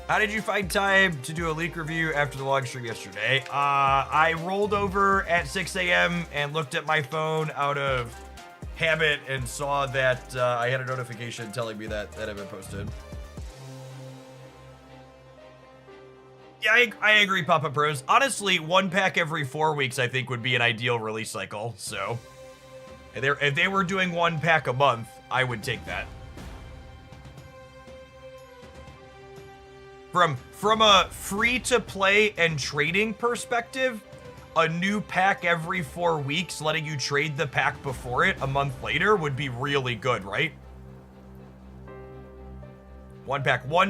How did you find time to do a leak review after the log stream yesterday? I rolled over at 6 a.m. and looked at my phone out of habit and saw that I had a notification telling me that had been posted. Yeah, I agree, Papa Pros. Honestly, one pack every 4 weeks I think would be an ideal release cycle. So, if they were doing one pack a month, I would take that. From a free-to-play and trading perspective, a new pack every 4 weeks, letting you trade the pack before it a month later would be really good, right? One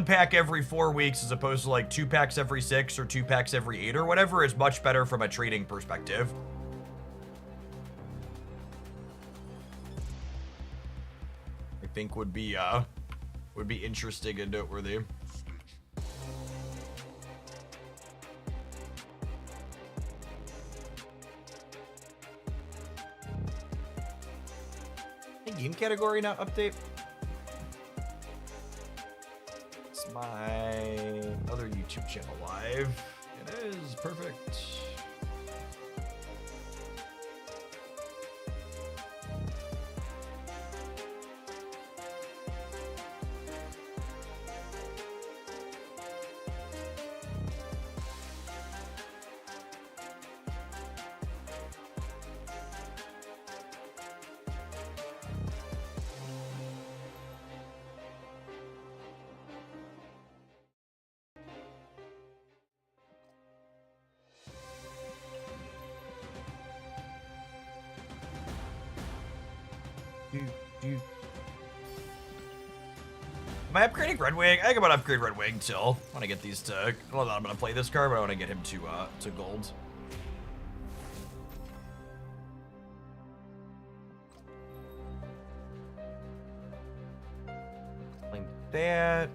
pack every 4 weeks as opposed to like 2 packs every 6 or 2 packs every 8 or whatever is much better from a trading perspective. I think would be interesting and noteworthy. Game category now update. It's my other YouTube channel live. It is perfect. Am I upgrading Red Wing? I think I'm gonna upgrade Red Wing till. I want to get these to. Well, I'm gonna play this card, but I want to get him to gold. Like that.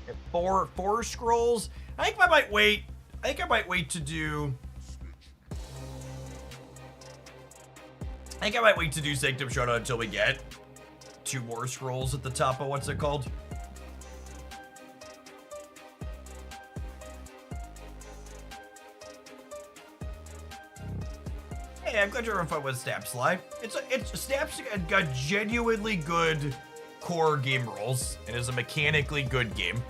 Get four scrolls. I think I might wait. I think I might wait to do. I think I might wait to do Sanctum Showdown until we get 2 more scrolls at the top of what's it called? Hey, I'm glad you're having fun with Snaps Live. Snaps got genuinely good core game rules and is a mechanically good game.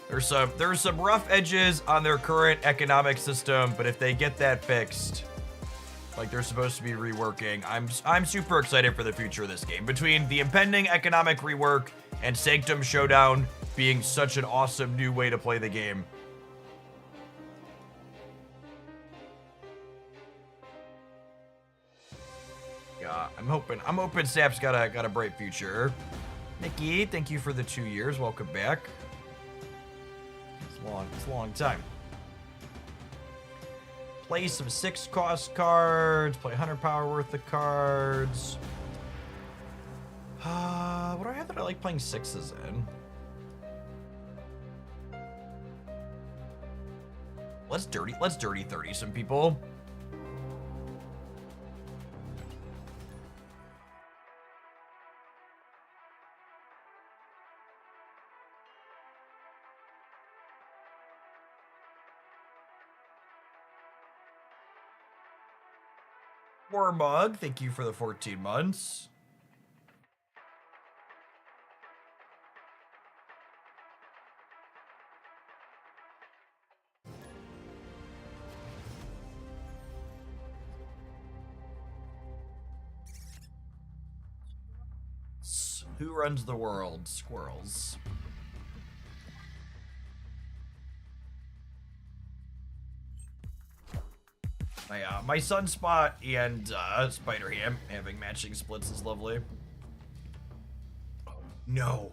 There's some rough edges on their current economic system, but if they get that fixed, like they're supposed to be reworking, I'm super excited for the future of this game. Between the impending economic rework and Sanctum Showdown being such an awesome new way to play the game. Yeah, I'm hoping Sap's got a bright future. Nikki, thank you for the 2 years. Welcome back. It's a long time. Play some 6-cost cards. Play 100 power worth of cards. What do I have that I like playing 6s in? Let's dirty 30 some people. Mug, thank you for the 14 months. Who runs the world? Squirrels. My Sunspot and Spider Ham having matching splits is lovely. Oh no.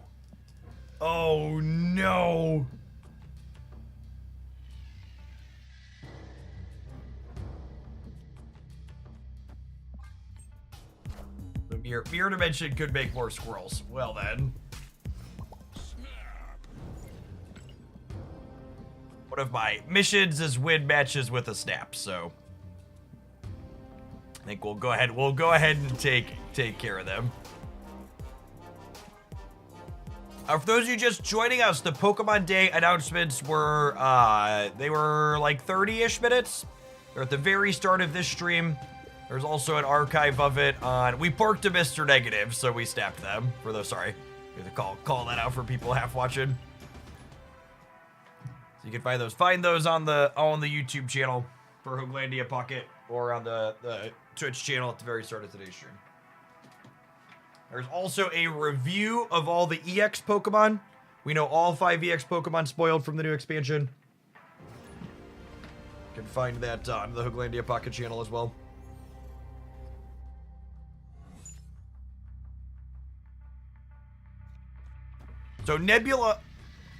Oh no. The Mirror Dimension could make more squirrels. Well then. One of my missions is win matches with a snap, so. I think we'll go ahead. We'll go ahead and take care of them. For those of you just joining us, the Pokemon Day announcements were they were like 30-ish minutes. They're at the very start of this stream. There's also an archive of it on. We porked a Mr. Negative, so we snapped them for those. Sorry, we have to call that out for people half watching. So you can find those on the YouTube channel for Hooglandia Pocket or on the Twitch channel at the very start of today's stream. There's also a review of all the EX Pokemon. We know all 5 EX Pokemon spoiled from the new expansion. You can find that on the Hooglandia Pocket channel as well. So Nebula...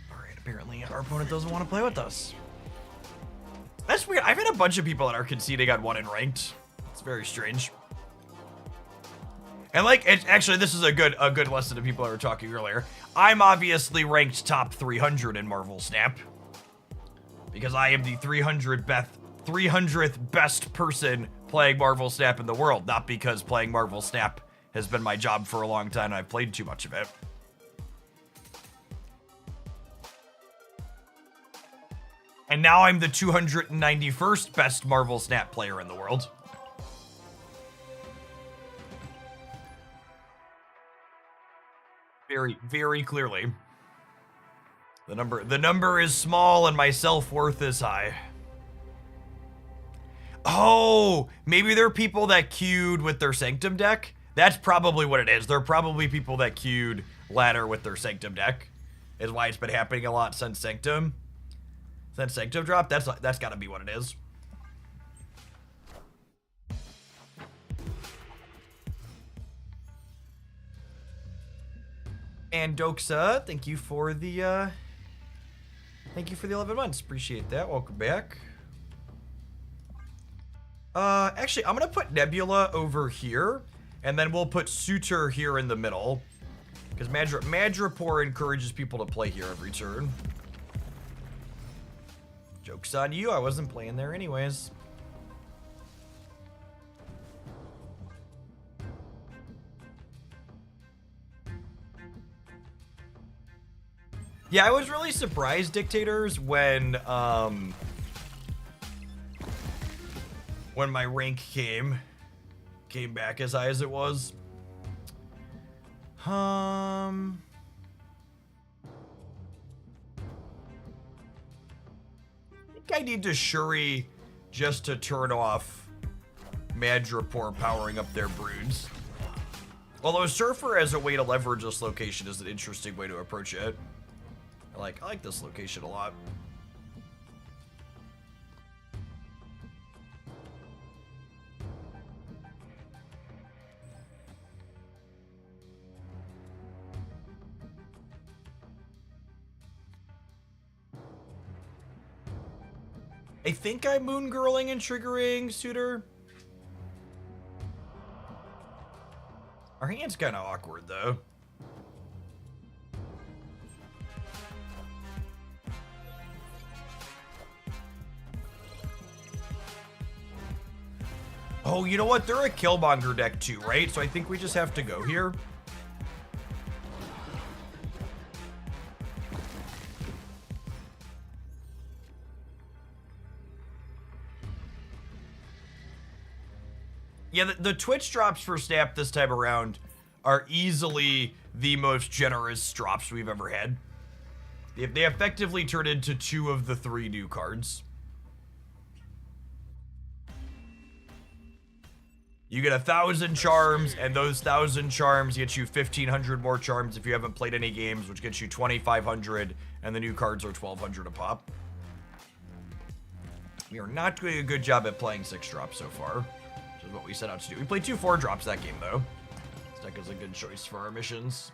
Alright, apparently our opponent doesn't want to play with us. That's weird. I've had a bunch of people that are conceding on 1 in ranked. It's very strange. And like, actually, this is a good lesson to people that were talking earlier. I'm obviously ranked top 300 in Marvel Snap because I am the 300th best person playing Marvel Snap in the world, not because playing Marvel Snap has been my job for a long time and I've played too much of it. And now I'm the 291st best Marvel Snap player in the world. Very, very clearly. The number is small and my self-worth is high. Oh, maybe there are people that queued with their Sanctum deck. That's probably what it is. There are probably people that queued ladder with their Sanctum deck. Is why it's been happening a lot since Sanctum. Since Sanctum drop, that's gotta be what it is. And Doxa, thank you for the 11 months. Appreciate that. Welcome back. Actually, I'm gonna put Nebula over here, and then we'll put Suitor here in the middle, because Madripoor encourages people to play here every turn. Joke's on you. I wasn't playing there anyways. Yeah, I was really surprised, Dictators, when my rank came back as high as it was. I think I need to Shuri just to turn off Madripoor powering up their broods. Although Surfer as a way to leverage this location is an interesting way to approach it. I like this location a lot. I think I'm moongirling and triggering Suitor. Our hand's kind of awkward though. Oh, you know what? They're a Killmonger deck too, right? So I think we just have to go here. Yeah, the Twitch drops for Snap this time around are easily the most generous drops we've ever had. They effectively turn into 2 of the 3 new cards. You get 1,000 charms, and those 1,000 charms get you 1,500 more charms if you haven't played any games, which gets you 2,500, and the new cards are 1,200 a pop. We are not doing a good job at playing 6 drops so far, which is what we set out to do. We played 2 4 drops that game, though. This deck is a good choice for our missions.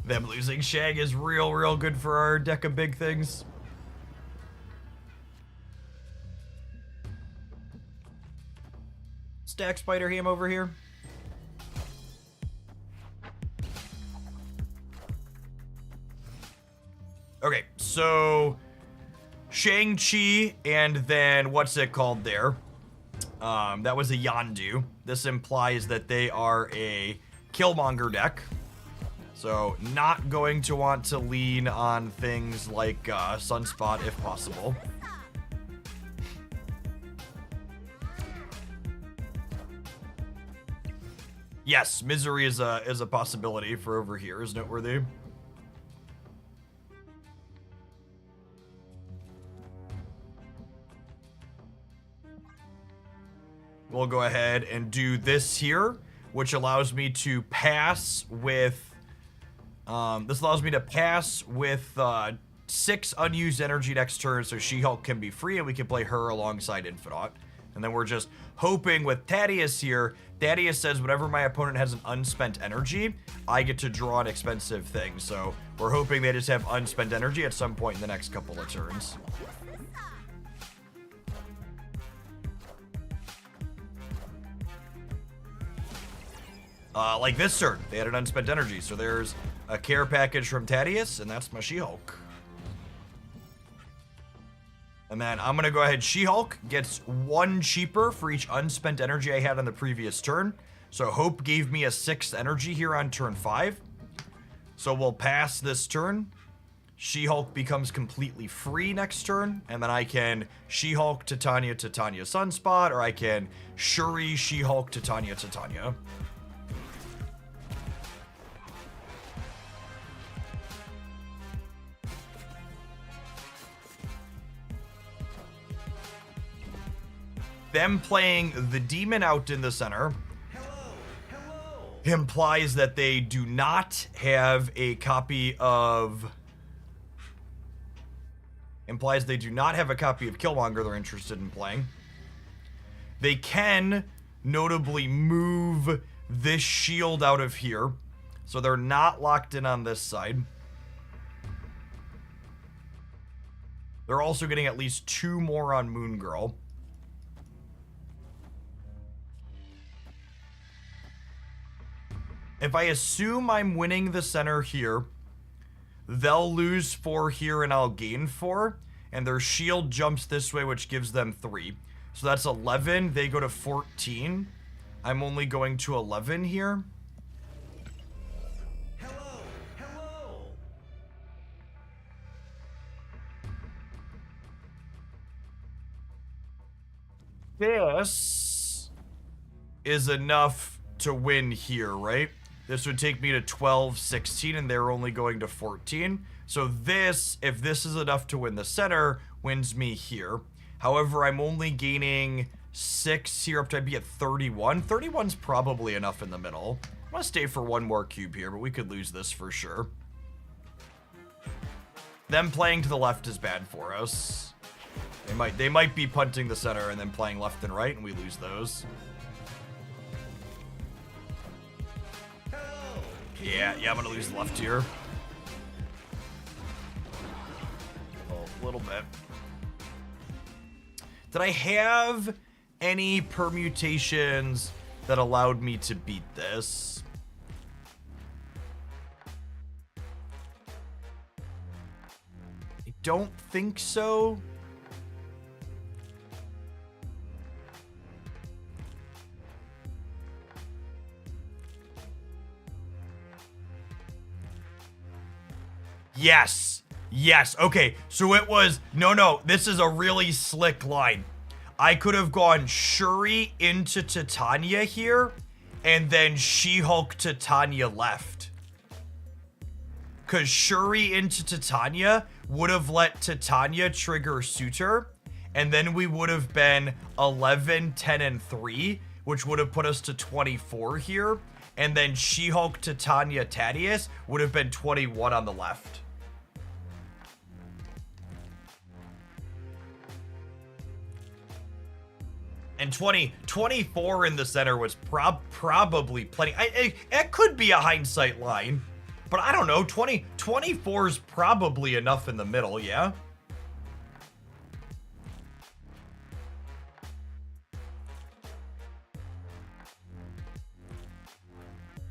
Them losing Shang is real good for our deck of big things. Stack Spider Ham over here. Okay, so Shang-Chi and then what's it called there? That was a Yondu. This implies that they are a Killmonger deck. So not going to want to lean on things like Sunspot if possible. Yes, Misery is a possibility for over here, is noteworthy. We'll go ahead and do this here, which allows me to pass with this allows me to pass with 6 unused energy next turn, so She-Hulk can be free and we can play her alongside Infinite. And then we're just hoping with Thaddeus here. Thaddeus says whenever my opponent has an unspent energy, I get to draw an expensive thing. So we're hoping they just have unspent energy at some point in the next couple of turns. Like this turn, they had an unspent energy. So there's a care package from Thaddeus, and that's my She-Hulk. And then I'm going to go ahead. She-Hulk gets 1 cheaper for each unspent energy I had on the previous turn. So Hope gave me a 6th energy here on turn 5. So we'll pass this turn. She-Hulk becomes completely free next turn. And then I can She-Hulk, Titania, Sunspot. Or I can Shuri, She-Hulk, Titania. Them playing the demon out in the center implies that they do not have a copy of Killmonger they're interested in playing. They can notably move this shield out of here, so they're not locked in on this side. They're also getting at least 2 more on Moon Girl. If I assume I'm winning the center here, they'll lose 4 here and I'll gain 4. And their shield jumps this way, which gives them 3. So that's 11. They go to 14. I'm only going to 11 here. Hello. This is enough to win here, right? This would take me to 12, 16, and they're only going to 14. So this, if this is enough to win the center, wins me here. However, I'm only gaining 6 here up to be at 31. 31's probably enough in the middle. I'm gonna stay for 1 more cube here, but we could lose this for sure. Them playing to the left is bad for us. They might be punting the center and then playing left and right, and we lose those. Yeah, I'm gonna lose left here. A little bit. Did I have any permutations that allowed me to beat this? I don't think so. Yes. Okay, so it was... No, this is a really slick line. I could have gone Shuri into Titania here, and then She-Hulk Titania left. Because Shuri into Titania would have let Titania trigger Suitor, and then we would have been 11, 10, and 3, which would have put us to 24 here, and then She-Hulk Titania Thaddeus would have been 21 on the left. And 24 in the center was probably plenty. It could be a hindsight line. But I don't know, 24 is probably enough in the middle, yeah?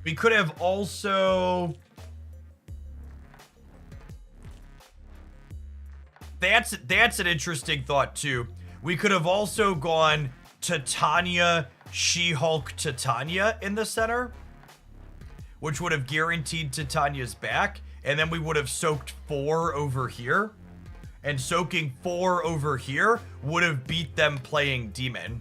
We could have also... That's an interesting thought, too. We could have also gone Titania, She-Hulk, Titania in the center, which would have guaranteed Titania's back, and then we would have soaked 4 over here, and soaking 4 over here would have beat them playing Demon.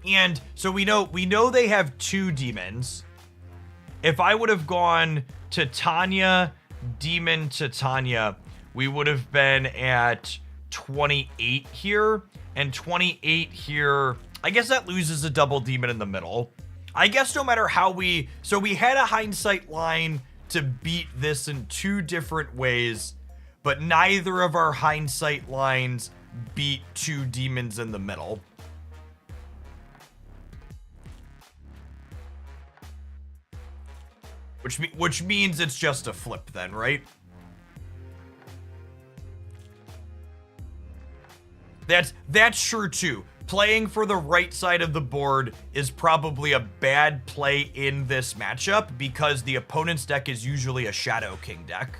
And so we know they have 2 demons. If I would have gone Titania, Demon, Titania, we would have been at 28 here, and 28 here. I guess that loses a double demon in the middle. I guess no matter how so we had a hindsight line to beat this in 2 different ways, but neither of our hindsight lines beat 2 demons in the middle. Which means it's just a flip then, right? That's true too. Playing for the right side of the board is probably a bad play in this matchup because the opponent's deck is usually a Shadow King deck.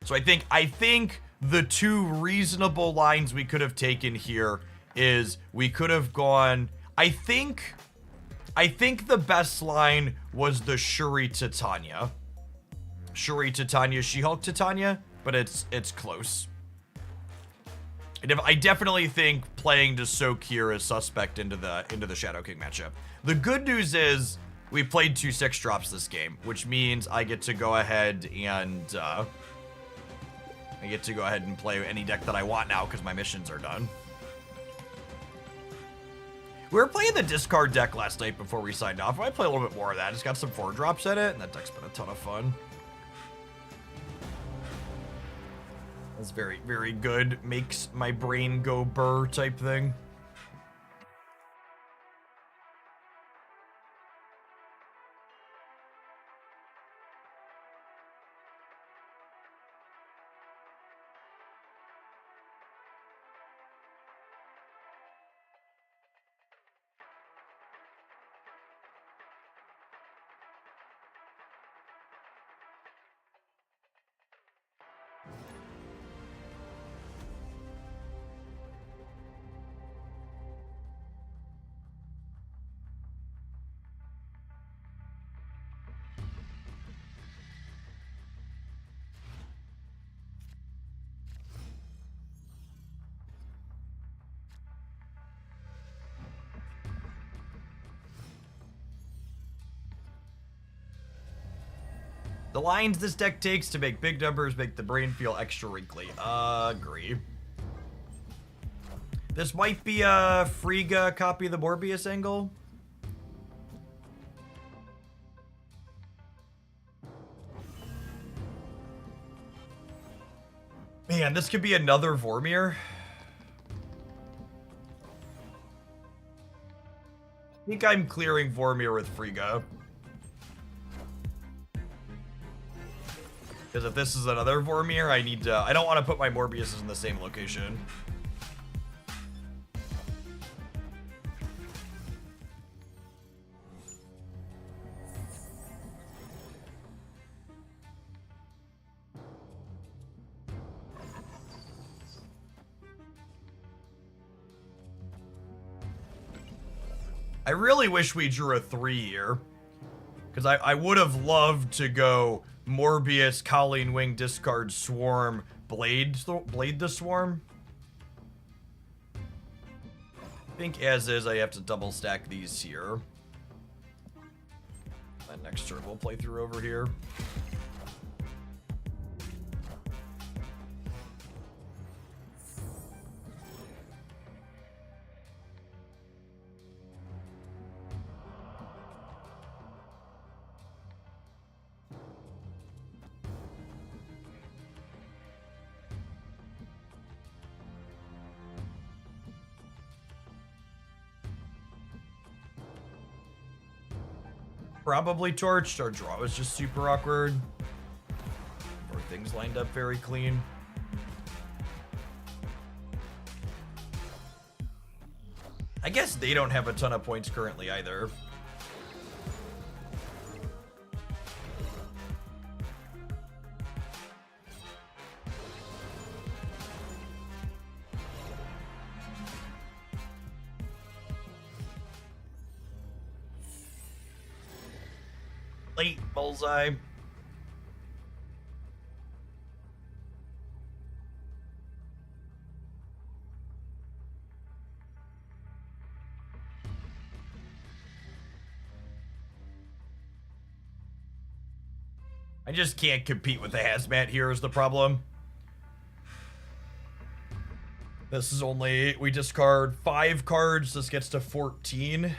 So I think the 2 reasonable lines we could have taken here is we could have gone... I think the best line was the Shuri Titania. Shuri Titania, She-Hulk Titania, but it's close. And I definitely think playing to soak here is suspect into the Shadow King matchup. The good news is we played 2 6-drops this game, which means I get to go ahead and play any deck that I want now because my missions are done. We were playing the discard deck last night before we signed off. I might play a little bit more of that. It's got some 4-drops in it, and that deck's been a ton of fun. That's very, very good. Makes my brain go burr type thing. The lines this deck takes to make big numbers make the brain feel extra wrinkly. Agree. This might be a Frigga copy of the Morbius angle. Man, this could be another Vormir. I think I'm clearing Vormir with Frigga. Because if this is another Vormir, I don't want to put my Morbiuses in the same location. I really wish we drew a 3 here. Because I would have loved to go Morbius, Colleen Wing, discard Swarm, Blade the Swarm. I think as is, I have to double stack these here. And next turn we'll play through over here. probably torched. Our draw was just super awkward. Or things lined up very clean. I guess they don't have a ton of points currently either. Late bullseye. I just can't compete with the hazmat here is the problem. This is only, we discard 5 cards. This gets to 14.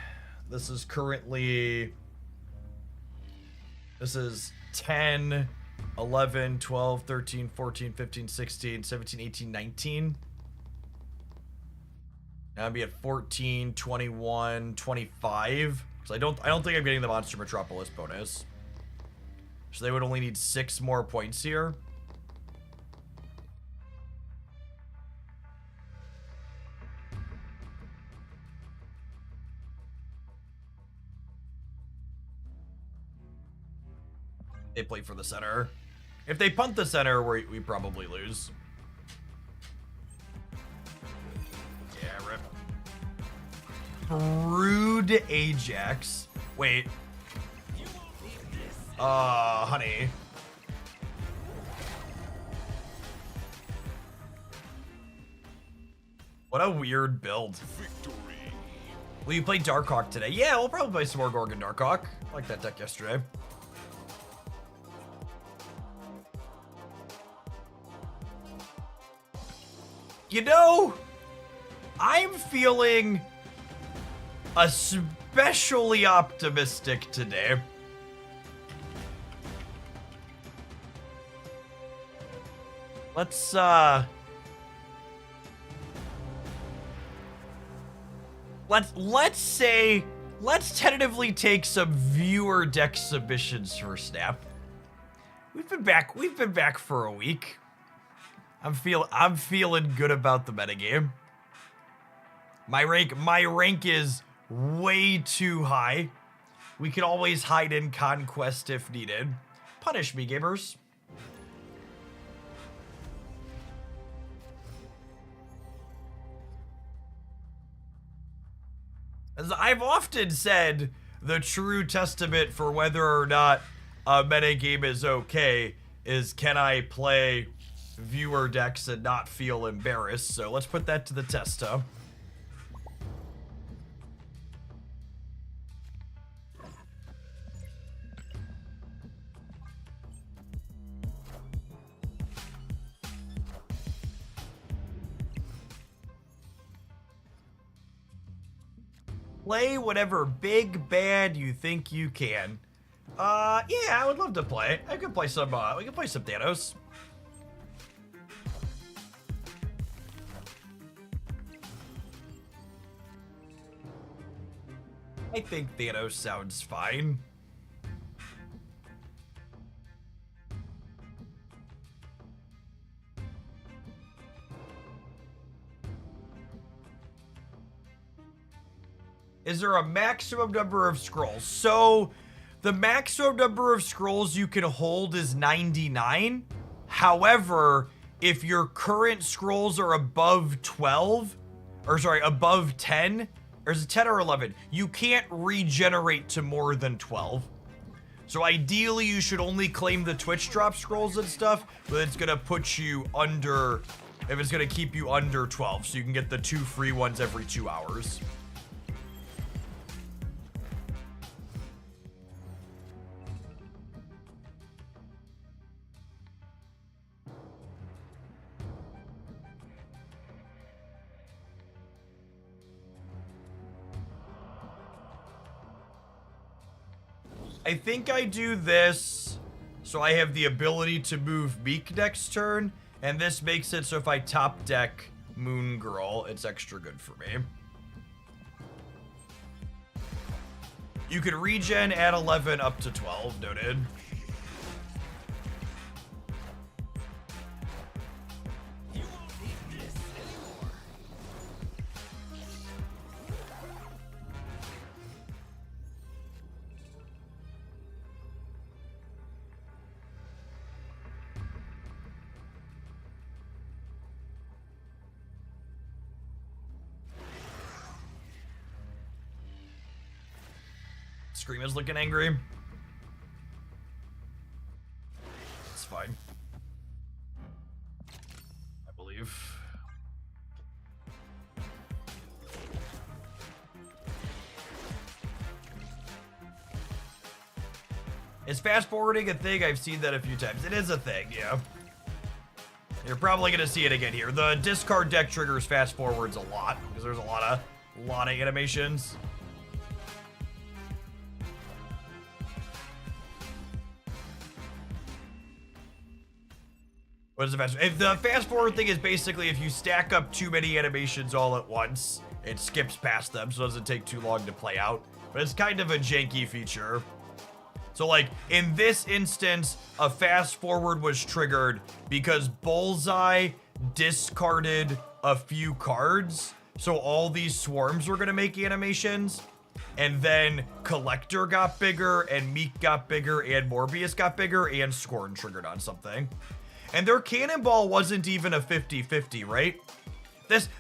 This is currently, this is 10, 11, 12, 13, 14, 15, 16, 17, 18, 19. Now I'd be at 14, 21, 25. So I don't think I'm getting the Monster Metropolis bonus. So they would only need 6 more points here. They play for the center. If they punt the center, we probably lose. Yeah, rip. Rude Ajax. Wait. Honey. What a weird build. Victory. Will you play Darkhawk today? Yeah, we'll probably play some more Gorgon Darkhawk. I liked that deck yesterday. You know, I'm feeling especially optimistic today. Let's say, let's tentatively take some viewer deck submissions for Snap. We've been back for a week. I'm feeling good about the metagame. My rank is way too high. We can always hide in Conquest if needed. Punish me, gamers. As I've often said, the true testament for whether or not a metagame is okay is, can I play viewer decks and not feel embarrassed? So let's put that to the test, huh? Play whatever big bad you think you can. Yeah, I would love to play. I could play some, we could play some Thanos. I think Thanos sounds fine. Is there a maximum number of scrolls? So, the maximum number of scrolls you can hold is 99. However, if your current scrolls are above 12, or sorry, above 10, or is it 10 or 11? You can't regenerate to more than 12. So ideally, you should only claim the Twitch drop scrolls and stuff, but it's gonna put you under, if it's gonna keep you under 12, so you can get the 2 free ones every 2 hours. I think I do this so I have the ability to move Meek next turn, and this makes it so if I top deck Moon Girl, it's extra good for me. You can regen at 11 up to 12, noted. Scream is looking angry. It's fine. I believe. Is fast forwarding a thing? I've seen that a few times. It is a thing, yeah. You're probably gonna see it again here. The discard deck triggers fast forwards a lot because there's a lot of animations. What is the fast? If the fast forward thing is basically if you stack up too many animations all at once, it skips past them, so it doesn't take too long to play out. But it's kind of a janky feature. So like in this instance, a fast forward was triggered because Bullseye discarded a few cards. So all these swarms were gonna make animations. And then Collector got bigger, and Meek got bigger, and Morbius got bigger, and Scorn triggered on something. And their Cannonball wasn't even a 50-50, right?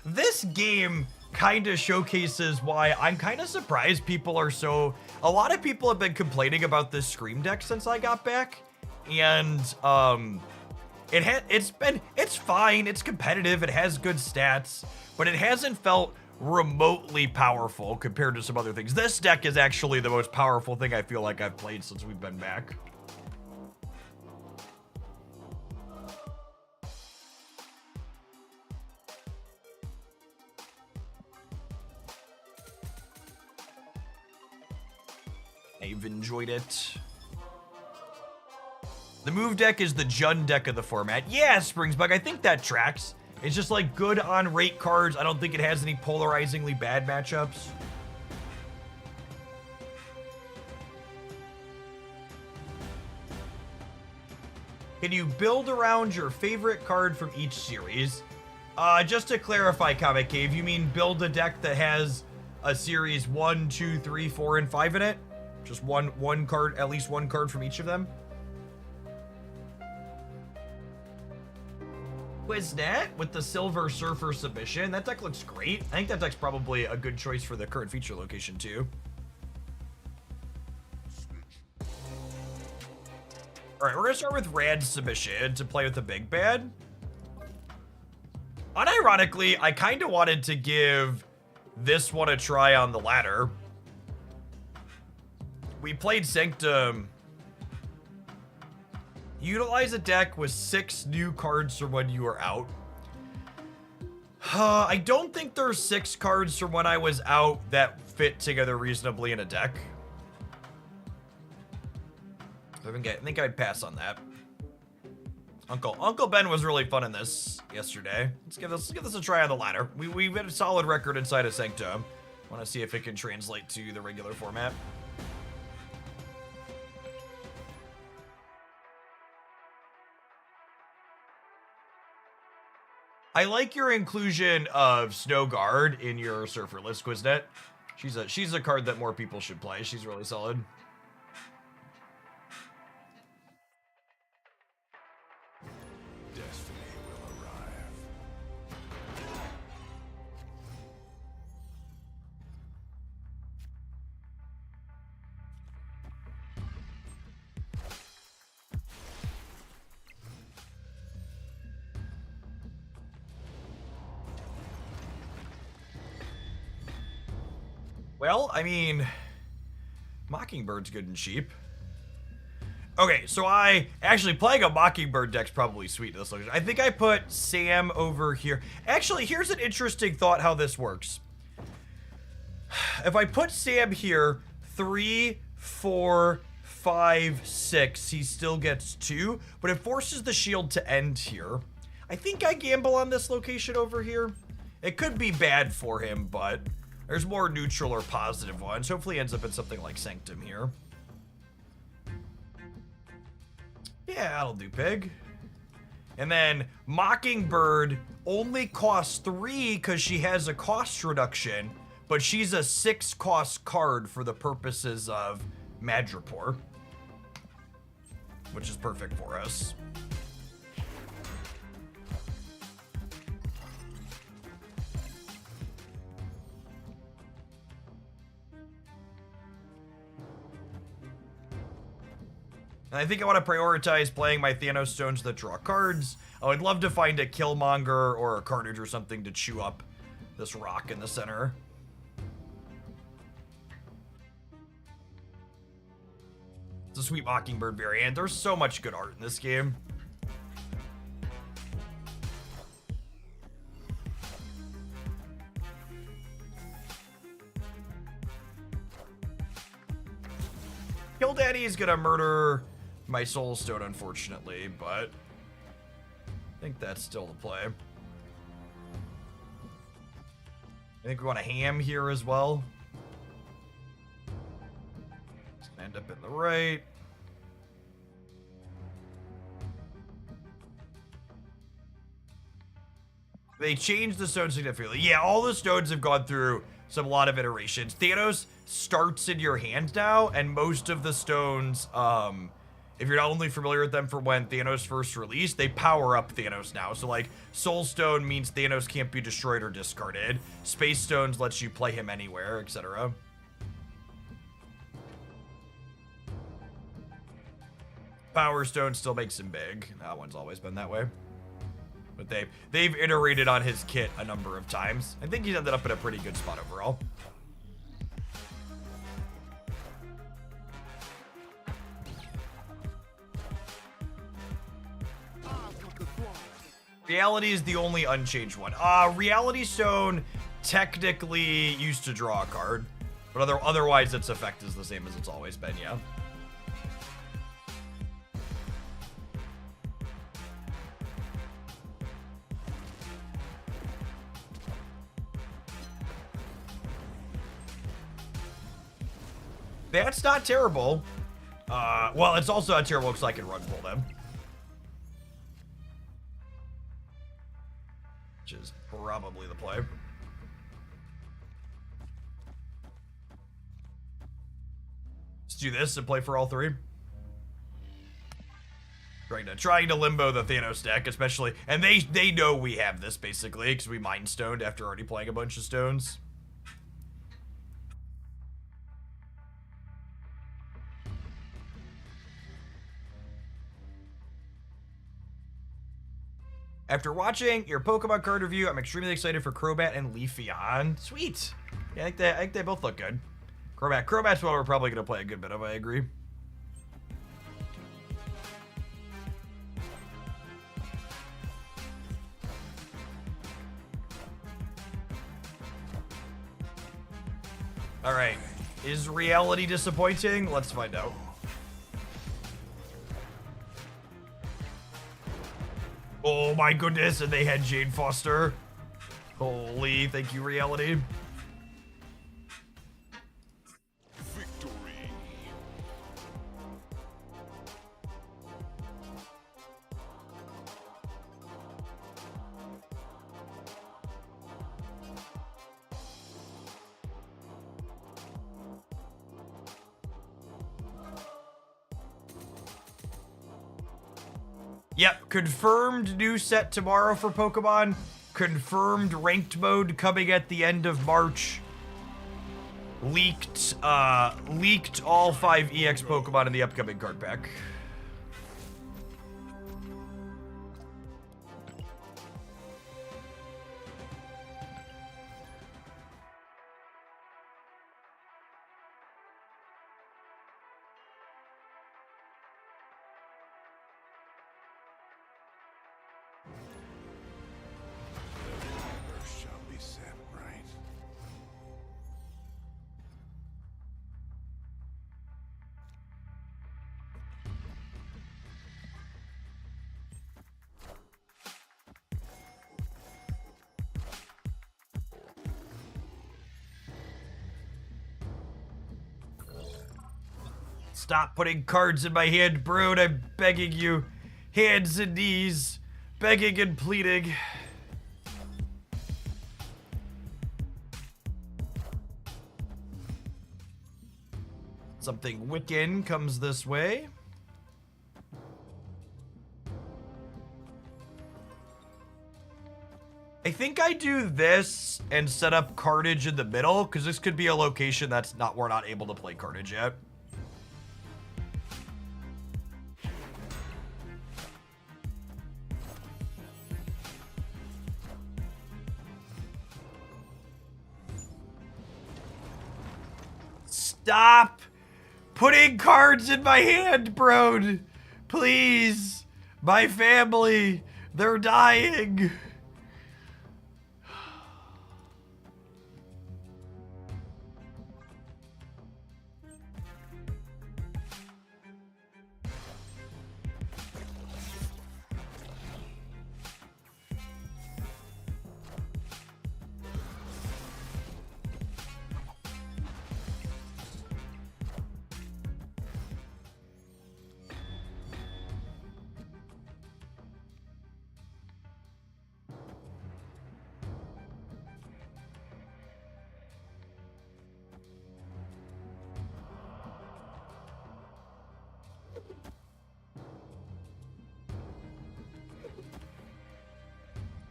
This game kind of showcases why I'm kind of surprised people are so... A lot of people have been complaining about this Scream deck since I got back. And it's fine, it's competitive, it has good stats, but it hasn't felt remotely powerful compared to some other things. This deck is actually the most powerful thing I feel like I've played since we've been back. I've enjoyed it. The move deck is the Jund deck of the format. Yeah, Springsbug, I think that tracks. It's just like good on rate cards. I don't think it has any polarizingly bad matchups. Can you build around your favorite card from each series? Just to clarify, Comic Cave, you mean build a deck that has a series 1, 2, 3, 4, and 5 in it? Just one card, at least one card from each of them? Quiznet with the Silver Surfer submission. That deck looks great. I think that deck's probably a good choice for the current feature location too. Alright, we're gonna start with Rad's submission to play with the Big Bad. Unironically, I kinda wanted to give this one a try on the ladder. We played Sanctum. Utilize a deck with 6 new cards from when you were out. I don't think there's 6 cards from when I was out that fit together reasonably in a deck. I think I'd pass on that. Uncle Ben was really fun in this yesterday. Let's give this a try on the ladder. We had a solid record inside of Sanctum. Want to see if it can translate to the regular format. I like your inclusion of Snow Guard in your Surfer list, Quiznet. She's a card that more people should play. She's really solid. Destiny will arrive. Well, I mean, Mockingbird's good and cheap. Okay, so I actually playing a Mockingbird deck's probably sweet in this location. I think I put Sam over here. Actually, here's an interesting thought how this works. If I put Sam here, 3, 4, 5, 6, he still gets 2, but it forces the shield to end here. I think I gamble on this location over here. It could be bad for him, but There's more neutral or positive ones. Hopefully ends up in something like Sanctum here. Yeah, that'll do, Pig. And then Mockingbird only costs 3 because she has a cost reduction, but she's a 6 cost card for the purposes of Madripoor, which is perfect for us. And I think I want to prioritize playing my Thanos Stones that draw cards. Oh, I'd love to find a Killmonger or a Carnage or something to chew up this rock in the center. It's a sweet Mockingbird variant. There's so much good art in this game. Kill Daddy is gonna murder my Soul Stone, unfortunately, but I think that's still the play. I think we want a ham here as well. It's gonna end up in the right. They changed the stone significantly. Yeah, all the stones have gone through a lot of iterations. Thanos starts in your hand now, and most of the stones, if you're not only familiar with them from when Thanos first released, they power up Thanos now. So like Soul Stone means Thanos can't be destroyed or discarded. Space Stones lets you play him anywhere, etc. Power Stone still makes him big. That one's always been that way. But they've iterated on his kit a number of times. I think he's ended up in a pretty good spot overall. Reality is the only unchanged one. Reality Stone technically used to draw a card, but otherwise its effect is the same as it's always been, yeah. That's not terrible. Well, it's also not terrible because I can run pull them. Which is probably the play. Let's do this and play for all 3. Trying to limbo the Thanos deck, especially, and they know we have this basically because we Mind Stoned after already playing a bunch of stones. After watching your Pokemon card review, I'm extremely excited for Crobat and Leafeon. Sweet. Yeah, I think they both look good. Crobat's what we're probably going to play a good bit of, I agree. All right. Is reality disappointing? Let's find out. Oh my goodness, and they had Jane Foster. Holy, thank you, reality. Victory. Yep, confirmed new set tomorrow for Pokemon. Confirmed ranked mode coming at the end of March. Leaked all 5 EX Pokemon in the upcoming card pack. Earth shall be set right. Stop putting cards in my hand, Brood. I'm begging you. Hands and knees. Begging and pleading. Something Wiccan comes this way. I think I do this and set up Carnage in the middle, because this could be a location that's not, we're not able to play Carnage yet. Stop putting cards in my hand, bro. Please. My family. They're dying.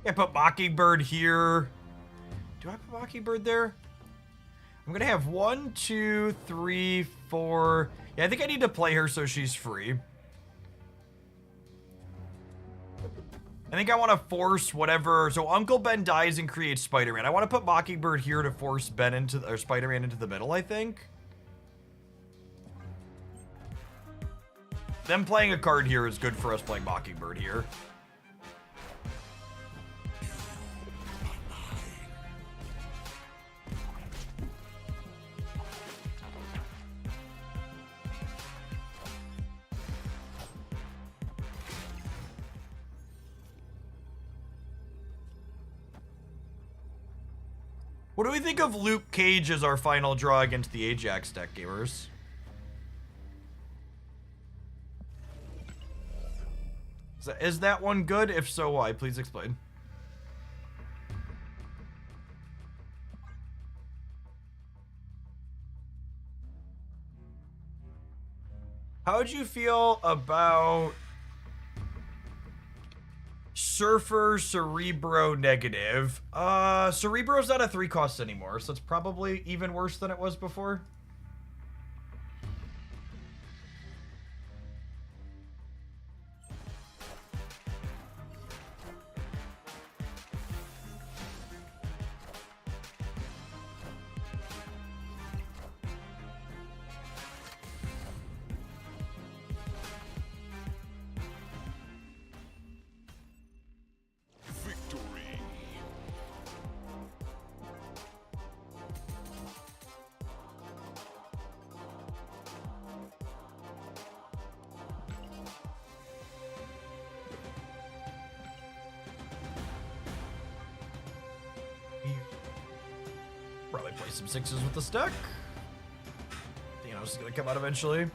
I put Mockingbird here. Do I put Mockingbird there? I'm gonna have 1, 2, 3, 4. Yeah, I think I need to play her so she's free. I think I want to force whatever. So Uncle Ben dies and creates Spider-Man. I want to put Mockingbird here to force Ben into, or Spider-Man into the middle, I think. Them playing a card here is good for us playing Mockingbird here. What do we think of Luke Cage as our final draw against the Ajax deck, gamers? Is that one good? If so, why? Please explain. How would you feel about Surfer Cerebro negative? Cerebro's not a 3-cost anymore, so it's probably even worse than it was before. Probably play some 6s with the stack. Thanos is gonna come out eventually.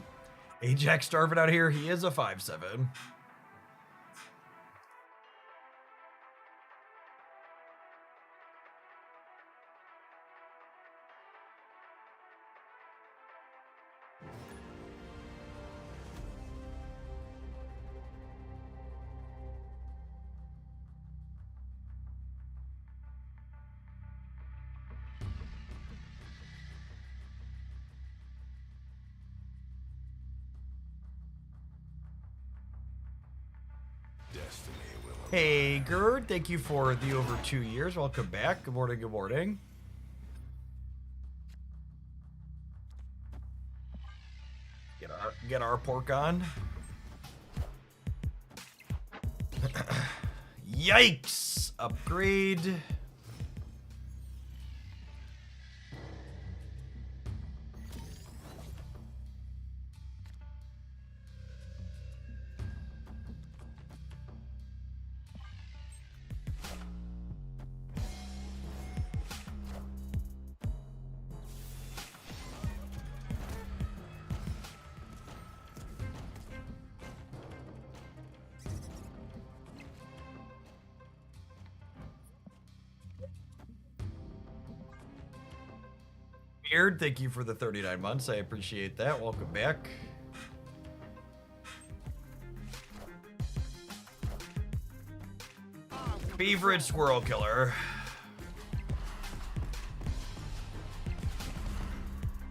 Ajax starving out here. He is a 5/7. Destiny will Hey, Gerd, thank you for the over 2 years. Welcome back. Good morning, good morning. Get our pork on. Yikes! Upgrade. Beard, thank you for the 39 months. I appreciate that. Welcome back. Favorite squirrel killer.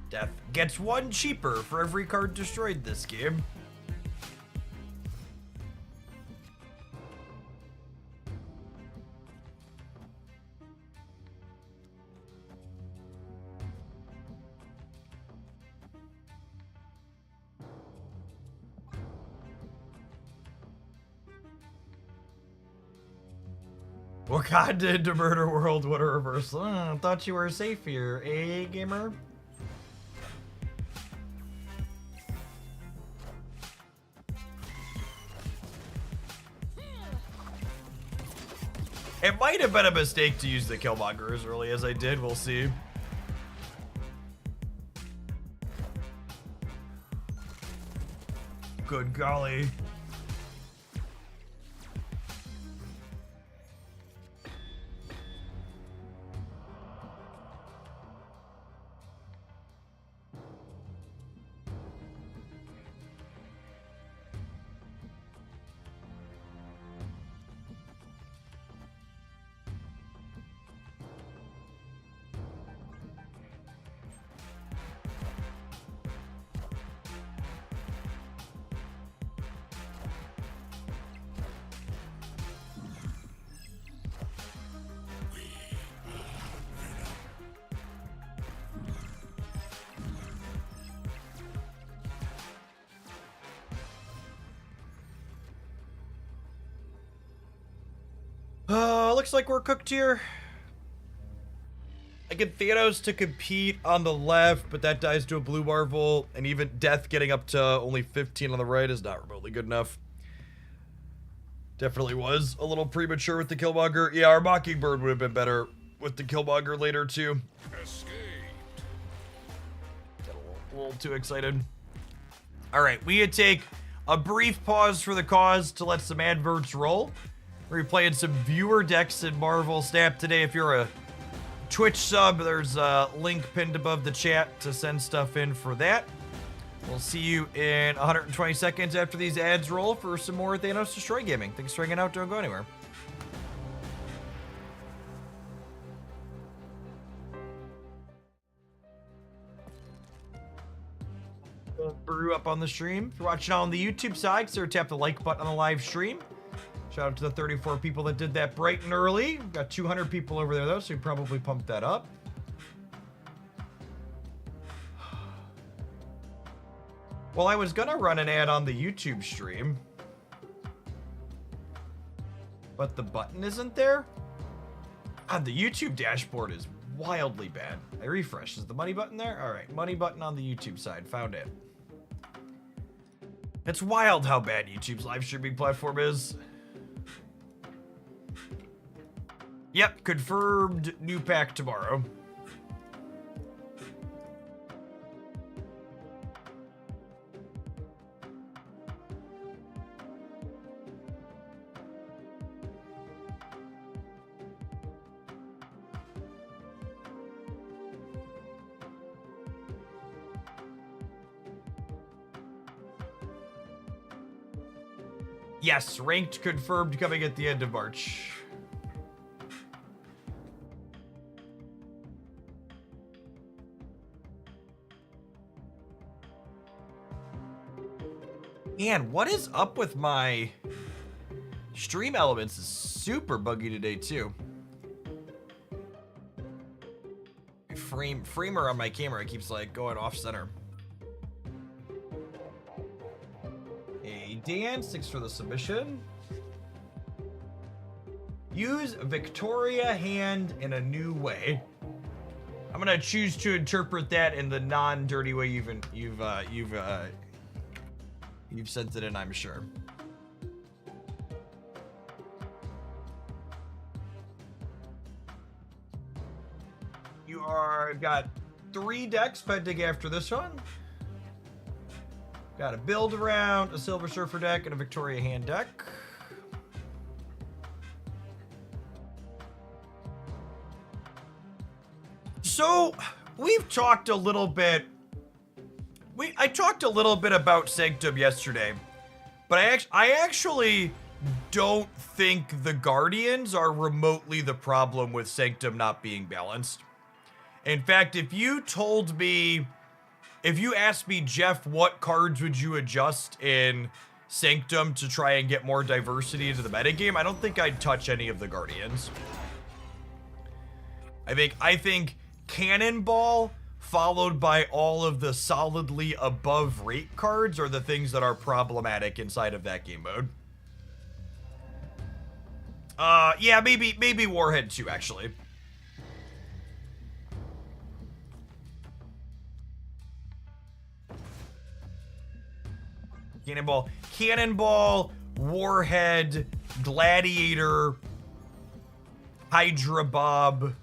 Death gets one cheaper for every card destroyed this game. Wakanda into Murder World, what a reversal. Thought you were safe here, eh, gamer? It might have been a mistake to use the Killmonger as early as I did, we'll see. Good golly. Looks like we're cooked here. I get Thanos to compete on the left, but that dies to a blue Marvel, and even Death getting up to only 15 on the right is not remotely good enough. Definitely was a little premature with the Killmonger. Yeah, our Mockingbird would have been better with the Killmonger later, too. Escaped. Got a little too excited. All right, we could take a brief pause for the cause to let some adverts roll. We're playing some viewer decks in Marvel Snap today. If you're a Twitch sub, there's a link pinned above the chat to send stuff in for that. We'll see you in 120 seconds after these ads roll for some more Thanos Destroy Gaming. Thanks for hanging out. Don't go anywhere. Brew up on the stream. If you're watching on the YouTube side, consider tap the like button on the live stream. Shout out to the 34 people that did that bright and early. We've got 200 people over there, though, so we probably pumped that up. Well, I was going to run an ad on the YouTube stream, but the button isn't there. God, the YouTube dashboard is wildly bad. I refreshed. Is the money button there? All right, money button on the YouTube side. Found it. It's wild how bad YouTube's live streaming platform is. Yep, confirmed new pack tomorrow. Yes, ranked confirmed coming at the end of March. Man, what is up with my stream elements? Is super buggy today too. Framer on my camera keeps like going off center. Hey Dan, thanks for the submission. Use Victoria hand in a new way. I'm gonna choose to interpret that in the non-dirty way you've sent it in, I'm sure. Got 3 decks pending after this one. Got a build around, a Silver Surfer deck, and a Victoria hand deck. So, we've talked a little bit. I talked a little bit about Sanctum yesterday, but I actually don't think the Guardians are remotely the problem with Sanctum not being balanced. In fact, if you asked me, Jeff, what cards would you adjust in Sanctum to try and get more diversity into the metagame, I don't think I'd touch any of the Guardians. I think Cannonball followed by all of the solidly above rate cards are the things that are problematic inside of that game mode. Yeah, maybe Warhead too, actually. Cannonball, Warhead, Gladiator, Hydra Bob.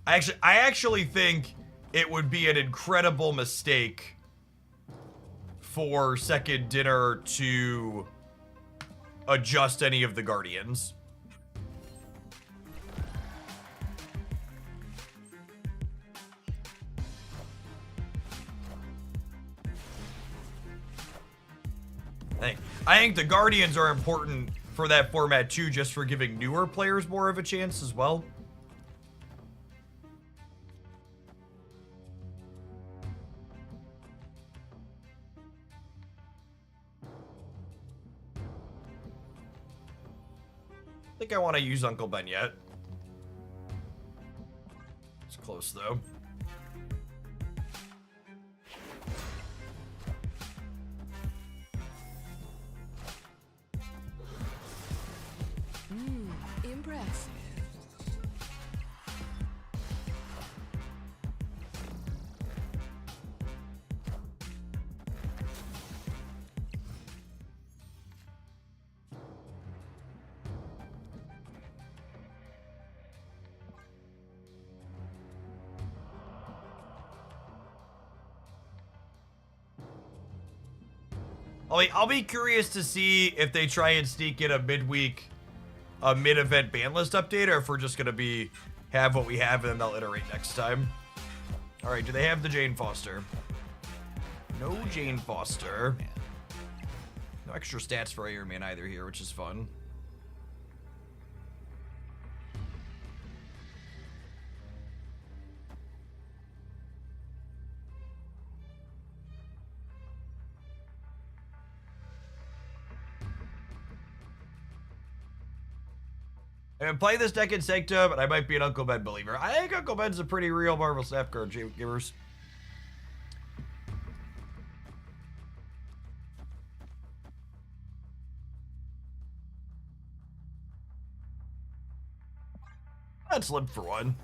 I actually think it would be an incredible mistake for Second Dinner to adjust any of the Guardians. I think the Guardians are important for that format too, just for giving newer players more of a chance as well. I think I want to use Uncle Ben yet. It's close though. Impressive. I'll be curious to see if they try and sneak in a mid-event ban list update, or if we're just gonna have what we have and then they'll iterate next time. All right, do they have the Jane Foster? No Jane Foster. No extra stats for Iron Man either here, which is fun. I've been playing this deck in Sanctum, and I might be an Uncle Ben believer. I think Uncle Ben's a pretty real Marvel Snap card, gamers. Let's live for one.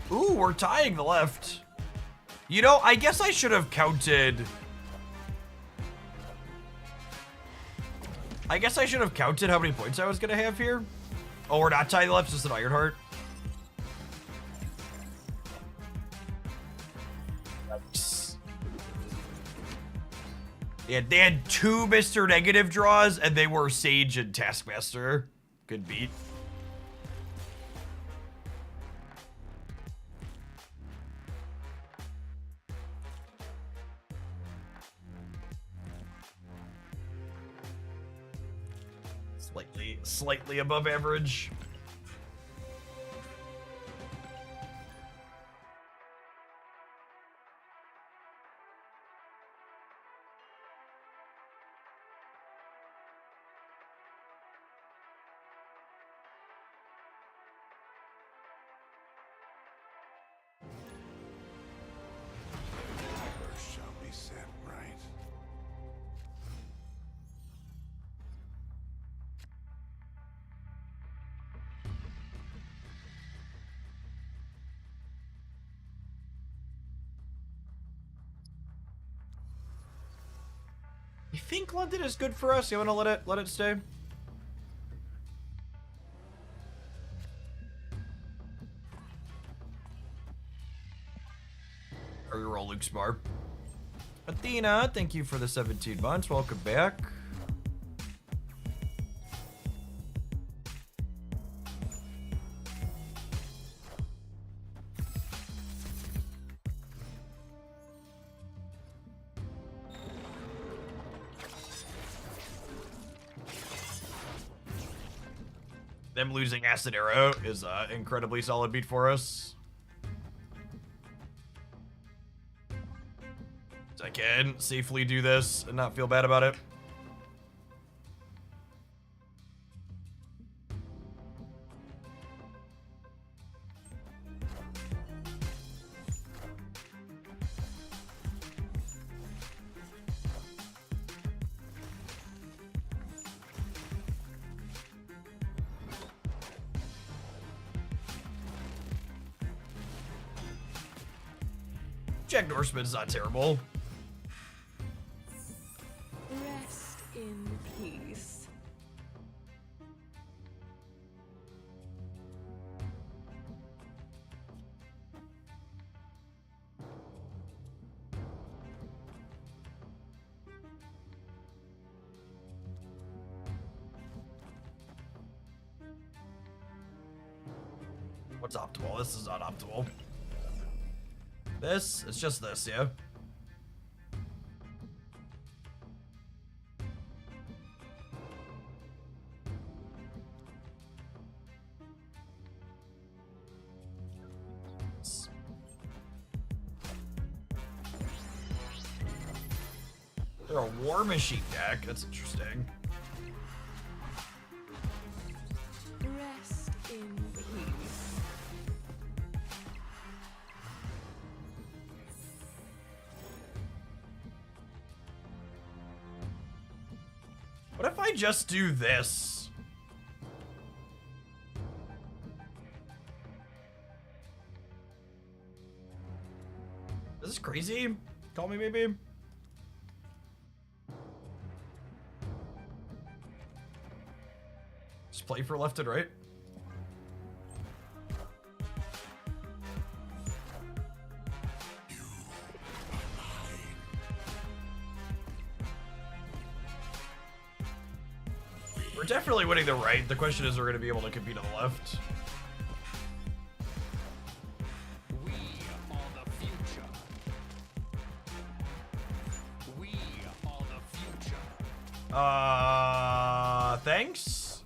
Ooh, we're tying the left. You know, I guess I should have counted. How many points I was gonna have here. Oh, we're not tying the left, just an Ironheart. Nice. Yeah, they had 2 Mr. Negative draws, and they were Sage and Taskmaster. Good beat. Slightly above average. First shall be set right. You think London is good for us? You want to let it stay? Or you roll Luke Smart. Athena, thank you for the 17 months. Welcome back. Them losing Acid Arrow is an incredibly solid beat for us. So I can safely do this and not feel bad about it. Jack Norseman's not terrible. Rest in peace. What's optimal? This is not optimal. This? It's just this, yeah? They're a War Machine deck. That's interesting. Rest in peace. What if I just do this? Is this crazy? Call me maybe? Just play for left and right. We're definitely winning the right. The question is, we're going to be able to compete on the left. We are the future. We are the future. Thanks.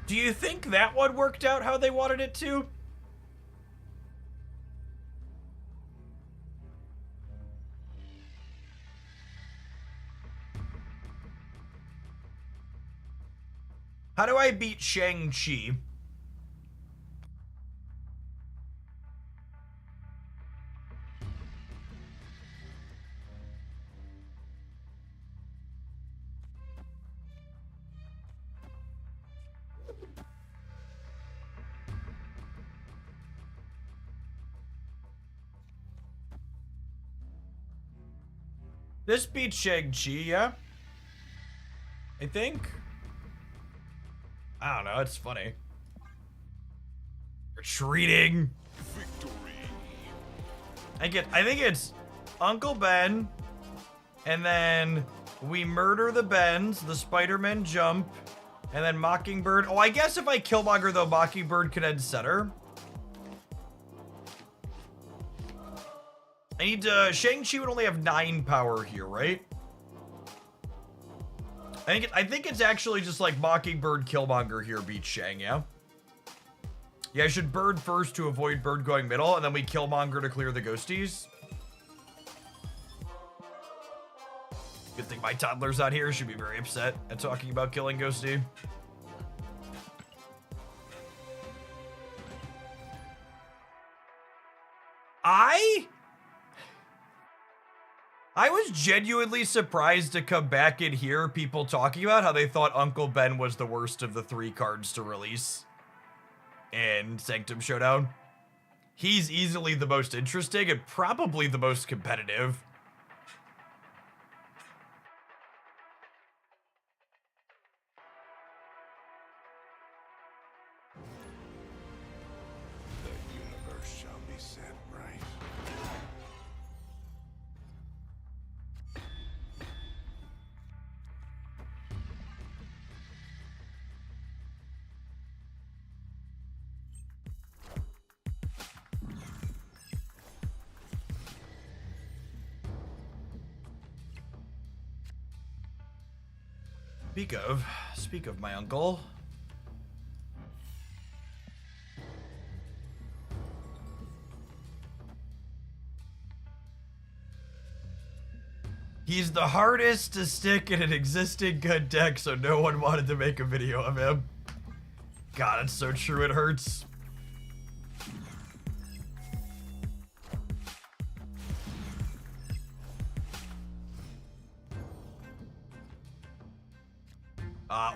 Do you think that one worked out how they wanted it to? How do I beat Shang-Chi? This beats Shang-Chi, yeah? I think? I don't know, it's funny. Retreating. Victory. I think it's Uncle Ben, and then we murder the Bens, the Spider-Man jump, and then Mockingbird. Oh, I guess if I Killmonger, though, Mockingbird could end center. I need to... Shang-Chi would only have 9 power here, right? I think it's actually just like Mockingbird, Killmonger here beats Shang, yeah? Yeah, I should Bird first to avoid Bird going middle, and then we Killmonger to clear the ghosties. Good thing my toddler's out here. Should be very upset at talking about killing Ghosty. I was genuinely surprised to come back and hear people talking about how they thought Uncle Ben was the worst of the 3 cards to release in Sanctum Showdown. He's easily the most interesting and probably the most competitive. The universe shall be set right. Speak of my uncle. He's the hardest to stick in an existing good deck, so no one wanted to make a video of him. God, it's so true, it hurts.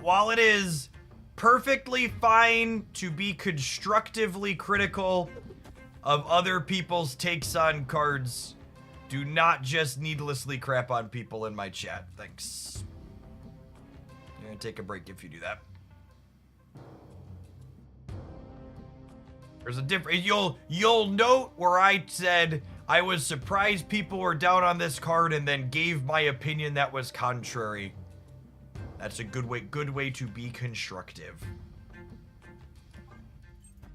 While it is perfectly fine to be constructively critical of other people's takes on cards, do not just needlessly crap on people in my chat. Thanks. You're gonna take a break if you do that. There's a difference. You'll note where I said I was surprised people were down on this card and then gave my opinion that was contrary. That's a good way to be constructive.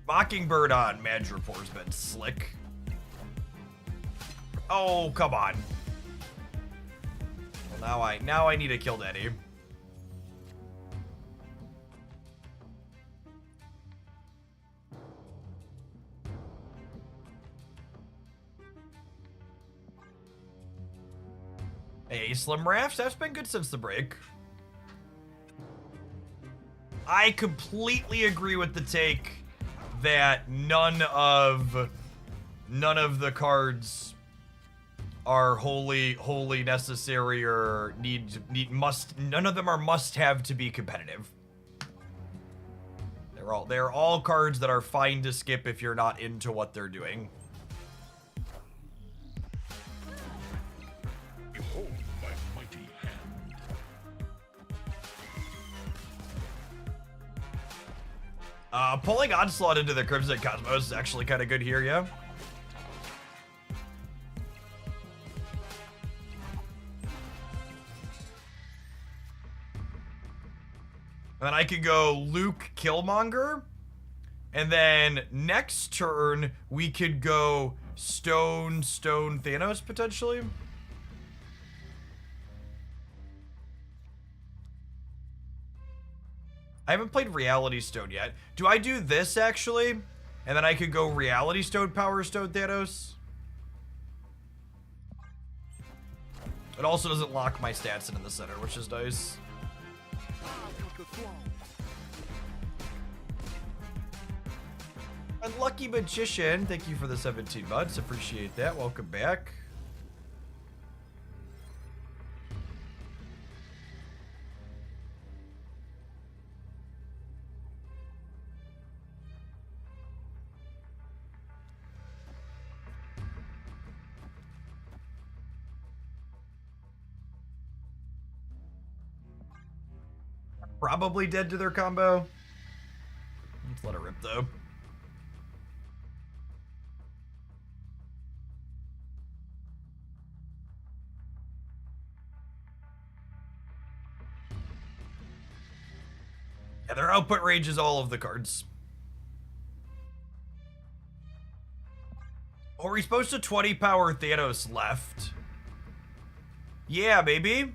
Mockingbird on Madripoor's been slick. Oh, come on. Well, now I need to kill Daddy. Hey, Slim Rafts, that's been good since the break. I completely agree with the take that none of the cards are wholly necessary or none of them are must-have to be competitive. They're all cards that are fine to skip if you're not into what they're doing. Behold my mighty hand. Pulling Onslaught into the Crimson Cosmos is actually kind of good here, yeah? And then I could go Luke Killmonger. And then next turn, we could go Stone Thanos, potentially. I haven't played Reality Stone yet. Do I do this, actually? And then I could go Reality Stone, Power Stone, Thanos? It also doesn't lock my stats in the center, which is nice. Unlucky Magician, thank you for the 17 months. Appreciate that. Welcome back. Probably dead to their combo. Let's let it rip, though. Yeah, their output range is all of the cards. Are we supposed to 20 power Thanos left? Yeah, baby.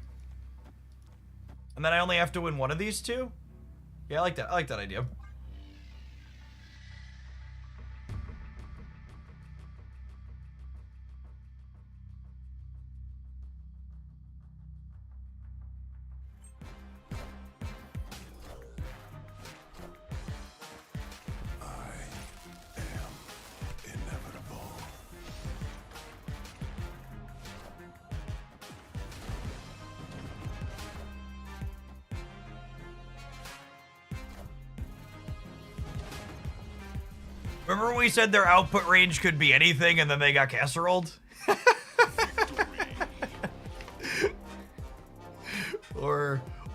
And then I only have to win one of these two? Yeah, I like that. I like that idea. Inevitable. Remember when we said their output range could be anything and then they got casseroled?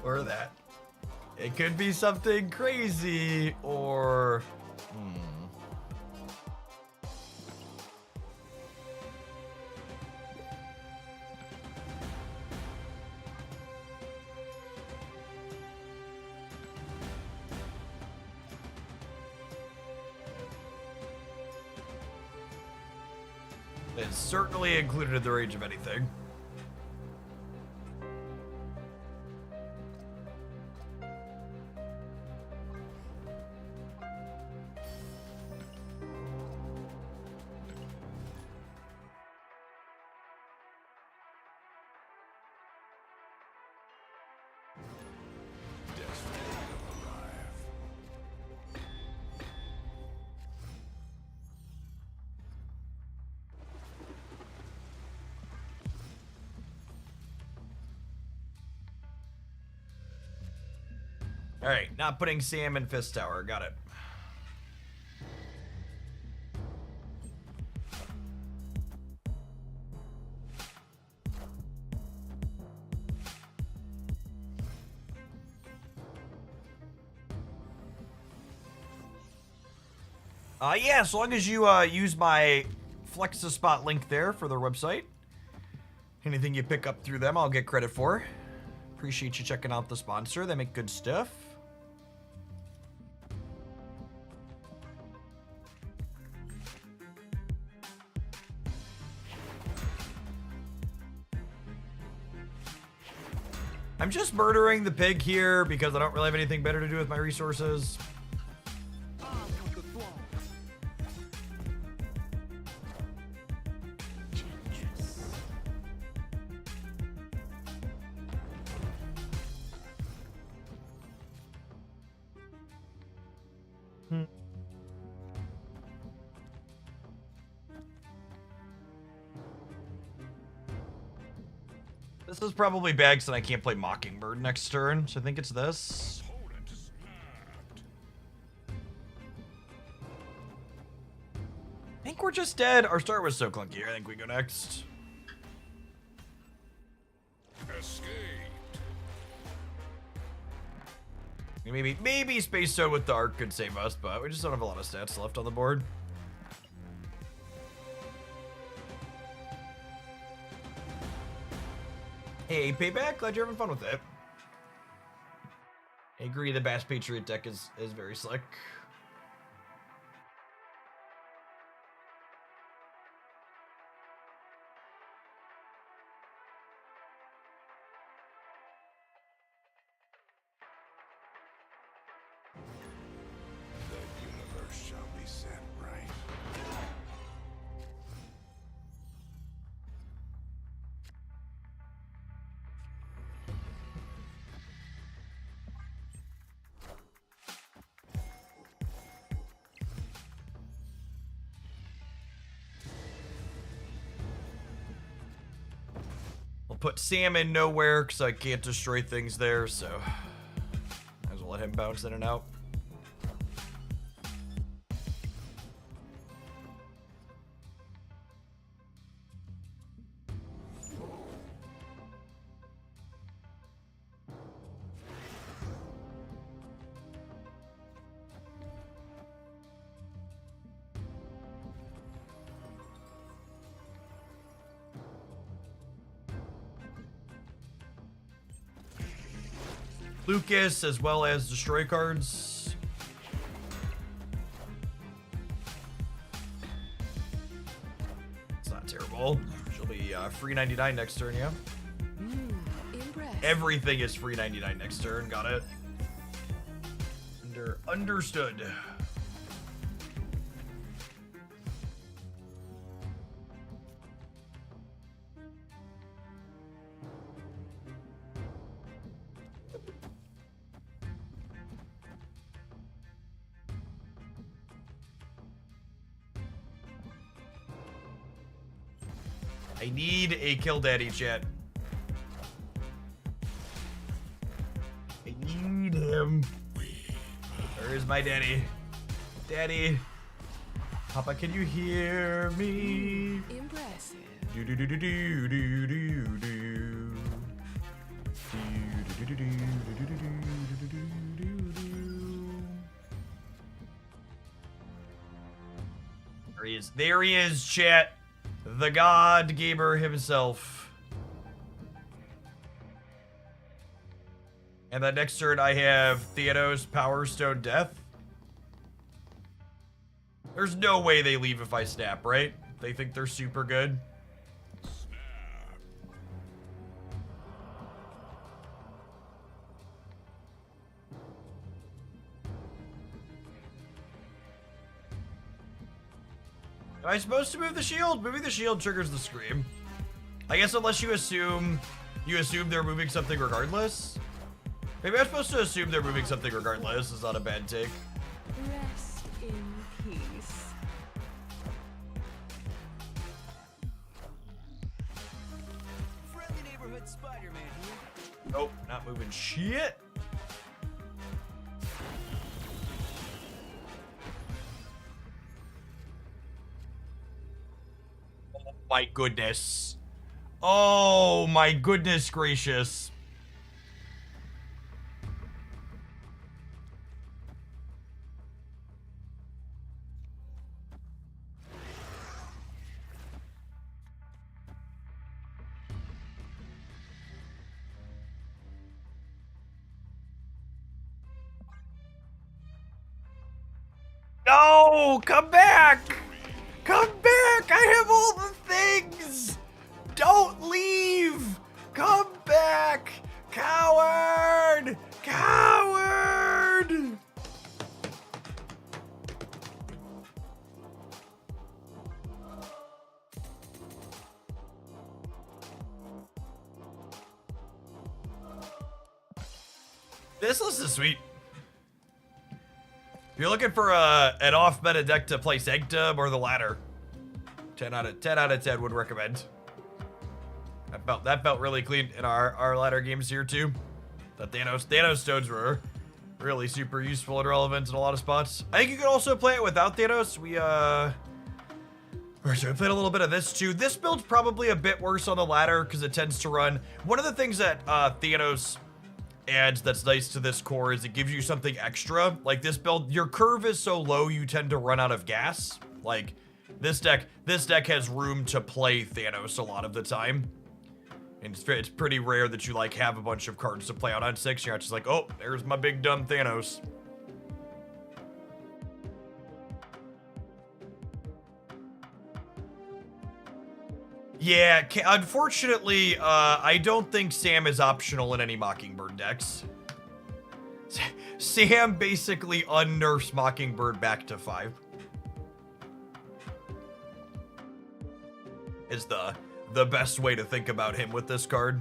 or that. It could be something crazy or... It's certainly included in the range of anything. All right, not putting Sam in Fist Tower. Got it. Yeah, as long as you use my Flex-a-Spot link there for their website. Anything you pick up through them, I'll get credit for. Appreciate you checking out the sponsor. They make good stuff. I'm just murdering the pig here because I don't really have anything better to do with my resources. This is probably bad because I can't play Mockingbird next turn, so I think it's this. Opponent snapped. I think we're just dead. Our start was so clunky. I think we go next. Escaped. Maybe Space Toad with the Arc could save us, but we just don't have a lot of stats left on the board. Hey, Payback, glad you're having fun with it. I agree, the Bass Patriot deck is very slick. The universe shall be set right. I'll put Sam in nowhere because I can't destroy things there, so might as well let him bounce in and out. Lucas, as well as destroy cards. It's not terrible. She'll be free 99 next turn, yeah? Impressed. Everything is free 99 next turn, got it. Understood. I need a kill daddy, chat. I need him. Where is my daddy? Daddy. Papa, can you hear me? Impressive. Do do do do do do do do. Do do do do do do do do do do. There he is. There he is, chat. The God Gamer himself. And that next turn I have Theanos Power Stone Death. There's no way they leave if I snap, right? They think they're super good. Am I supposed to move the shield? Moving the shield triggers the scream. I guess unless you assume they're moving something regardless. Maybe I'm supposed to assume they're moving something regardless. It's not a bad take. Rest in peace. Friendly neighborhood Spider-Man here. Nope, not moving shit. my goodness. Oh my goodness gracious. No, come back! Come back! I have all the things! Don't leave! Come back! Coward! Coward! This list is sweet. If you're looking for an off-meta deck to play Sanctum or the latter, 10 out of 10 would recommend. That felt really clean in our latter games here too. The Thanos stones were really super useful and relevant in a lot of spots. I think you could also play it without Thanos. We played a little bit of this too. This build's probably a bit worse on the ladder because it tends to run. One of the things that Thanos adds that's nice to this core is it gives you something extra. Like this build, your curve is so low you tend to run out of gas. Like this deck has room to play Thanos a lot of the time. And it's pretty rare that you like have a bunch of cards to play out on 6. You're not just like, oh, there's my big dumb Thanos. Yeah, unfortunately, I don't think Sam is optional in any Mockingbird decks. Sam basically unnerfs Mockingbird back to 5. Is the best way to think about him with this card.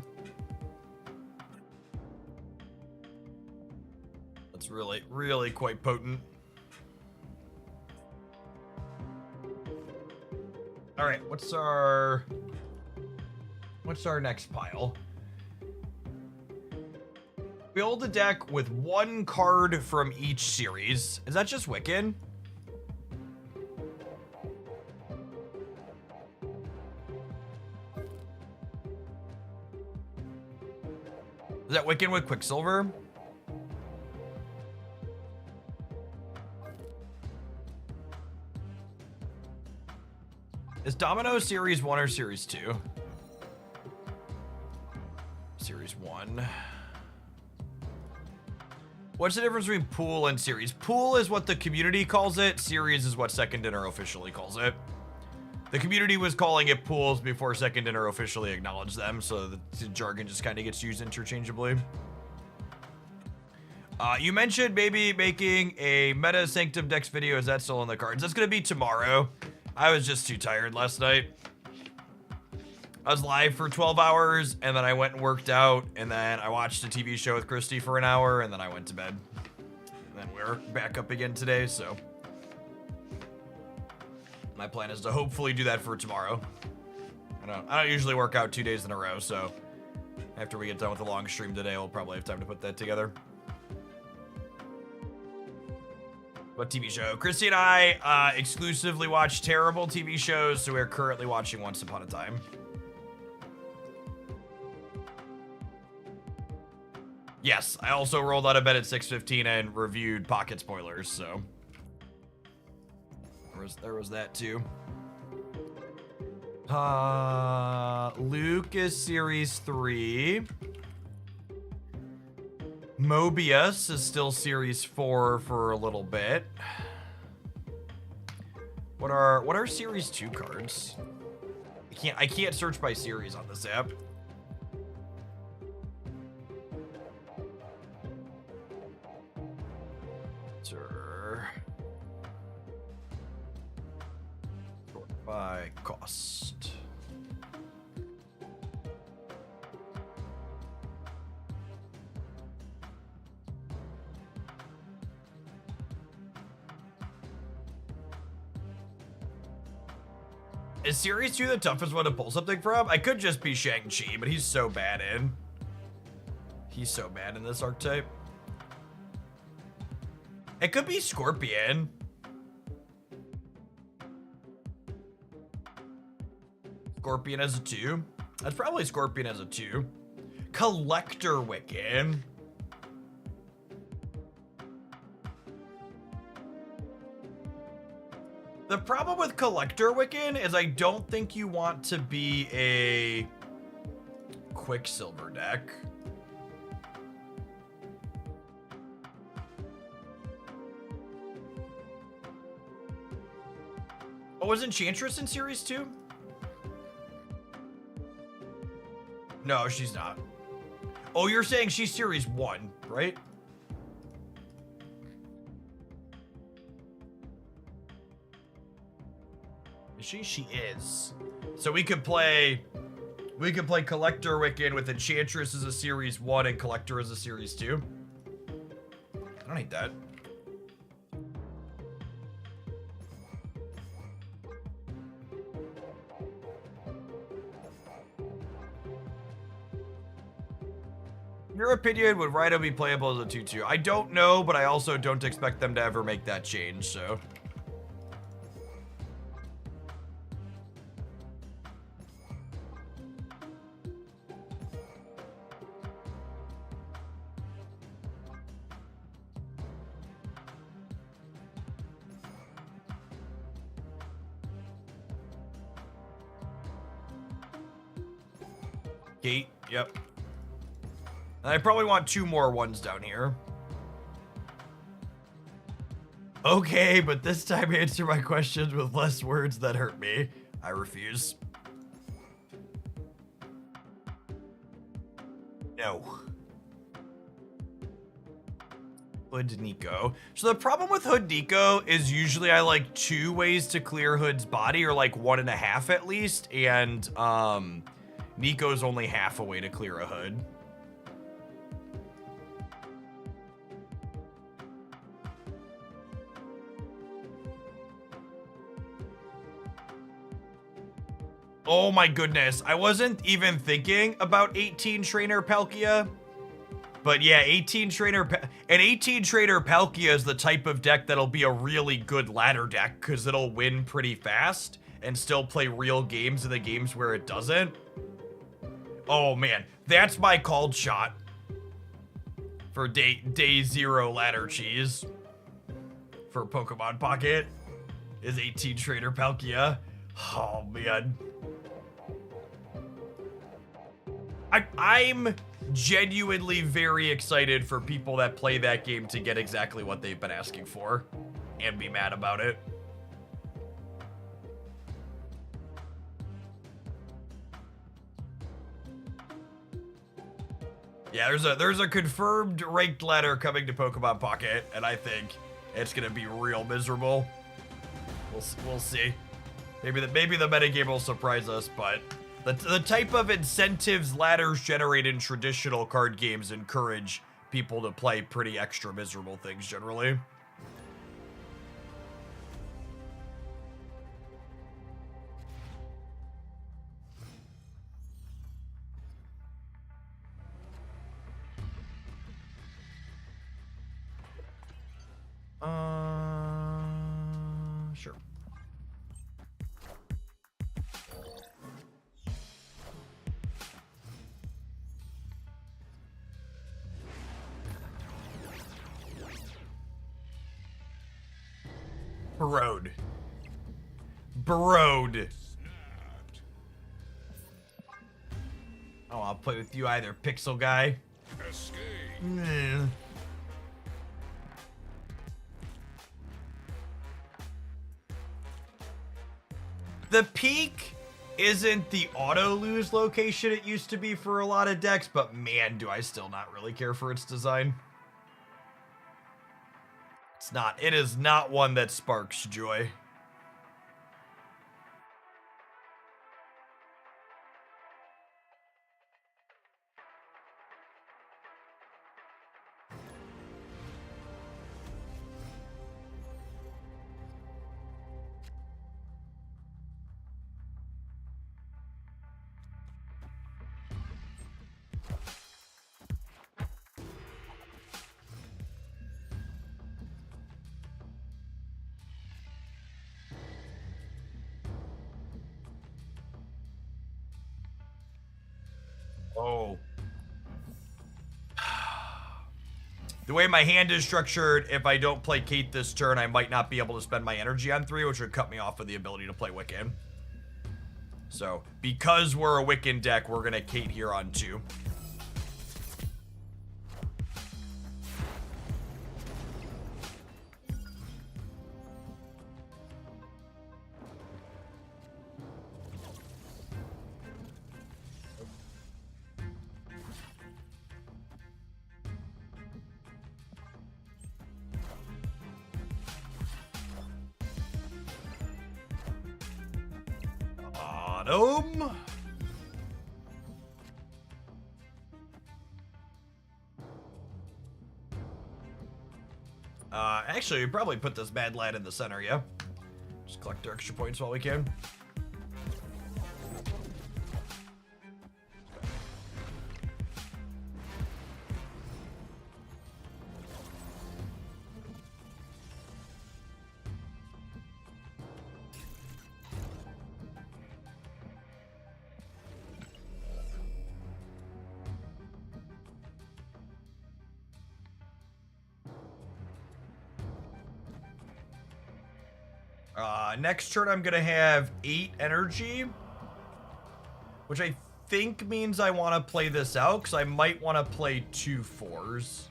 That's really, really quite potent. All right, what's our next pile? Build a deck with 1 card from each series. Is that just Wiccan? Is that Wiccan with Quicksilver? Is Domino Series 1 or Series 2? Series 1. What's the difference between pool and series? Pool is what the community calls it. Series is what Second Dinner officially calls it. The community was calling it pools before Second Dinner officially acknowledged them, so the jargon just kind of gets used interchangeably. You mentioned maybe making a Meta Sanctum Dex video. Is that still on the cards? That's going to be tomorrow. I was just too tired last night. I was live for 12 hours, and then I went and worked out, and then I watched a TV show with Christy for an hour, and then I went to bed. And then we're back up again today, so my plan is to hopefully do that for tomorrow. I don't usually work out 2 days in a row, so after we get done with the long stream today, we'll probably have time to put that together. What TV show? Christy and I exclusively watch terrible TV shows, so we're currently watching Once Upon a Time. Yes, I also rolled out of bed at 6:15 and reviewed Pocket Spoilers, so there was that too. Luke is Series 3. Mobius is still Series 4 for a little bit. What are Series 2 cards? I can't search by series on this app. Sir. Sort by cost. Is Series 2 the toughest one to pull something from? I could just be Shang-Chi, but he's so bad in. He's so bad in this archetype. It could be Scorpion. Scorpion as a 2. That's probably Scorpion as a 2. Collector Wiccan. The problem with Collector Wiccan is I don't think you want to be a Quicksilver deck. Oh, was Enchantress in Series 2? No, she's not. Oh, you're saying she's Series 1, right? Is she? She is. So we could play Collector Wiccan with Enchantress as a Series 1 and Collector as a Series 2. I don't hate that. Your opinion, would Rhino be playable as a 2-2? I don't know, but I also don't expect them to ever make that change, so. Gate, yep. And I probably want 2 more ones down here. Okay, but this time answer my questions with less words that hurt me. I refuse. No. Hood Nico. So the problem with Hood Nico is usually I like 2 ways to clear Hood's body, or like 1.5 at least, and Nico's only half a way to clear a Hood. Oh my goodness, I wasn't even thinking about 18 Trainer Palkia. But yeah, 18 Trainer Palkia is the type of deck that'll be a really good ladder deck because it'll win pretty fast and still play real games in the games where it doesn't. Oh man, that's my called shot for day 0 ladder cheese for Pokemon Pocket is 18 Trainer Palkia. Oh man. I'm genuinely very excited for people that play that game to get exactly what they've been asking for and be mad about it. Yeah, there's a confirmed ranked ladder coming to Pokemon Pocket, and I think it's gonna be real miserable. We'll see. Maybe the metagame will surprise us, but the type of incentives ladders generate in traditional card games encourage people to play pretty extra miserable things generally. Sure. Broed. Oh, I'll play with you either, Pixel Guy. Escape. Mm. The peak isn't the auto lose location it used to be for a lot of decks, but man, do I still not really care for its design. It is not one that sparks joy. Oh. The way my hand is structured, if I don't play Kate this turn, I might not be able to spend my energy on 3, which would cut me off of the ability to play Wiccan. So, because we're a Wiccan deck, we're gonna Kate here on 2. Autumn. Actually, we probably put this Mad Lad in the center, yeah? Just collect our extra points while we can. Next turn I'm gonna have 8 energy, which I think means I want to play this out, because I might want to play 2 4s.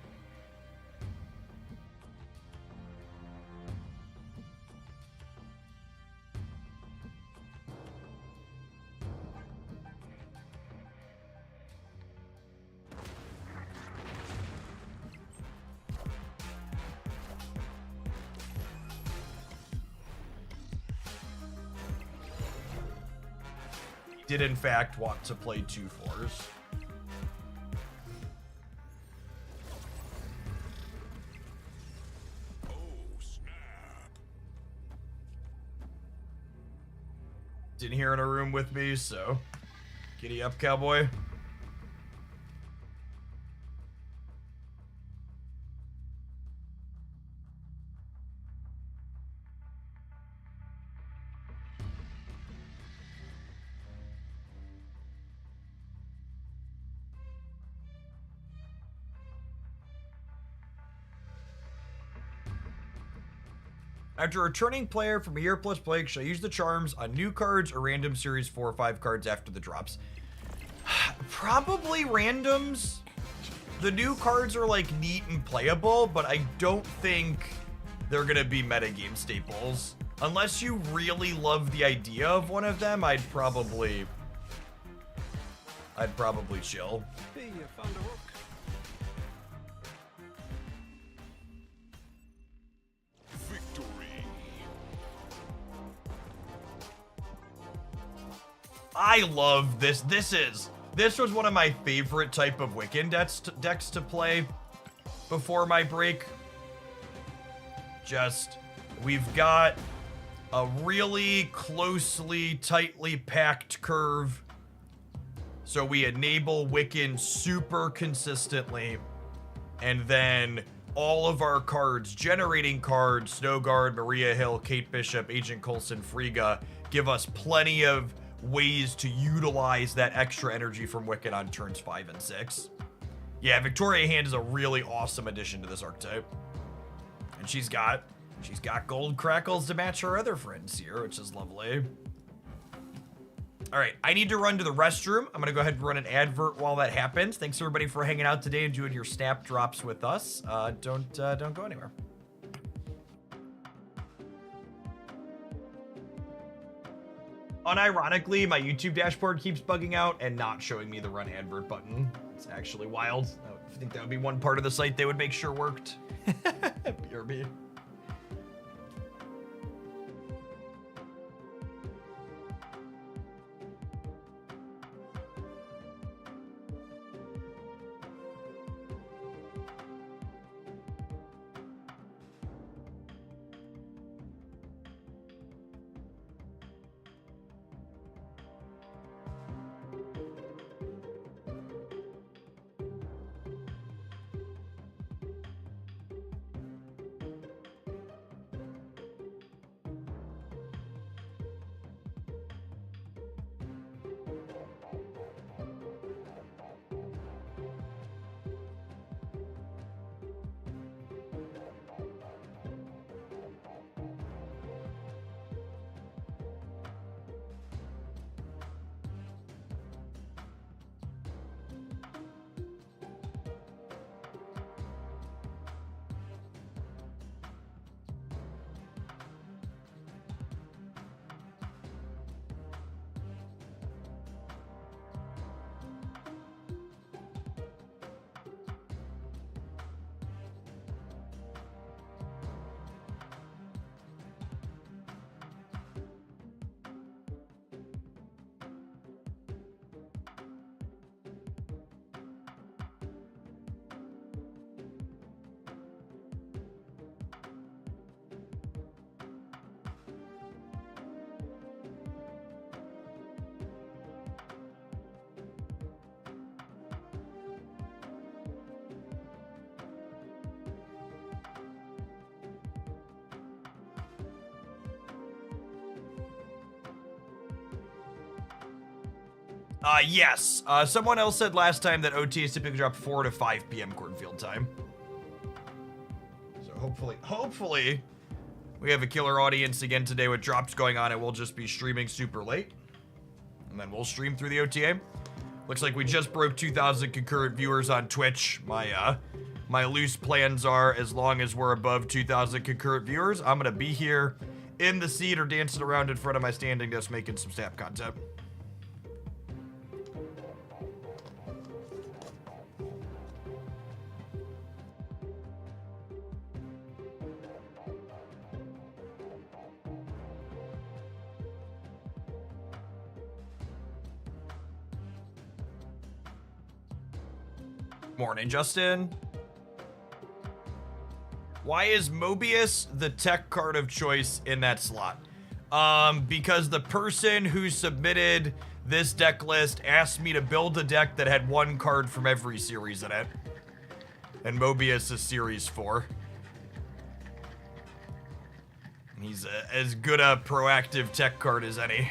Did in fact want to play 2 4s. Oh, snap. Didn't hear in a room with me, so giddy up, cowboy. After returning player from a year plus play, shall use the charms on new cards or random series 4 or 5 cards after the drops. Probably randoms. The new cards are like neat and playable, but I don't think they're gonna be metagame staples. Unless you really love the idea of one of them, I'd probably chill. Hey, you found a rook. Victory. I love this. This was one of my favorite type of Wiccan decks to play before my break. We've got a really closely, tightly packed curve. So we enable Wiccan super consistently. And then all of our cards, generating cards, Snowguard, Maria Hill, Kate Bishop, Agent Coulson, Frigga, give us plenty of ways to utilize that extra energy from Wiccan on turns 5 and 6. Yeah, Victoria Hand is a really awesome addition to this archetype. And she's got gold crackles to match her other friends here, which is lovely. All right, I need to run to the restroom. I'm gonna go ahead and run an advert while that happens. Thanks everybody for hanging out today and doing your snap drops with us. Don't go anywhere. Unironically, my YouTube dashboard keeps bugging out and not showing me the run advert button. It's actually wild. I think that would be one part of the site they would make sure worked. BRB. Yes. Someone else said last time that OTAs typically drop 4 to 5 p.m. Cornfield time. So hopefully, we have a killer audience again today with drops going on, and we'll just be streaming super late. And then we'll stream through the OTA. Looks like we just broke 2,000 concurrent viewers on Twitch. My loose plans are, as long as we're above 2,000 concurrent viewers, I'm gonna be here in the seat or dancing around in front of my standing desk making some Snap content. Morning, Justin. Why is Mobius the tech card of choice in that slot? Because the person who submitted this deck list asked me to build a deck that had one card from every series in it. And Mobius is series 4. And he's as good a proactive tech card as any.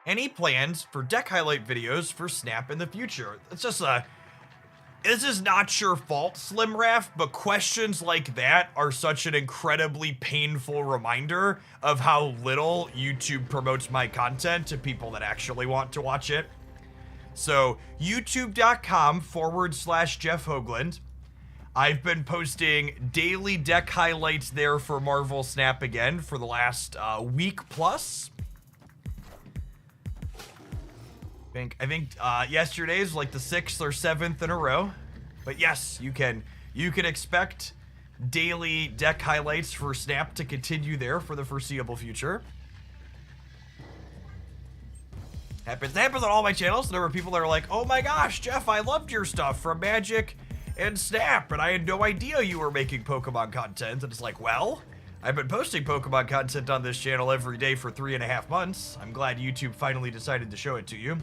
Any plans for deck highlight videos for Snap in the future? It's just this is not your fault, Slimraf, but questions like that are such an incredibly painful reminder of how little YouTube promotes my content to people that actually want to watch it. So, youtube.com/Jeff Hoagland. I've been posting daily deck highlights there for Marvel Snap again for the last week plus. I think yesterday's like the 6th or 7th in a row. But yes, you can expect daily deck highlights for Snap to continue there for the foreseeable future. Happens on all my channels. There were people that are like, oh my gosh, Jeff, I loved your stuff from Magic and Snap, and I had no idea you were making Pokemon content. And it's like, well, I've been posting Pokemon content on this channel every day for 3.5 months. I'm glad YouTube finally decided to show it to you.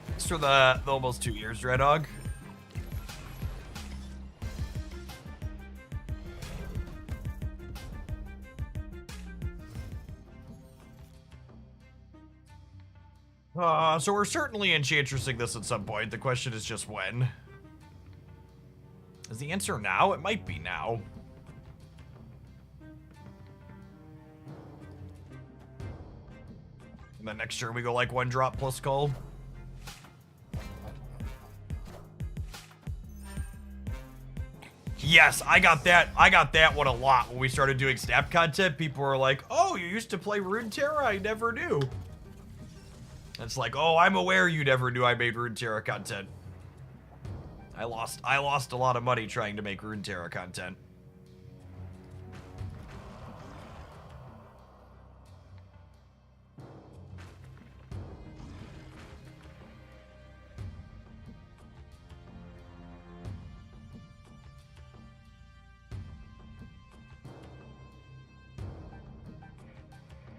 Thanks for the almost 2 years, Red Dog. So we're certainly enchantressing this at some point. The question is just when. Is the answer now? It might be now. And then next turn we go like 1 drop plus call. Yes, I got that one a lot when we started doing Snap content. People were like, oh, you used to play Runeterra? I never knew. It's like, oh, I'm aware you never knew I made Runeterra content. I lost a lot of money trying to make Runeterra content.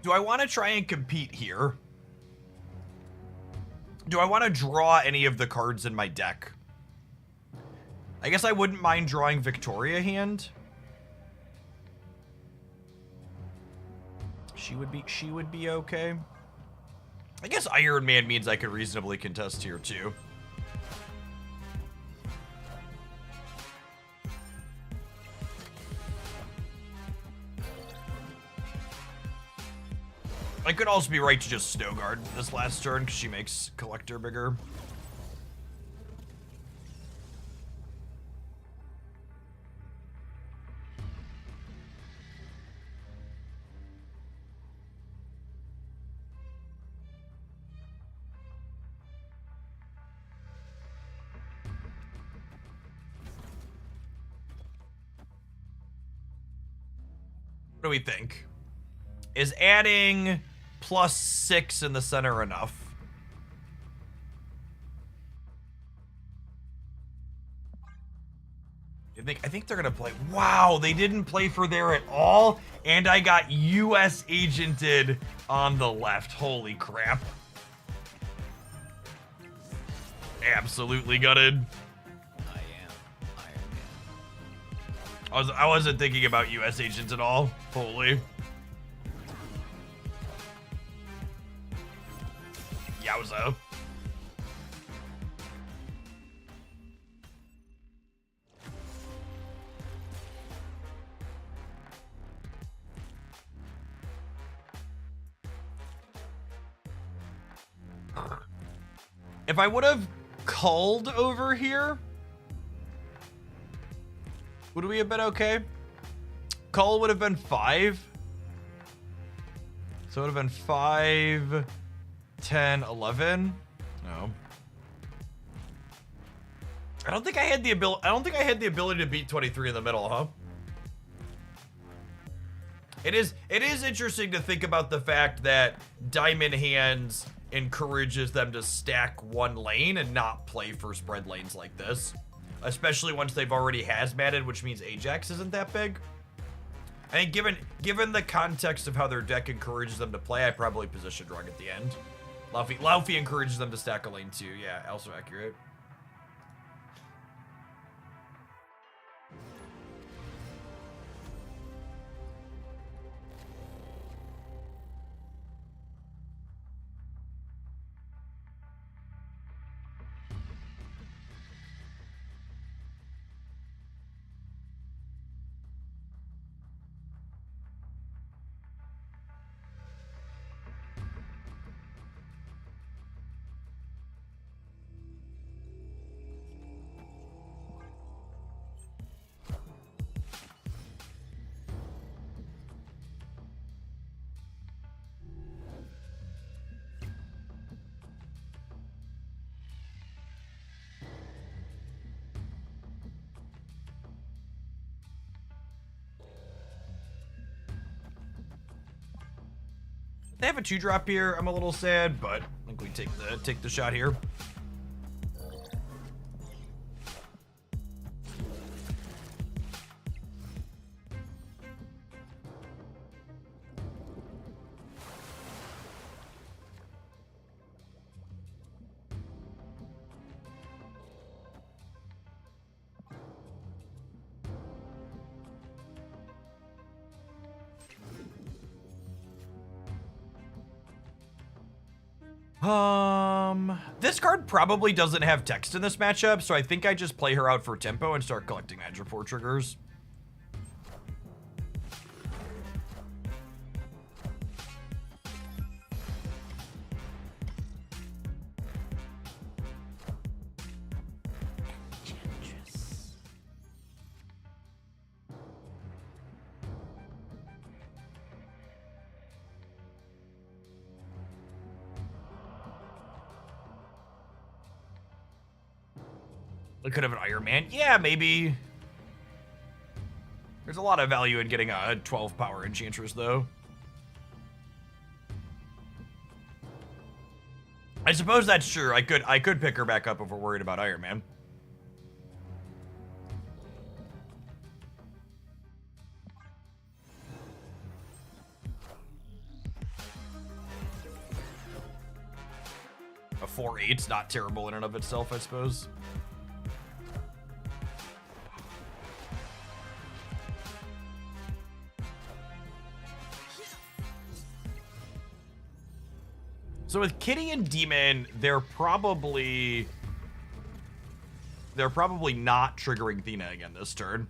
Do I want to try and compete here? Do I want to draw any of the cards in my deck? I guess I wouldn't mind drawing Victoria Hand. She would be okay. I guess Iron Man means I could reasonably contest here too. I could also be right to just Snowguard this last turn because she makes Collector bigger. What do we think? Is adding +6 in the center enough? I think they're gonna play. Wow, they didn't play for there at all, and I got US agented on the left. Holy crap. Absolutely gutted. I am Iron Man. I wasn't thinking about US agents at all. Holy. Yowza. If I would have culled over here, would we have been okay? Cull would have been 5. So it would have been 5, 10, 11. No. I don't think I had the ability to beat 23 in the middle, huh? It is interesting to think about the fact that Diamond Hands encourages them to stack one lane and not play for spread lanes like this. Especially once they've already hazmated, which means Ajax isn't that big. I think given the context of how their deck encourages them to play, I probably positioned wrong at the end. Laufey encourages them to stack a lane too. Yeah, also accurate. They have a 2-drop here. I'm a little sad, but I think we take the shot here. This card probably doesn't have text in this matchup, so I think I just play her out for tempo and start collecting Hydro 4 triggers. I could have an Iron Man. Yeah, maybe. There's a lot of value in getting a 12 power Enchantress, though. I suppose that's true. I could pick her back up if we're worried about Iron Man. A 4/8's not terrible in and of itself, I suppose. So with Kitty and Demon, they're probably not triggering Thena again this turn.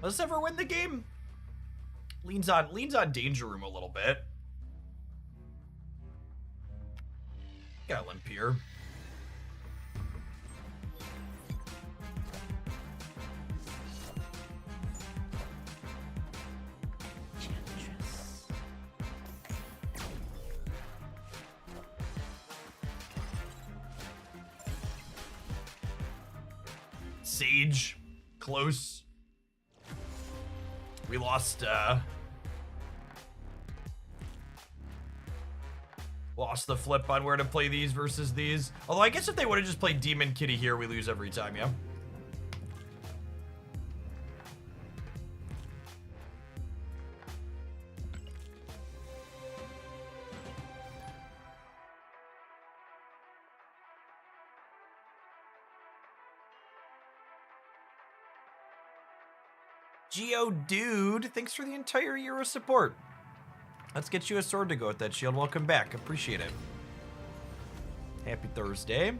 Let's ever win the game. Leans on Danger Room a little bit. Got Limp here. Sage. Close. We lost the flip on where to play these versus these. Although I guess if they would have just played Demon Kitty here, we lose every time, yeah? Geodude, thanks for the entire year of support. Let's get you a sword to go with that shield. Welcome back. Appreciate it. Happy Thursday.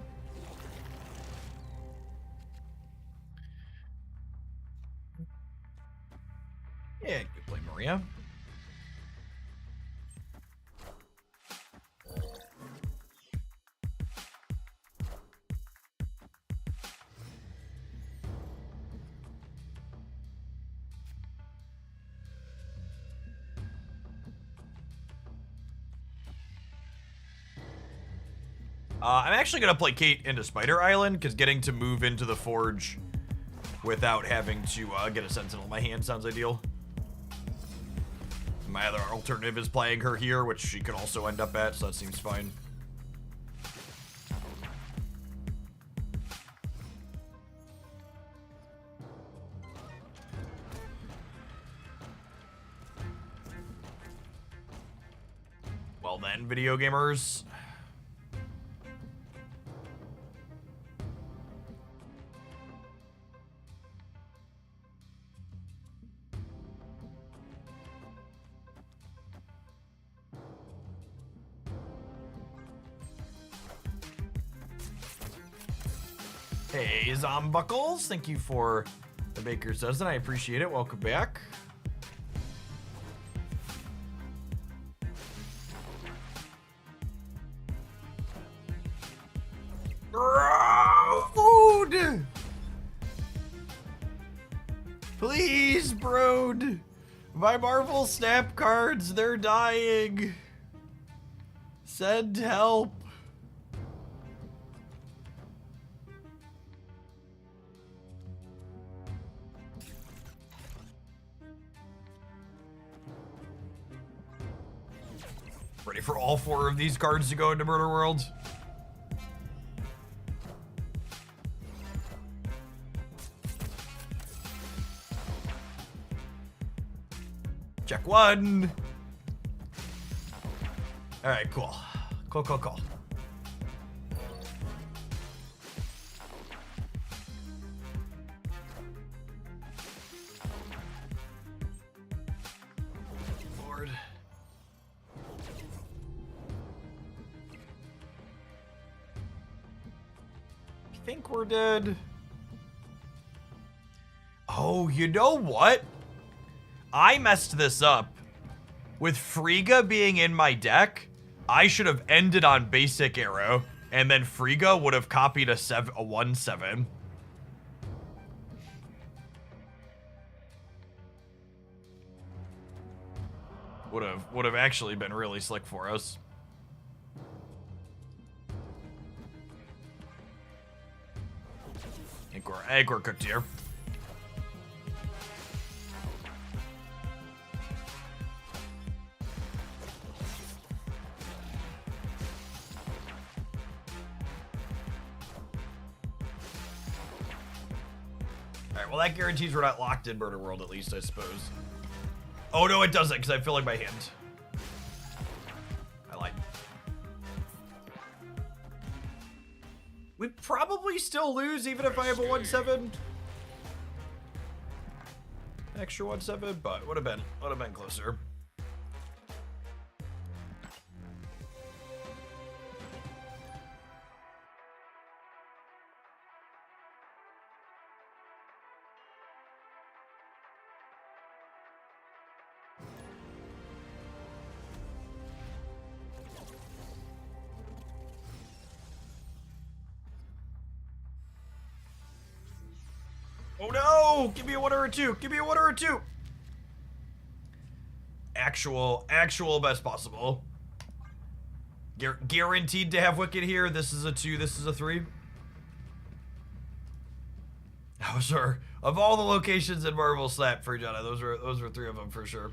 Yeah, good play, Maria. I'm actually going to play Kate into Spider Island, because getting to move into the Forge without having to get a Sentinel in my hand sounds ideal. My other alternative is playing her here, which she could also end up at, so that seems fine. Well then, video gamers. Hey, Zombuckles, thank you for the Baker's Dozen. I appreciate it. Welcome back. Brood! Please, Brood. My Marvel Snap cards, they're dying. Send help. Ready for all 4 of these cards to go into Murder World? Check 1. All right, cool. Cool. Lord. I think we're dead. Oh, you know what? I messed this up. With Frigga being in my deck, I should have ended on basic arrow, and then Frigga would have copied a 1/7. Would have actually been really slick for us. I think we're cooked here. Alright, well that guarantees we're not locked in Murder World at least, I suppose. Oh no, it doesn't, because I'm filling my hand. I lied. We'd probably still lose even if I have a 1/7. Extra 1/7, but would have been closer. Oh no! Give me a 1 or a 2. Give me a 1 or a 2. Actual best possible. Guaranteed to have Wicked here. This is a 2. This is a 3. Those are, of all the locations in Marvel Snap for Jedi, those were 3 of them for sure.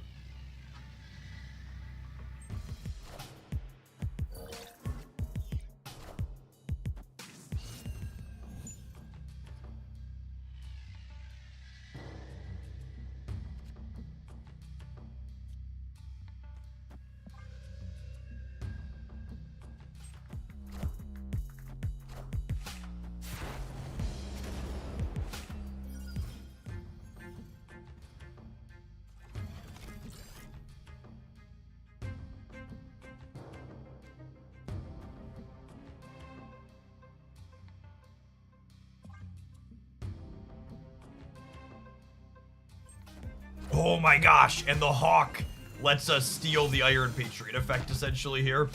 Oh my gosh, and the Hawk lets us steal the Iron Patriot effect essentially here.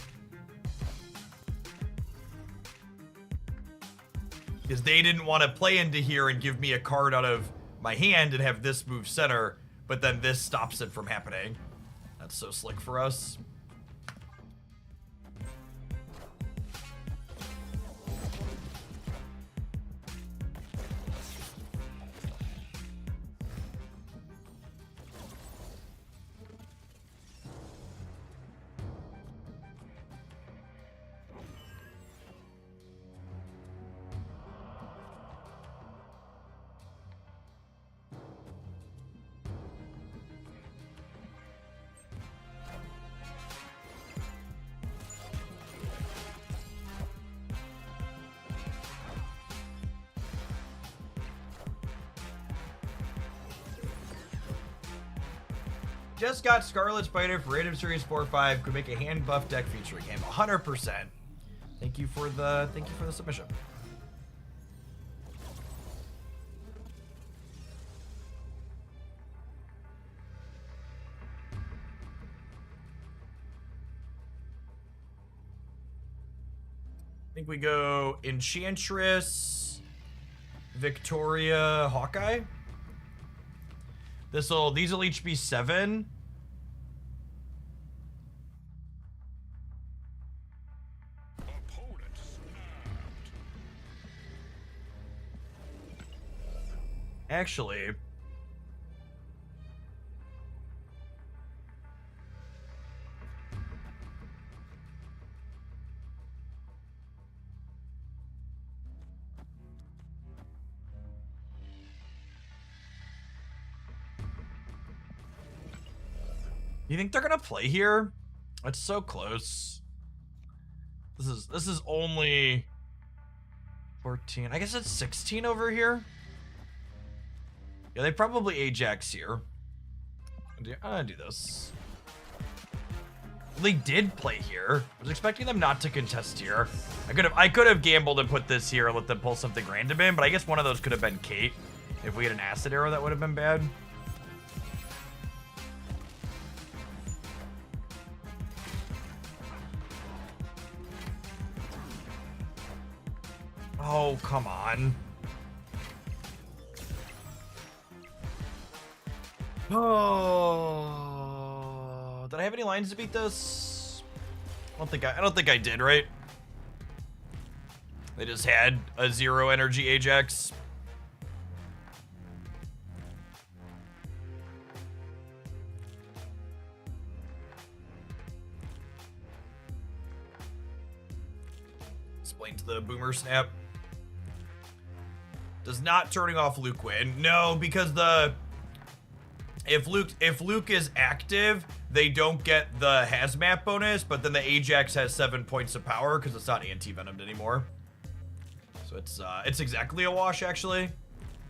Because they didn't want to play into here and give me a card out of my hand and have this move center, but then this stops it from happening. That's so slick for us. Just got Scarlet Spider for Random Series 4-5. Could make a hand buff deck featuring him. 100%. Thank you for the submission. I think we go Enchantress, Victoria, Hawkeye. These will each be 7. Actually, you think they're gonna play here? It's so close. This is only 14. I guess it's 16 over here. Yeah, they probably Ajax here. I'm gonna do this. They did play here. I was expecting them not to contest here. I could have gambled and put this here and let them pull something random in, but I guess one of those could have been Kate. If we had an acid arrow, that would have been bad. Oh, come on. Oh, did I have any lines to beat this? I don't think I did, right? They just had a 0 energy Ajax. Explain to the Boomer Snap. Does not turning off Luke win? No, because if Luke is active, they don't get the hazmat bonus, but then the Ajax has 7 points of power because it's not anti-venomed anymore. So it's exactly a wash actually.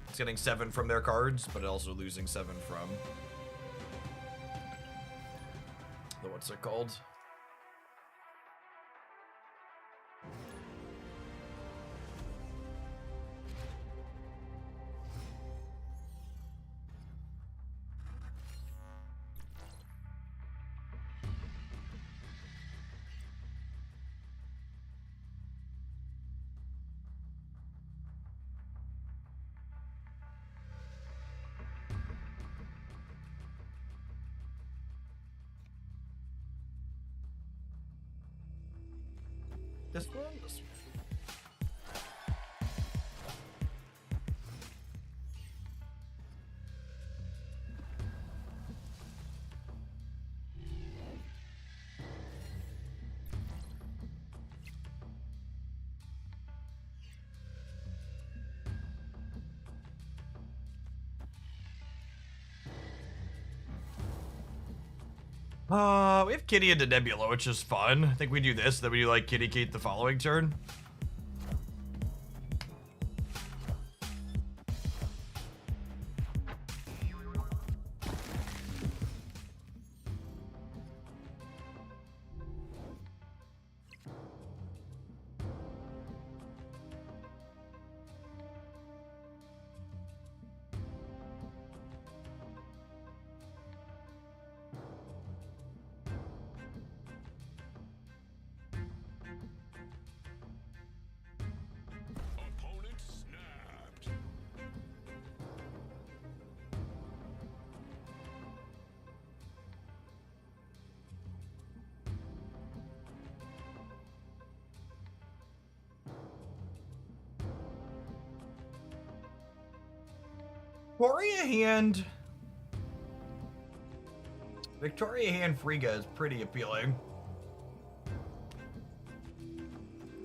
It's getting 7 from their cards, but also losing 7 from the what's it called? This one? This one. We have Kitty into Nebula, which is fun. I think we do this, then we do like Kitty Kate the following turn. Opponent snapped. Victoria Hand Frigga is pretty appealing.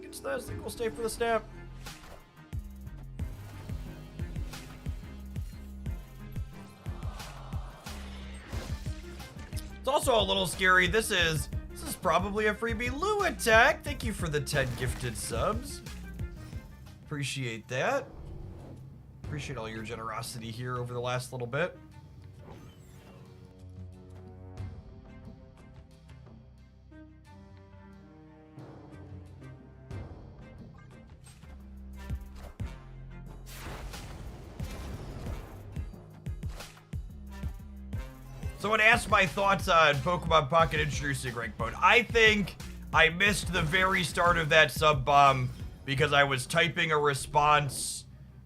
Gets this, I think we'll stay for the snap. It's also a little scary. This is probably a freebie. Lou Attack, thank you for the 10 gifted subs. Appreciate that. Appreciate all your generosity here over the last little bit. Someone asked my thoughts on Pokemon Pocket introducing rank mode. I think I missed the very start of that sub bomb because I was typing a response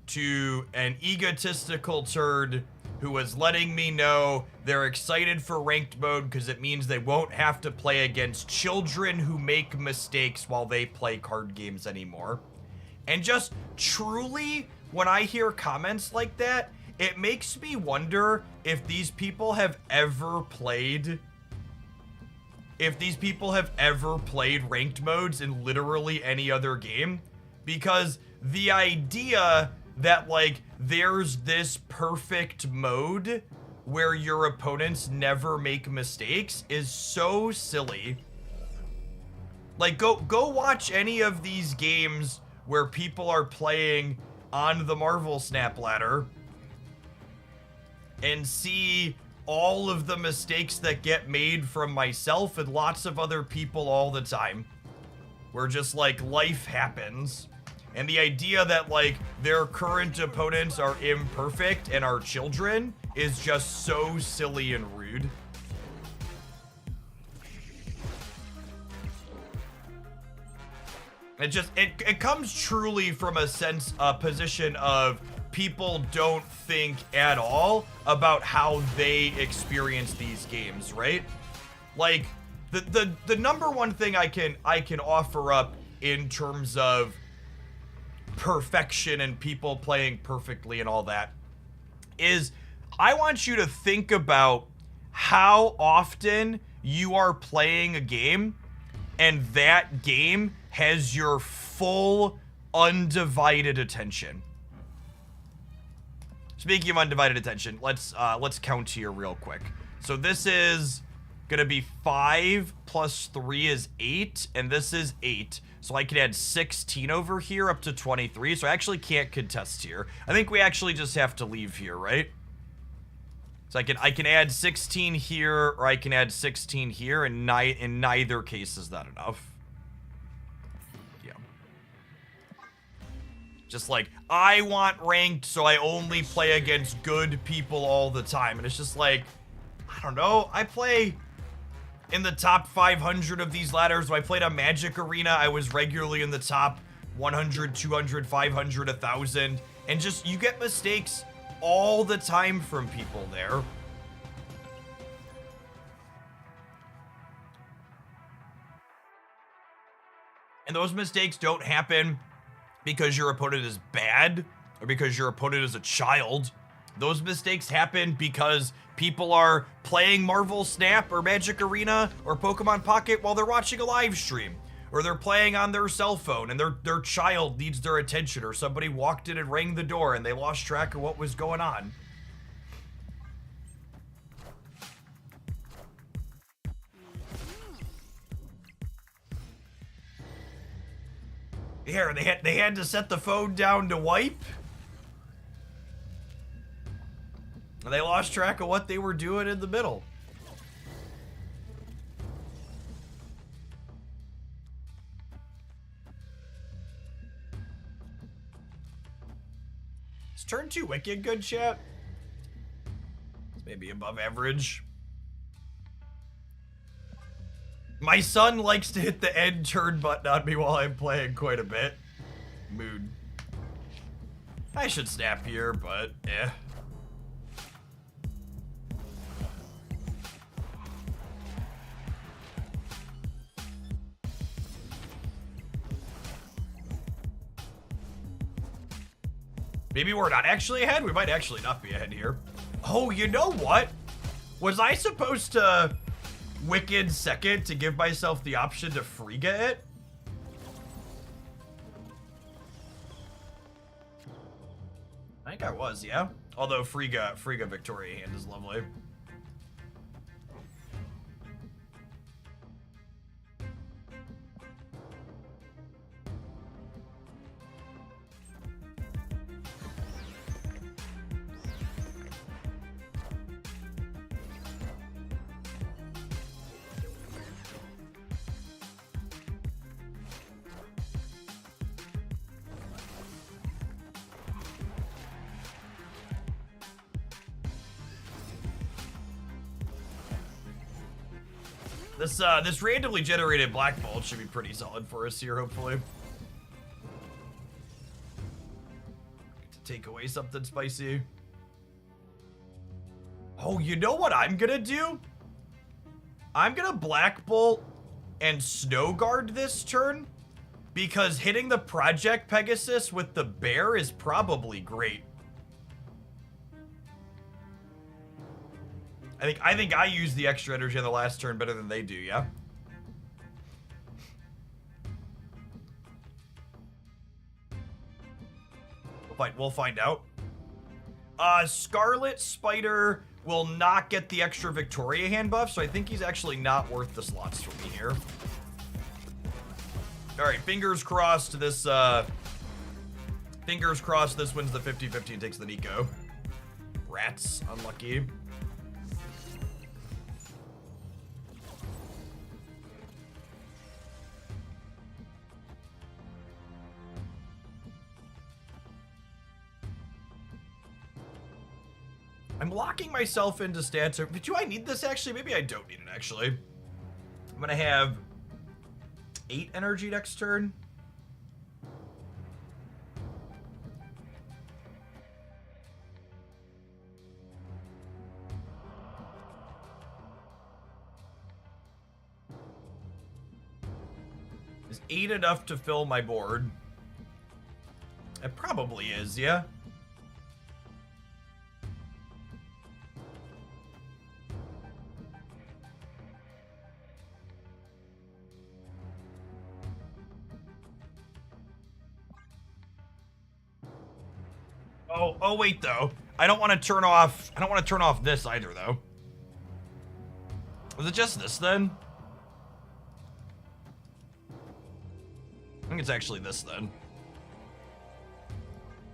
to an egotistical turd who was letting me know they're excited for ranked mode because it means they won't have to play against children who make mistakes while they play card games anymore. And just truly, when I hear comments like that, it makes me wonder if these people have ever played ranked modes in literally any other game, because the idea that like there's this perfect mode where your opponents never make mistakes is so silly. Like go watch any of these games where people are playing on the Marvel Snap ladder and see all of the mistakes that get made from myself and lots of other people all the time, where just like life happens. And the idea that like their current opponents are imperfect and are children is just so silly and rude. It comes truly from a position of people don't think at all about how they experience these games, right? Like the number one thing I can offer up in terms of perfection and people playing perfectly and all that is I want you to think about how often you are playing a game and that game has your full undivided attention. Speaking of undivided attention, let's count here real quick. So this is gonna be 5 plus 3 is 8, and this is 8. So I can add 16 over here up to 23. So I actually can't contest here. I think we actually just have to leave here, right? So I can add 16 here, or I can add 16 here, and in neither case is that enough. Yeah. Just like, I want ranked, so I only play against good people all the time. And it's just like, I don't know, I play in the top 500 of these ladders. When I played a Magic Arena, I was regularly in the top 100, 200, 500, 1,000. And just, you get mistakes all the time from people there. And those mistakes don't happen because your opponent is bad or because your opponent is a child. Those mistakes happen because people are playing Marvel Snap or Magic Arena or Pokemon Pocket while they're watching a live stream, or they're playing on their cell phone and their child needs their attention, or somebody walked in and rang the door and they lost track of what was going on. Here, they had to set the phone down to wipe. And they lost track of what they were doing in the middle. Is turn 2 wicked good, chat? It's maybe above average. My son likes to hit the end turn button on me while I'm playing quite a bit. Mood. I should snap here, but eh. Maybe we're not actually ahead? We might actually not be ahead here. Oh, you know what? Was I supposed to Wicked second to give myself the option to Frigga it? I think I was, yeah. Although Frigga Victoria hand is lovely. This randomly generated Black Bolt should be pretty solid for us here, hopefully. To take away something spicy. Oh, you know what I'm gonna do? I'm gonna Black Bolt and Snow Guard this turn, because hitting the Project Pegasus with the bear is probably great. I think I used the extra energy on the last turn better than they do, yeah? We'll find out. Scarlet Spider will not get the extra Victoria hand buff, so I think he's actually not worth the slots for me here. Alright, fingers crossed this, fingers crossed this wins the 50-50 and takes the Nico. Rats, unlucky. I'm locking myself into stance. Do I need this actually? Maybe I don't need it actually. I'm gonna have 8 energy next turn. Is 8 enough to fill my board? It probably is, yeah. Oh wait though. I don't want to turn off this either though. Was it just this then? I think it's actually this then.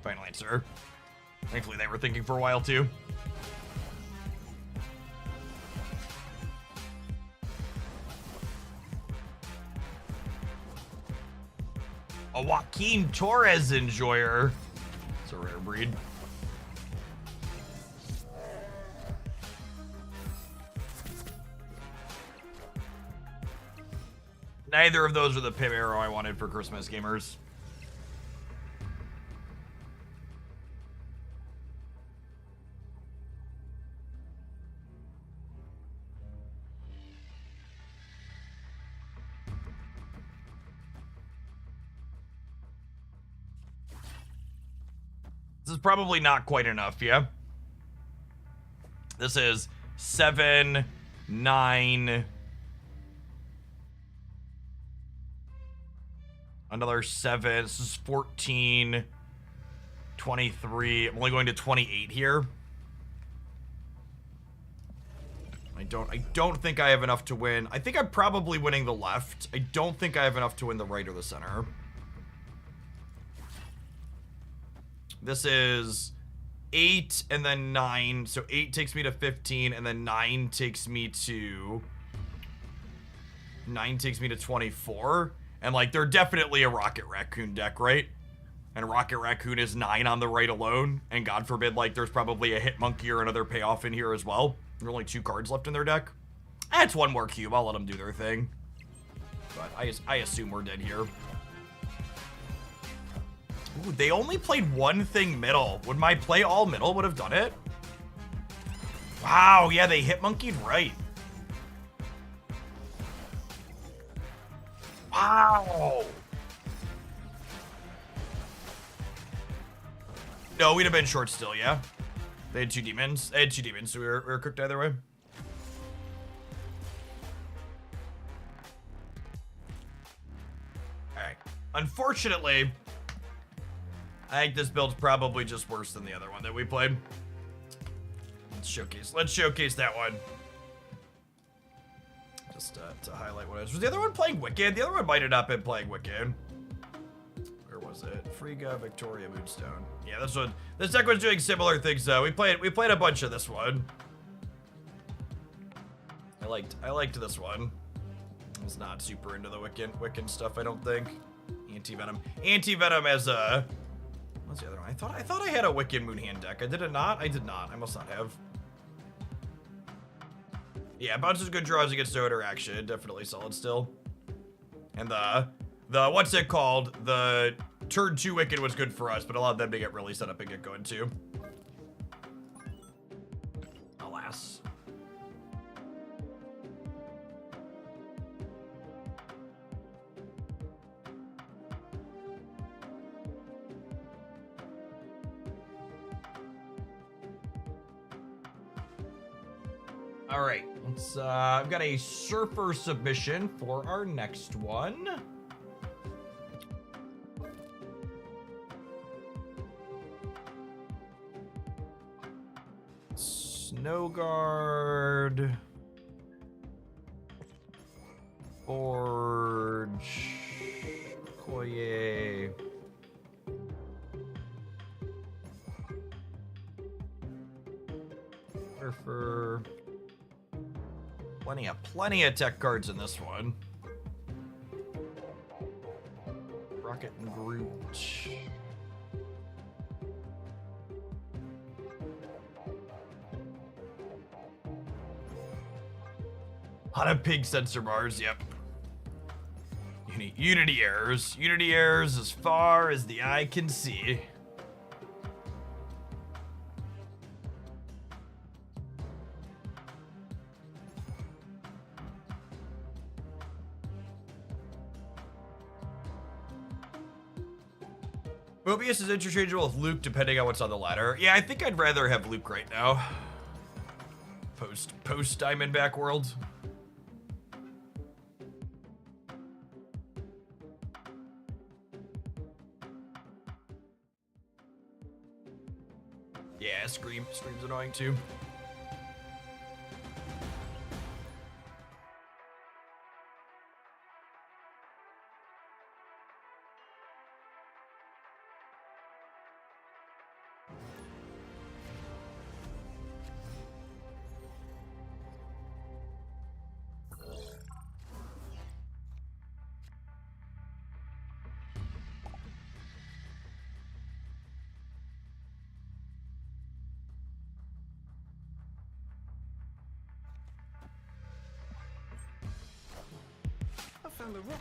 Final answer. Thankfully they were thinking for a while too. A Joaquin Torres enjoyer. It's a rare breed. Neither of those are the Pim Arrow I wanted for Christmas, gamers. This is probably not quite enough, yeah? This is 7, 9... Another 7. This is 14, 23. I'm only going to 28 here. I don't think I have enough to win. I think I'm probably winning the left. I don't think I have enough to win the right or the center. This is 8 and then 9. So 8 takes me to 15, and then 9 takes me to 24. And like, they're definitely a Rocket Raccoon deck, right? And Rocket Raccoon is 9 on the right alone. And God forbid, like, there's probably a Hitmonkey or another payoff in here as well. There are only 2 cards left in their deck. That's 1 more cube. I'll let them do their thing. But I assume we're dead here. Ooh, they only played 1 thing middle. Would my play all middle would have done it? Wow, yeah, they Hitmonkey'd right. Wow. No, we'd have been short still, yeah. They had 2 demons. They had 2 demons, so we were cooked either way. Alright. Unfortunately, I think this build's probably just worse than the other one that we played. Let's showcase that one. Just to highlight what it is. Was the other one playing Wicked? The other one might have not been playing Wicked. Where was it? Frigga, Victoria, Moonstone. Yeah, this one. This deck was doing similar things though. We played a bunch of this one. I liked this one. I was not super into the Wiccan stuff, I don't think. Anti-Venom. Anti-Venom as a... What's the other one? I thought I had a Wiccan Moonhand deck. I did it not? I did not. I must not have. Yeah, bounces good draws against no interaction. Definitely solid still. And the what's it called? The turn 2 Wicked was good for us, but allowed them to get really set up and get going too. Alas. All right, let's, I've got a Surfer submission for our next one. Snowguard. Forge. Koye. Surfer. Plenty of tech cards in this one. Rocket and Groot. Lot of pig sensor bars, yep. Unity errors. Unity errors as far as the eye can see. Mobius is interchangeable with Luke depending on what's on the ladder. Yeah, I think I'd rather have Luke right now. Post Diamondback World. Yeah, Scream's annoying too. I found the rock.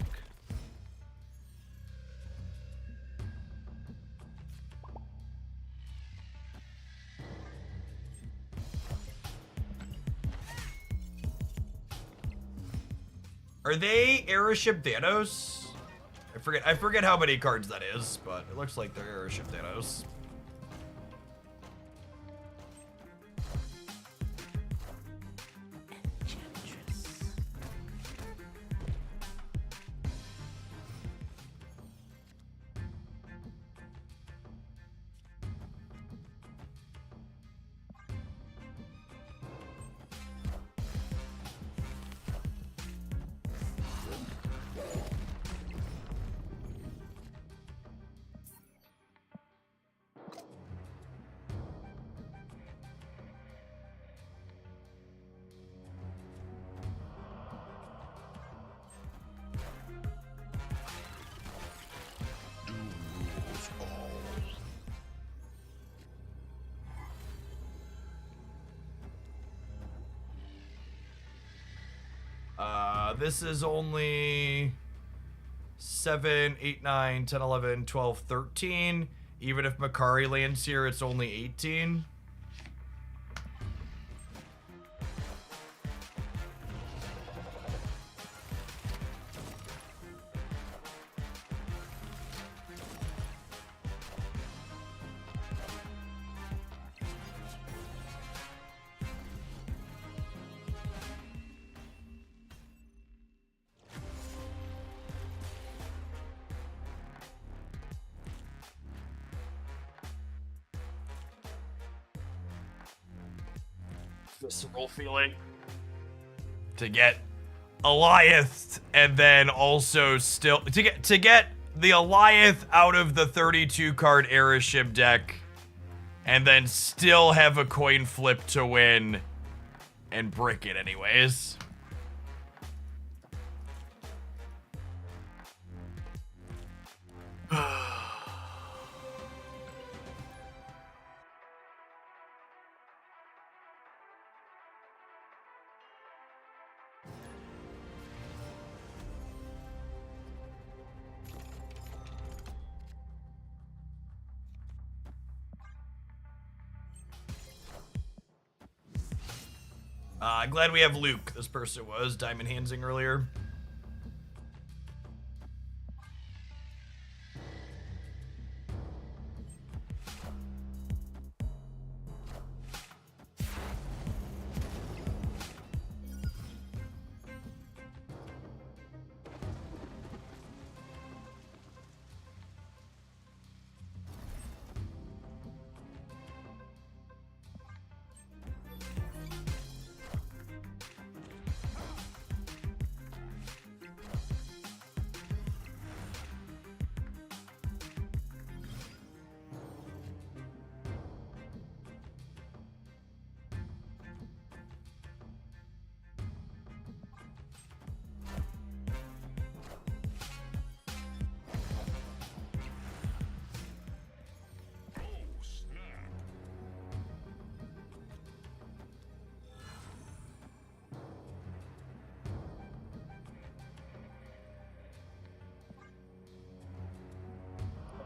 Are they Airship Thanos? I forget how many cards that is, but it looks like they're Airship Thanos. this is only 7, 8, 9, 10, 11, 12, 13. Even if Makari lands here, it's only 18. Visceral feeling to get Eliath and then also still to get the Eliath out of the 32 card Airship deck and then still have a coin flip to win and brick it anyways. Glad we have Luke. This person was Diamond Handsing earlier.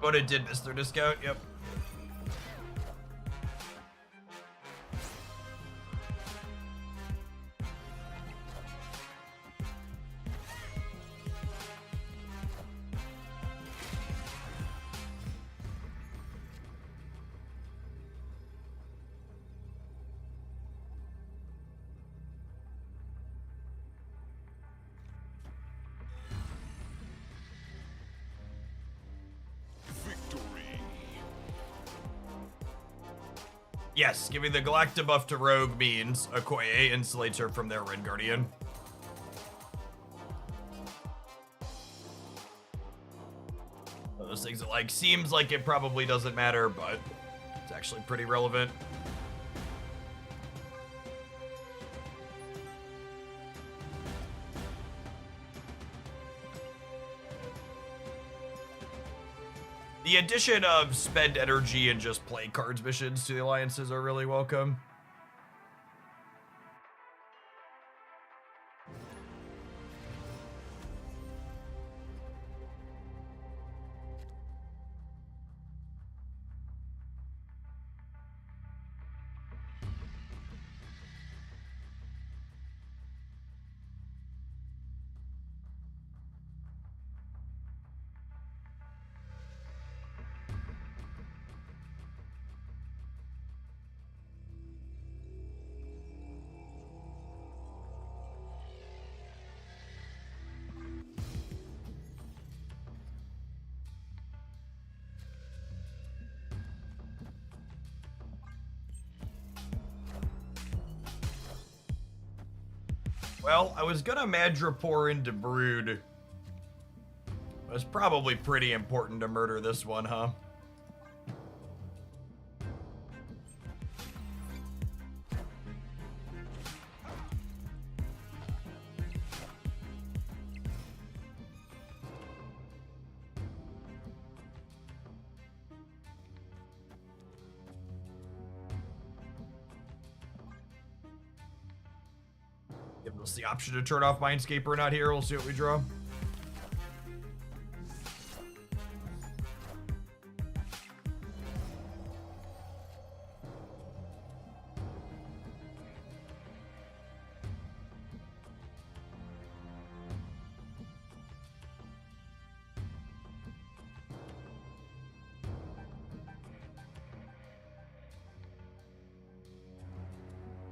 But it did miss their discount, yep. Yes, giving the Galacta buff to Rogue means Okoye insulates her from their Red Guardian. One of those things that, like, seems like it probably doesn't matter, but it's actually pretty relevant. The addition of spend energy and just play cards missions to the alliances are really welcome. Well, I was gonna Madripoor into Brood. It was probably pretty important to murder this one, huh? Give us the option to turn off Mindscape or not here. We'll see what we draw.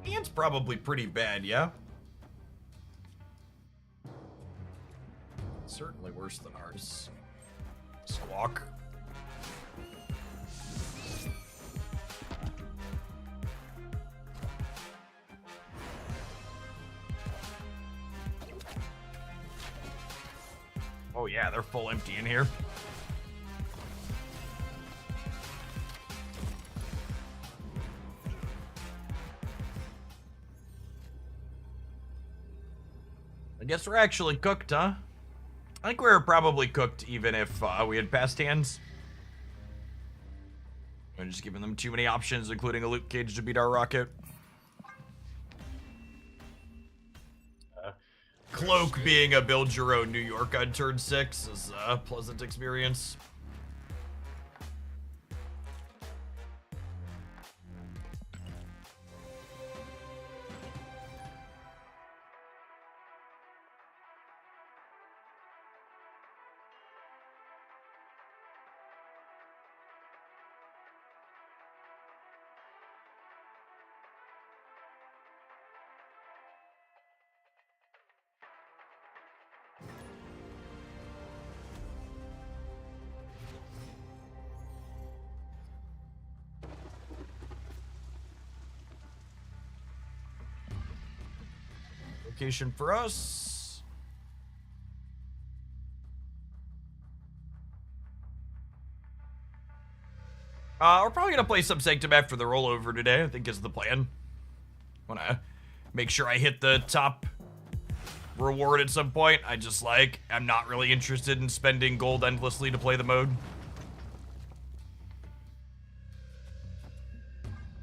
Hand's probably pretty bad, yeah? Certainly worse than ours. Squawk. Oh yeah, they're full empty in here. I guess we're actually cooked, huh? I think we were probably cooked even if we had passed hands. We're just giving them too many options, including a Luke Cage to beat our Rocket. Cloak being a build your own New York on turn 6 is a pleasant experience. Location for us. We're probably gonna play some Sanctum after the rollover today, I think is the plan. Wanna make sure I hit the top reward at some point. I'm not really interested in spending gold endlessly to play the mode.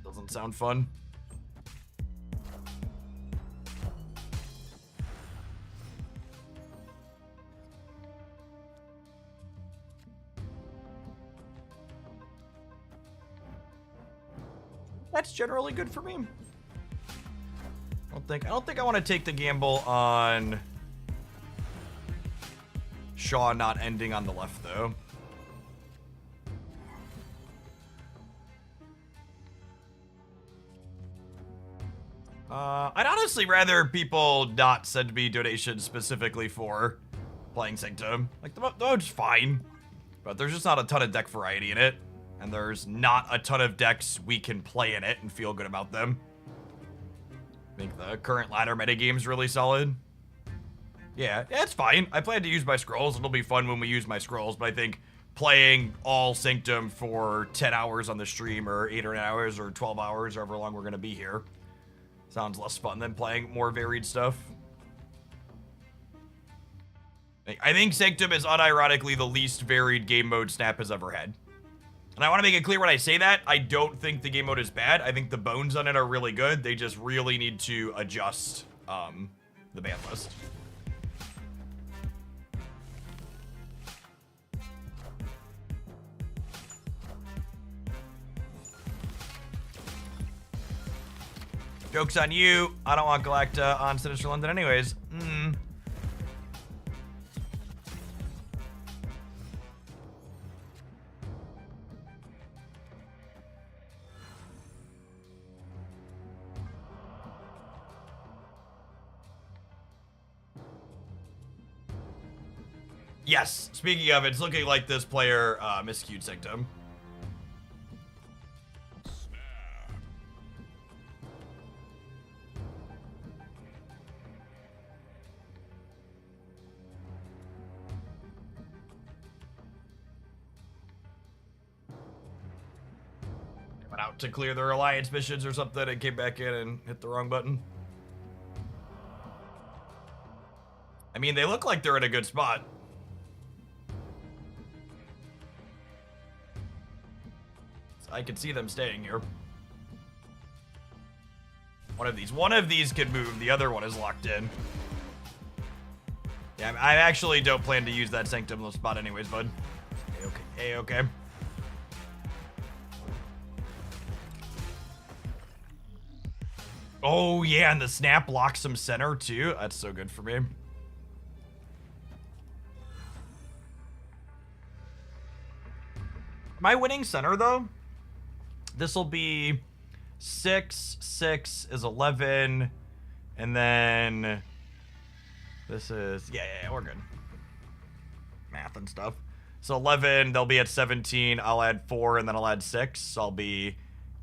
Doesn't sound fun. That's generally good for me. I don't think I want to take the gamble on Shaw not ending on the left though. I'd honestly rather people not send me donations specifically for playing Sanctum. Like the mode's fine, but there's just not a ton of deck variety in it. And there's not a ton of decks we can play in it and feel good about them. I think the current ladder metagame's really solid. Yeah, it's fine. I plan to use my scrolls. It'll be fun when we use my scrolls, but I think playing all Sanctum for 10 hours on the stream, or 8 or 9 hours, or 12 hours, however long we're gonna be here, sounds less fun than playing more varied stuff. I think Sanctum is unironically the least varied game mode Snap has ever had. And I want to make it clear when I say that, I don't think the game mode is bad. I think the bones on it are really good. They just really need to adjust the ban list. Joke's on you. I don't want Galacta on Sinister London anyways. Yes, speaking of, it's looking like this player miscued Sanctum. Went out to clear their alliance missions or something and came back in and hit the wrong button. I mean, they look like they're in a good spot. I can see them staying here. One of these could move. The other one is locked in. Yeah, I actually don't plan to use that Sanctum spot anyways, bud. Okay. Hey, okay. Oh, yeah, and the snap locks some center, too. That's so good for me. Am I winning center, though? This will be 6, 6 is 11, and then this is, yeah, we're good. Math and stuff. So 11, they'll be at 17, I'll add 4, and then I'll add 6, so I'll be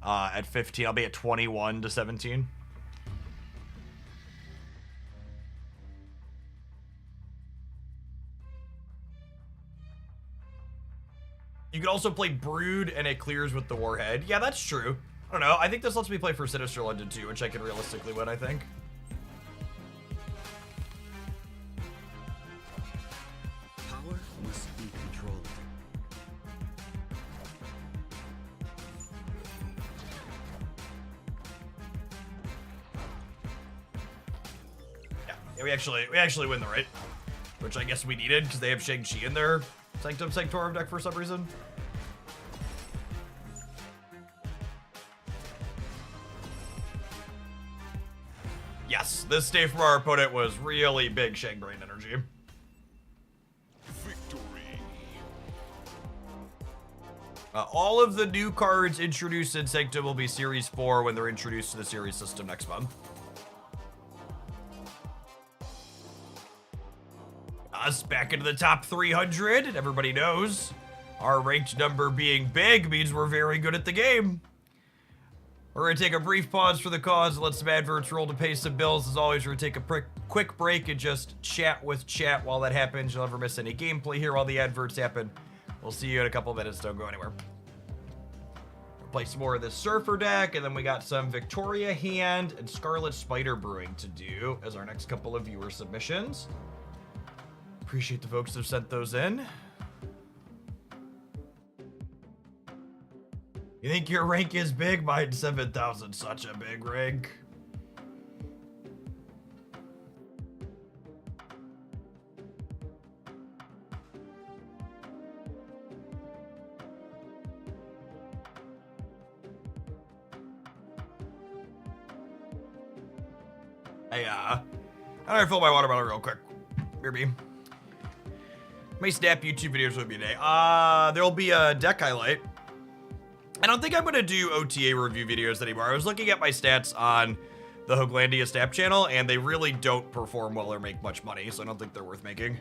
at 15, I'll be at 21 to 17. You can also play Brood, and it clears with the Warhead. Yeah, that's true. I don't know. I think this lets me play for Sinister London too, which I can realistically win, I think. Power must be controlled. Yeah, we actually win the right, which I guess we needed because they have Shang-Chi in their Sanctum Sanctorum deck for some reason. Yes, this day from our opponent was really big Shang-Brain energy. Victory. All of the new cards introduced in Sanctum will be Series 4 when they're introduced to the Series system next month. Us back into the top 300, and everybody knows our ranked number being big means we're very good at the game. We're going to take a brief pause for the cause and let some adverts roll to pay some bills. As always, we're going to take a quick break and just chat with chat while that happens. You'll never miss any gameplay here while the adverts happen. We'll see you in a couple of minutes. Don't go anywhere. We'll play some more of this Surfer deck, and then we got some Victoria Hand and Scarlet Spider Brewing to do as our next couple of viewer submissions. Appreciate the folks who have sent those in. You think your rank is big? Mine's 7,000, such a big rank. How do I fill my water bottle real quick? Here, my snap YouTube videos will be today. There'll be a deck highlight. I don't think I'm gonna do OTA review videos anymore. I was looking at my stats on the Hoaglandia Snap channel, and they really don't perform well or make much money, so I don't think they're worth making.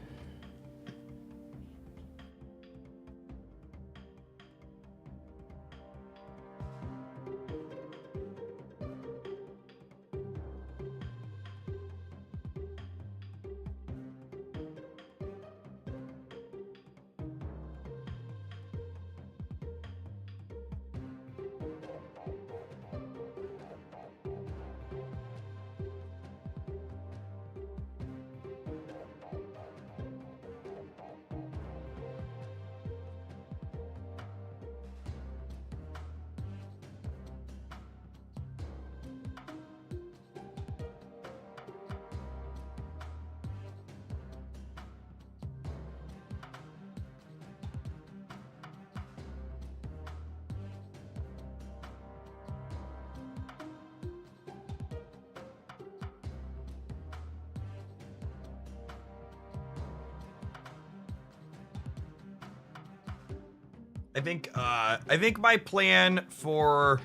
I think my plan for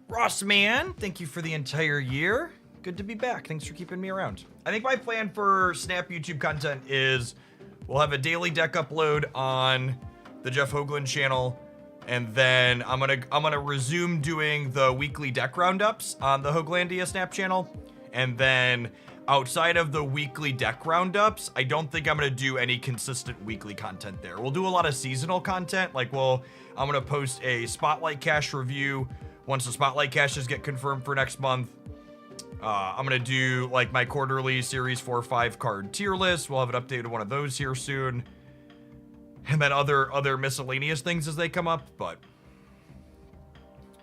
Rossman, thank you for the entire year. Good to be back. Thanks for keeping me around. I think my plan for Snap YouTube content is we'll have a daily deck upload on the Jeff Hoagland channel, and then I'm gonna resume doing the weekly deck roundups on the Hoaglandia Snap channel, and then outside of the weekly deck roundups, I don't think I'm gonna do any consistent weekly content there. We'll do a lot of seasonal content, like I'm gonna post a Spotlight Cache review once the Spotlight Caches get confirmed for next month. I'm gonna do like my quarterly Series 4-5 card tier list. We'll have an updated one of those here soon. And then other miscellaneous things as they come up, but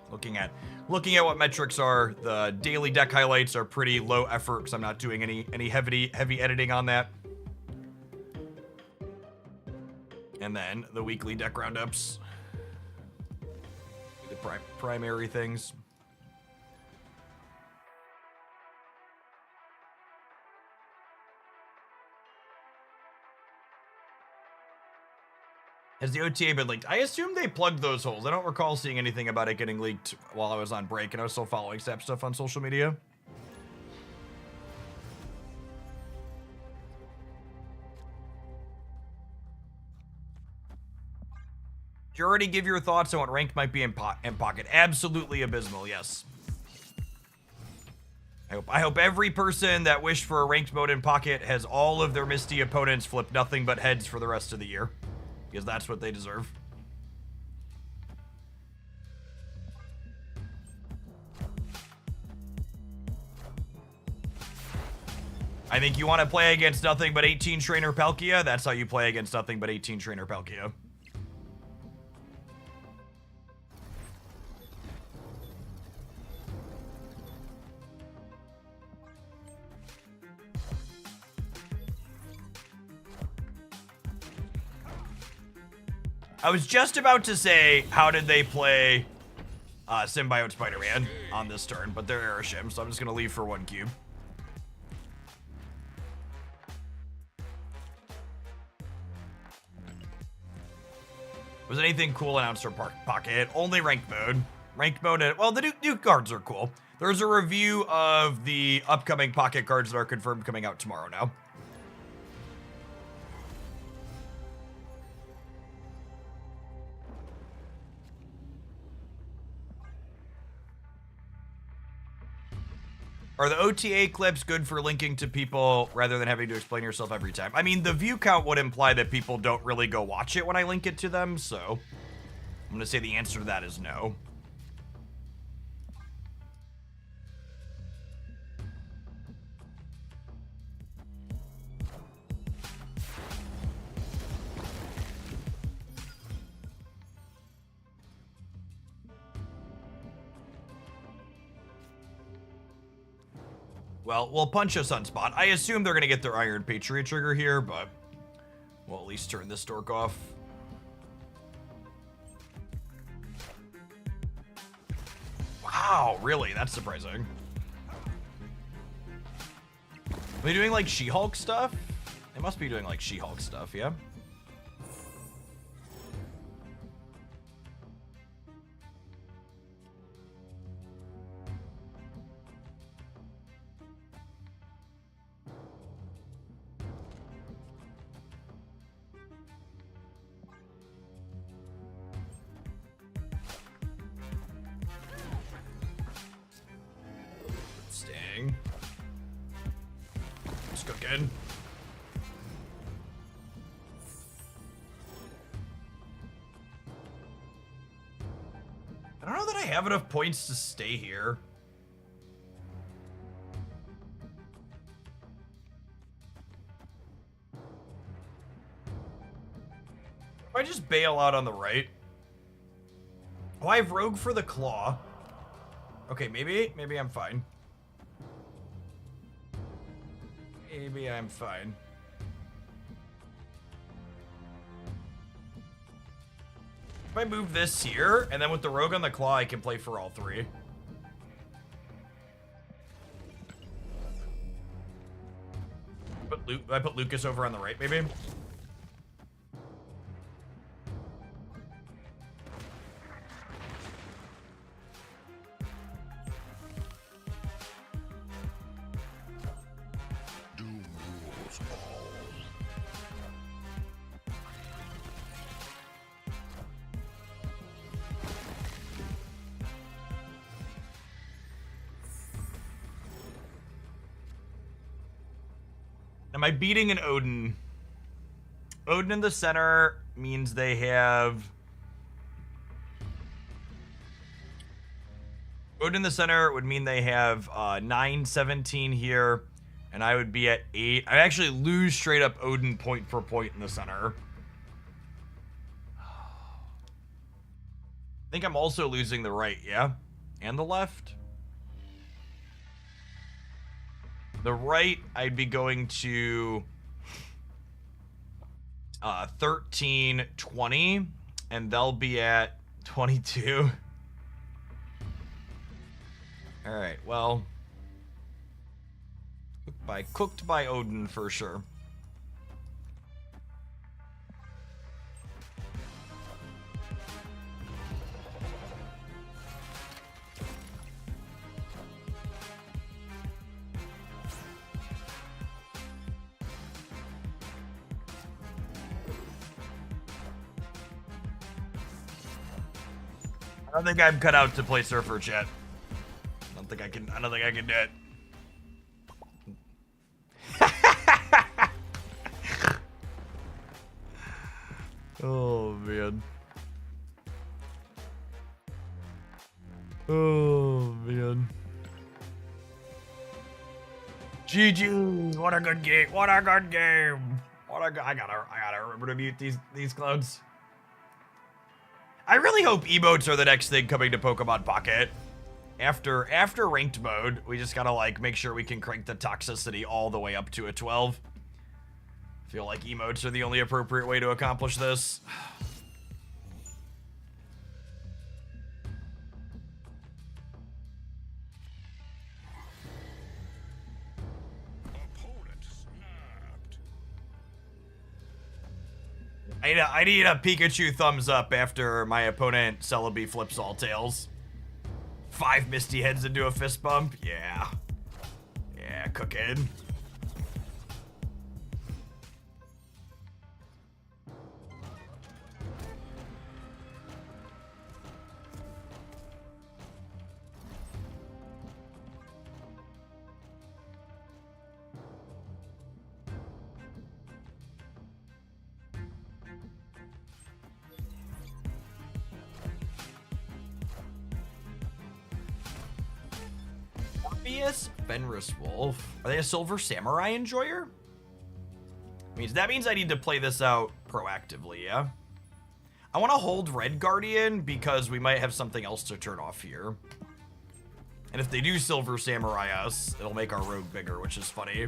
Looking at what metrics are, the daily deck highlights are pretty low effort because I'm not doing any heavy editing on that. And then the weekly deck roundups, the primary things. Has the OTA been leaked? I assume they plugged those holes. I don't recall seeing anything about it getting leaked while I was on break, and I was still following Sap stuff on social media. Did you already give your thoughts on what rank might be in Pocket? Absolutely abysmal, yes. I hope every person that wished for a ranked mode in Pocket has all of their Misty opponents flip nothing but heads for the rest of the year. Because that's what they deserve. I think you want to play against nothing but 18 Trainer Palkia. That's how you play against nothing but 18 Trainer Palkia. I was just about to say, how did they play Symbiote Spider-Man on this turn, but they're Aeroshim, so I'm just going to leave for 1 cube. Was anything cool announced for Pocket? Only ranked mode. Ranked mode, well, the new cards are cool. There's a review of the upcoming Pocket cards that are confirmed coming out tomorrow now. Are the OTA clips good for linking to people rather than having to explain yourself every time? I mean, the view count would imply that people don't really go watch it when I link it to them, so I'm going to say the answer to that is no. Well, we'll punch a Sunspot. I assume they're going to get their Iron Patriot trigger here, but we'll at least turn this dork off. Wow, really? That's surprising. Are they doing like She-Hulk stuff? They must be doing like She-Hulk stuff, yeah? Sting. It's cooking. I don't know that I have enough points to stay here. If I just bail out on the right. Oh, I have Rogue for the Claw. Okay, maybe I'm fine. Maybe I'm fine. If I move this here, and then with the Rogue on the Claw, I can play for all three. I put Lucas over on the right, maybe? Am I beating an Odin? Odin in the center means they have... Odin in the center would mean they have 9-17 here, and I would be at 8. I actually lose straight up Odin point for point in the center. I think I'm also losing the right, yeah? And the left? The right, I'd be going to 13, 20, and they'll be at 22. All right, well, cooked by Odin for sure. I don't think I'm cut out to play Surfer, chat. I don't think I can do it. Oh man. Oh man. GG! What a good game! What a good game! I gotta remember to mute these clones. I really hope emotes are the next thing coming to Pokemon Pocket. After ranked mode, we just gotta like make sure we can crank the toxicity all the way up to a 12. Feel like emotes are the only appropriate way to accomplish this. Opponent snapped. I need a Pikachu thumbs up after my opponent Celebi flips all tails. 5 Misty Heads into a fist bump. Yeah. Yeah, cooking. Fenris Wolf. Are they a Silver Samurai enjoyer? That means I need to play this out proactively, yeah? I want to hold Red Guardian because we might have something else to turn off here. And if they do Silver Samurai us, it'll make our rogue bigger, which is funny.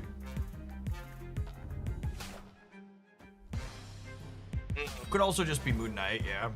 Could also just be Moon Knight, yeah.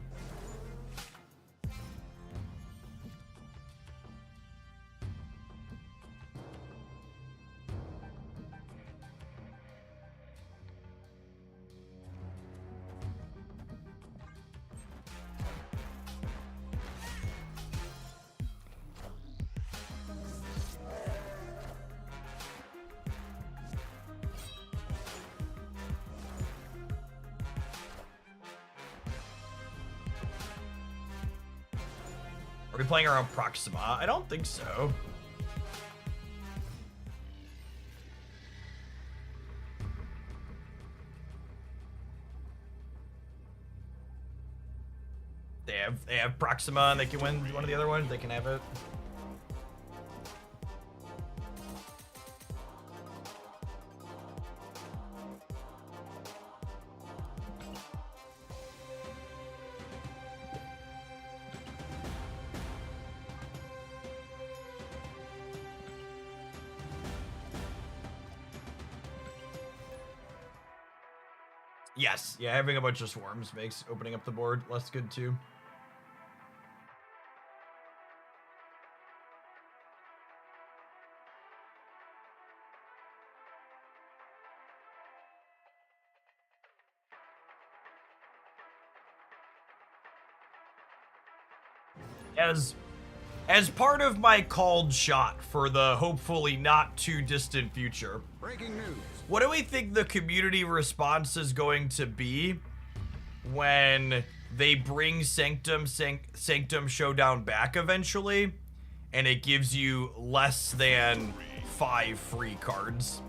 Are we playing around Proxima? I don't think so. They have Proxima and they can win one of the other ones. They can have it. Yes, yeah, having a bunch of swarms makes opening up the board less good too. As part of my called shot for the hopefully not too distant future, Breaking news. what do we think the community response is going to be when they bring Sanctum Showdown back eventually, and it gives you less than 5 free cards?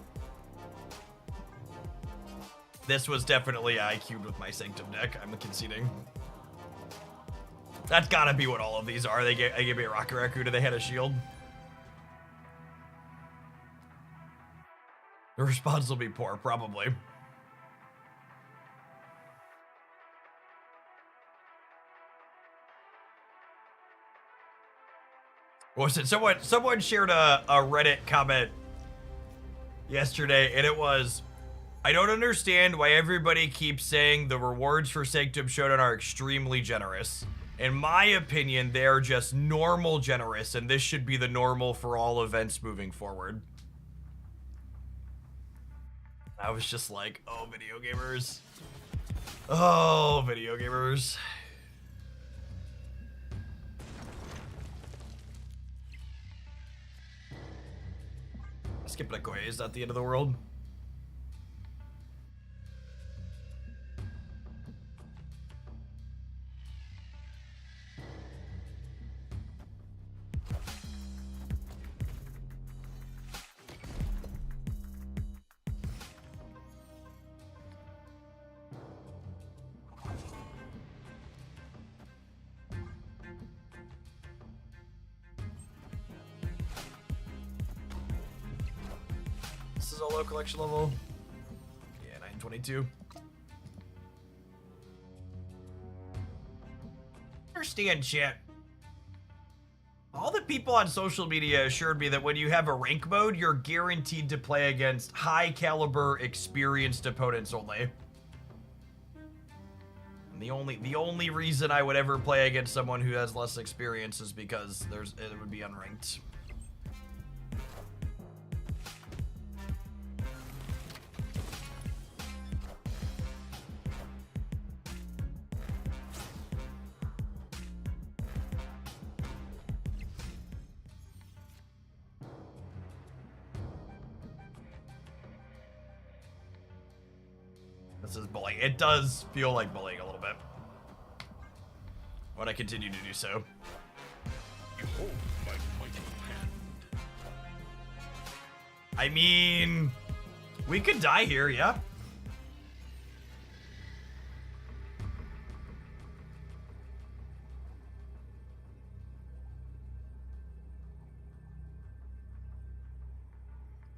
This was definitely IQ'd with my Sanctum deck, I'm conceding. That's gotta be what all of these are. They gave me a Rocket Raccoon and they had a shield. The response will be poor, probably. What was it? Someone shared a Reddit comment yesterday, and it was, I don't understand why everybody keeps saying the rewards for Sanctum Showdown are extremely generous. In my opinion, they're just normal generous, and this should be the normal for all events moving forward. I was just like, oh, video gamers. Oh, video gamers. Skip Okoye is not the end of the world. This is a low collection level. Yeah, 922. Understand, chat. All the people on social media assured me that when you have a rank mode, you're guaranteed to play against high caliber, experienced opponents only. And the only reason I would ever play against someone who has less experience is because it would be unranked. This is bullying. It does feel like bullying a little bit. When I continue to do so. Behold my mighty hand. I mean, we could die here, yeah?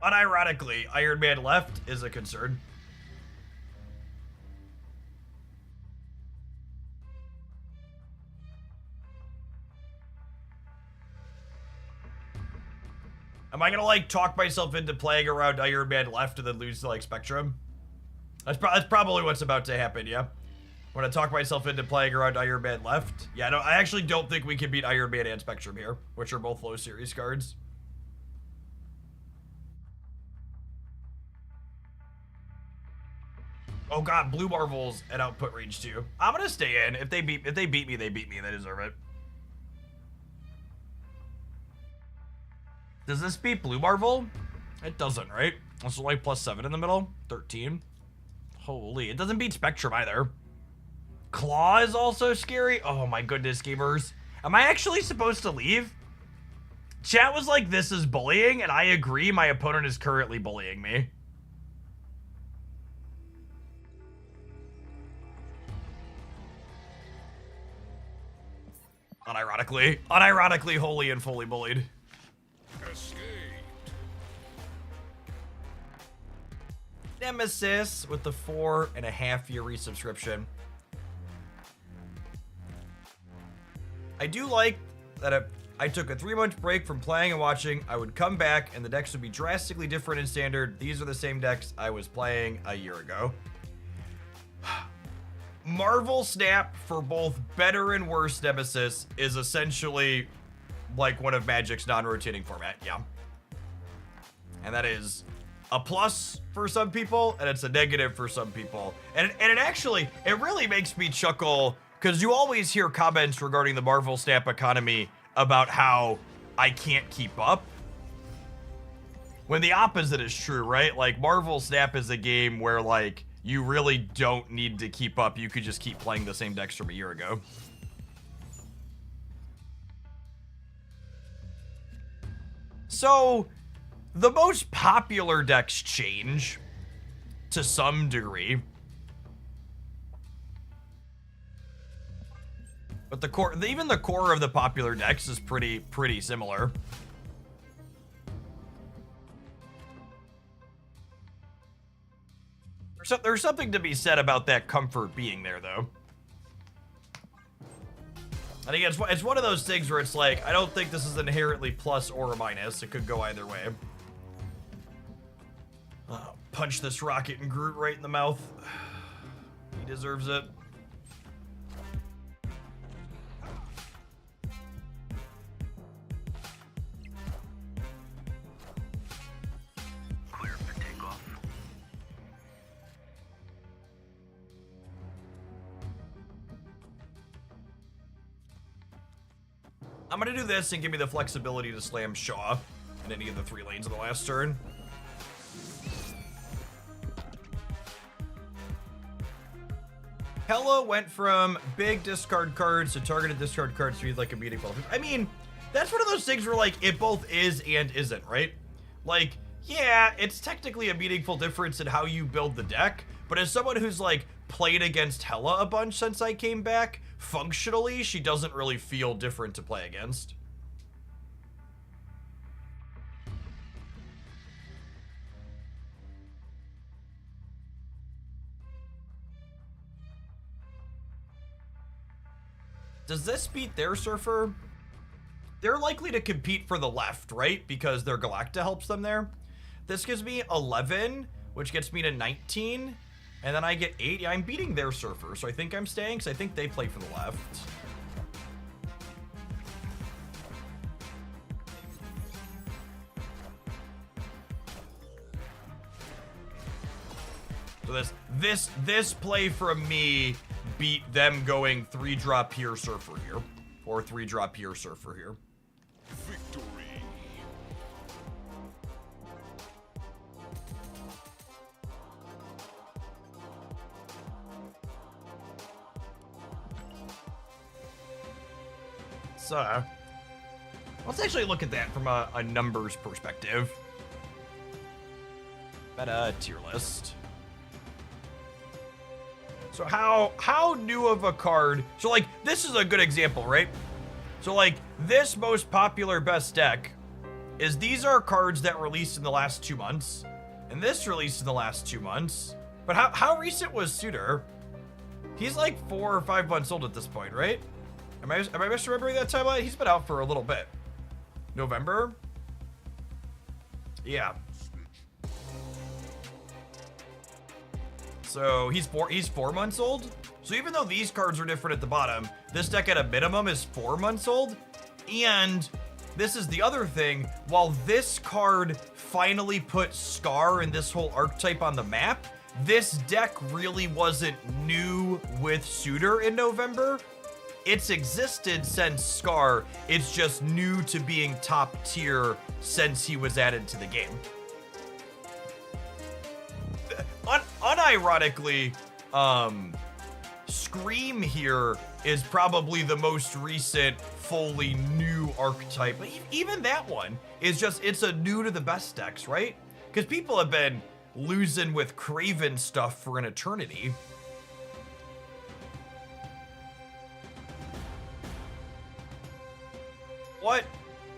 Unironically, Iron Man left is a concern. Am I gonna like talk myself into playing around Iron Man left and then lose to like Spectrum? That's probably what's about to happen, yeah? When I talk myself into playing around Iron Man left. Yeah, no, I actually don't think we can beat Iron Man and Spectrum here, which are both low series cards. Oh god, Blue Marvel's at output range too. I'm gonna stay in. If they beat me, they beat me. They deserve it. Does this beat Blue Marvel? It doesn't, right? It's only +7 in the middle. 13. Holy, it doesn't beat Spectrum either. Claw is also scary. Oh my goodness, gamers. Am I actually supposed to leave? Chat was like, this is bullying, and I agree, my opponent is currently bullying me. Unironically, wholly and fully bullied. Escaped. Nemesis with the 4.5-year resubscription. I do like that if I took a 3-month break from playing and watching, I would come back and the decks would be drastically different in Standard. These are the same decks I was playing a year ago. Marvel Snap for both better and worse Nemesis is essentially like one of Magic's non-rotating format, yeah. And that is a plus for some people, and it's a negative for some people. And it really makes me chuckle, because you always hear comments regarding the Marvel Snap economy about how I can't keep up. When the opposite is true, right? Like, Marvel Snap is a game where, like, you really don't need to keep up. You could just keep playing the same decks from a year ago. So, the most popular decks change to some degree. But the core, even the core of the popular decks is pretty similar. There's something to be said about that comfort being there, though. I think it's one of those things where it's like, I don't think this is inherently plus or a minus. It could go either way. Punch this Rocket and Groot right in the mouth. He deserves it. Clear for takeoff. I'm gonna do this and give me the flexibility to slam Shaw in any of the 3 lanes of the last turn. Hela went from big discard cards to targeted discard cards to like a meaningful. I mean, that's one of those things where like it both is and isn't, right? Like, yeah, it's technically a meaningful difference in how you build the deck, but as someone who's like played against Hela a bunch since I came back, functionally, she doesn't really feel different to play against. Does this beat their Surfer? They're likely to compete for the left, right? Because their Galacta helps them there. This gives me 11, which gets me to 19. And then I get 8. Yeah, I'm beating their Surfer, so I think I'm staying, because I think they play for the left. So this play from me beat them going 3-drop here Surfer here, or 3-drop here Surfer here. Victory. So let's actually look at that from a numbers perspective. Meta tier list. So how new of a card? So like this is a good example, right? So like this most popular best deck is these are cards that released in the last 2 months, and this released in the last 2 months. But how recent was Suitor? He's like 4 or 5 months old at this point, right? Am I misremembering that timeline? He's been out for a little bit. November? Yeah. So he's 4 months old. So even though these cards are different at the bottom, this deck at a minimum is 4 months old. And this is the other thing. While this card finally put Scar and this whole archetype on the map, this deck really wasn't new with Suitor in November. It's existed since Scar. It's just new to being top tier since he was added to the game. Unironically, Scream here is probably the most recent fully new archetype. But even that one is just, it's a new to the best decks, right? Because people have been losing with Craven stuff for an eternity.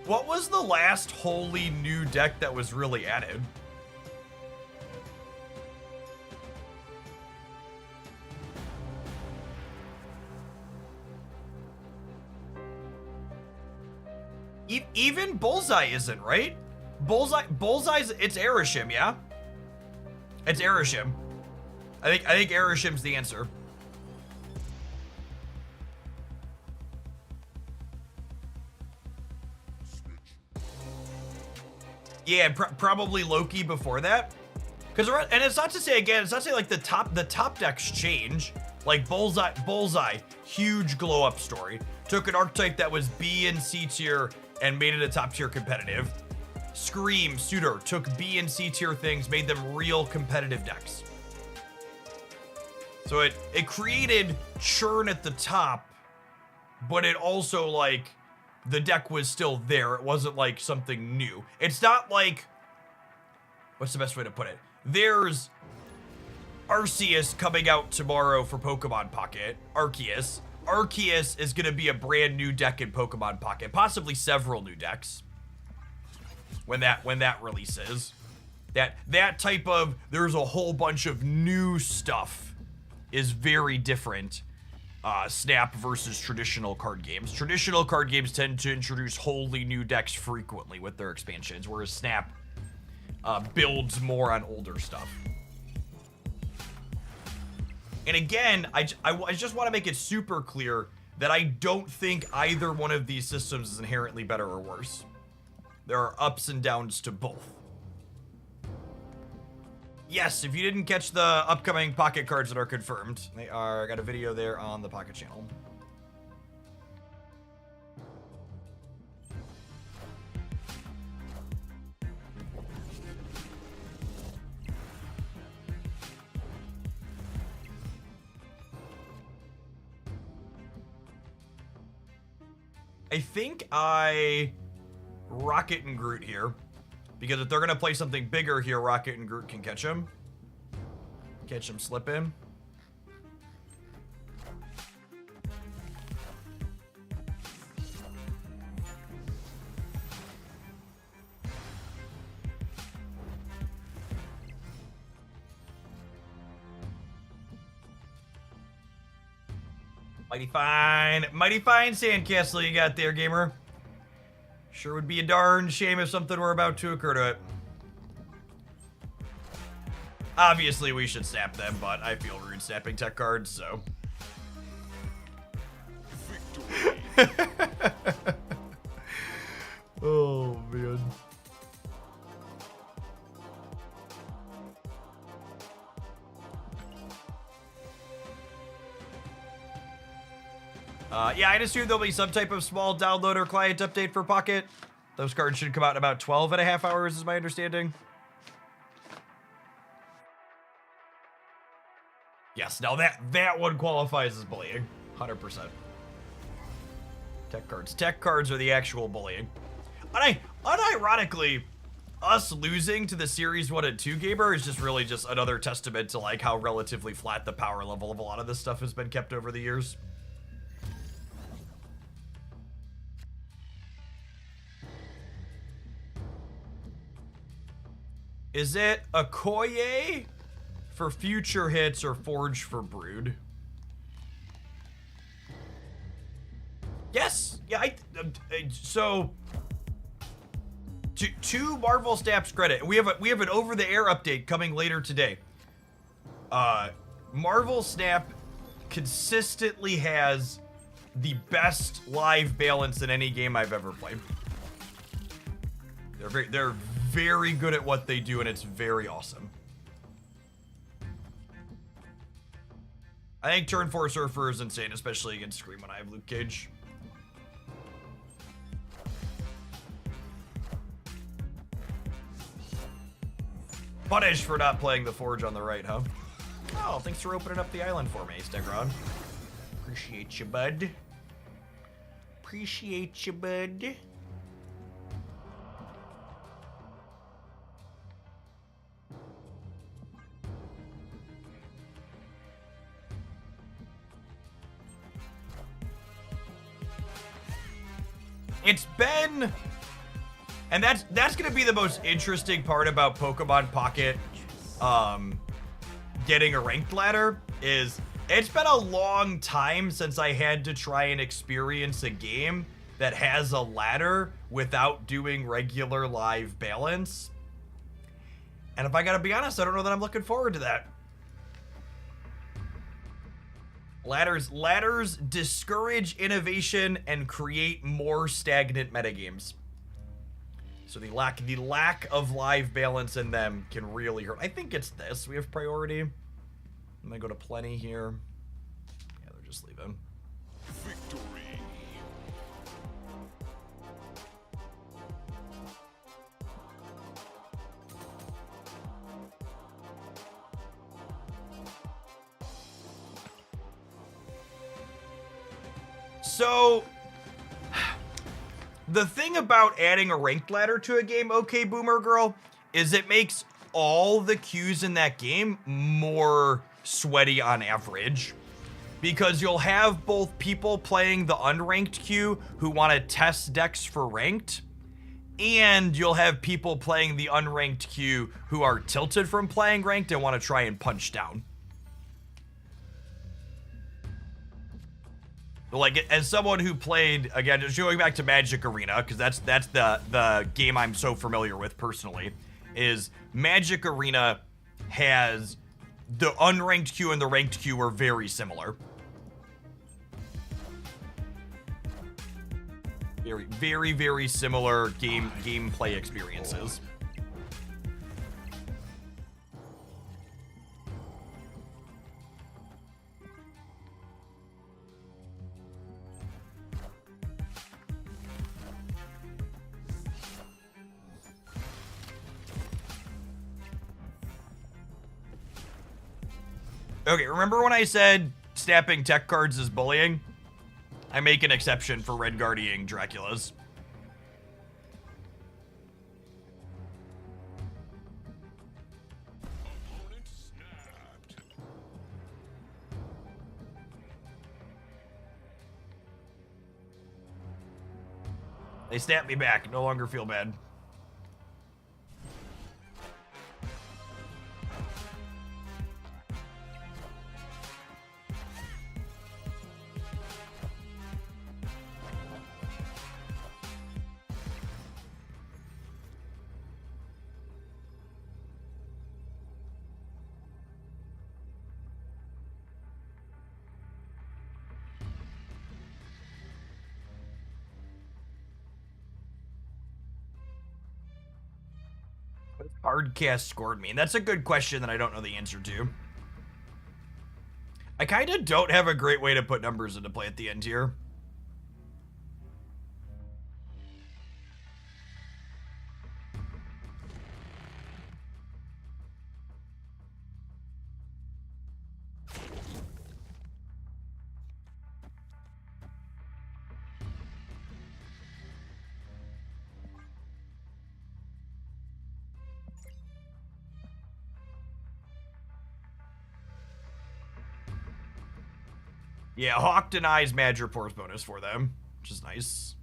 What was the last wholly new deck that was really added? Even Bullseye isn't, right? Bullseye's, it's Arishem, yeah? It's Arishem. I think Arishem's the answer. Yeah, probably Loki before that. And it's not to say, again, it's not to say like the top decks change. Like Bullseye, huge glow up story. Took an archetype that was B and C tier and made it a top tier competitive. Scream, Suitor, took B and C tier things, made them real competitive decks. So it created churn at the top, but it also like, the deck was still there. It wasn't like something new. It's not like, what's the best way to put it? There's Arceus coming out tomorrow for Pokemon Pocket. Arceus is going to be a brand new deck in Pokemon Pocket, possibly several new decks when that releases. That type of, there's a whole bunch of new stuff is very different Snap versus traditional card games. Traditional card games tend to introduce wholly new decks frequently with their expansions, whereas Snap builds more on older stuff. And again, I just want to make it super clear that I don't think either one of these systems is inherently better or worse. There are ups and downs to both. Yes, if you didn't catch the upcoming Pocket cards that are confirmed, they are, got a video there on the Pocket channel. I think I Rocket and Groot here, because if they're gonna play something bigger here, Rocket and Groot can catch him. Catch him slipping. Mighty fine sandcastle you got there, gamer. Sure would be a darn shame if something were about to occur to it. Obviously, we should snap them, but I feel rude snapping tech cards, so. Oh, man. Yeah, I'd assume there'll be some type of small download or client update for Pocket. Those cards should come out in about 12.5 hours, is my understanding. Yes, now that one qualifies as bullying, 100%. Tech cards are the actual bullying. Unironically, us losing to the Series 1 and 2 gamer is just really just another testament to like how relatively flat the power level of a lot of this stuff has been kept over the years. Is it Okoye for future hits or Forge for Brood? Yes. Yeah. So to Marvel Snap's credit, we have an over-the-air update coming later today. Marvel Snap consistently has the best live balance in any game I've ever played. They're very good at what they do, and it's very awesome. I think turn 4 Surfer is insane, especially against Scream when I have Luke Cage. Punish for not playing the Forge on the right, huh? Oh, thanks for opening up the island for me, Stegron. Appreciate you, bud. Appreciate you, bud. It's been, and that's gonna be the most interesting part about Pokemon Pocket getting a ranked ladder, is it's been a long time since I had to try and experience a game that has a ladder without doing regular live balance. And if I gotta be honest, I don't know that I'm looking forward to that. Ladders discourage innovation and create more stagnant metagames. So the lack of live balance in them can really hurt. I think it's this. We have priority. I'm gonna go to plenty here. Yeah, they're just leaving. Victory. So, the thing about adding a ranked ladder to a game, okay, Boomer Girl, is it makes all the queues in that game more sweaty on average. Because you'll have both people playing the unranked queue who want to test decks for ranked, and you'll have people playing the unranked queue who are tilted from playing ranked and want to try and punch down. Like, as someone who played, again, just going back to Magic Arena, because that's the game I'm so familiar with personally, is Magic Arena has the unranked queue and the ranked queue are very similar. Very, very, very similar gameplay experiences. Okay, remember when I said snapping tech cards is bullying? I make an exception for red guarding Draculas. They snapped me back. No longer feel bad. Hardcast scored me? And that's a good question that I don't know the answer to. I kind of don't have a great way to put numbers into play at the end here. Yeah, Hawk denies Madripoor's bonus for them, which is nice.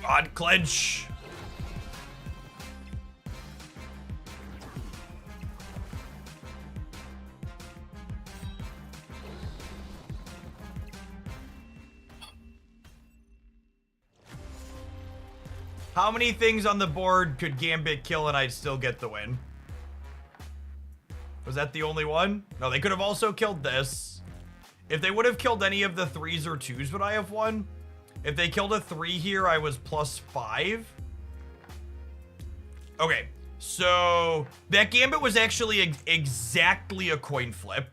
God, clench. How many things on the board could Gambit kill and I'd still get the win? Was that the only one? No, they could have also killed this. If they would have killed any of the 3s or 2s, would I have won? If they killed a 3 here, I was +5. Okay, so that Gambit was actually exactly a coin flip.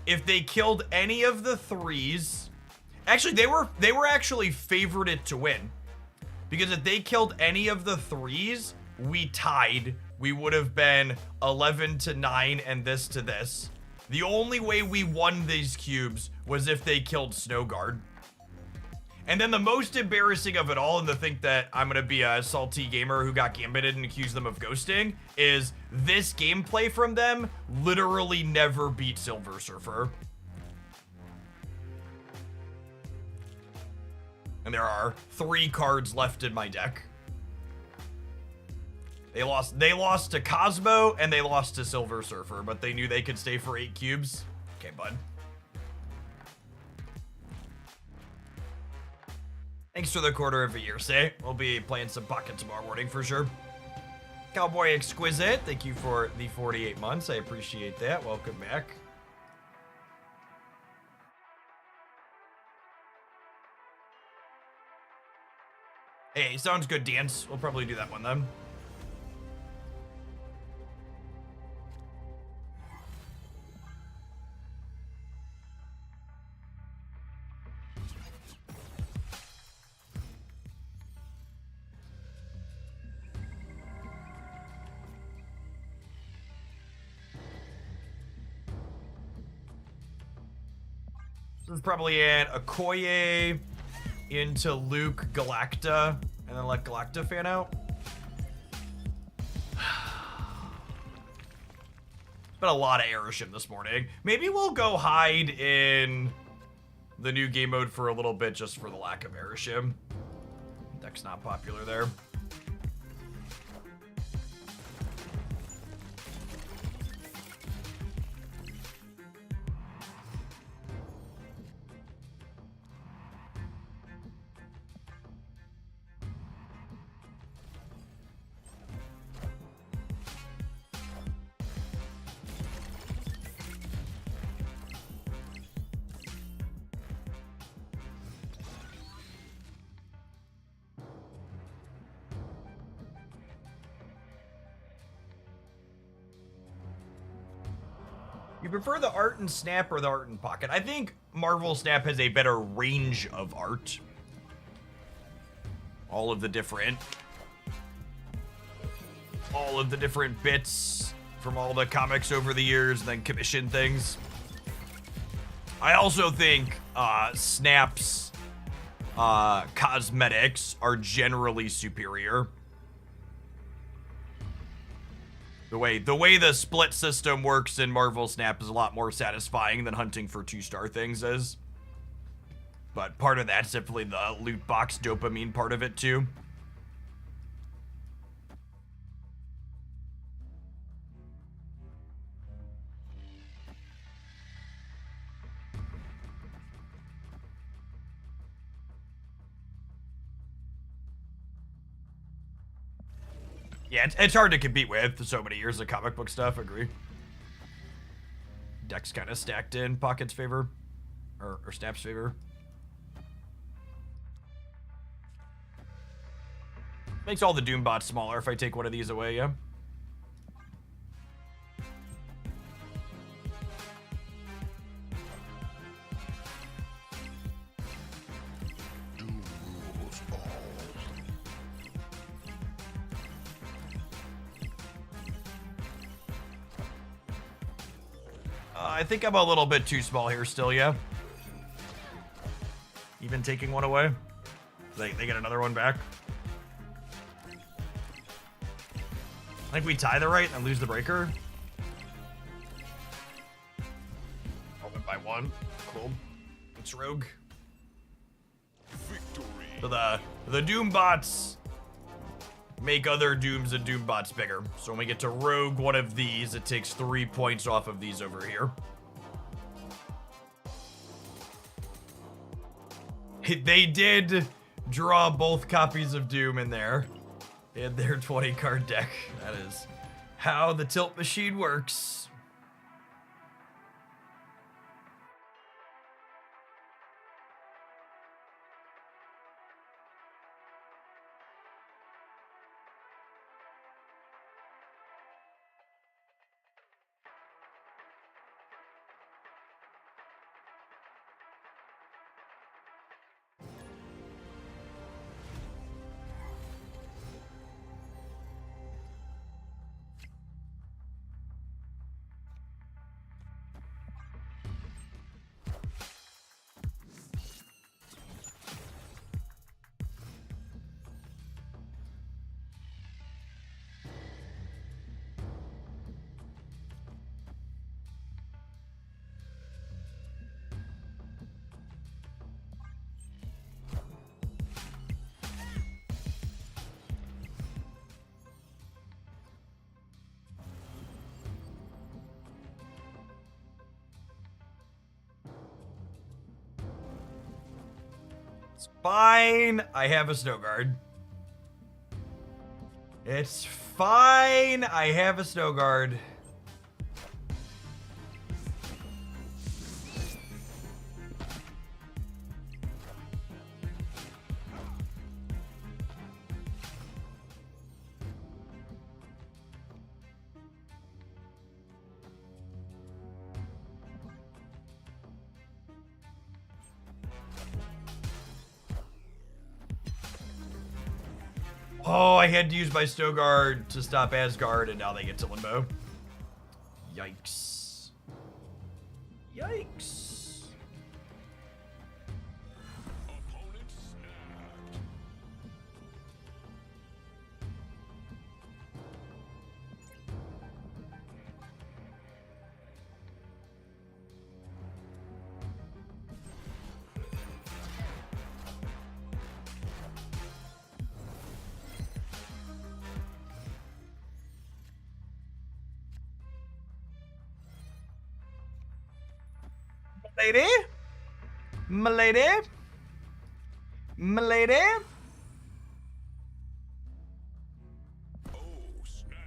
If they killed any of the 3s, actually they were actually favorited to win, because if they killed any of the 3s, we tied. We would have been 11-9 and this to this. The only way we won these cubes was if they killed Snowguard. And then the most embarrassing of it all, and to think that I'm going to be a salty gamer who got gambited and accused them of ghosting, is this gameplay from them literally never beat Silver Surfer. And there are 3 cards left in my deck. They lost to Cosmo and they lost to Silver Surfer, but they knew they could stay for 8 cubes. Okay, bud. Thanks for the quarter of a year, say. We'll be playing some Pocket tomorrow morning for sure. Cowboy Exquisite, thank you for the 48 months. I appreciate that. Welcome back. Hey, sounds good, Dance. We'll probably do that one then. This is probably an Okoye into Luke Galacta, and then let Galacta fan out. It's been a lot of Aeroshim this morning. Maybe we'll go hide in the new game mode for a little bit just for the lack of Aeroshim. Deck's not popular there. You prefer the art in Snap or the art in Pocket? I think Marvel Snap has a better range of art. All of the different bits from all the comics over the years, and then commission things. I also think Snap's cosmetics are generally superior. The way the split system works in Marvel Snap is a lot more satisfying than hunting for 2-star things is. But part of that's definitely the loot box dopamine part of it too. Yeah, it's hard to compete with so many years of comic book stuff, agree. Deck's kind of stacked in Pocket's favor, or Snap's favor. Makes all the Doom bots smaller if I take one of these away, yeah? Doom rules all. I think I'm a little bit too small here still, yeah? Even taking one away? They get another one back? I think we tie the right and lose the breaker. I'll win by 1. Cool. It's Rogue. Victory. So the Doom bots make other Dooms and Doom bots bigger. So when we get to Rogue one of these, it takes 3 points off of these over here. They did draw both copies of Doom in there. They had their 20 card deck. That is how the tilt machine works. It's fine. I have a Snow Guard. It's fine. I have a Snow Guard. Oh, I had to use my Snow Guard to stop Asgard, and now they get to Limbo. Yikes. Yikes. Lady? M'lady? M'lady? Oh, snap.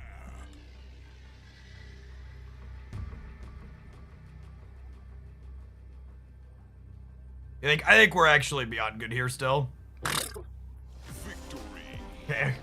I think we're actually beyond good here still. Victory. Okay.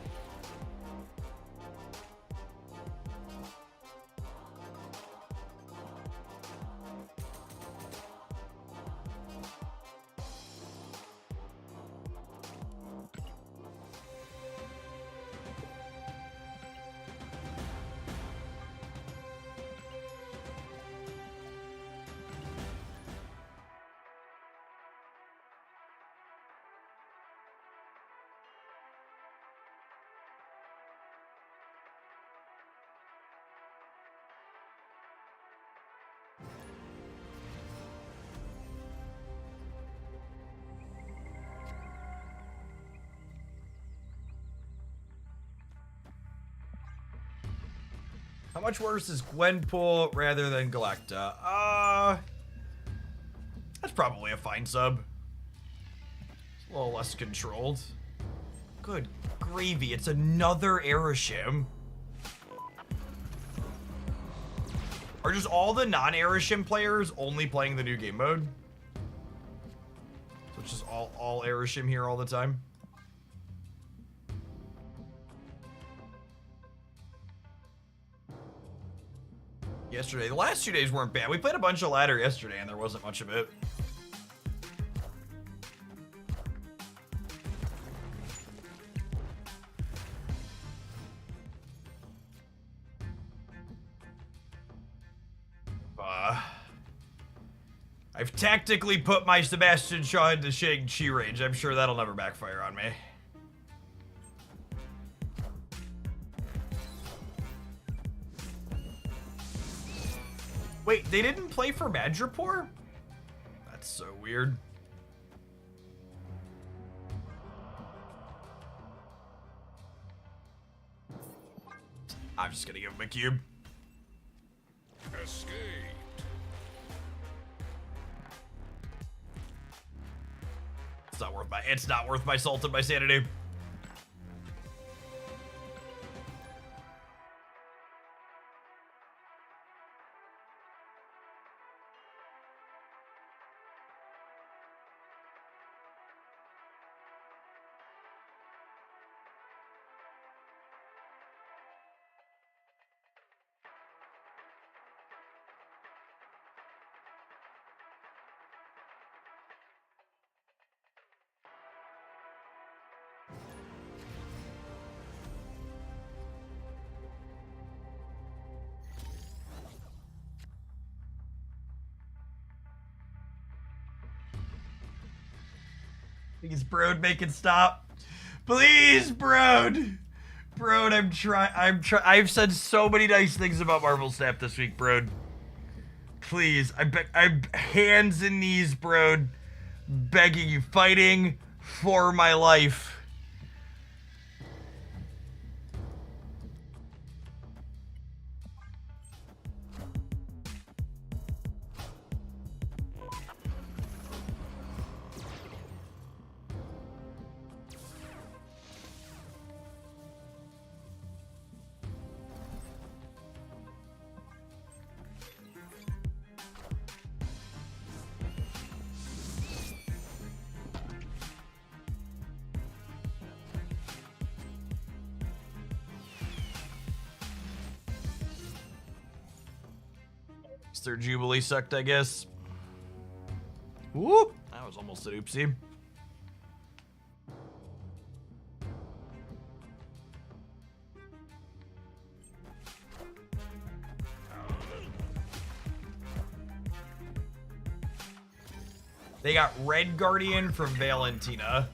How much worse is Gwenpool rather than Galacta? That's probably a fine sub. It's a little less controlled. Good gravy, it's another Aeroshim. Are just all the non-Aeroshim players only playing the new game mode? So it's just all Aeroshim here all the time? Yesterday. The last 2 days weren't bad. We played a bunch of ladder yesterday and there wasn't much of it. I've tactically put my Sebastian Shaw into Shang-Chi range. I'm sure that'll never backfire on me. Wait, they didn't play for Madripoor? That's so weird. I'm just gonna give him a cube. Escape. It's not worth my salt and my sanity. Please, Broad, make it stop. Please, Broad. Broad, I've said so many nice things about Marvel Snap this week, Broad. Please, I'm hands and knees, Broad, begging you, fighting for my life. Their Jubilee sucked, I guess. Whoop! That was almost an oopsie. They got Red Guardian from Valentina.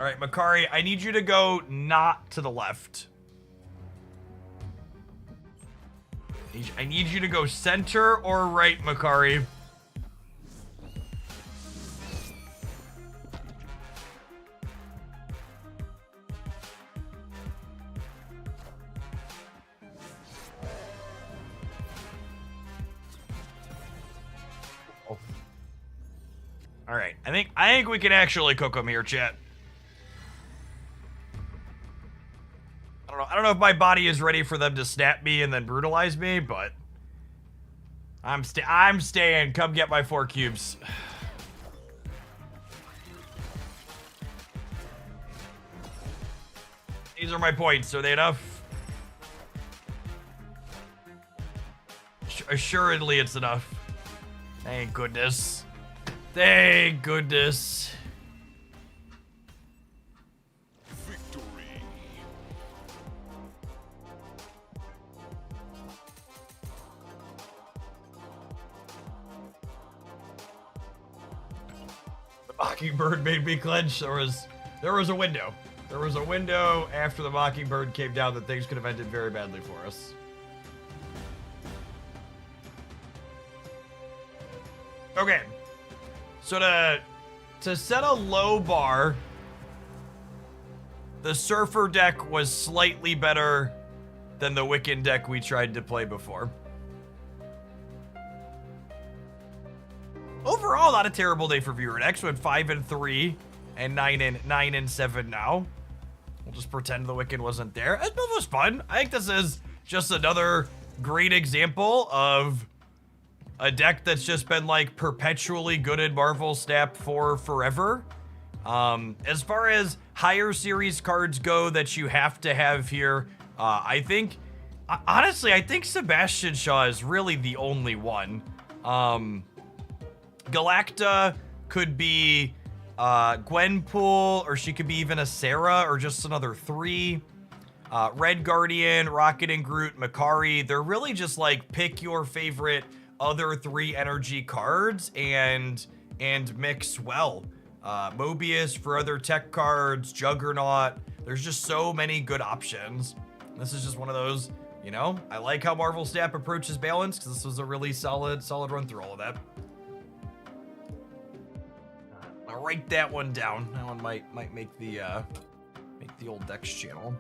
All right, Makari, I need you to go not to the left. I need you to go center or right, Makari. All right, I think we can actually cook them here, chat. I don't know if my body is ready for them to snap me and then brutalize me, but I'm staying. Come get my 4 cubes. These are my points. Are they enough? Assuredly, it's enough. Thank goodness. Thank goodness. Victory. The Mockingbird made me clench. There was a window. There was a window after the Mockingbird came down that things could have ended very badly for us. Okay. So to set a low bar, the Surfer deck was slightly better than the Wiccan deck we tried to play before. Overall, not a terrible day for viewer decks. Went 5-3 and 9-7 now. We'll just pretend the Wiccan wasn't there. It was fun. I think this is just another great example of a deck that's just been like perpetually good at Marvel Snap for forever. As far as higher series cards go that you have to have here, I think, honestly, I think Sebastian Shaw is really the only one. Galacta could be Gwenpool, or she could be even a Sarah, or just another 3. Red Guardian, Rocket and Groot, Makari, they're really just like pick your favorite other 3 energy cards and mix well. Mobius for other tech cards, Juggernaut. There's just so many good options. This is just one of those, you know, I like how Marvel Snap approaches balance because this was a really solid run through all of that. I'll write that one down. That one might make the old Dex channel.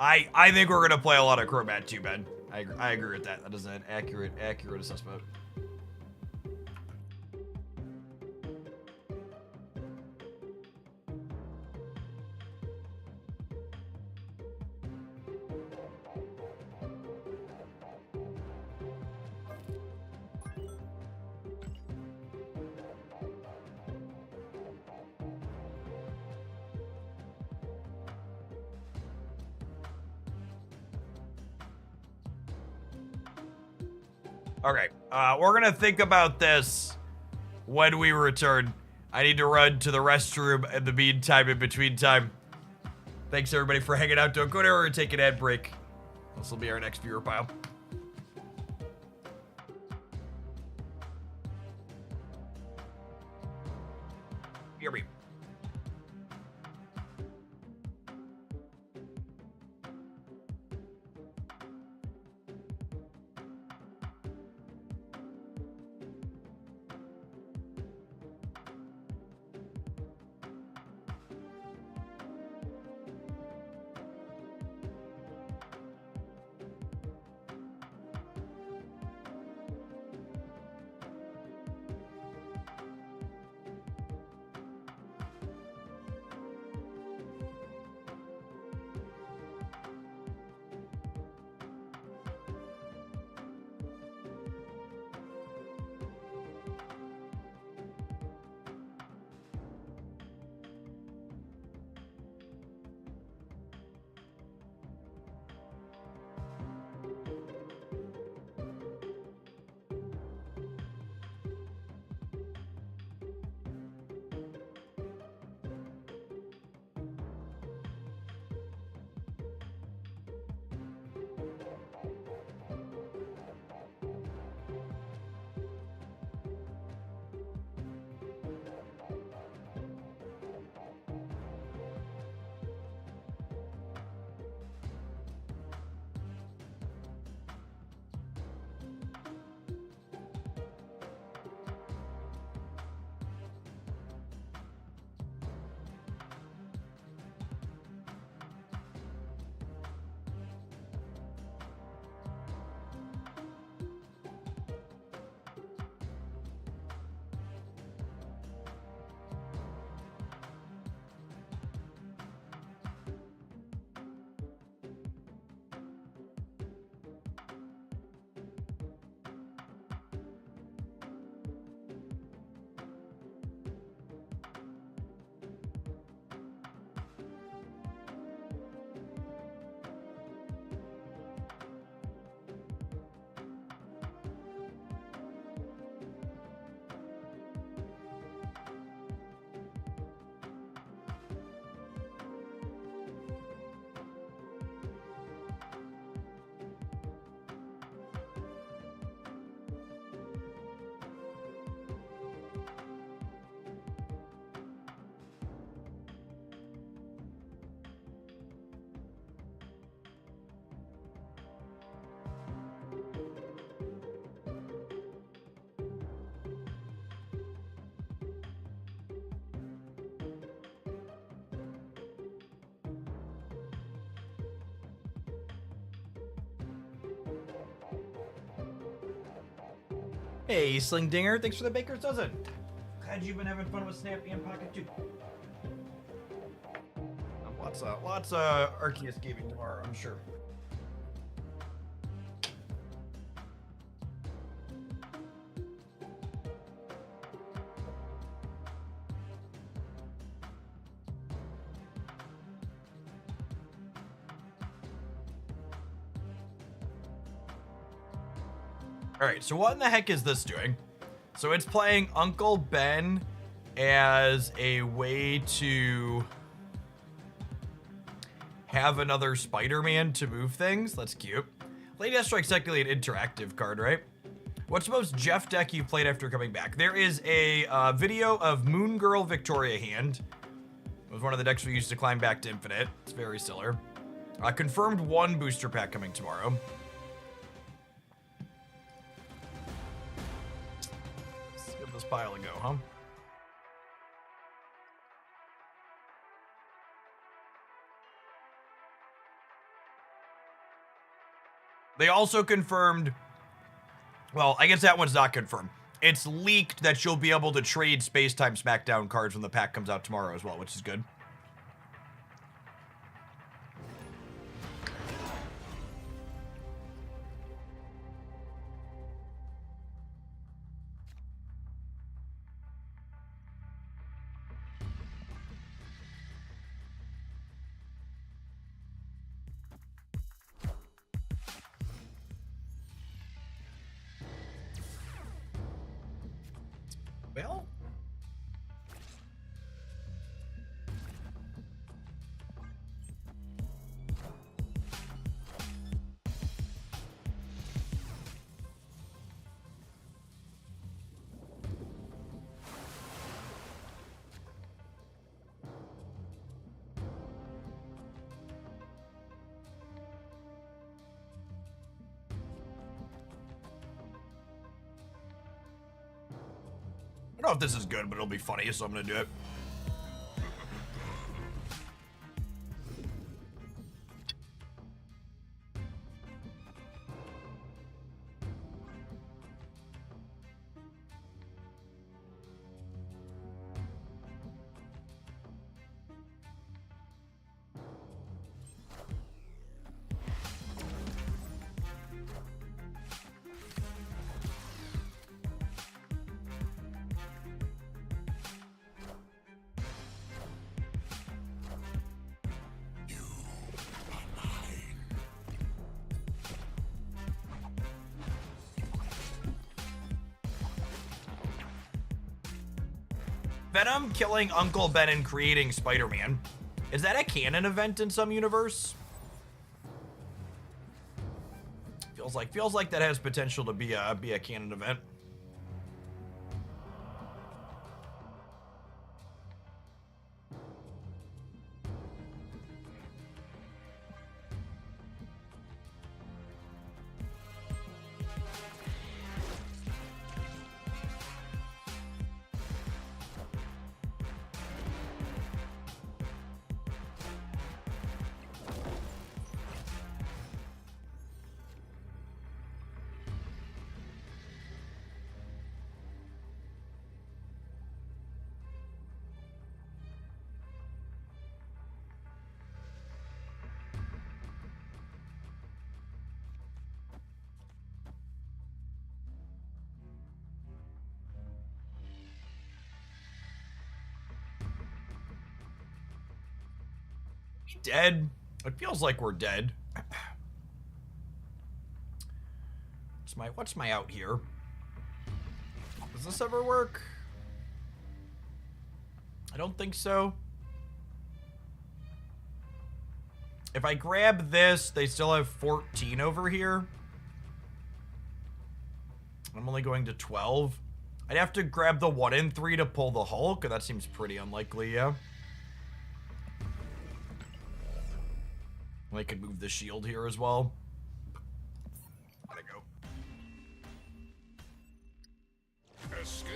I think we're gonna play a lot of Chromat too, Ben. I agree with that. That is an accurate assessment. Okay, we're gonna think about this when we return. I need to run to the restroom in the meantime, in between time. Thanks everybody for hanging out. Don't go anywhere and take an ad break. This will be our next viewer pile. Hear me. Hey, Sling Dinger, thanks for the baker's dozen. Glad you've been having fun with Snappy and Pocket too. Lots of Arceus gaming tomorrow, I'm sure. All right, so what in the heck is this doing? So it's playing Uncle Ben as a way to have another Spider-Man to move things. That's cute. Lady Death Strike's technically an interactive card, right? What's the most Jeff deck you've played after coming back? There is a video of Moon Girl Victoria Hand. It was one of the decks we used to climb back to Infinite. It's very stellar. Confirmed 1 booster pack coming tomorrow. Let's give this pile a go, huh? They also confirmed, well, I guess that one's not confirmed. It's leaked that you'll be able to trade Space Time Smackdown cards when the pack comes out tomorrow as well, which is good. Well, I don't know if this is good, but it'll be funny, so I'm gonna do it. Venom killing Uncle Ben and creating Spider-Man. Is that a canon event in some universe? Feels like that has potential to be a canon event. Dead? It feels like we're dead. What's my out here? Does this ever work? I don't think so. If I grab this, they still have 14 over here. I'm only going to 12. I'd have to grab the 1 and 3 to pull the Hulk, and that seems pretty unlikely, yeah. I could move the shield here as well. Gotta go. Escape.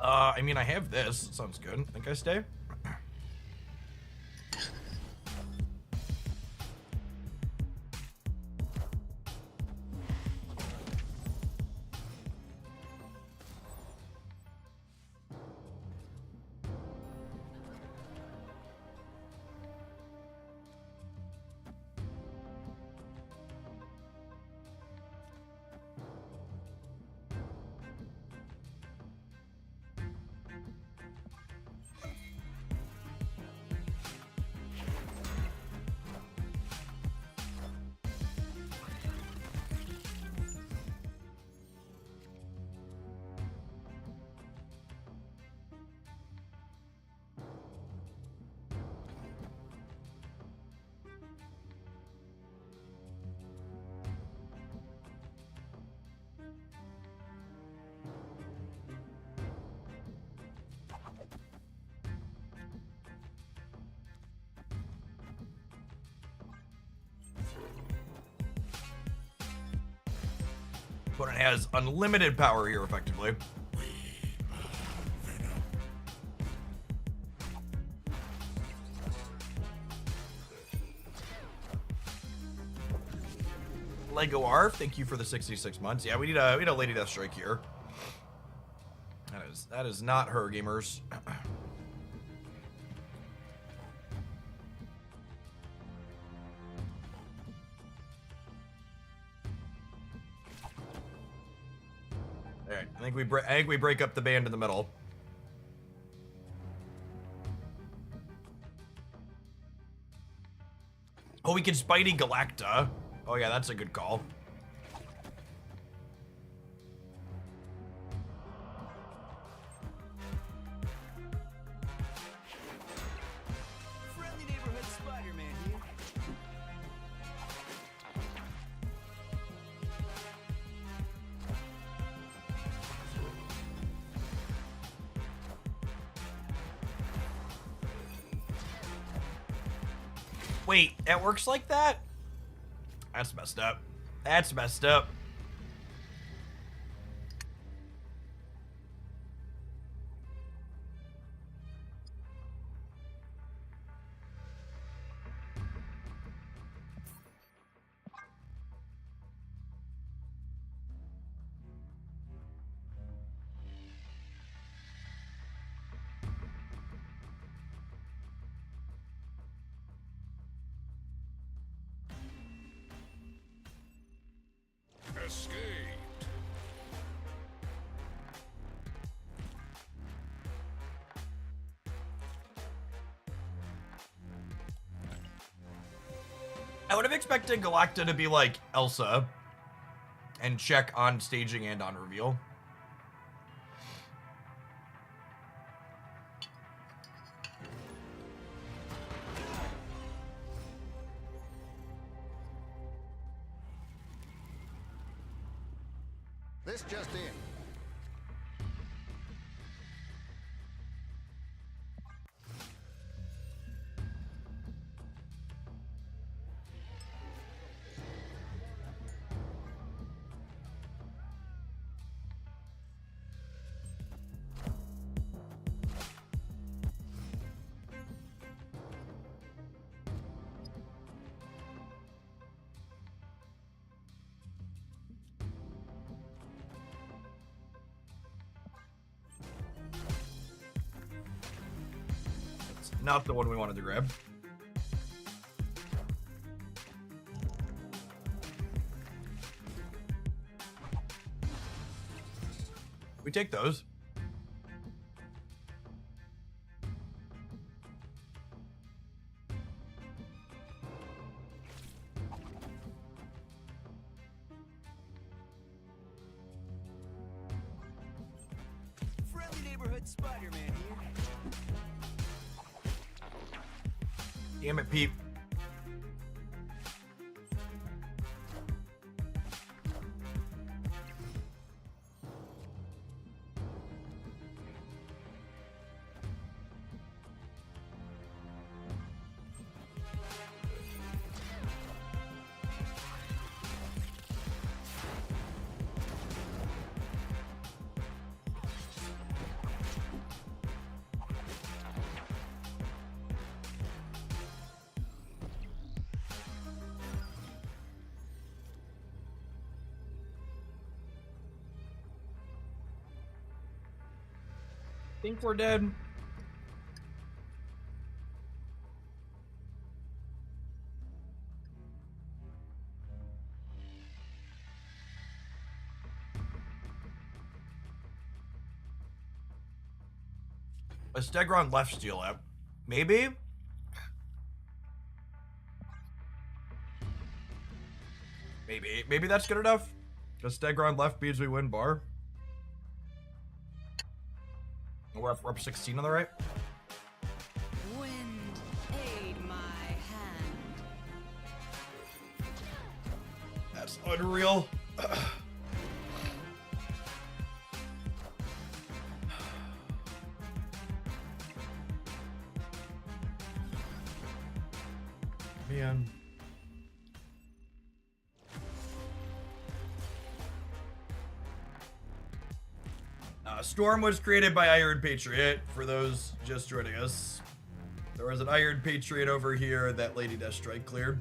I mean, I have this. Sounds good. Think I stay? Opponent has unlimited power here, effectively. Lego Arf, thank you for the 66 months. Yeah, we need a Lady Death Strike here. That is not her, gamers. Alright, I think we break up the band in the middle. Oh, we can Spidey Galacta. Oh yeah, that's a good call. Friendly neighborhood Spider-Man here. Wait, it works like that? That's messed up. That's messed up. Escaped. I would have expected Galacta to be like Elsa and check on staging and on reveal. This just in. It's not the one we wanted to grab. We take those. Friendly neighborhood Spider-Man here. Damn it, Pete. think we're dead. A Stegron left steal up. Maybe? Maybe that's good enough? Because Stegron left means we win bar. We're up 16 on the right. Wind, aid my hand. That's unreal. Man. Storm was created by Iron Patriot, for those just joining us. There was an Iron Patriot over here that Lady Deathstrike cleared.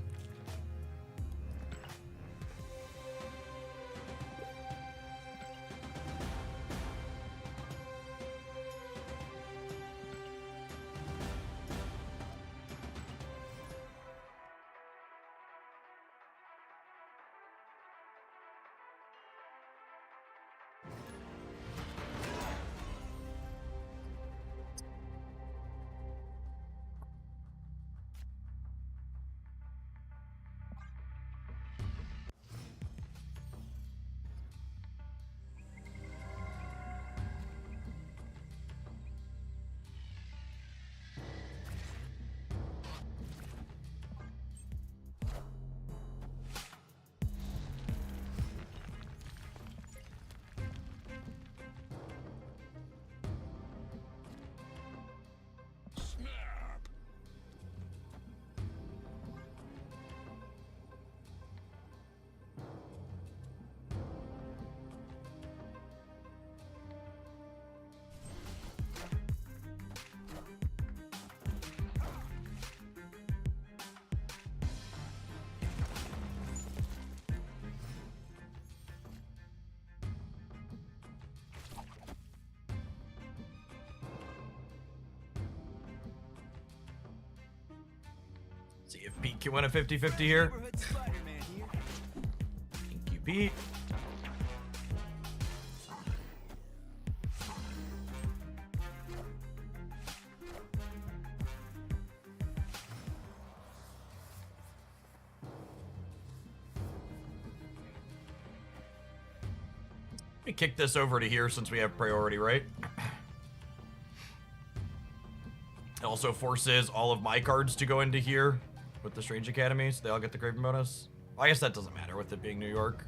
See if Pete can win a 50-50 here. Neighborhood Spider-Man here. Thank you, Pete. Let me kick this over to here since we have priority, right? It also forces all of my cards to go into here with the Strange Academy, so they all get the Graven bonus. Well, I guess that doesn't matter with it being New York.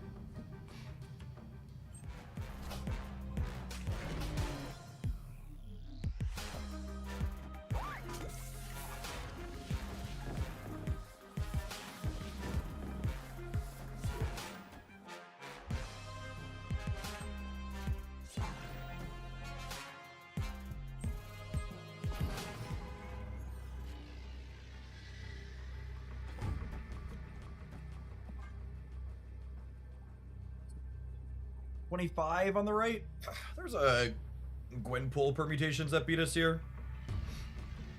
$25 on the right. There's a Gwenpool permutations that beat us here.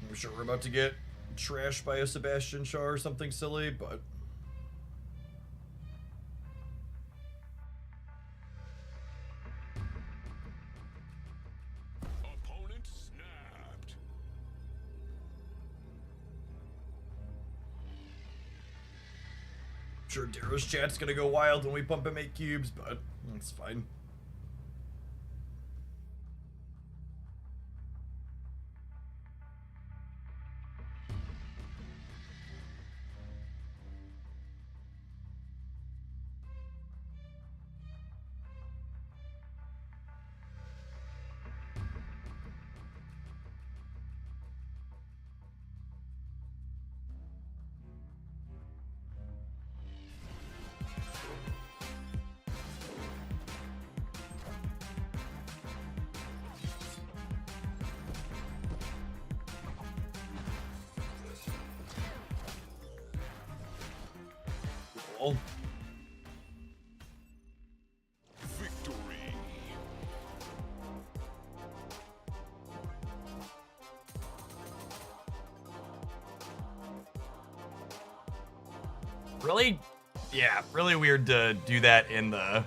I'm sure we're about to get trashed by a Sebastian Shaw or something silly, but Opponent snapped. I'm sure Darrow's chat's gonna go wild when we pump him 8 cubes, but that's fine. Cool. Victory. Really? Yeah, really weird to do that in the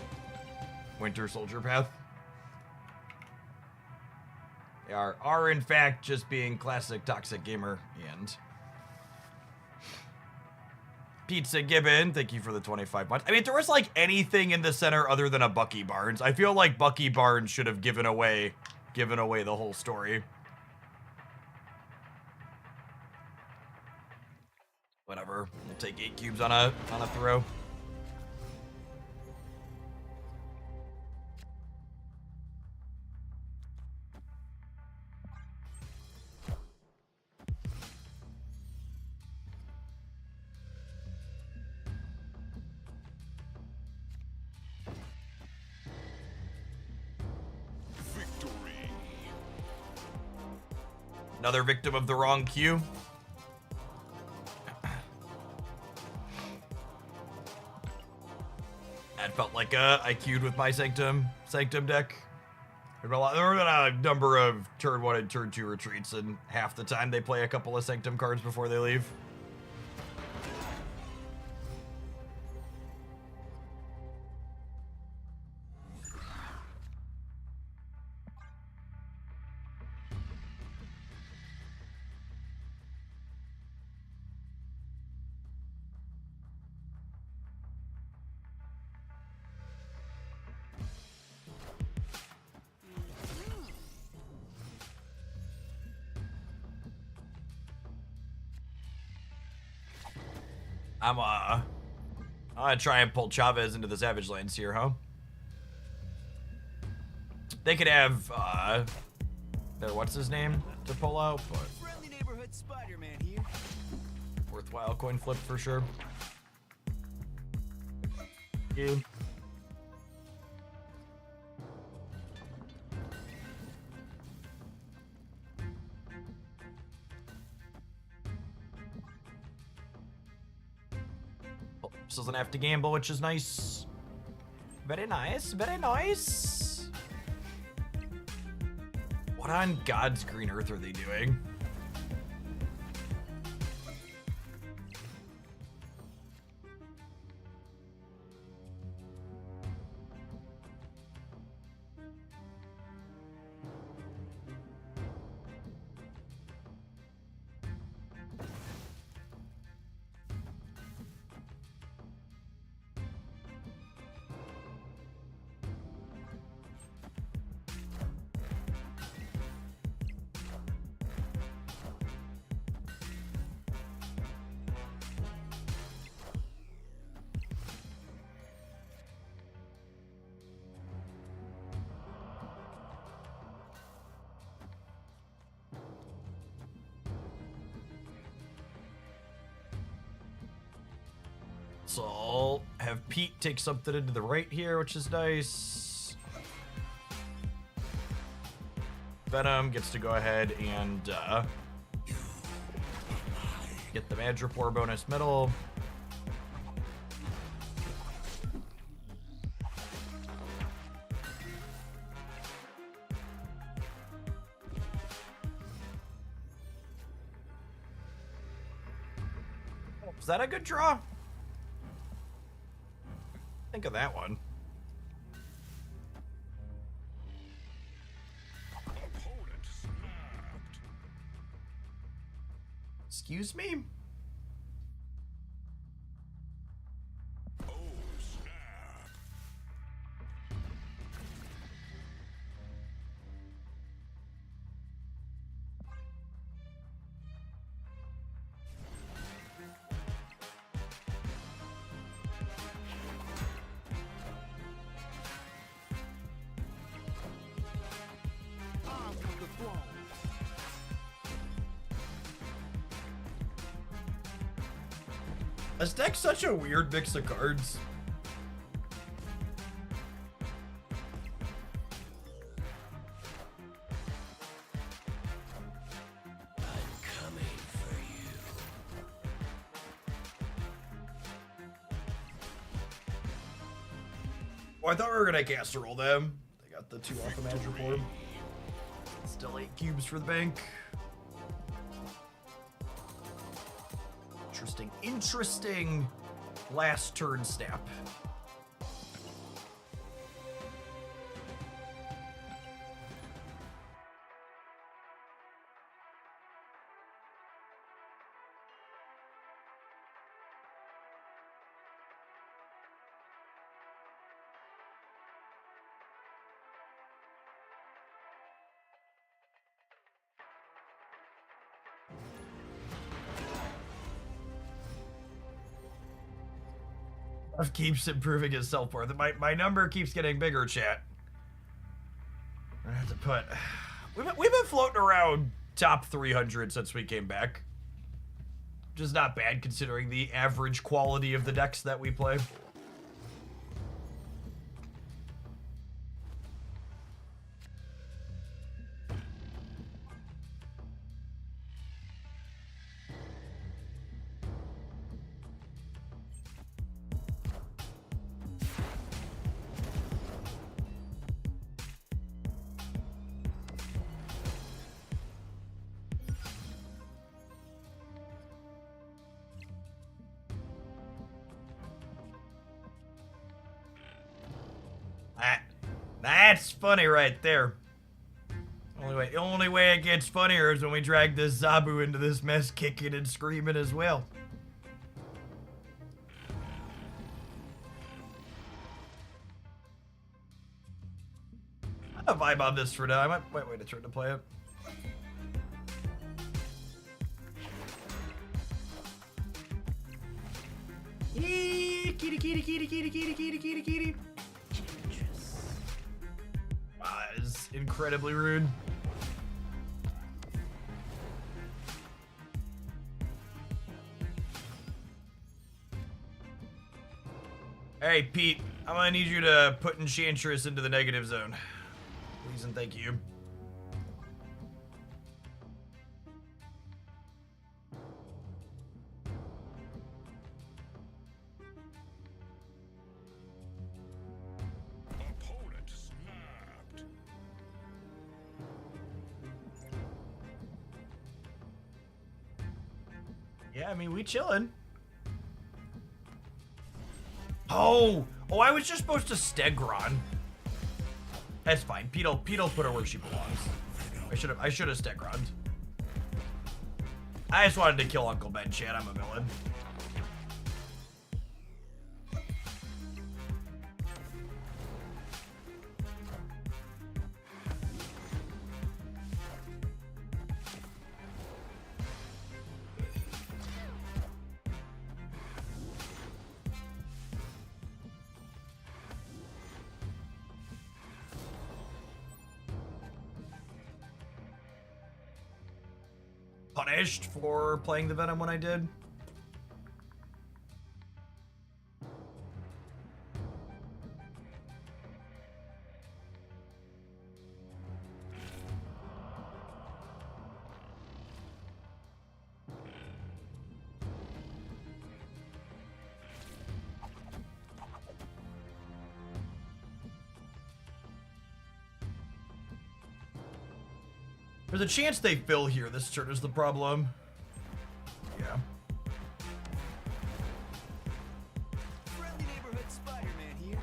Winter Soldier path. They are in fact just being classic toxic gamer and Pizza Gibbon, thank you for the 25 months. I mean, if there was like anything in the center other than a Bucky Barnes, I feel like Bucky Barnes should have given away the whole story. Whatever. We'll take 8 cubes on a throw. Victory. Another victim of the wrong cue. That felt like I queued with my Sanctum deck. There were a number of turn 1 and turn 2 retreats, and half the time they play a couple of Sanctum cards before they leave. I'm gonna try and pull Chavez into the Savage Lands here, huh? They could have what's his name to pull out, but Friendly neighborhood Spider-Man here. worthwhile coin flip for sure. You. Doesn't have to gamble, which is nice. Very nice, very nice. What on God's green earth are they doing? So I'll have Pete take something into the right here, which is nice. Venom gets to go ahead and get the Madripoor bonus middle. Is that a good draw? Think of that one. Opponent snapped. Excuse me? Oh, snap. This deck's such a weird mix of cards. Oh, I thought we were gonna casserole them. They got the 2 off the Madripoor. Still 8 cubes for the bank. Interesting. last turn snap. Keeps improving his self-worth. My number keeps getting bigger, chat. I have to put... We've been floating around top 300 since we came back. Which is not bad considering the average quality of the decks that we play. That's funny right there. Only way it gets funnier is when we drag this Zabu into this mess, kicking and screaming as well. I vibe on this for now. I might wait a turn to play it. Kitty, kitty, kitty, kitty, kitty, kitty, kitty, kitty. Wow, that is incredibly rude. Hey, Pete, I'm gonna need you to put Enchantress into the negative zone. Please and thank you. Opponent snapped. Yeah, I mean, we chillin'. Oh, I was just supposed to Stegron. That's fine. Pete'll put her where she belongs. I should have Stegroned. I just wanted to kill Uncle Ben, chat. I'm a villain. Punished for playing the Venom when I did. There's a chance they fill here this turn is the problem. Yeah. Friendly neighborhood Spider-Man here.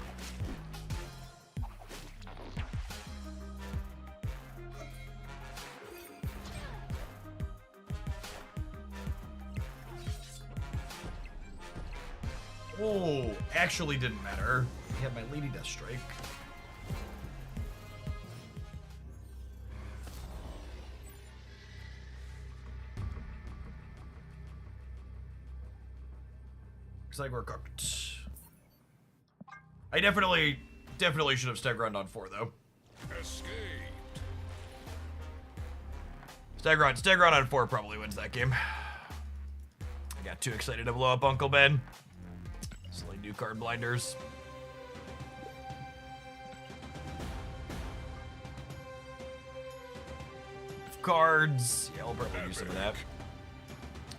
Oh, actually didn't matter. I had my Lady Death Strike. Looks like we're cooked. I definitely should have Stegron on 4 though. Escaped. Stegron on 4 probably wins that game. I got too excited to blow up Uncle Ben. Silly new card blinders. Cards. Yeah, we'll probably do some of that.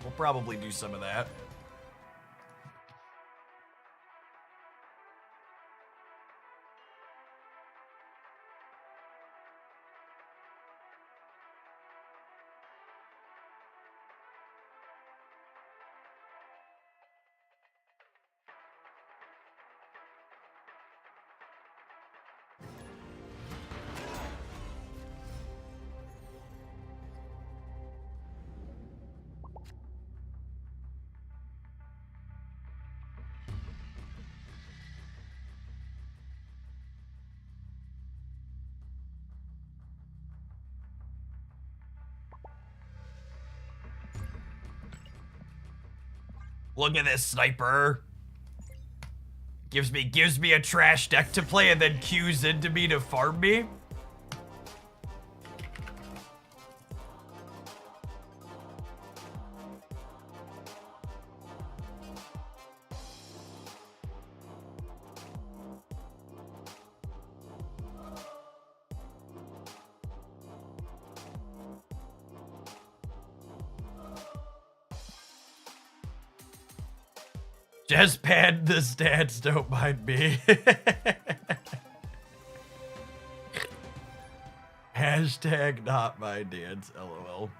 We'll probably do some of that. Look at this sniper. Gives me a trash deck to play and then cues into me to farm me. Just panned the stats, don't mind me. Hashtag not my dance, lol.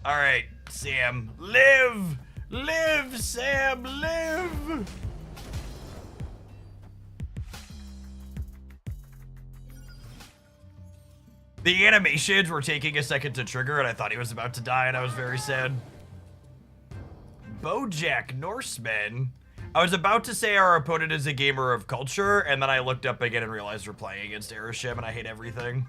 All right, Sam, live! Live, Sam, live! The animations were taking a second to trigger, and I thought he was about to die, and I was very sad. Bojack Norseman. I was about to say our opponent is a gamer of culture, and then I looked up again and realized we're playing against Arishem, and I hate everything.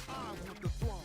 I want the throne.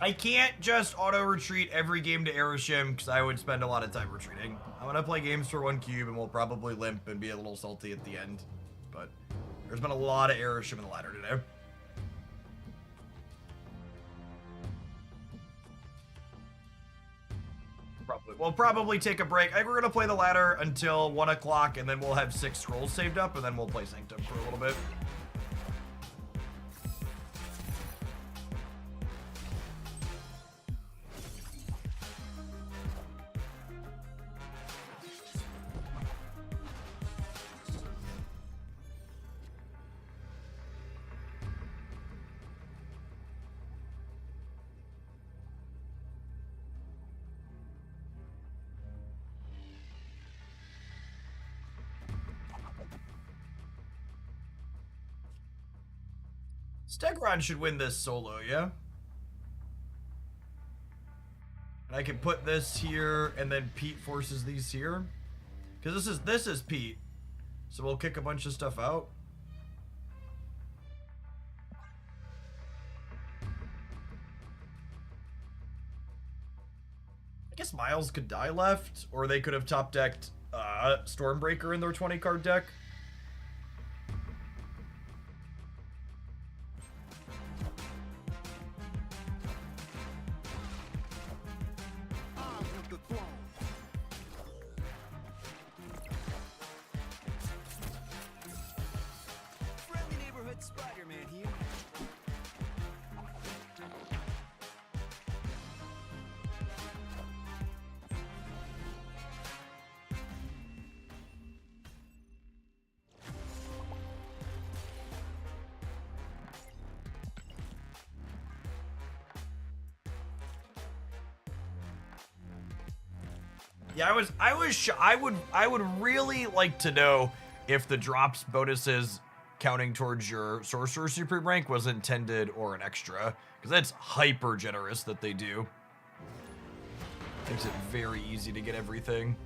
I can't just auto-retreat every game to Arishem because I would spend a lot of time retreating. I'm gonna play games for 1 cube and we'll probably limp and be a little salty at the end. But there's been a lot of Arishem in the ladder today. We'll probably take a break. I think we're gonna play the ladder until 1 o'clock and then we'll have 6 scrolls saved up and then we'll play Sanctum for a little bit. Stegron should win this solo, yeah? And I can put this here, and then Pete forces these here. Because this is Pete. So we'll kick a bunch of stuff out. I guess Miles could die left, or they could have top decked Stormbreaker in their 20 card deck. Yeah, I would really like to know if the drops bonuses counting towards your Sorcerer Supreme rank was intended or an extra, because that's hyper generous that they do. Makes it very easy to get everything.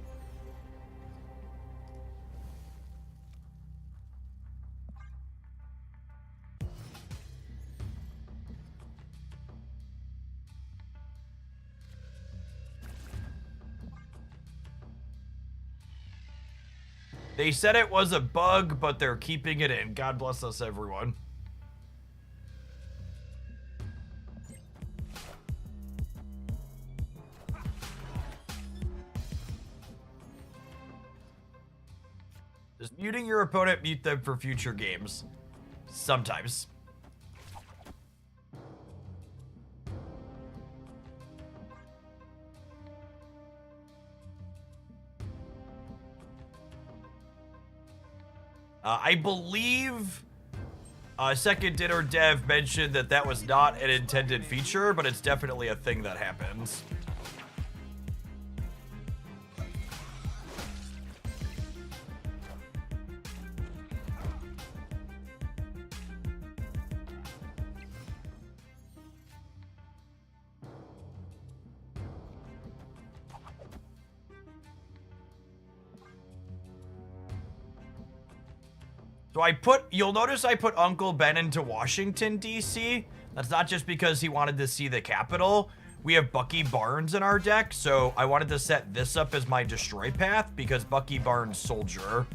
They said it was a bug, but they're keeping it in. God bless us, everyone. Does muting your opponent mute them for future games? Sometimes. I believe Second Dinner Dev mentioned that that was not an intended feature, but it's definitely a thing that happens. So you'll notice I put Uncle Ben into Washington, D.C. That's not just because he wanted to see the Capitol. We have Bucky Barnes in our deck, so I wanted to set this up as my destroy path because Bucky Barnes Soldier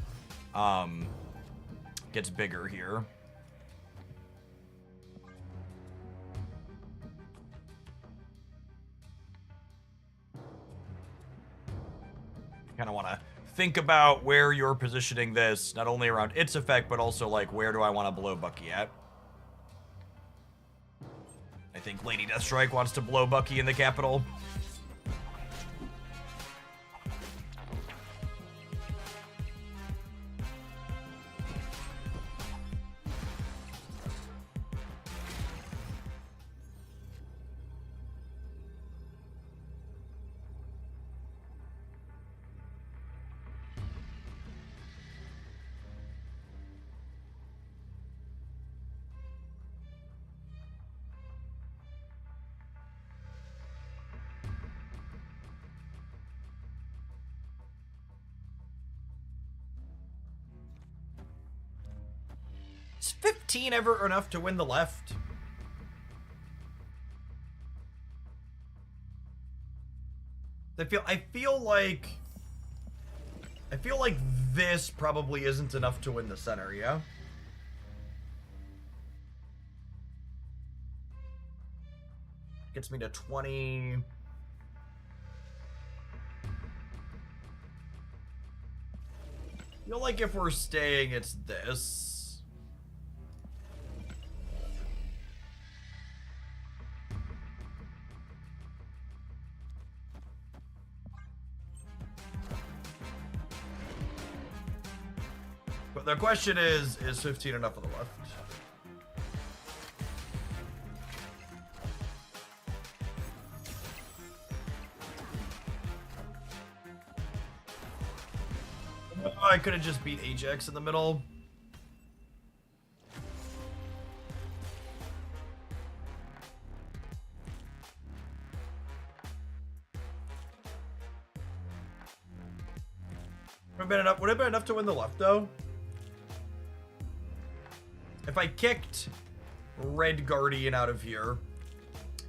gets bigger here. Kind of want to think about where you're positioning this, not only around its effect, but also, like, where do I want to blow Bucky at? I think Lady Deathstrike wants to blow Bucky in the Capitol. Is 15 ever enough to win the left? I feel like this probably isn't enough to win the center, yeah? Gets me to 20. I feel like if we're staying, it's this. But the question is 15 enough on the left? Oh, I could have just beat Ajax in the middle. Would it have been enough to win the left, though? If I kicked Red Guardian out of here,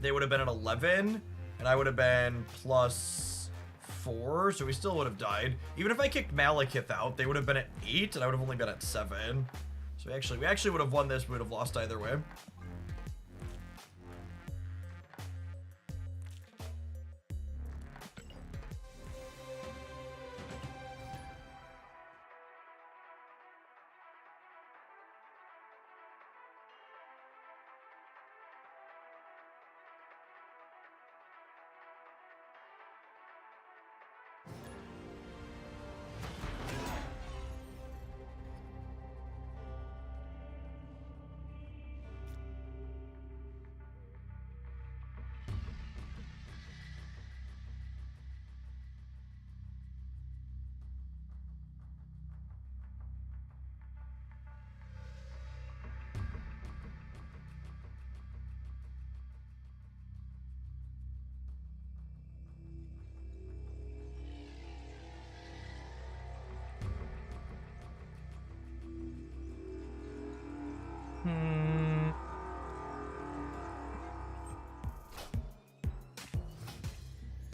they would have been at 11, and I would have been +4, so we still would have died. Even if I kicked Malekith out, they would have been at 8, and I would have only been at 7. So we actually would have won this, we would have lost either way.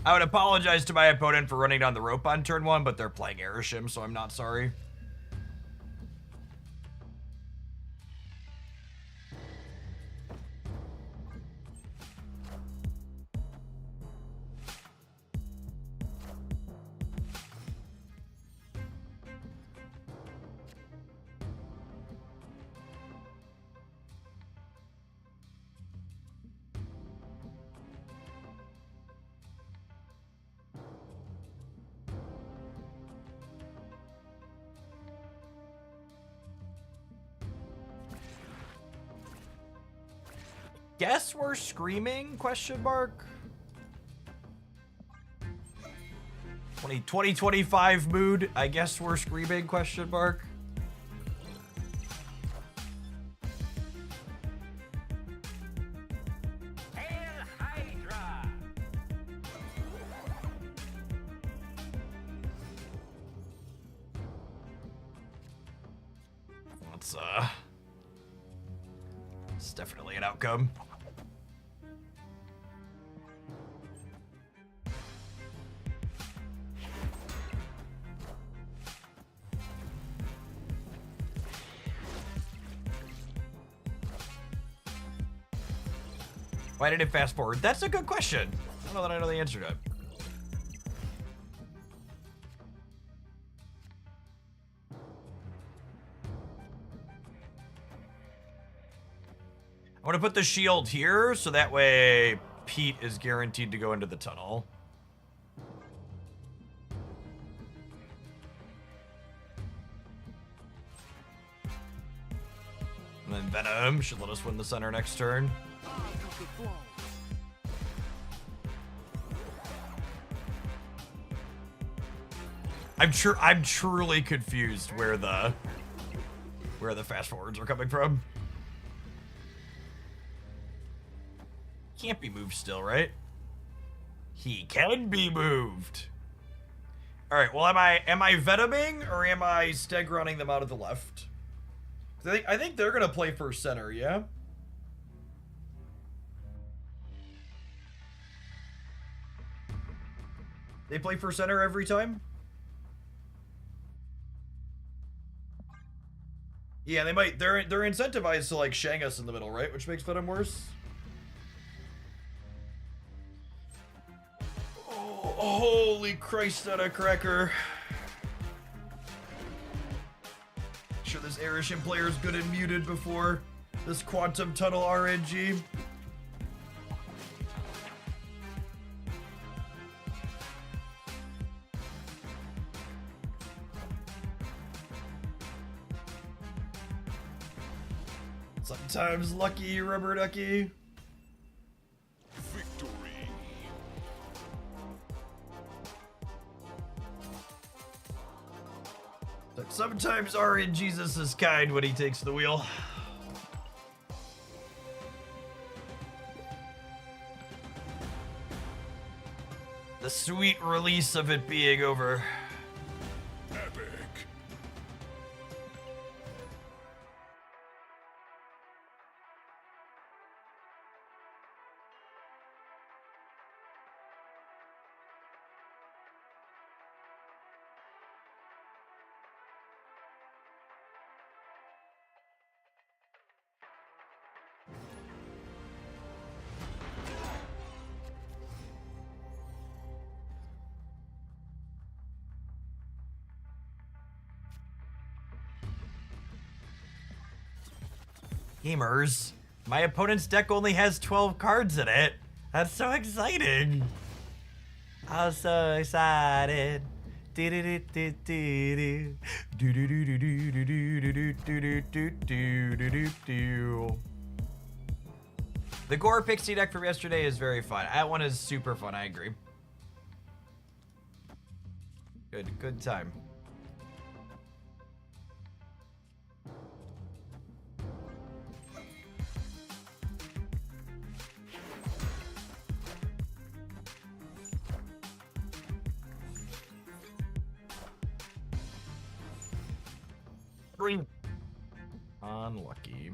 I would apologize to my opponent for running down the rope on turn 1, but they're playing Airshim, so I'm not sorry. Guess we're screaming? Question mark. 2025 mood. I guess we're screaming? Question mark. Hail Hydra! It's definitely an outcome. Why did it fast forward? That's a good question. I don't know that I know the answer to it. I want to put the shield here, so that way Pete is guaranteed to go into the tunnel. And then Venom should let us win the center next turn. I'm truly confused where the fast forwards are coming from. Can't be moved still, right? He can be moved. All right. Well, am I Venoming or am I steg running them out of the left? I think they're gonna play first center. Yeah. They play first center every time. Yeah, they might. They're incentivized to like shang us in the middle, right? Which makes Venom worse. Oh, holy Christ, on a cracker! Sure, this Airshim player is good and muted before this Quantum Tunnel RNG. Sometimes lucky, rubber ducky. Victory. Sometimes RNGesus is kind when he takes the wheel. The sweet release of it being over. Epic. Gamers, my opponent's deck only has 12 cards in it. That's so exciting. I'm so excited. The Gore Pixie deck from yesterday is very fun. That one is super fun, I agree. Good time. Unlucky.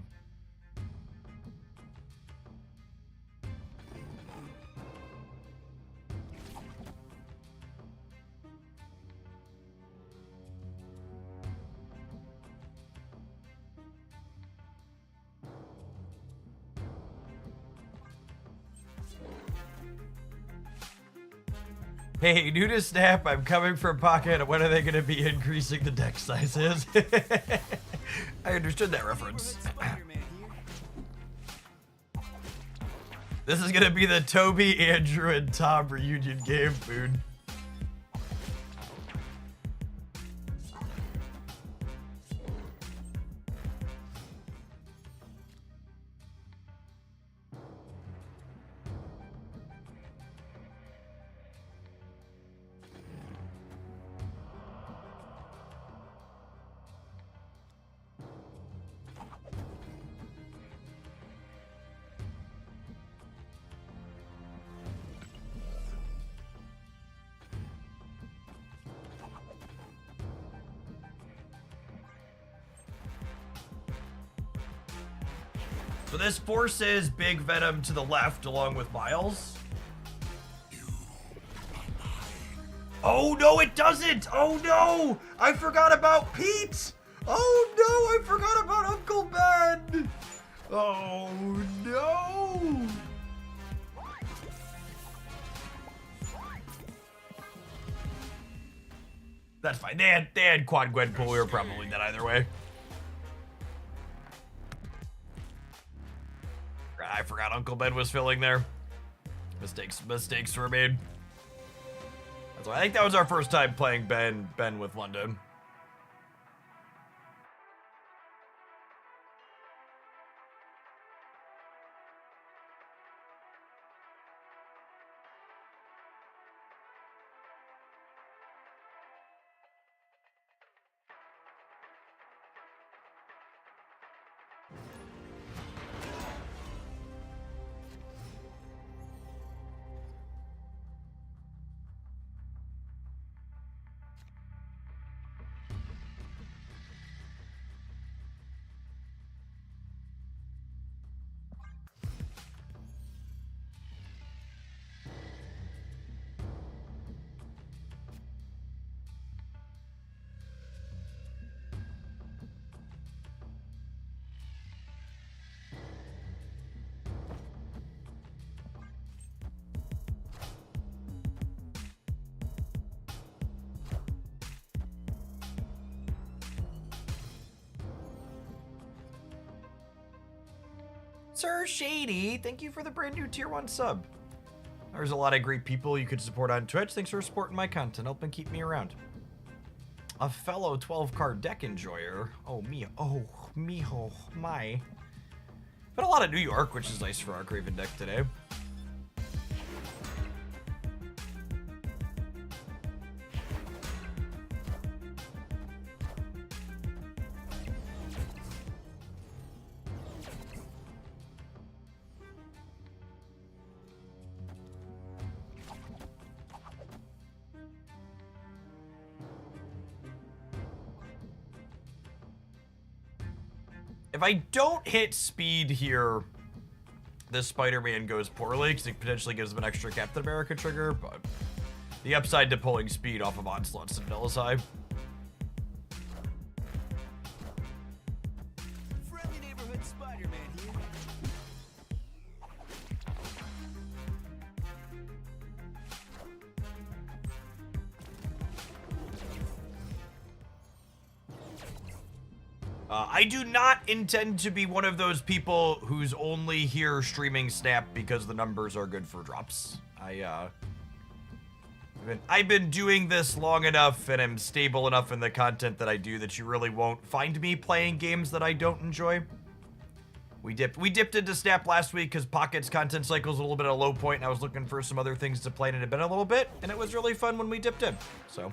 Hey, new to Snap, I'm coming from Pocket. When are they going to be increasing the deck sizes? I understood that reference. Spider-Man here. This is going to be the Toby, Andrew, and Tom reunion game, Moon. So this forces Big Venom to the left along with Miles. Oh no, it doesn't! Oh no! I forgot about Pete! Oh no, I forgot about Uncle Ben! Oh no! That's fine. They had Quad Gwenpool. We were probably dead either way. I forgot Uncle Ben was filling there. Mistakes were made. That's why I think that was our first time playing Ben with London. Sir Shady, thank you for the brand new tier 1 sub. There's a lot of great people you could support on Twitch. Thanks for supporting my content, helping keep me around. A fellow 12-card deck enjoyer. Oh, mijo, my. But a lot of New York, which is nice for our Craven deck today. If I don't hit speed here, this Spider-Man goes poorly because it potentially gives him an extra Captain America trigger, but the upside to pulling speed off of Onslaught's vanilla side. Friendly neighborhood Spider-Man here. I do not intend to be one of those people who's only here streaming Snap because the numbers are good for drops. I've been doing this long enough and am stable enough in the content that I do that you really won't find me playing games that I don't enjoy. We dipped into Snap last week because Pocket's content cycle is a little bit at a low point, and I was looking for some other things to play, and it had been a little bit, and it was really fun when we dipped in. So,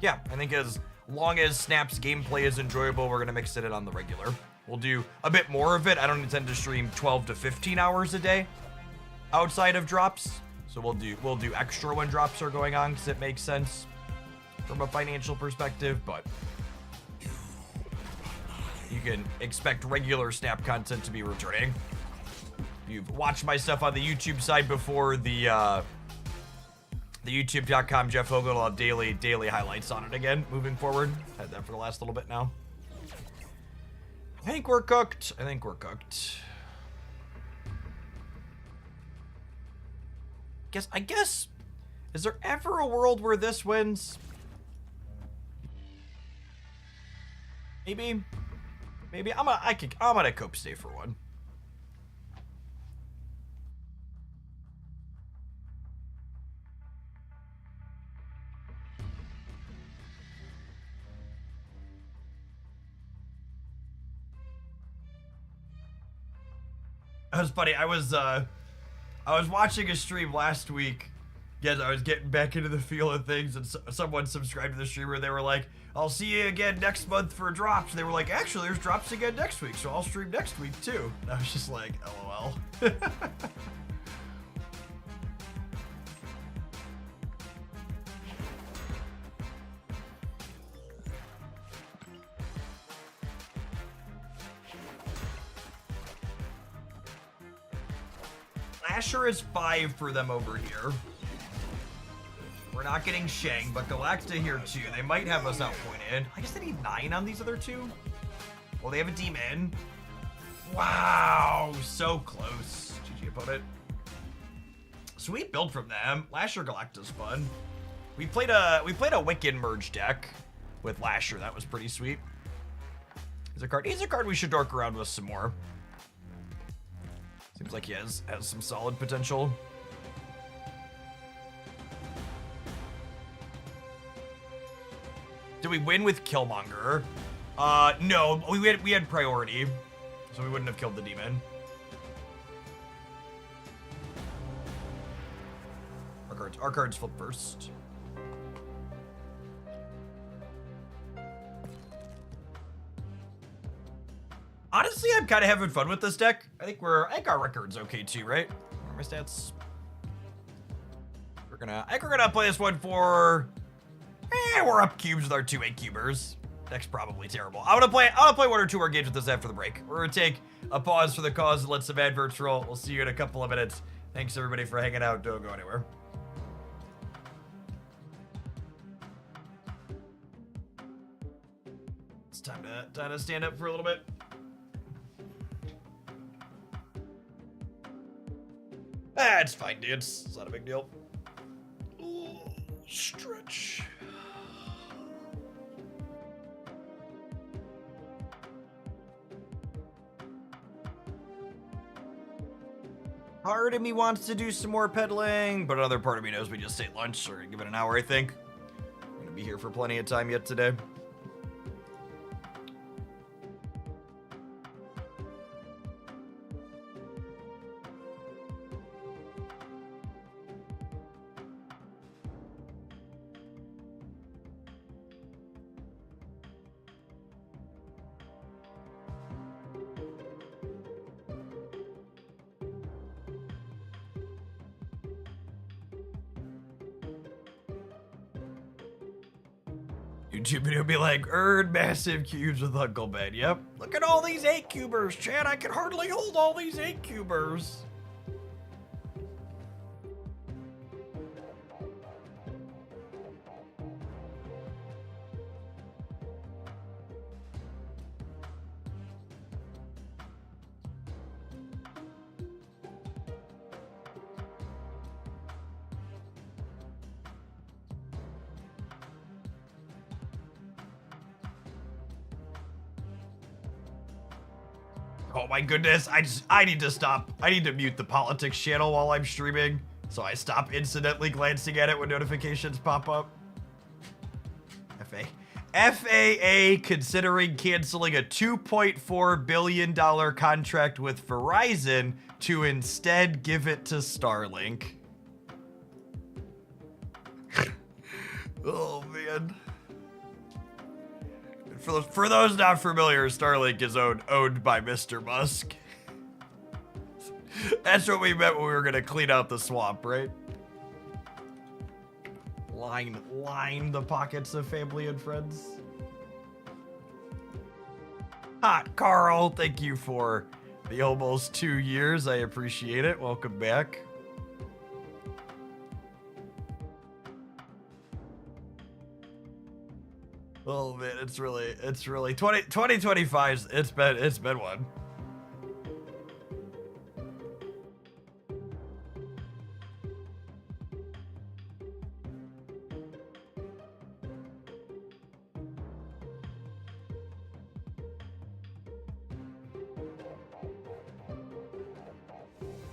yeah, I think as long as Snap's gameplay is enjoyable, we're gonna mix it in on the regular. We'll do a bit more of it. I don't intend to stream 12 to 15 hours a day outside of drops. So we'll do extra when drops are going on because it makes sense from a financial perspective, but you can expect regular Snap content to be returning. You've watched my stuff on the YouTube side before. The YouTube.com Jeff Hogan will have daily highlights on it again moving forward. Had that for the last little bit now. I think we're cooked. I guess Is there ever a world where this wins? Maybe. Maybe. I'm gonna cope stay for one. That was funny. I was watching a stream last week. Yes, I was getting back into the feel of things, and someone subscribed to the streamer. They were like, "I'll see you again next month for drops." And they were like, "Actually, there's drops again next week, so I'll stream next week too." And I was just like, "LOL." Asher is 5 for them over here. We're not getting Shang, but Galacta here too. They might have us outpointed. I guess they need 9 on these other two. Well, they have a demon. Wow, so close. GG opponent. Sweet build from them. Lasher Galacta's fun. We played a Wiccan merge deck with Lasher. That was pretty sweet. He's a card we should dork around with some more. Seems like he has some solid potential. Did we win with Killmonger? No, we had priority, so we wouldn't have killed the demon. Our cards flip first. Honestly, I'm kind of having fun with this deck. I think our record's okay too, right? What are my stats? I think we're gonna play this one for. We're up cubes with our 2 8-cubers. Deck's probably terrible. I'm gonna play 1 or 2 more games with this after the break. We're gonna take a pause for the cause and let some adverts roll. We'll see you in a couple of minutes. Thanks everybody for hanging out. Don't go anywhere. It's time to stand up for a little bit. It's fine, dudes. It's not a big deal. Ooh, stretch. Part of me wants to do some more pedaling, but another part of me knows we just ate lunch, so we're gonna give it an hour, I think. I'm gonna be here for plenty of time yet today. YouTube video be like, earn massive cubes with Uncle Ben. Yep. Look at all these 8-cubers, Chad. I can hardly hold all these 8-cubers. Oh my goodness, I need to stop. I need to mute the politics channel while I'm streaming, so I stop incidentally glancing at it when notifications pop up. FAA considering canceling a $2.4 billion contract with Verizon to instead give it to Starlink. Oh man. For those not familiar, Starlink is owned by Mr. Musk. That's what we meant when we were gonna clean out the swamp, right? Line the pockets of family and friends. Hot Carl, thank you for the almost 2 years. I appreciate it. Welcome back. Oh man, it's really 2025's it's been one.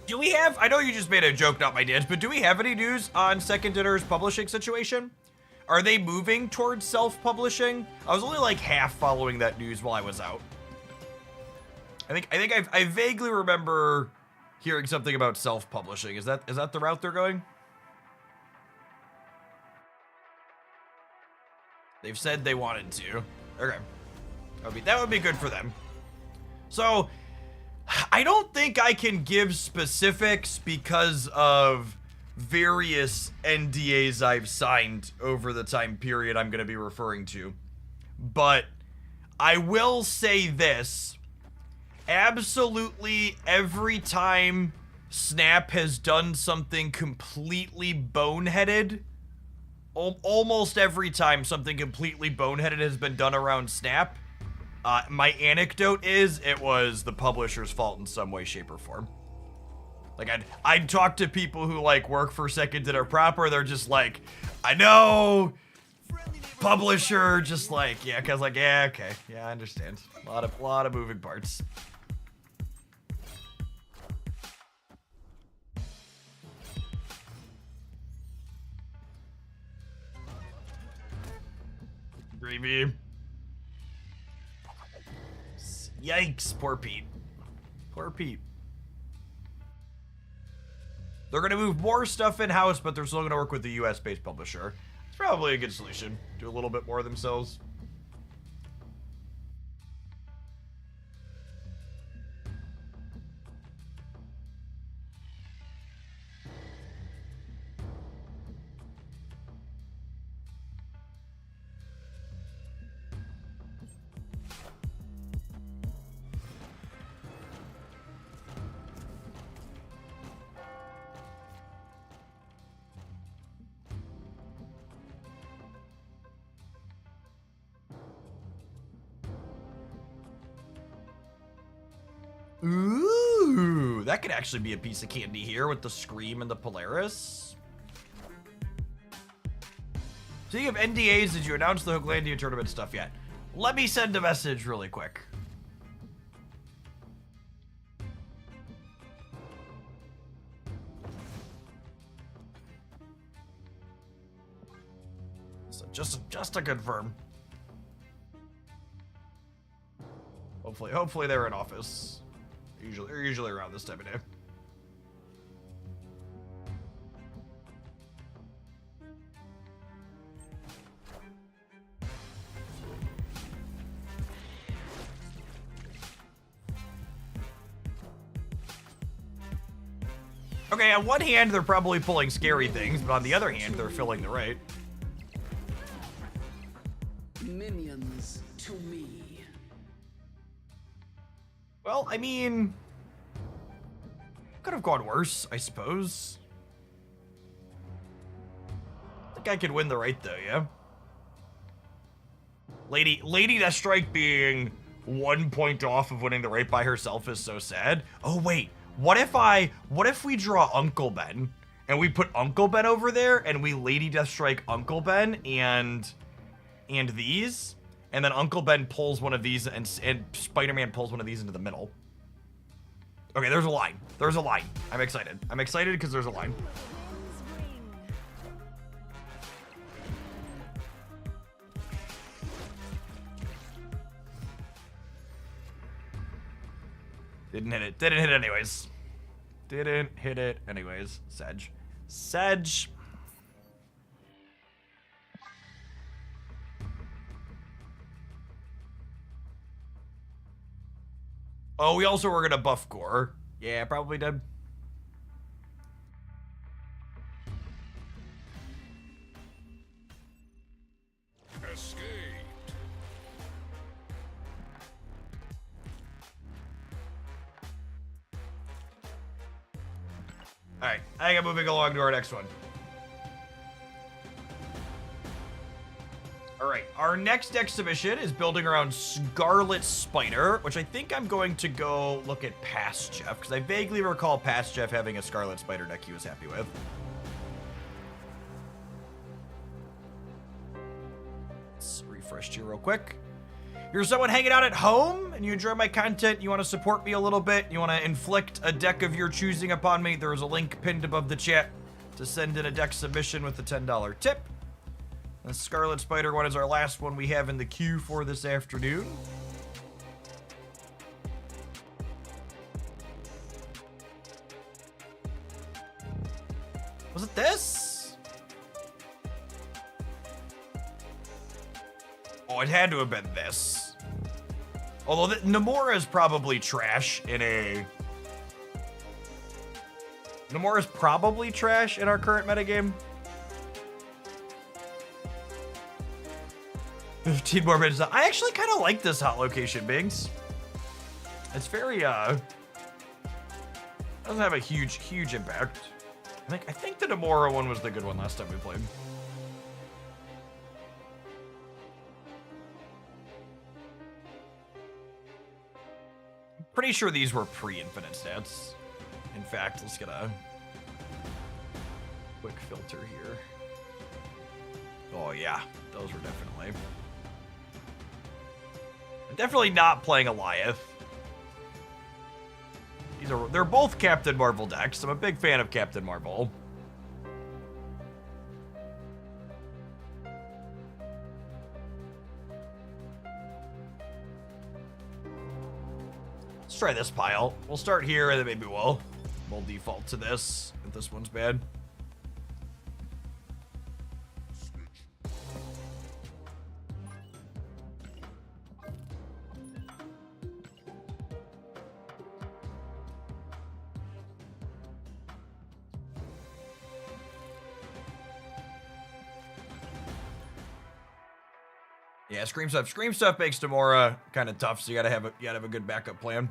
Do we have, I know you just made a joke, not my dad's, but do we have any news on Second Dinner's publishing situation? Are they moving towards self-publishing? I was only like half following that news while I was out. I vaguely remember hearing something about self-publishing. Is that the route they're going? They've said they wanted to. Okay. That would be good for them. So, I don't think I can give specifics because of various NDAs I've signed over the time period I'm going to be referring to. But I will say this. Absolutely every time Snap has done something completely boneheaded, almost every time something completely boneheaded has been done around Snap, my anecdote is it was the publisher's fault in some way, shape, or form. Like, I'd talk to people who, like, work for Second Dinner proper, they're just like, I know, publisher, just like, yeah, cause like, yeah, okay, yeah, I understand. A lot of moving parts. Gravy. Yikes, poor Pete. Poor Pete. They're gonna move more stuff in-house, but they're still gonna work with the US-based publisher. It's probably a good solution. Do a little bit more themselves. Ooh, that could actually be a piece of candy here with the Scream and the Polaris. Speaking of NDAs, did you announce the Hooglandia tournament stuff yet? Let me send a message really quick. So just to confirm. Hopefully they're in office. They're usually around this time of day. Okay, on one hand, they're probably pulling scary things, but on the other hand, they're filling the right. Minions to me. Well, I mean, could have gone worse, I suppose. I think I could win the right though, yeah? Lady Deathstrike being 1 point off of winning the right by herself is so sad. Oh wait, what if we draw Uncle Ben and we put Uncle Ben over there and we Lady Deathstrike Uncle Ben and these? And then Uncle Ben pulls one of these and Spider-Man pulls one of these into the middle. Okay, there's a line. There's a line. I'm excited. I'm excited because there's a line. Didn't hit it. Didn't hit it anyways. Didn't hit it anyways. Sedge. Sedge. Oh, we also were gonna buff Gore. Yeah, probably did. Escaped. Alright, I got moving along to our next one. Alright, our next exhibition is building around Scarlet Spider, which I think I'm going to go look at Past Jeff, because I vaguely recall Past Jeff having a Scarlet Spider deck he was happy with. Let's refresh you real quick. you're someone hanging out at home and you enjoy my content, you want to support me a little bit, you want to inflict a deck of your choosing upon me, there is a link pinned above the chat to send in a deck submission with a $10 tip. The Scarlet Spider one is our last one we have in the queue for this afternoon. Was it this? Oh, it had to have been this. Although Namora is probably trash in a... Namora's probably trash in our current metagame. 15 more minutes. I actually kind of like this hot location, Biggs. It's very, doesn't have a huge impact. I think the Namora one was the good one last time we played. Pretty sure these were pre-infinite stats. In fact, let's get a quick filter here. Oh yeah, those were definitely. I'm definitely not playing Alioth. They're both Captain Marvel decks. I'm a big fan of Captain Marvel. Let's try this pile. We'll start here and then maybe we'll default to this if this one's bad. Yeah, Scream Stuff. Scream Stuff makes Namora kind of tough, so you gotta have a good backup plan.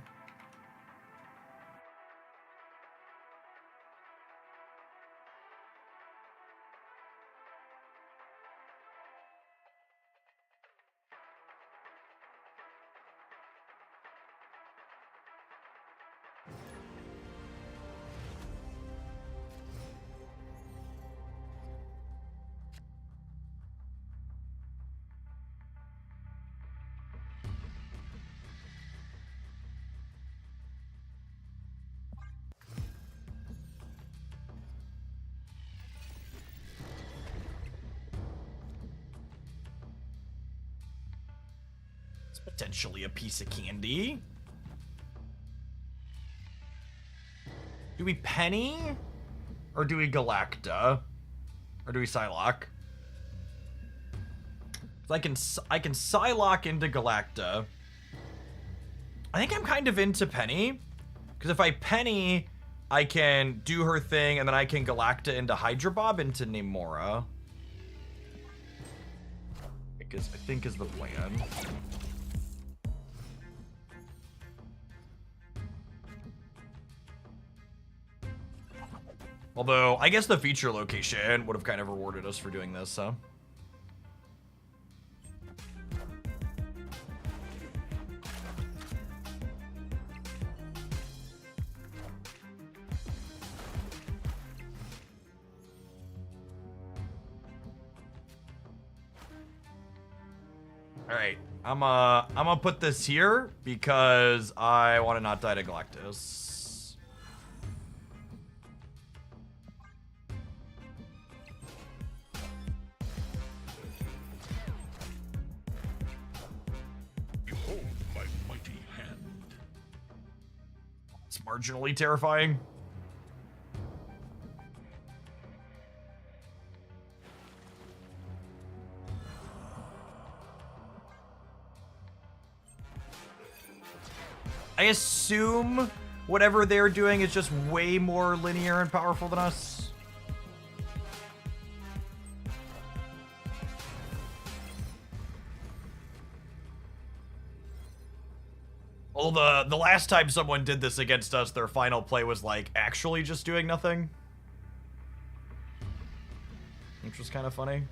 Potentially a piece of candy. Do we Penny? Or do we Galacta? Or do we Psylocke? So I can Psylocke into Galacta. I think I'm kind of into Penny. Because if I Penny, I can do her thing, and then I can Galacta into Hydra Bob into Namora. I think is the plan. Although, I guess the feature location would have kind of rewarded us for doing this, so. All right, I'm gonna put this here because I want to not die to Galactus. Marginally terrifying. I assume whatever they're doing is just way more linear and powerful than us. Well, the last time someone did this against us, their final play was like actually just doing nothing, which was kind of funny.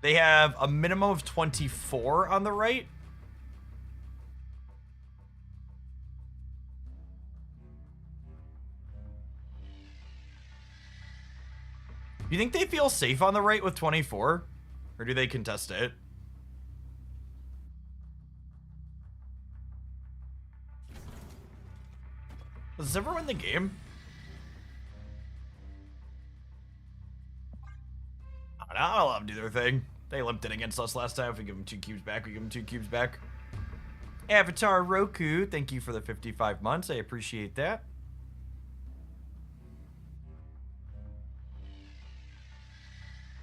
They have a minimum of 24 on the right. Do you think they feel safe on the right with 24? Or do they contest it? Does this ever win the game? I don't know, I'll let them do their thing. They limped it against us last time. If we give them 2 cubes back, we give them 2 cubes back. Avatar Roku, thank you for the 55 months. I appreciate that.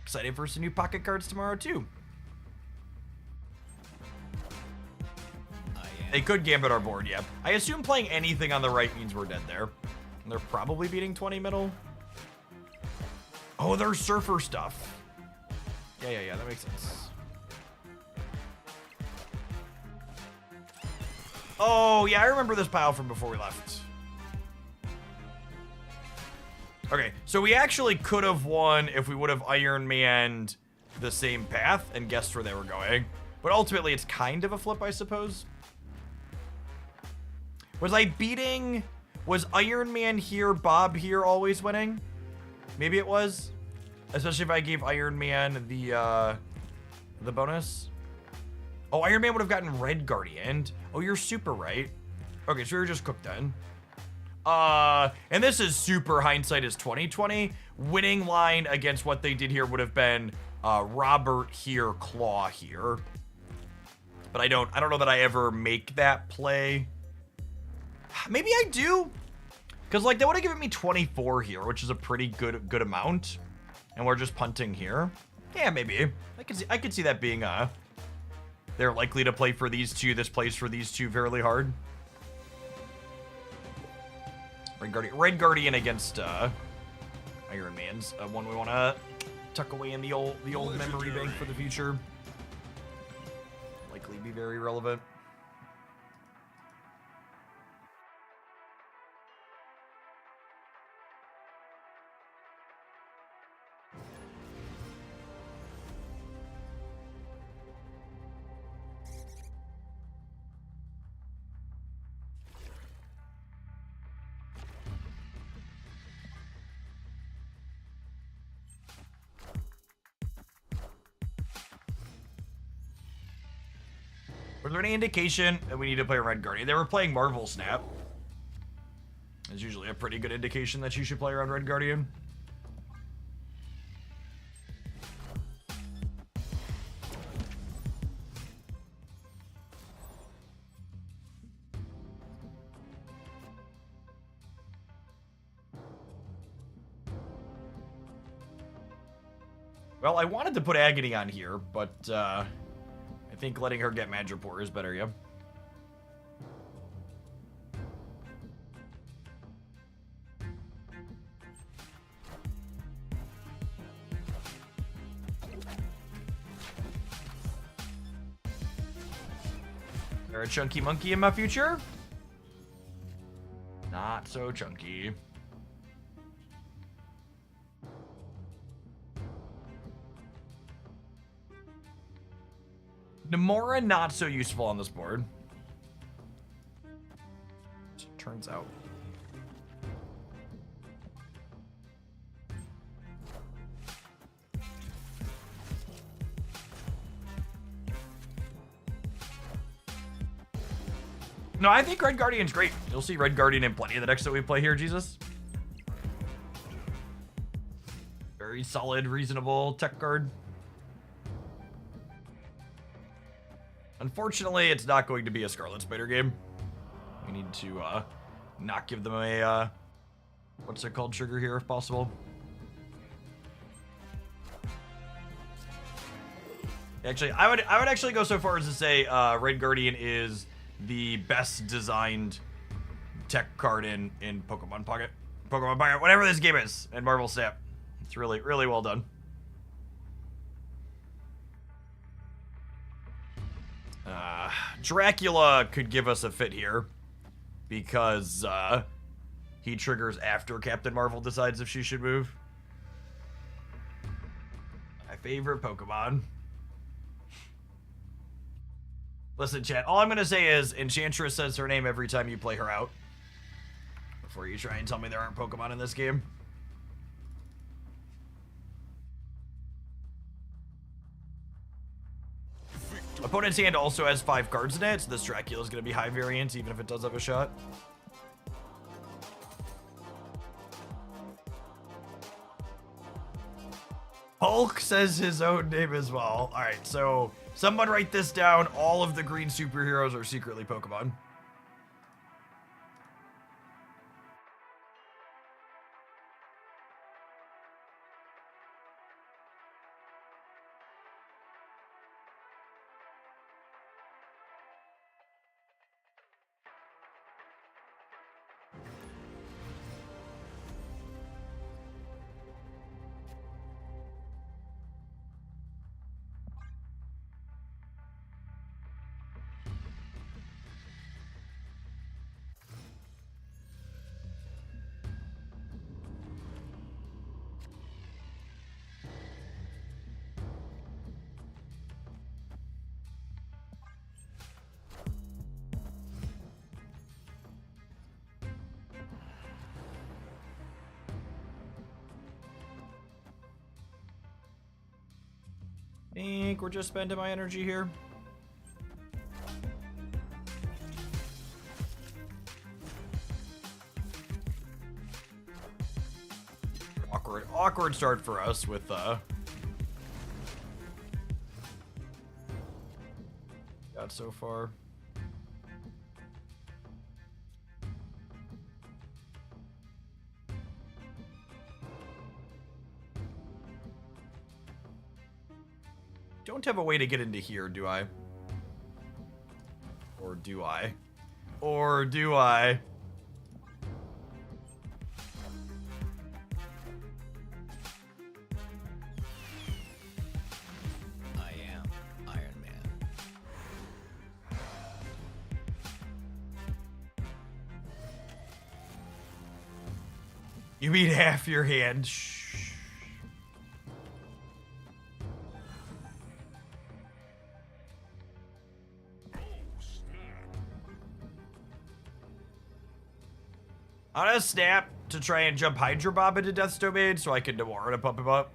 Excited for some new pocket cards tomorrow, too. They could gambit our board, yeah. I assume playing anything on the right means we're dead there. And they're probably beating 20 middle. Oh, there's surfer stuff. Yeah, that makes sense. Oh, yeah, I remember this pile from before we left. Okay, so we actually could have won if we would have Iron Manned the same path and guessed where they were going. But ultimately, it's kind of a flip, I suppose. Was I beating... Was Iron Man here, Bob here always winning? Maybe it was. Especially if I gave Iron Man the bonus. Oh, Iron Man would have gotten Red Guardian. Oh, you're super right. Okay, so you're just cooked then. And this is super hindsight is 2020. Winning line against what they did here would have been Robert here, Claw here. But I don't know that I ever make that play. Maybe I do. Because like they would have given me 24 here, which is a pretty good amount. And we're just punting here. Yeah, maybe. I could see that being they're likely to play for these two. This plays for these two fairly hard. Red Guardian against Iron Man's one we want to tuck away in the old memory bank for the future. Likely be very relevant. Was there any indication that we need to play Red Guardian? They were playing Marvel Snap. It's usually a pretty good indication that you should play around Red Guardian. Well, I wanted to put Agony on here, but I think letting her get Madripoor is better, yeah. Is there a chunky monkey in my future? Not so chunky. Namora, not so useful on this board. Turns out. No, I think Red Guardian's great. You'll see Red Guardian in plenty of the decks that we play here, Jesus. Very solid, reasonable tech card. Unfortunately, it's not going to be a Scarlet Spider game. We need to not give them a what's it called, trigger here if possible. Actually, I would actually go so far as to say Red Guardian is the best designed tech card in Pokemon Pocket, whatever this game is, and Marvel Snap. It's really well done. Dracula could give us a fit here because he triggers after Captain Marvel decides if she should move. My favorite Pokemon. Listen, chat, all I'm going to say is Enchantress says her name every time you play her out. Before you try and tell me there aren't Pokemon in this game. Opponent's hand also has 5 cards in it, so this Dracula is going to be high variance, even if it does have a shot. Hulk says his own name as well. All right, so someone write this down. All of the green superheroes are secretly Pokemon. Think we're just spending my energy here. Awkward start for us with got so far. Don't have a way to get into here, do I? Or do I? Or do I? I am Iron Man. You mean half your hand? Shh. I'm gonna snap to try and jump Hydra Bob into Death's Domain so I can Nomura to pump him up.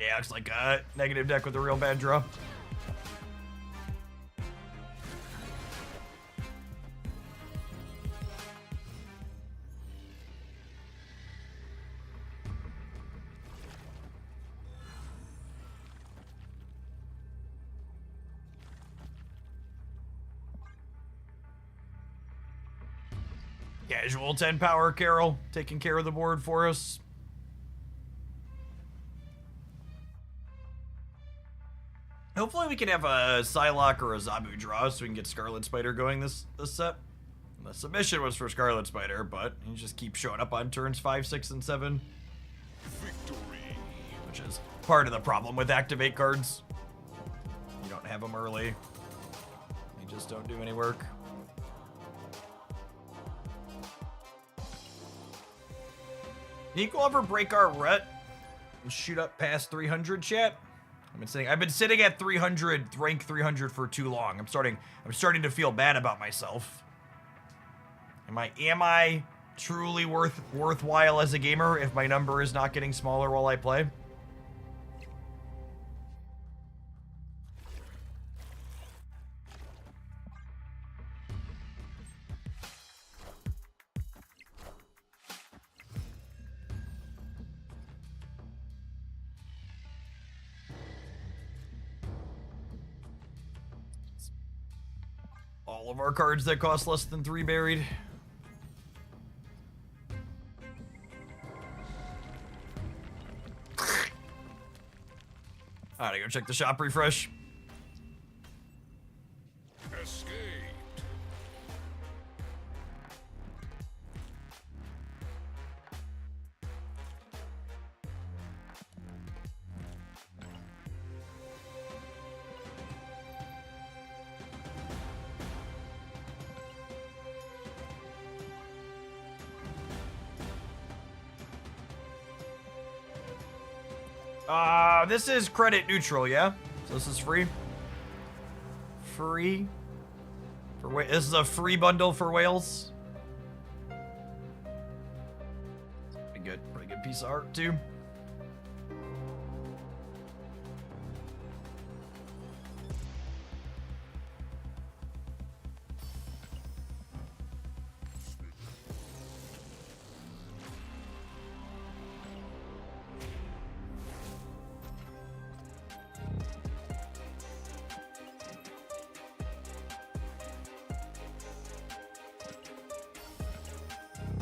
Yeah, looks like a negative deck with a real bad draw. Casual 10 power Carol taking care of the board for us. Hopefully we can have a Psylocke or a Zabu draw so we can get Scarlet Spider going this set. The submission was for Scarlet Spider, but he just keeps showing up on turns 5, 6, and 7. Victory. Which is part of the problem with activate cards. You don't have them early. They just don't do any work. Nico ever break our rut and shoot up past 300, chat? I've been sitting at 300, rank 300 for too long. I'm starting to feel bad about myself. Am I truly worthwhile as a gamer if my number is not getting smaller while I play? All of our cards that cost less than 3 buried. Alright, go check the shop refresh. Escaped. This is credit neutral, yeah? So this is free? Free? This is a free bundle for whales? Pretty good piece of art, too.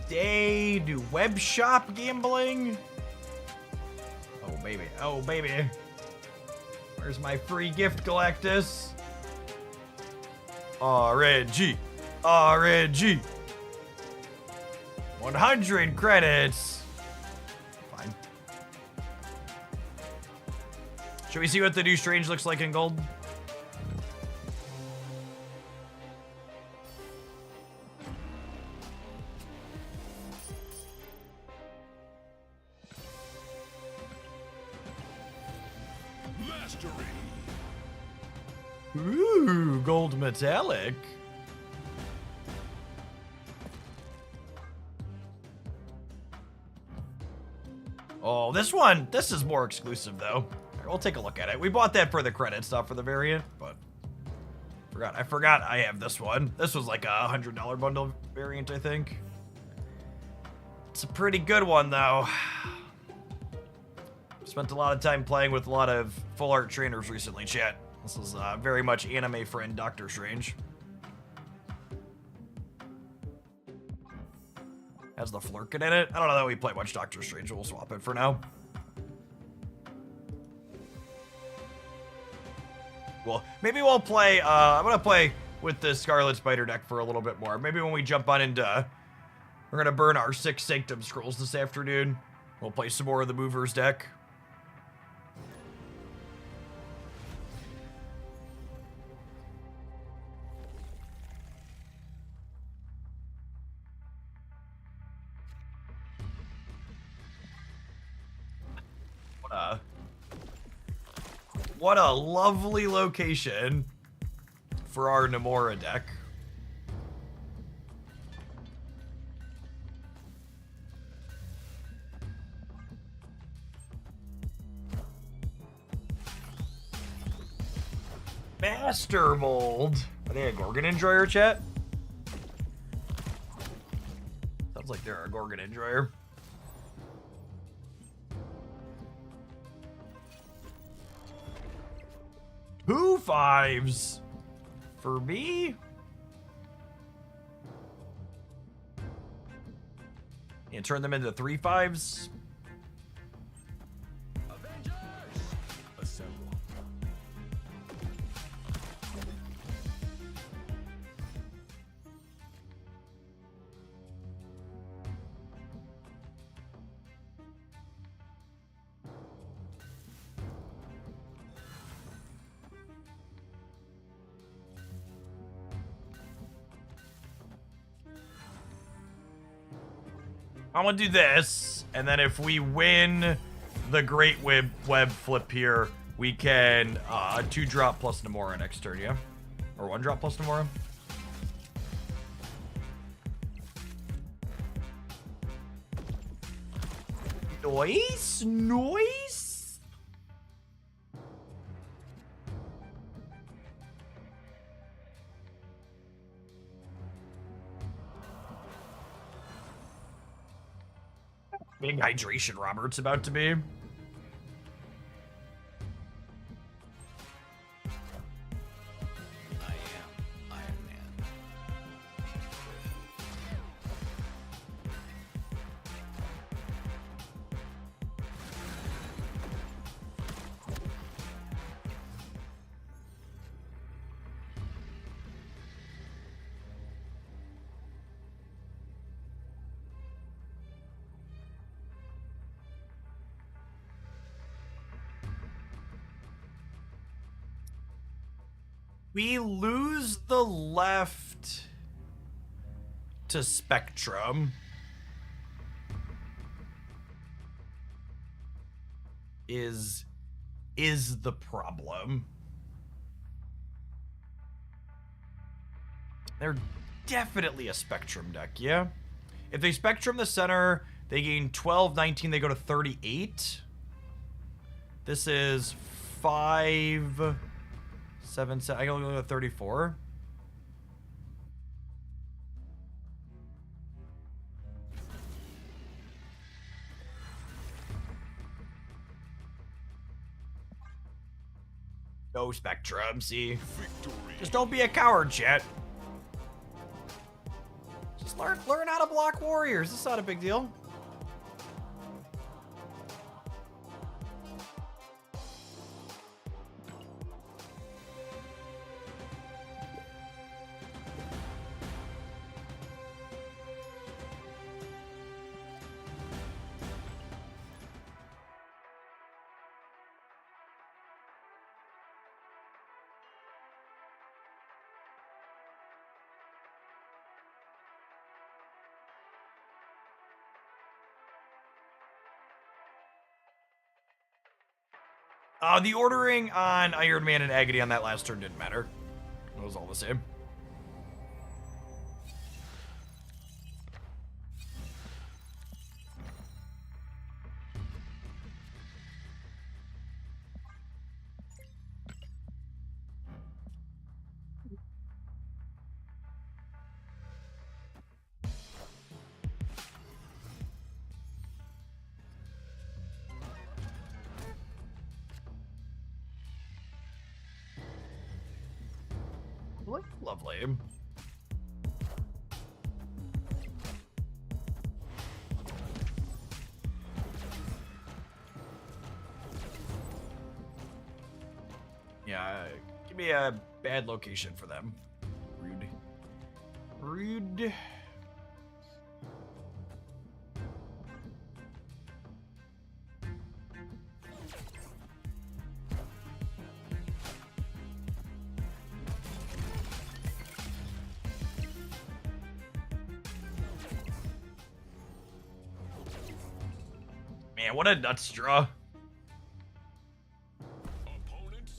Day do web shop gambling. Oh baby, oh baby. Where's my free gift, Galactus? RNG, RNG. 100 credits. Fine. Should we see what the new Strange looks like in gold? Ooh, gold metallic. Oh, this is more exclusive though. We'll take a look at it. We bought that for the credits, not for the variant, but I forgot I have this one. This was like a $100 bundle variant, I think. It's a pretty good one though. Spent a lot of time playing with a lot of full art trainers recently, chat. This is very much anime friend Doctor Strange. Has the Flurkin in it. I don't know that we play much Doctor Strange. We'll swap it for now. Well, maybe we'll play. I'm gonna play with the Scarlet Spider deck for a little bit more. Maybe when we jump on into, we're gonna burn our 6 Sanctum Scrolls this afternoon. We'll play some more of the Movers deck. What a lovely location for our Namora deck. Master Mold. Are they a Gorgon Enjoyer, chat? Sounds like they're a Gorgon Enjoyer. Two 5s for me. And turn them into 3 5s. Avengers! Assemble. I'm gonna do this, and then if we win the Great Web flip here, we can 2-drop plus Namora next turn, yeah? Or 1-drop plus Namora? Noise? Noise? Big hydration Robert's about to be. I am Iron Man. We lose the left to Spectrum. is the problem. They're definitely a Spectrum deck, yeah? If they Spectrum the center, they gain 12, 19, they go to 38. This is 5, 7, 7, I can go to 34. No Spectrum, see? Just don't be a coward, chat. Just learn how to block warriors. It's not a big deal. The ordering on Iron Man and Agony on that last turn didn't matter. It was all the same. Lovely. Yeah, give me a bad location for them. Rude. Rude. Man, what a nuts draw.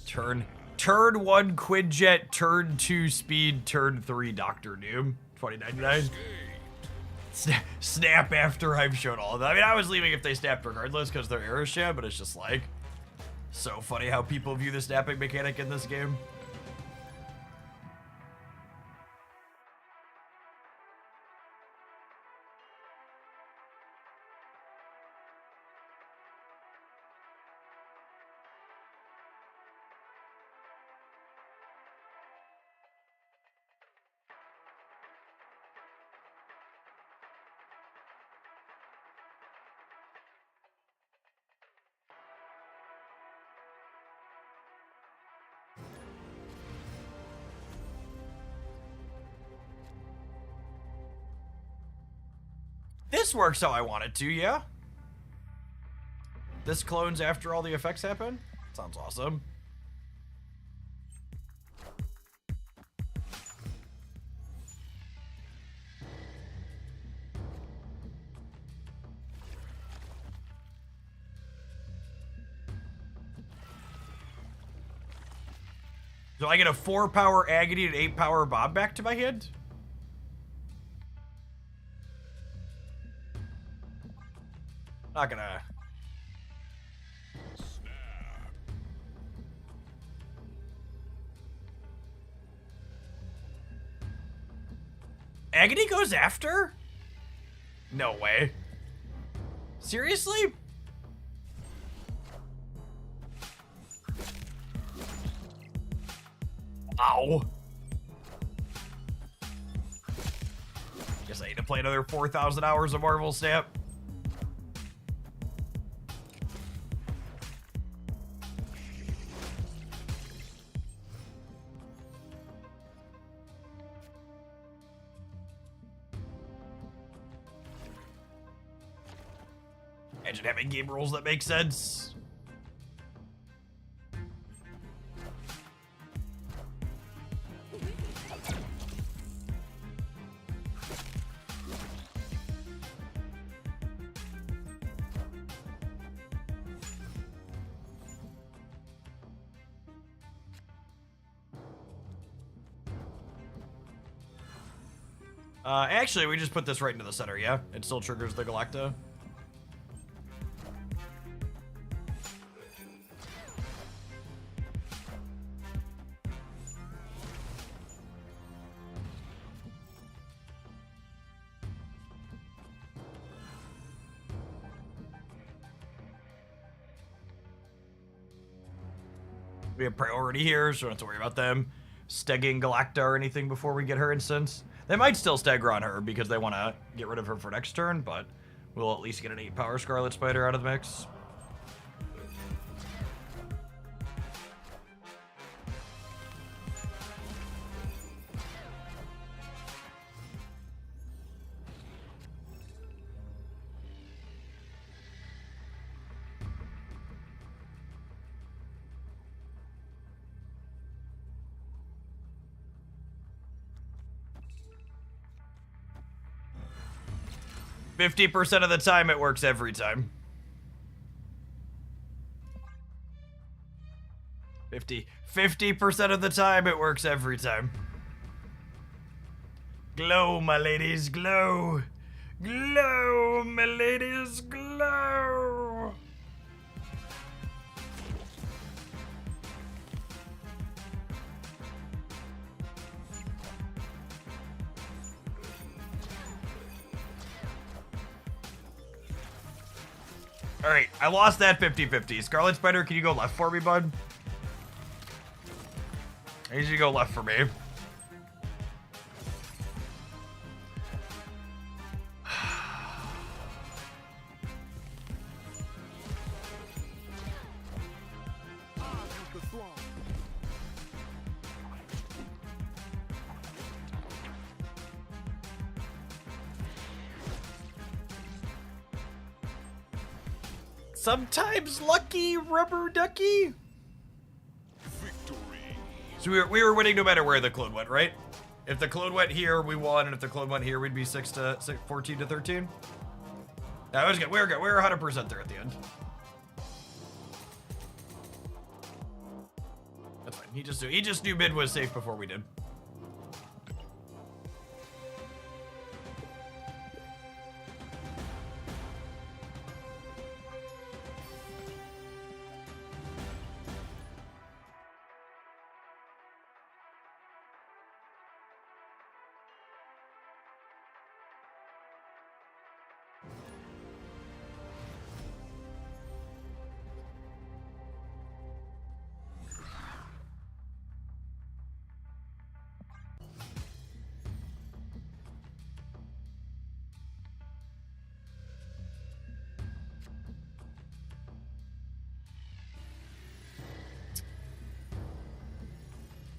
Turn 1 Quinjet, turn 2 Speed, turn 3 Doctor Doom. 2099. Snap after I've shown all of that. I mean, I was leaving if they snapped regardless because they're Aerosham, but it's just like so funny how people view the snapping mechanic in this game. This works how I want it to, yeah? This clones after all the effects happen? Sounds awesome. Do I get a 4-power Agony and 8-power Bob back to my hand? Not gonna. Agony goes after? No way. Seriously? Ow. Guess I need to play another 4,000 hours of Marvel Snap. Imagine having game rules that make sense. Actually, we just put this right into the center, yeah? It still triggers the Galacta. We have priority here, so we don't have to worry about them stegging Galacta or anything before we get her instance. They might still stagger on her because they want to get rid of her for next turn, but we'll at least get an 8-power Scarlet Spider out of the mix. %50 of the time, it works every time. 50% of the time, it works every time. Glow, my ladies, glow. Glow, my ladies, glow. All right, I lost that 50-50. Scarlet Spider, can you go left for me, bud? I need you to go left for me. Sometimes lucky, rubber ducky. Victory. So we were winning no matter where the clone went, right? If the clone went here, we won, and if the clone went here, we'd be 14 to 13. That was good. We were good. We were 100% there at the end. That's fine. He just knew mid was safe before we did.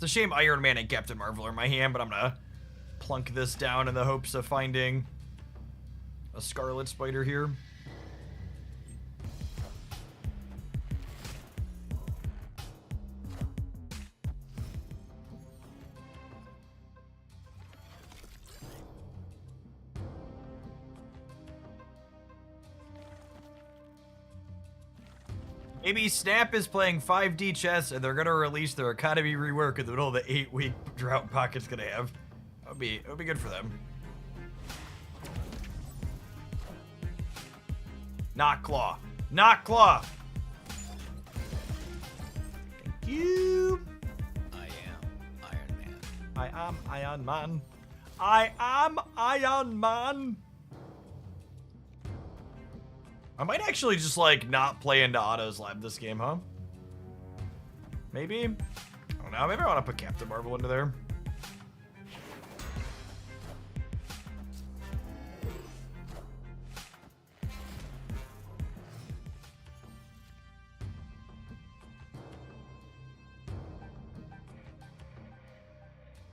It's a shame Iron Man and Captain Marvel are in my hand, but I'm gonna plunk this down in the hopes of finding a Scarlet Spider here. Maybe Snap is playing 5D chess and they're gonna release their economy rework in the middle of the 8-week drought Pocket's gonna have. It would be good for them. Knock Claw. Knock Claw. Thank you. I am Iron Man. I am Iron Man. I am Iron Man. I might actually just, like, not play into Otto's Lab this game, huh? Maybe? I don't know. Maybe I want to put Captain Marvel into there.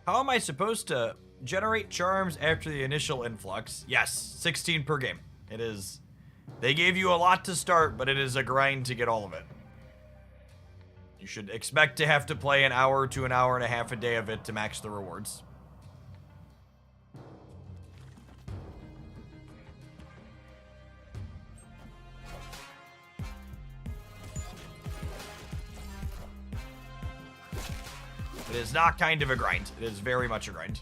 How am I supposed to generate charms after the initial influx? Yes, 16 per game. It is... They gave you a lot to start, but it is a grind to get all of it. You should expect to have to play an hour to an hour and a half a day of it to max the rewards. It is not kind of a grind. It is very much a grind.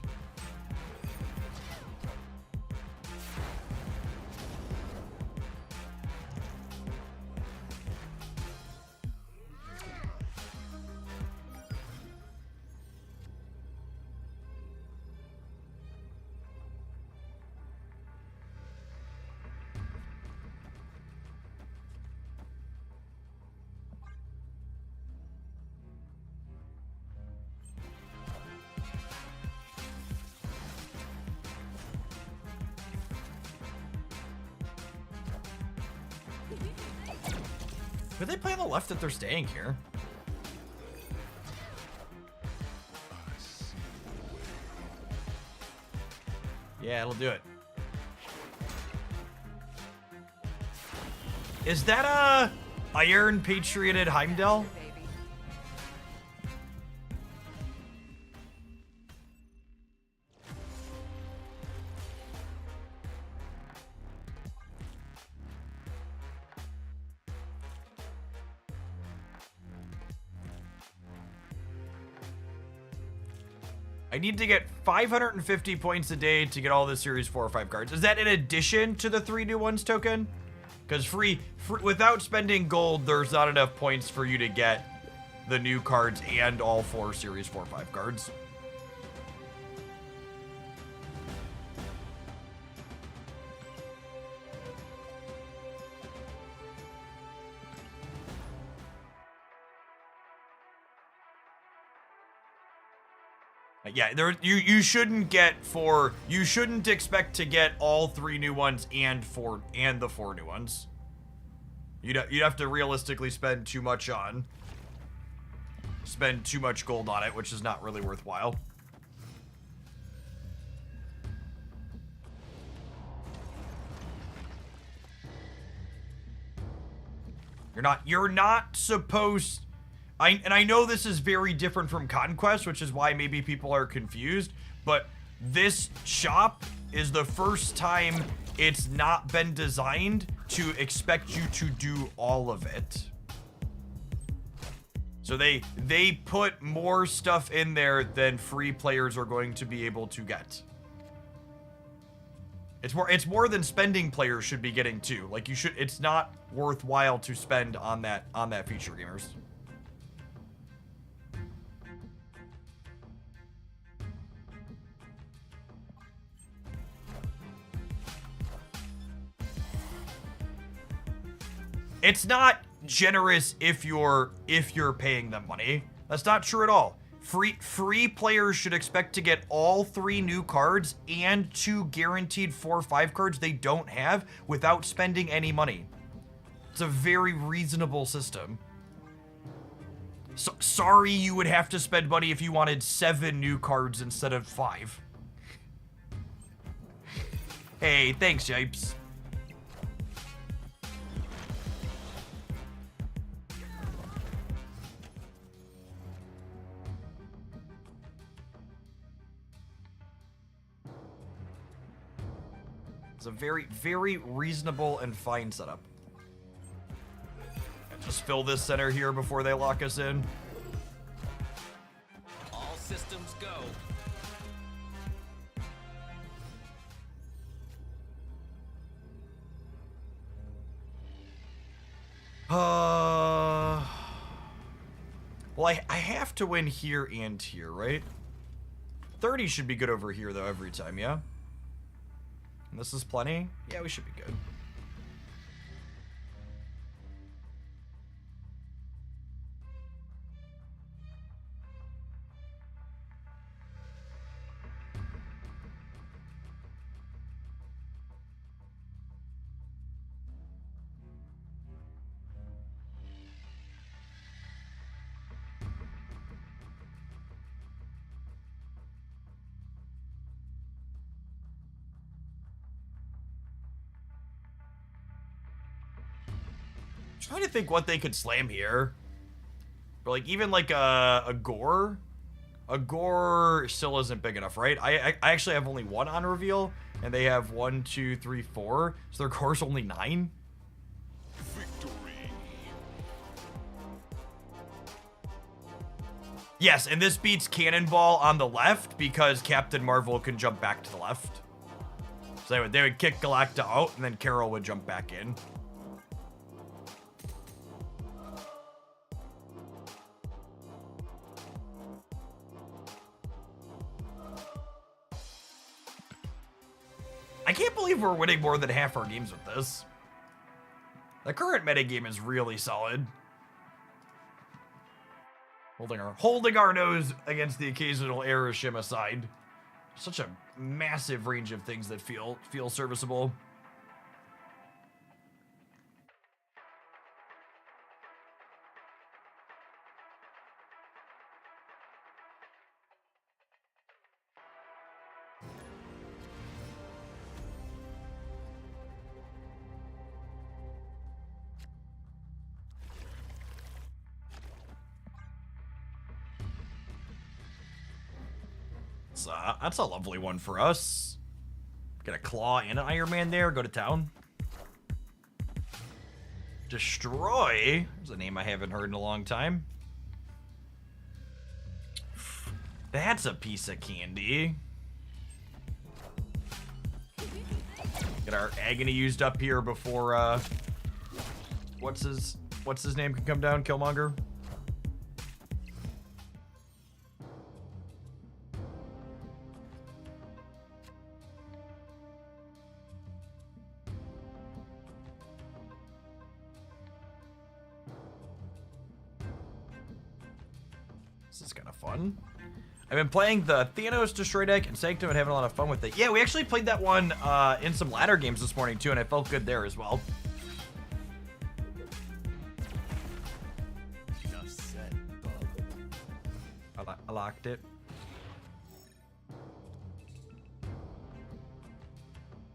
Could they play on the left if they're staying here? Yeah, it'll do it. Is that a Iron Patrioted Heimdall? Baby. I need to get 550 points a day to get all the Series 4 or 5 cards. Is that in addition to the 3 new ones token? Because free, without spending gold, there's not enough points for you to get the new cards and all 4 Series 4 or 5 cards. Yeah, you shouldn't you shouldn't expect to get all 3 new ones and the 4 new ones. You'd have to realistically spend too much gold on it, which is not really worthwhile. You're not supposed. I know this is very different from Conquest, which is why maybe people are confused, but this shop is the first time it's not been designed to expect you to do all of it. So they put more stuff in there than free players are going to be able to get. It's more than spending players should be getting too. Like it's not worthwhile to spend on that feature, gamers. It's not generous if you're paying them money. That's not true at all. Free players should expect to get all 3 new cards and 2 guaranteed 4 or 5 cards they don't have without spending any money. It's a very reasonable system. So, sorry you would have to spend money if you wanted 7 new cards instead of 5. Hey, thanks, Yipes. It's a very, very reasonable and fine setup. Just fill this center here before they lock us in. All systems go. Well, I have to win here and here, right? 30 should be good over here, though, every time, yeah? And this is plenty? Yeah, we should be good. Trying to think what they could slam here. But like even like a gore. A gore still isn't big enough, right? I actually have only 1 on reveal, and they have 1, 2, 3, 4. So their core's only 9. Victory. Yes, and this beats Cannonball on the left because Captain Marvel can jump back to the left. So they would kick Galacta out, and then Carol would jump back in. I can't believe we're winning more than half our games with this. The current metagame is really solid. Holding our nose against the occasional error shim aside. Such a massive range of things that feel serviceable. That's a lovely one for us. Get a claw and an Iron Man there. Go to town. Destroy. There's a name I haven't heard in a long time. That's a piece of candy. Get our agony used up here before what's his name can come down, Killmonger. This is kind of fun. I've been playing the Thanos Destroy deck and Sanctum and having a lot of fun with it. Yeah, we actually played that one in some ladder games this morning too, and I felt good there as well. Enough said, bub. I locked it.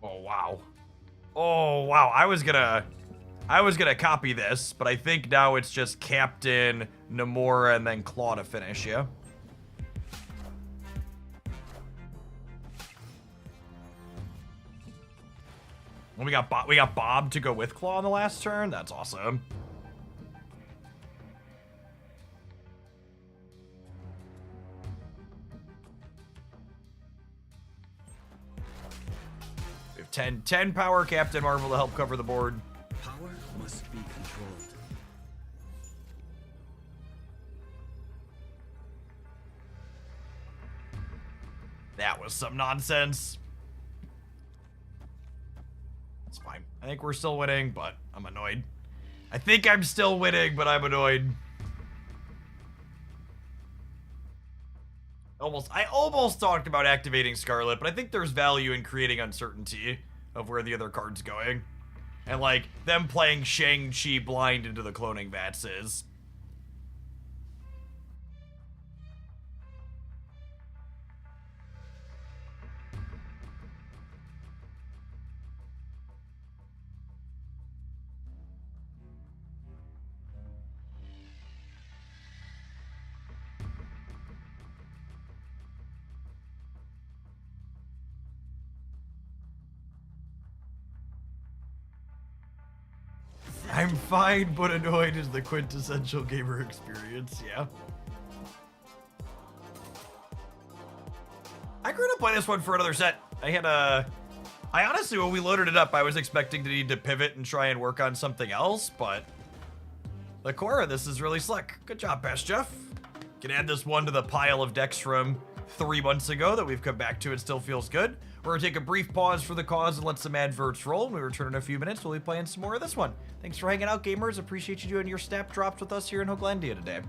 Oh wow. Oh wow. I was gonna copy this, but I think now it's just Captain, Namora, and then Claw to finish, yeah? Well, we got Bob to go with Claw on the last turn. That's awesome. We have 10 power Captain Marvel to help cover the board. Power must be controlled. That was some nonsense. It's fine. I think we're still winning, but I'm annoyed. I think I'm still winning, but I'm annoyed. I almost talked about activating Scarlet, but I think there's value in creating uncertainty of where the other card's going. And, like, them playing Shang-Chi blind into the cloning vats is. I'm fine, but annoyed is the quintessential gamer experience, yeah. I grew to play this one for another set. I honestly, when we loaded it up, I was expecting to need to pivot and try and work on something else, but the core of this is really slick. Good job, Past Jeff. Can add this one to the pile of decks from 3 months ago that we've come back to. It still feels good. We're gonna take a brief pause for the cause and let some adverts roll. When we return in a few minutes, we'll be playing some more of this one. Thanks for hanging out, gamers. Appreciate you doing your snap drops with us here in Hoaglandia today.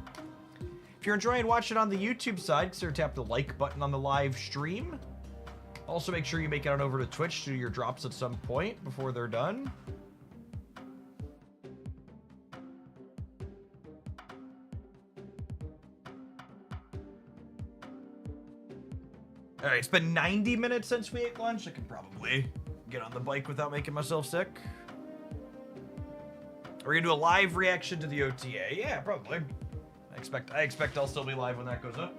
If you're enjoying watching on the YouTube side, consider tap the like button on the live stream. Also, make sure you make it on over to Twitch to do your drops at some point before they're done. All right, it's been 90 minutes since we ate lunch. I can probably get on the bike without making myself sick. Are we gonna do a live reaction to the OTA? Yeah, probably. I expect I'll still be live when that goes up.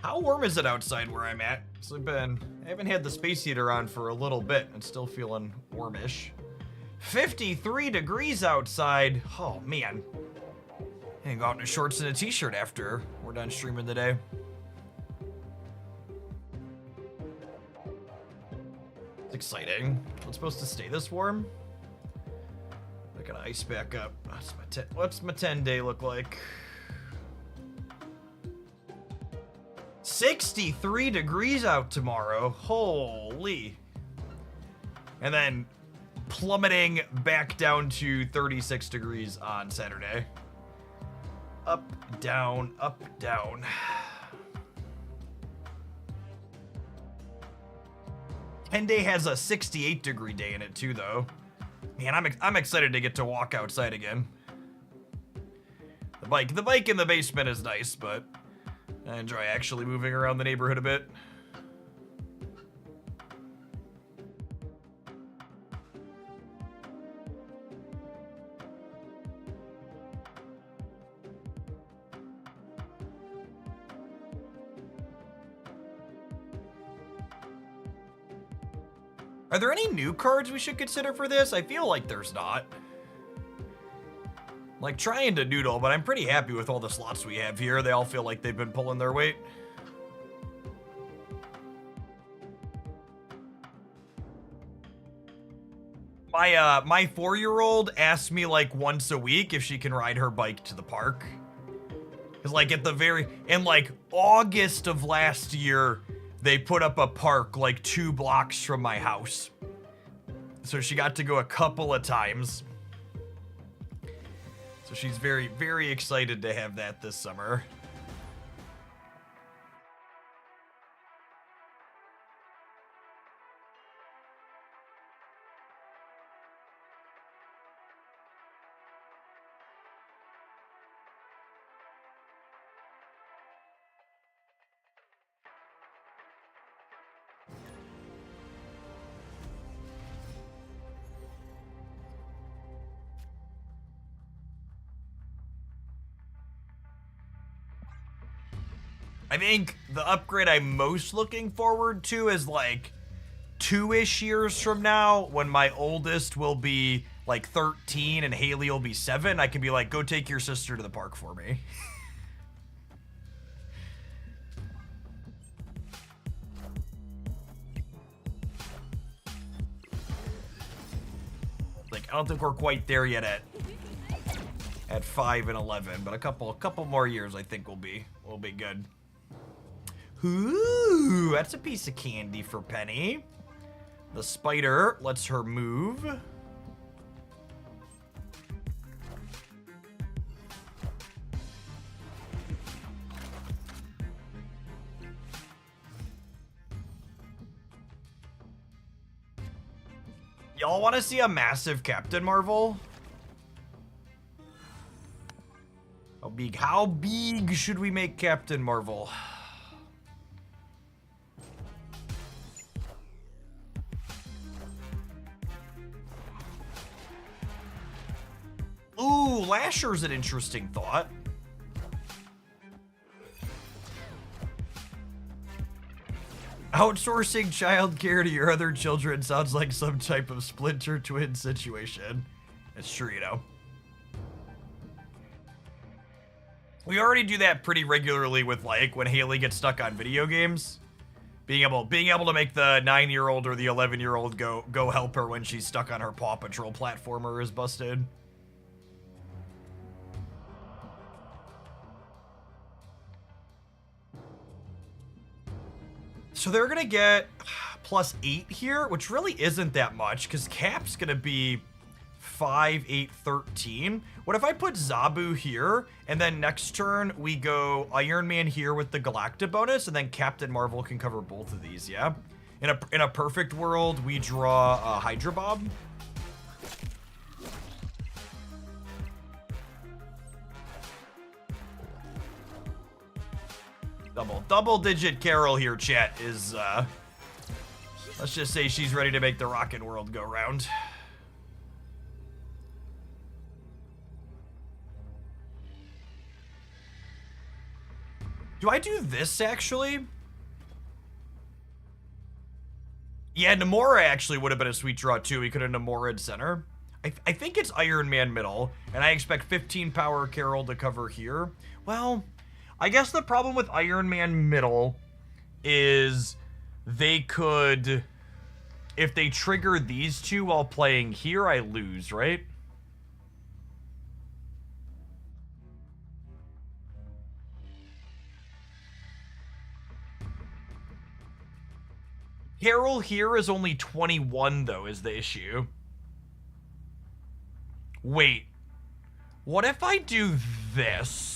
How warm is it outside where I'm at? So I haven't had the space heater on for a little bit and still feeling warmish. 53 degrees outside. Oh man. I can go out in shorts and a t-shirt after we're done streaming today. It's exciting. It's supposed to stay this warm. I gotta ice back up. What's my 10-day look like? 63 degrees out tomorrow. Holy. And then plummeting back down to 36 degrees on Saturday. Up, down, up, down. Henday has a 68-degree day in it too, though. Man, I'm excited to get to walk outside again. The bike in the basement is nice, but I enjoy actually moving around the neighborhood a bit. Are there any new cards we should consider for this? I feel like there's not. Like, trying to noodle, but I'm pretty happy with all the slots we have here. They all feel like they've been pulling their weight. My 4-year-old asks me like once a week if she can ride her bike to the park. Cause like in like August of last year, they put up a park like 2 blocks from my house. So she got to go a couple of times. So she's very, very excited to have that this summer. I think the upgrade I'm most looking forward to is like 2-ish years from now when my oldest will be like 13 and Haley will be 7. I can be like, go take your sister to the park for me. Like, I don't think we're quite there yet at 5 and 11, but a couple more years I think will be good. Ooh, that's a piece of candy for Penny. The spider lets her move. Y'all want to see a massive Captain Marvel? How big should we make Captain Marvel? Ooh, Lasher's an interesting thought. Outsourcing childcare to your other children sounds like some type of Splinter Twin situation. It's true, you know. We already do that pretty regularly with like when Haley gets stuck on video games. Being able to make the 9-year-old or the 11-year-old go help her when she's stuck on her Paw Patrol platformer is busted. So they're gonna get +8 here, which really isn't that much, because Cap's gonna be 5, 8, 13. What if I put Zabu here, and then next turn we go Iron Man here with the Galacta bonus, and then Captain Marvel can cover both of these, yeah? In a perfect world, we draw Hydra Bob. Double-digit Carol here, chat, is, let's just say she's ready to make the rocket world go round. Do I do this, actually? Yeah, Namora actually would have been a sweet draw, too. We could have Namora'd center. I think it's Iron Man middle, and I expect 15 power Carol to cover here. Well, I guess the problem with Iron Man middle is they could... If they trigger these two while playing here, I lose, right? Carol here is only 21, though, is the issue. Wait. What if I do this?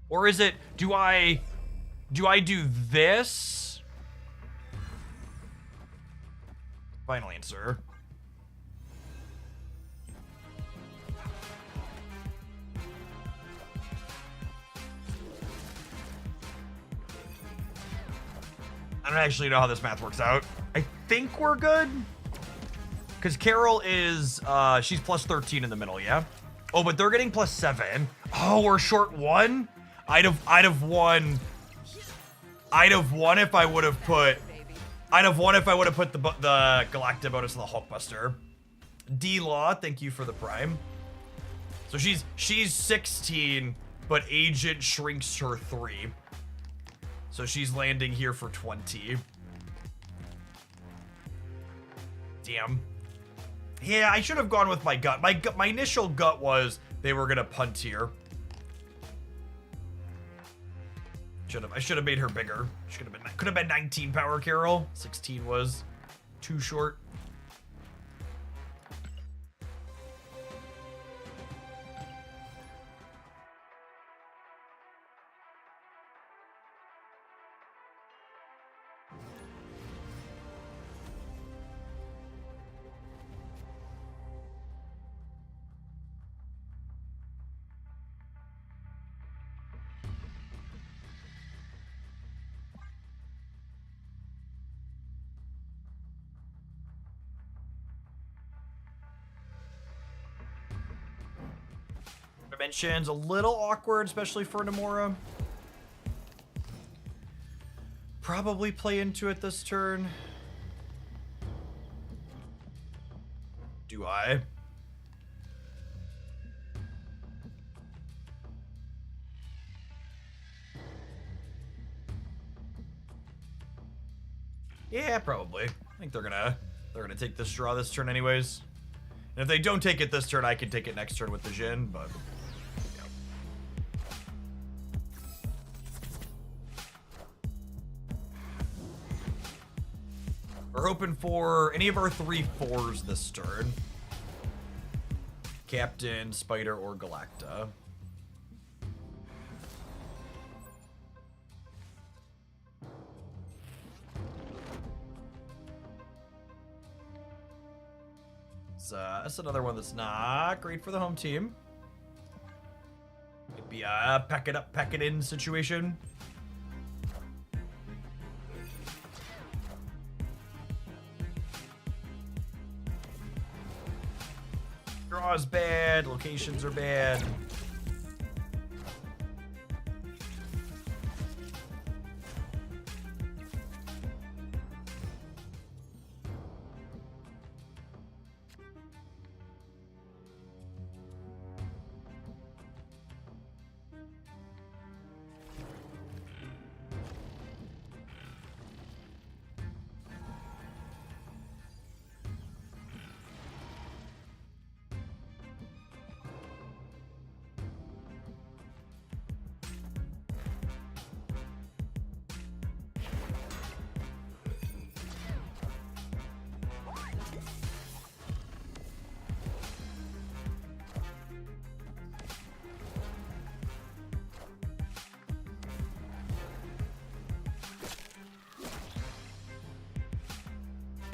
Or is it, do I Do I do this? Final answer. I don't actually know how this math works out. I think we're good. Because Carol is, she's plus 13 in the middle, yeah? Oh, but they're getting plus 7. Oh, we're short 1? I'd have won if I would have put... I'd have won if I would have put the Galacta bonus on the Hulkbuster. D-Law, thank you for the prime. So she's 16, but Agent shrinks her 3. So she's landing here for 20. Damn. Yeah, I should have gone with my gut. My initial gut was they were gonna punt here. I should have made her bigger. Could have been 19 power Carol. 16 was too short. Dimension's a little awkward, especially for Nomura. Probably play into it this turn. Do I? Yeah, probably. I think they're gonna take this draw this turn anyways. And if they don't take it this turn, I can take it next turn with the Jin, but yeah. We're hoping for any of our 3/4s this turn. Captain, Spider, or Galacta. That's another one that's not great for the home team. It'd be a pack it up, pack it in situation. Draw's bad, locations are bad.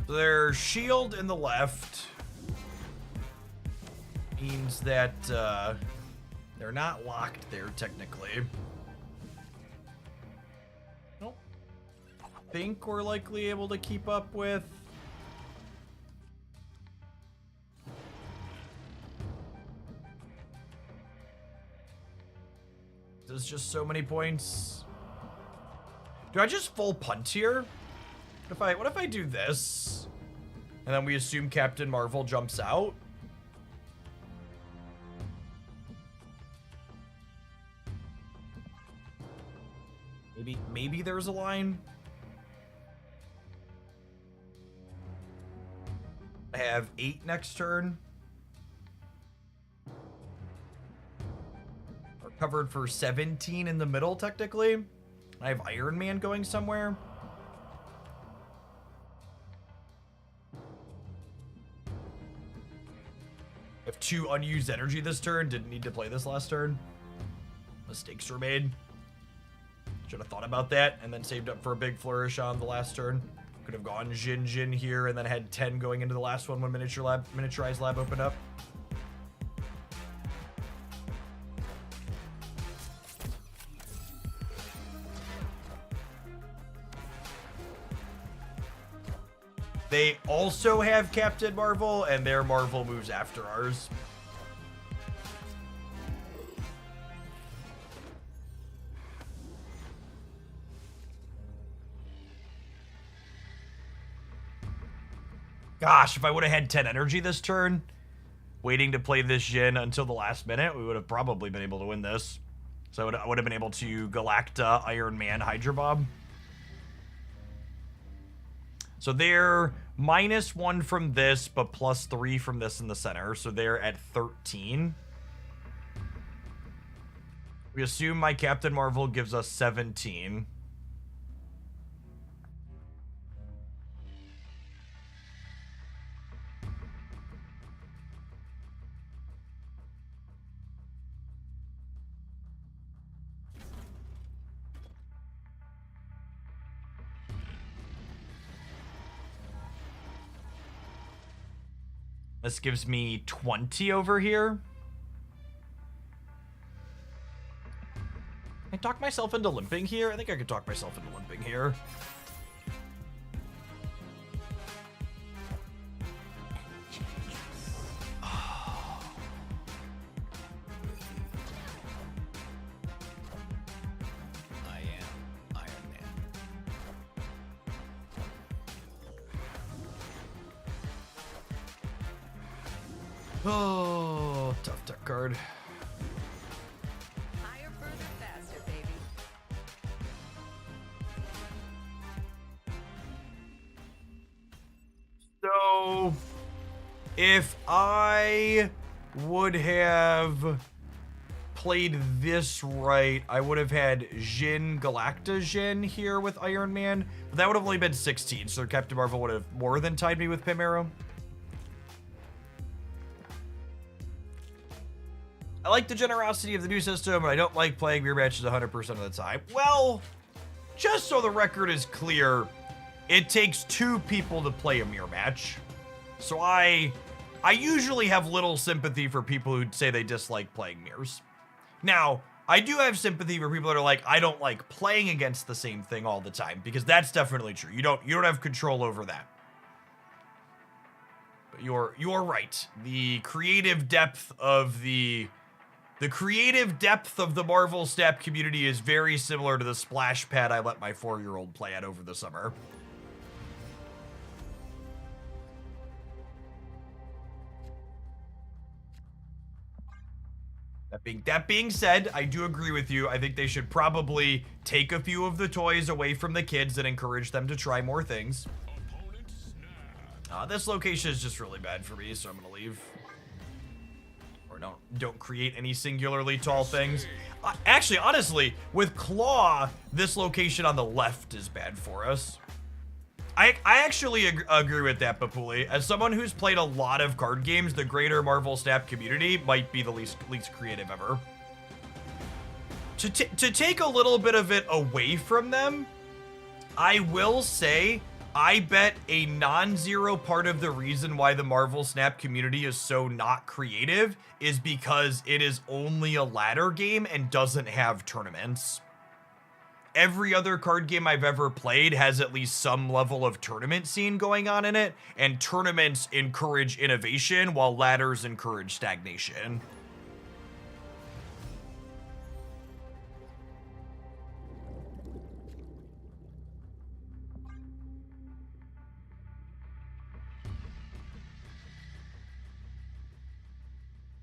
Their shield in the left means that they're not locked there technically. Nope. Think we're likely able to keep up with. There's just so many points. Do I just full punt here? What if I do this, and then we assume Captain Marvel jumps out? Maybe there's a line. I have 8 next turn. We're covered for 17 in the middle, technically. I have Iron Man going somewhere. Have 2 unused energy this turn. Didn't need to play this last turn. Mistakes were made. Should have thought about that and then saved up for a big flourish on the last turn. Could have gone Jin here and then had 10 going into the last one when Miniaturized Lab opened up. They also have Captain Marvel, and their Marvel moves after ours. Gosh, if I would have had 10 energy this turn, waiting to play this Jin until the last minute, we would have probably been able to win this. So I would have been able to Galacta, Iron Man, Hydra Bob. So they're -1 from this, but +3 from this in the center. So they're at 13. We assume my Captain Marvel gives us 17. This gives me 20 over here. Can I talk myself into limping here? I think I could talk myself into limping here. I am Iron Man. Oh, tough card. Higher, further, faster, baby. So, if I would have played this right, I would have had Jin Galacta Jin here with Iron Man, but that would have only been 16, so Captain Marvel would have more than tied me with Pym Arrow. I like the generosity of the new system, but I don't like playing mirror matches 100% of the time. Well, just so the record is clear, it takes 2 people to play a mirror match. So I usually have little sympathy for people who say they dislike playing mirrors. Now, I do have sympathy for people that are like, I don't like playing against the same thing all the time, because that's definitely true. You don't have control over that. But you're right. The creative depth of the Marvel Snap community is very similar to the splash pad I let my 4-year-old play at over the summer. That being said, I do agree with you. I think they should probably take a few of the toys away from the kids and encourage them to try more things. This location is just really bad for me, so I'm gonna leave. Or don't create any singularly tall things. Actually, honestly, with Claw, this location on the left is bad for us. I actually agree with that, Papuli. As someone who's played a lot of card games, the greater Marvel Snap community might be the least creative ever. To take a little bit of it away from them, I will say, I bet a non-zero part of the reason why the Marvel Snap community is so not creative is because it is only a ladder game and doesn't have tournaments. Every other card game I've ever played has at least some level of tournament scene going on in it, and tournaments encourage innovation while ladders encourage stagnation.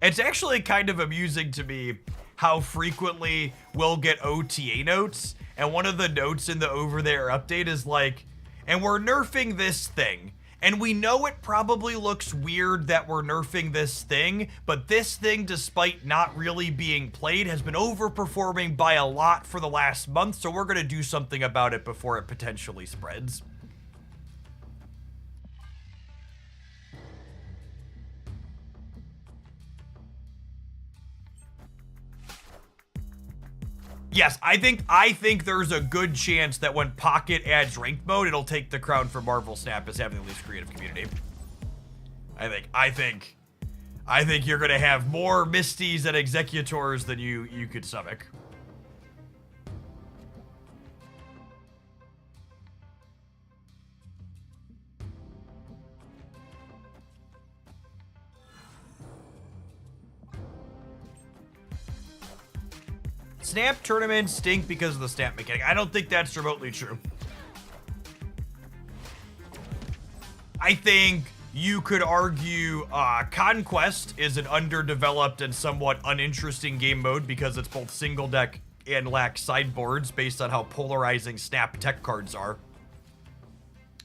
It's actually kind of amusing to me how frequently we'll get OTA notes, and one of the notes in the over there update is like, and we're nerfing this thing, and we know it probably looks weird that we're nerfing this thing, but this thing, despite not really being played, has been overperforming by a lot for the last month, so we're gonna do something about it before it potentially spreads. Yes, I think there's a good chance that when Pocket adds ranked mode, it'll take the crown from Marvel Snap as having the least creative community. I think you're gonna have more Misties and Executors than you could stomach. Snap tournaments stink because of the snap mechanic. I don't think that's remotely true. I think you could argue Conquest is an underdeveloped and somewhat uninteresting game mode because it's both single deck and lacks sideboards based on how polarizing snap tech cards are.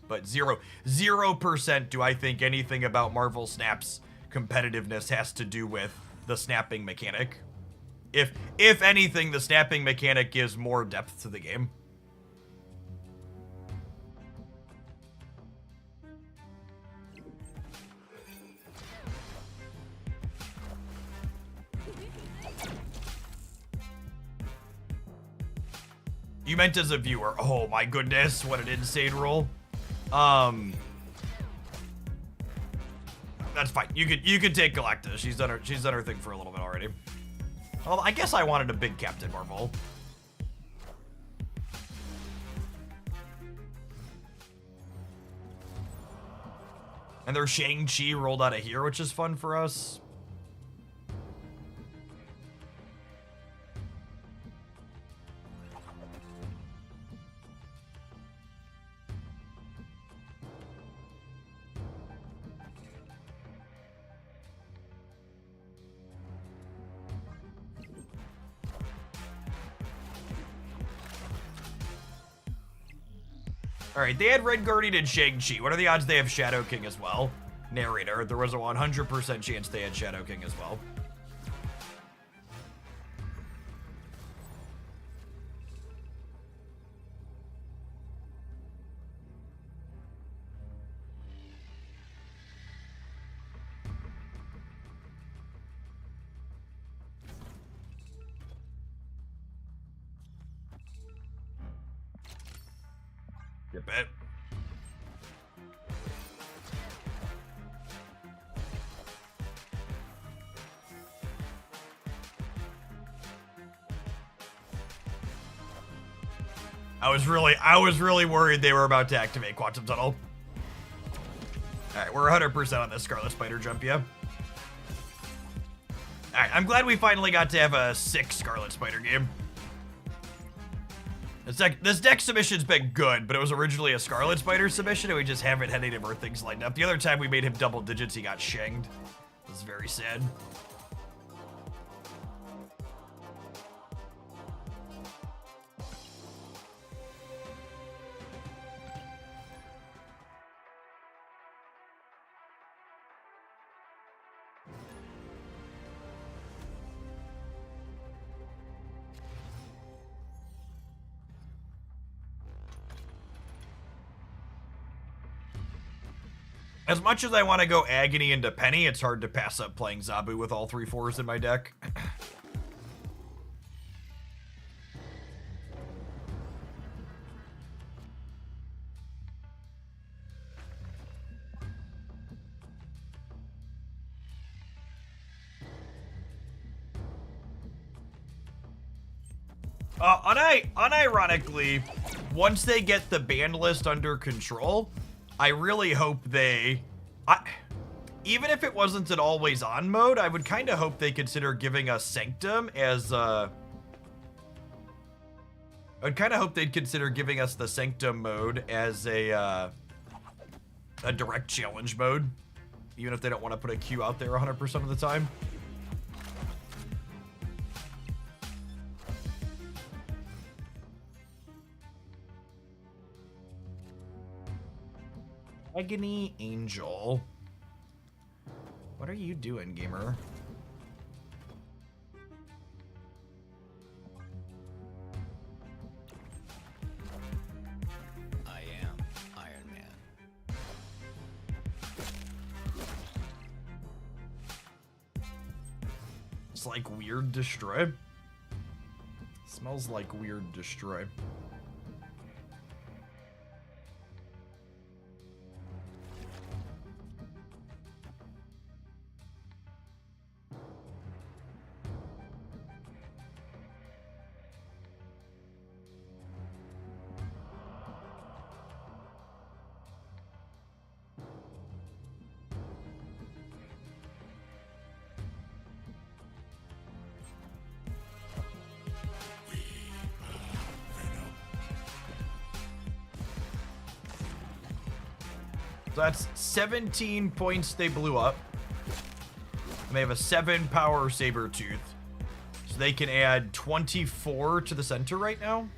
But 0% do I think anything about Marvel Snap's competitiveness has to do with the snapping mechanic. If anything, the snapping mechanic gives more depth to the game. You meant as a viewer. Oh my goodness, what an insane roll. That's fine. You could take Galactus. She's done her thing for a little bit already. Well, I guess I wanted a big Captain Marvel. And their Shang-Chi rolled out of here, which is fun for us. All right, they had Red Guardian and Shang-Chi. What are the odds they have Shadow King as well? Narrator, there was a 100% chance they had Shadow King as well. Rip it. I was really worried they were about to activate Quantum Tunnel. Alright, we're 100% on this Scarlet Spider jump, yeah? Alright, I'm glad we finally got to have a 6 Scarlet Spider game. This deck submission's been good, but it was originally a Scarlet Spider submission, and we just haven't had any of our things lined up. The other time we made him double digits, he got shanged. It was very sad. As much as I want to go Agony into Penny, it's hard to pass up playing Zabu with all 3 4s in my deck. Unironically, once they get the ban list under control, I really hope even if it wasn't an always on mode, I would kind of hope they consider giving us Sanctum as I would kind of hope they'd consider giving us the Sanctum mode as a direct challenge mode, even if they don't want to put a queue out there 100% of the time. Agony Angel. What are you doing, gamer? I am Iron Man. It's like weird destroy. This Smells like weird destroy. So that's 17 points they blew up. And they have a 7 power Sabertooth. So they can add 24 to the center right now.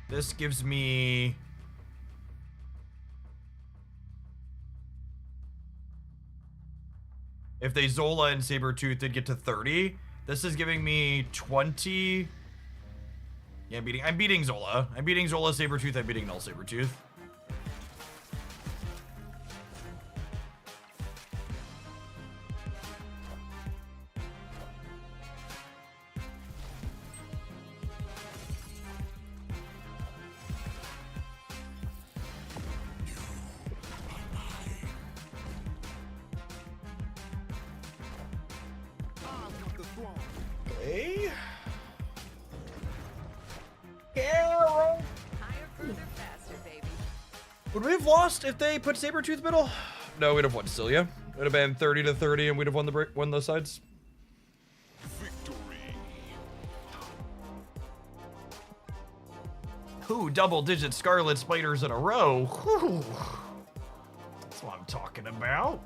This gives me... If they Zola and Sabertooth did get to 30, this is giving me 20... Yeah, I'm beating Zola. I'm beating Zola Sabertooth, I'm beating Null Sabertooth. Okay. Carol! Higher, further, faster, baby. Would we have lost if they put Sabertooth middle? No, we'd have won still, yeah. It would have been 30 to 30 and we'd have won those sides. Victory. Ooh, double-digit Scarlet Spiders in a row. Whew. That's what I'm talking about.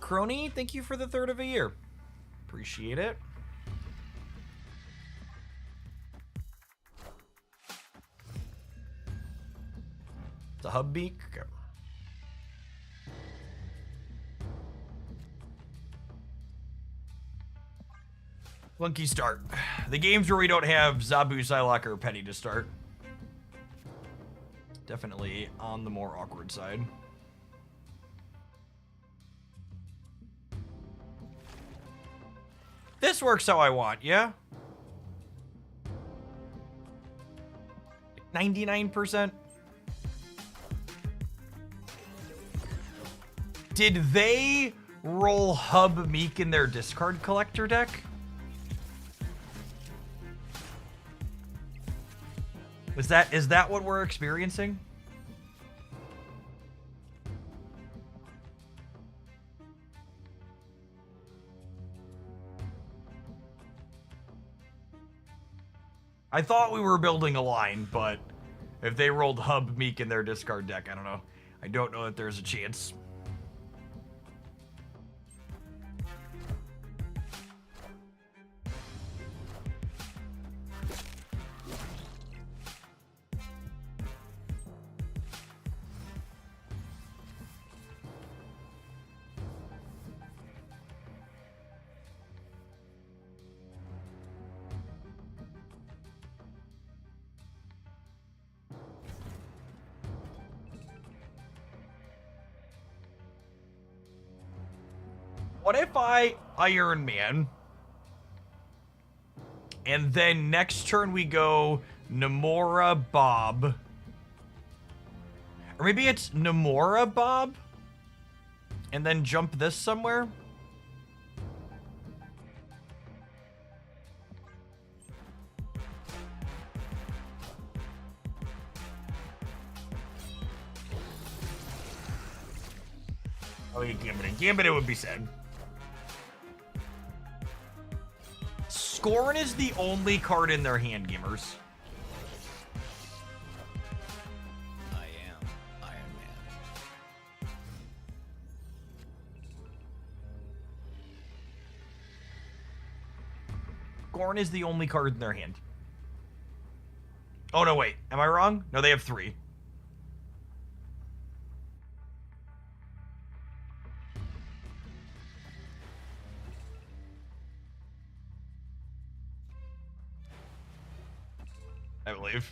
Crony, thank you for the third of a year. Appreciate it. The hub beak. Okay. Clunky start. The games where we don't have Zabu, Psylocke, or Penny to start. Definitely on the more awkward side. This works how I want, yeah? 99%? Did they roll Hub Meek in their discard collector deck? Is that what we're experiencing? I thought we were building a line, but if they rolled Hub Meek in their discard deck, I don't know. I don't know that there's a chance. What if I Iron Man, and then next turn we go Namora Bob, or maybe it's Namora Bob, and then jump this somewhere? get Gambit in. Gambit it would be sad. Scorn is the only card in their hand, gamers. I am Iron Man. Scorn is the only card in their hand. Oh, no, wait. Am I wrong? No, they have 3. I believe.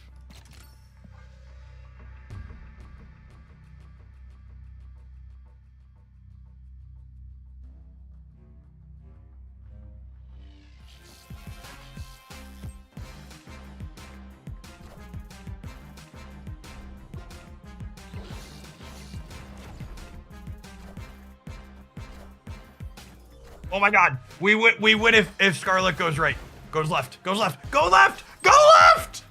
Oh my god. We win if Scarlet goes right. Goes left. Goes left. Go left! Go left!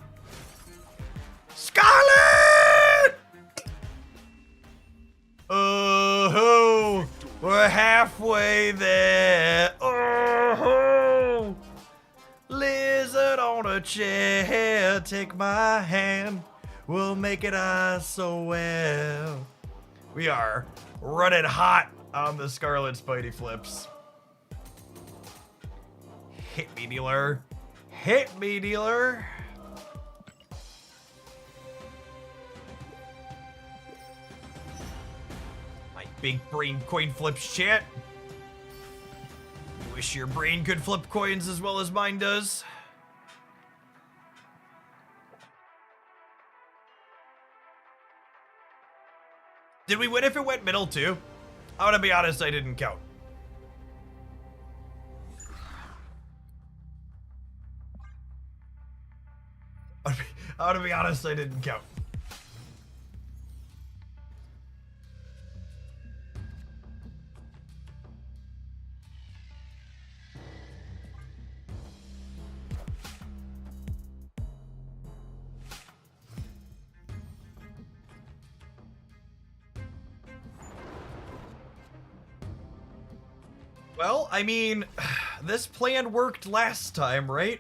Scarlet! Oh, we're halfway there. Oh, lizard on a chair, take my hand. We'll make it so well. We are running hot on the Scarlet Spidey flips. Hit me, dealer. Hit me, dealer. My big brain coin flips, chat. You wish your brain could flip coins as well as mine does. Did we win if it went middle too? I'm gonna be honest, I didn't count. I'm gonna be honest, I didn't count. Well, I mean, this plan worked last time, right?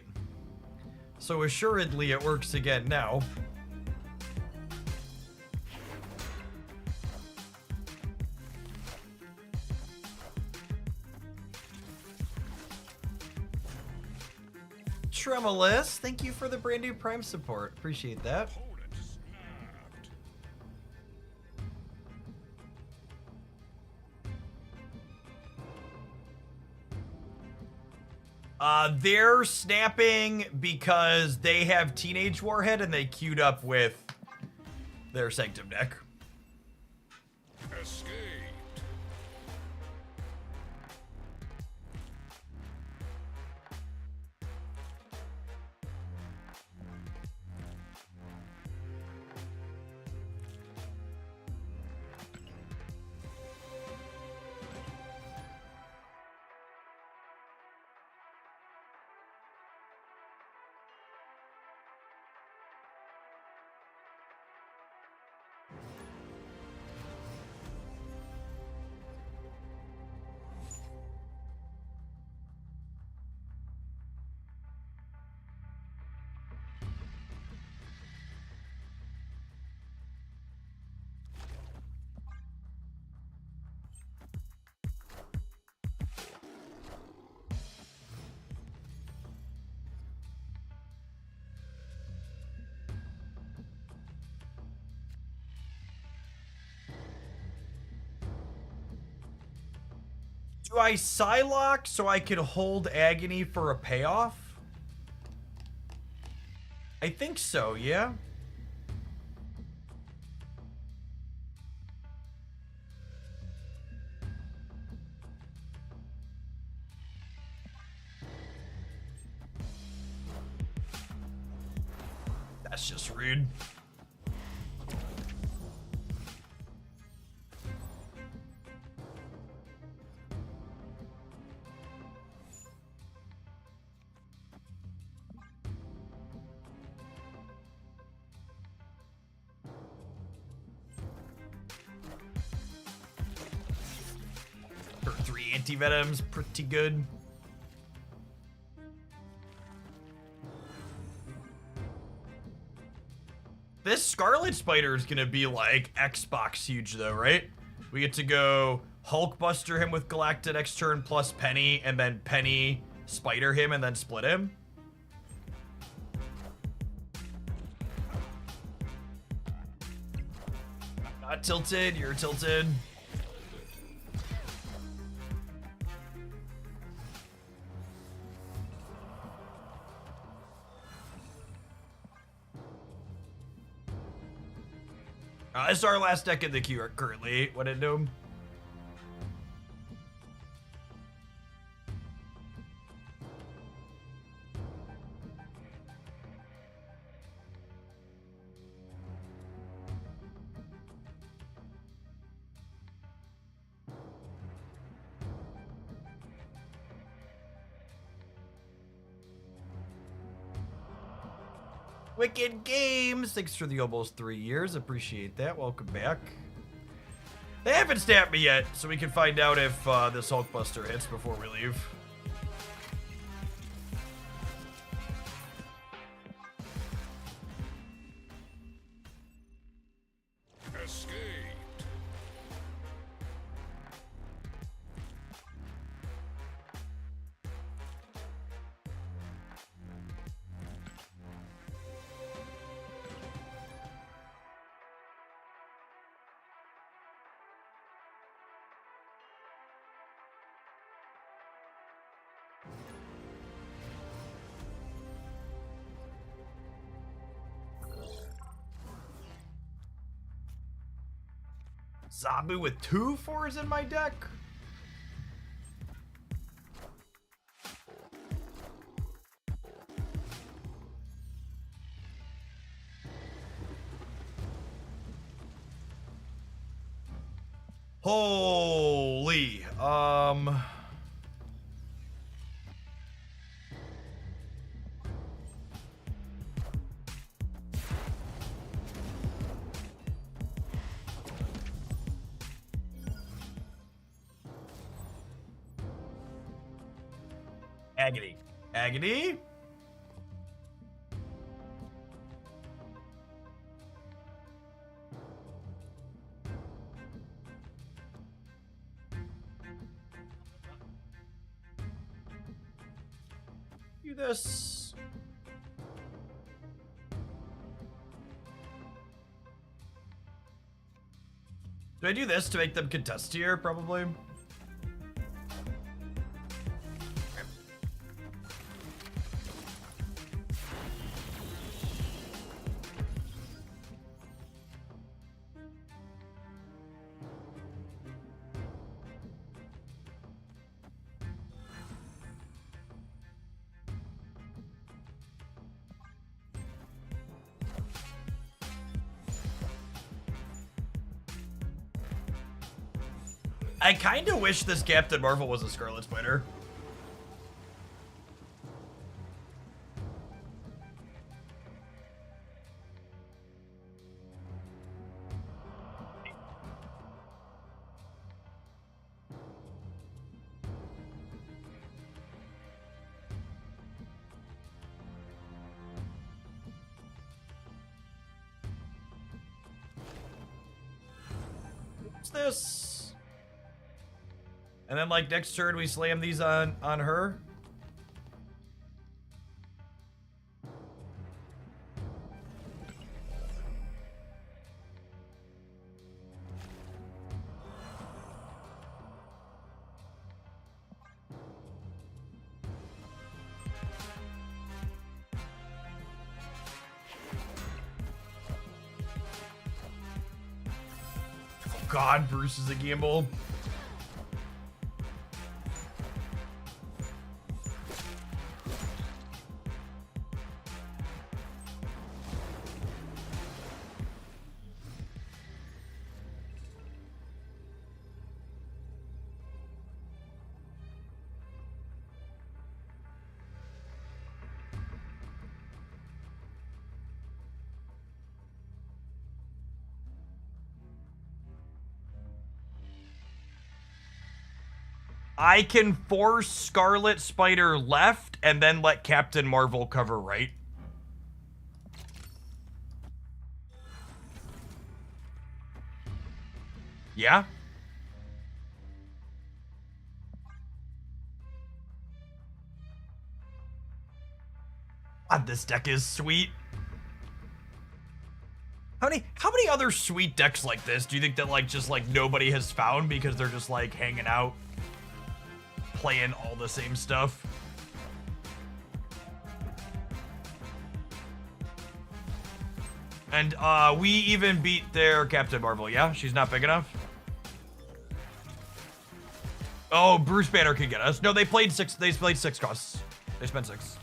So assuredly it works again now. Tremulous, thank you for the brand new Prime support. Appreciate that. They're snapping because they have Teenage Warhead and they queued up with their Sanctum deck. Escaped. Do I Psylocke so I could hold Agony for a payoff? I think so, yeah. That's just rude. Anti-Venom's pretty good. This Scarlet Spider is gonna be like Xbox huge though, right? We get to go Hulkbuster him with Galacta next turn plus Penny, and then Penny Spider him and then split him. I'm not tilted, you're tilted. This is our last deck in the queue currently. What did it do? Wicked Games, thanks for the almost 3 years. Appreciate that. Welcome back. They haven't stamped me yet, so we can find out if this Hulkbuster hits before we leave. Escaped. Zabu with 2 4s in my deck? Holy, Agony. Agony? Do this. Do I do this to make them contest here? Probably. I kind of wish this Captain Marvel was a Scarlet Spider. What's this? And then, like, next turn, we slam these on her. Oh God, Bruce is a gamble. I can force Scarlet Spider left and then let Captain Marvel cover right. Yeah? God, this deck is sweet. How many other sweet decks like this do you think that like just like nobody has found because they're just like hanging out playing all the same stuff? And we even beat their Captain Marvel. Yeah, she's not big enough. Oh, Bruce Banner can get us. No, they played 6. They played 6 costs. They spent 6.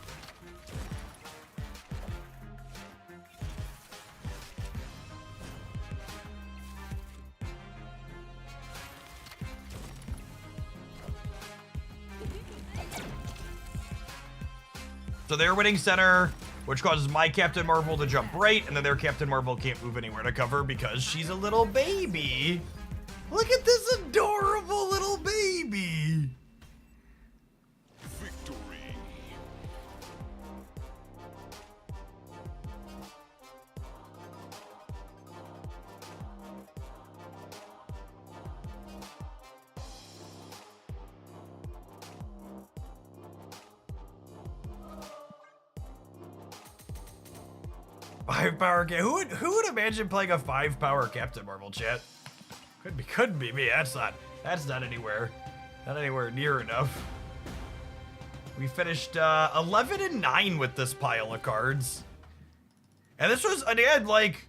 So they're winning center, which causes my Captain Marvel to jump right, and then their Captain Marvel can't move anywhere to cover because she's a little baby. Look at this adorable little baby. Victory. Five power. Who would imagine playing a 5 power Captain Marvel, chat? Could be me. That's not anywhere near enough. We finished 11-9 with this pile of cards, and this was again like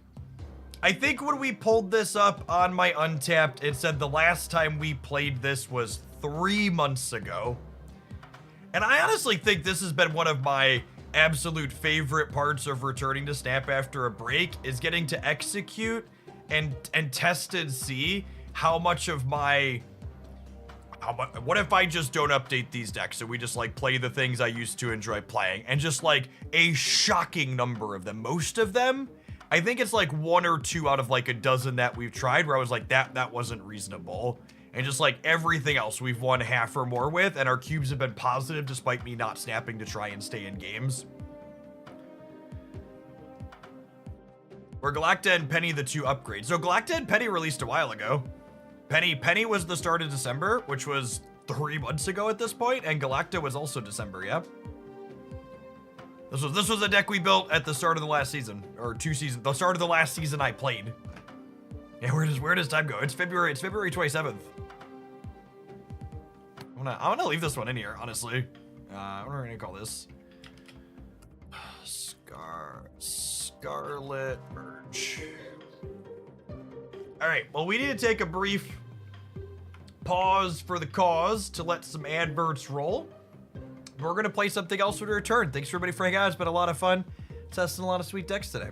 I think when we pulled this up on my Untapped, it said the last time we played this was 3 months ago, and I honestly think this has been one of my absolute favorite parts of returning to Snap after a break is getting to execute and test and see how much of my what if I just don't update these decks and we just like play the things I used to enjoy playing, and just like a shocking number of them, most of them, I think it's like 1 or 2 out of like a dozen that we've tried where I was like that wasn't reasonable, and just like everything else we've won half or more with, and our cubes have been positive despite me not snapping to try and stay in games. Were Galacta and Penny the 2 upgrades? So Galacta and Penny released a while ago. Penny was the start of December, which was 3 months ago at this point, and Galacta was also December, yeah? This was a deck we built at the start of the last season, or 2 seasons, the start of the last season I played. Yeah, where does time go? It's February 27th. I'm gonna leave this one in here, honestly. What are we gonna call this? Scarlet Merge. All right, well, we need to take a brief pause for the cause to let some adverts roll. We're gonna play something else when we return. Thanks for everybody for hanging out. It's been a lot of fun testing a lot of sweet decks today.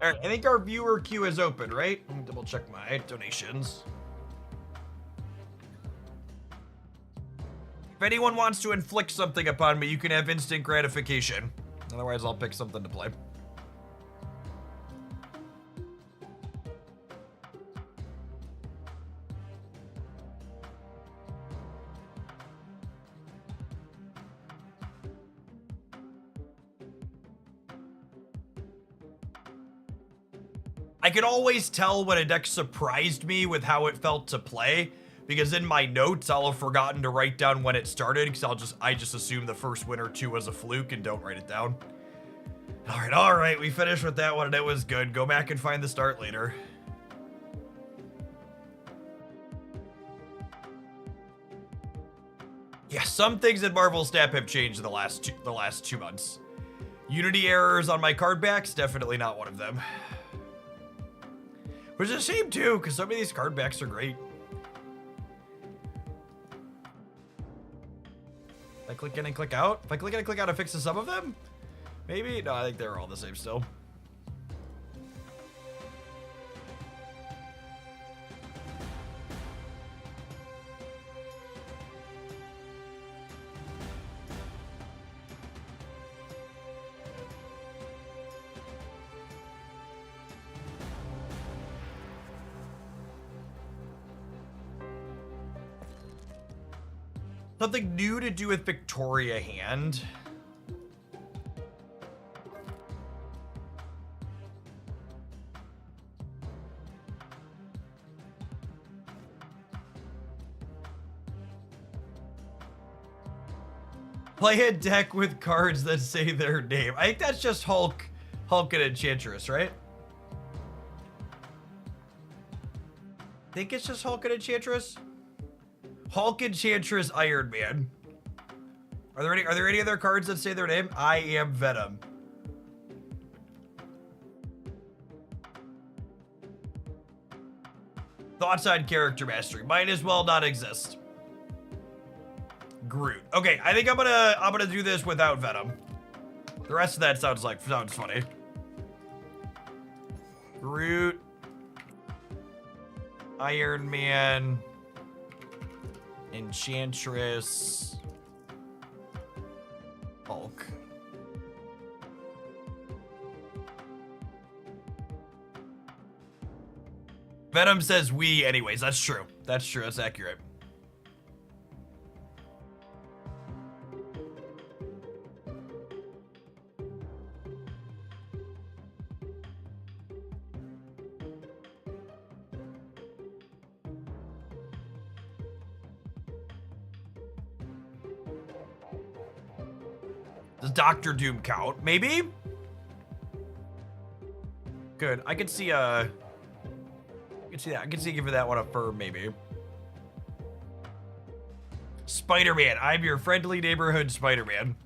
All right, I think our viewer queue is open, right? Let me double check my donations. If anyone wants to inflict something upon me, you can have instant gratification. Otherwise, I'll pick something to play. I could always tell when a deck surprised me with how it felt to play, because in my notes I'll have forgotten to write down when it started, because I just assume the first win or 2 was a fluke and don't write it down. All right, we finished with that one and it was good. Go back and find the start later. Yeah, some things in Marvel Snap have changed in the last 2 months. Unity errors on my card backs, definitely not one of them. Which is a shame too, because some of these card backs are great. If I click in and click out? If I click in and click out, it fixes some of them? Maybe? No, I think they're all the same still. Something new to do with Victoria Hand. Play a deck with cards that say their name. I think that's just Hulk and Enchantress, right? Think it's just Hulk and Enchantress? Hulk, Enchantress, Iron Man. Are there any other cards that say their name? I am Venom. Thoughts on character mastery? Might as well not exist. Groot. Okay, I think I'm gonna do this without Venom. The rest of that sounds funny. Groot, Iron Man, Enchantress, Hulk. Venom says we anyways. That's true. That's true. That's accurate. Does Doctor Doom count? Maybe? Good. I could see that. I could see giving that one a fur, maybe. Spider-Man. I'm your friendly neighborhood Spider-Man.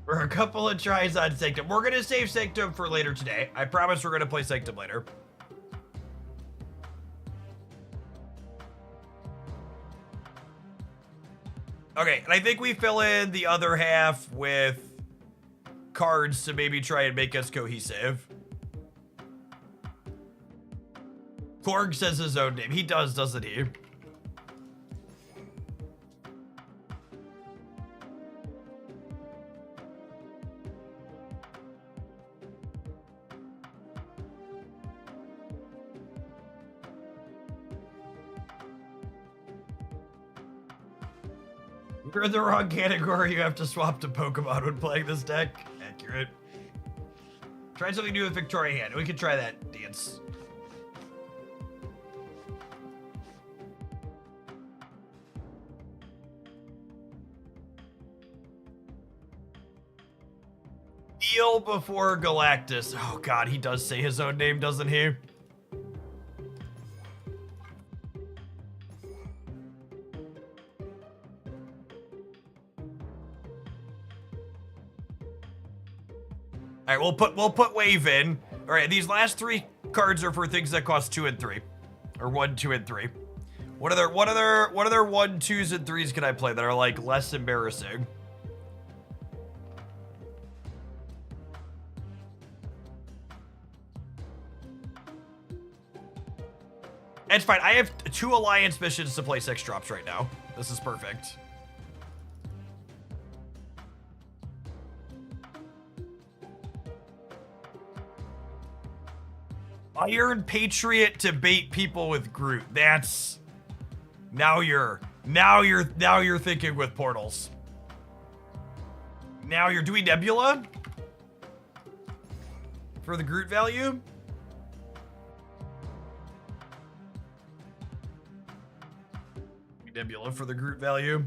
We're a couple of tries on Sanctum. We're gonna save Sanctum for later today. I promise we're gonna play Sanctum later. Okay, and I think we fill in the other half with cards to maybe try and make us cohesive. Korg says his own name. He does, doesn't he? You're in the wrong category. You have to swap to Pokemon when playing this deck. Accurate. Try something new with Victoria Hand. We could try that dance. Kneel before Galactus. Oh god, he does say his own name, doesn't he? All right, we'll put Wave in. All right, these last three cards are for things that cost 2 and 3, or 1, 2, and 3. What other 1, 2s, and 3s can I play that are like less embarrassing? It's fine. I have 2 Alliance missions to play 6 drops right now. This is perfect. Iron Patriot to bait people with Groot. That's now you're thinking with portals. Now you're doing Nebula for the Groot value. Nebula for the Groot value.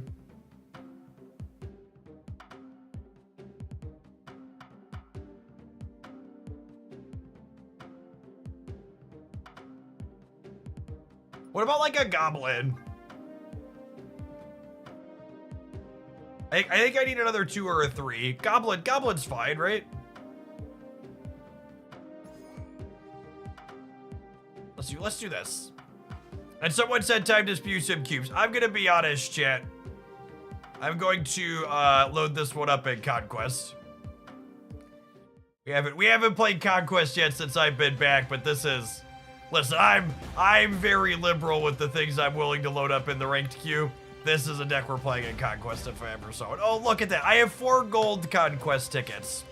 What about like a Goblin? I think I need another 2 or a 3. Goblin's fine, right? Let's do this. And someone said time to spew some cubes. I'm gonna be honest, chat. I'm going to load this one up in Conquest. We haven't played Conquest yet since I've been back, but this is. Listen, I'm very liberal with the things I'm willing to load up in the ranked queue. this is a deck we're playing in Conquest if I ever saw it. Oh, look at that. I have 4 gold Conquest tickets.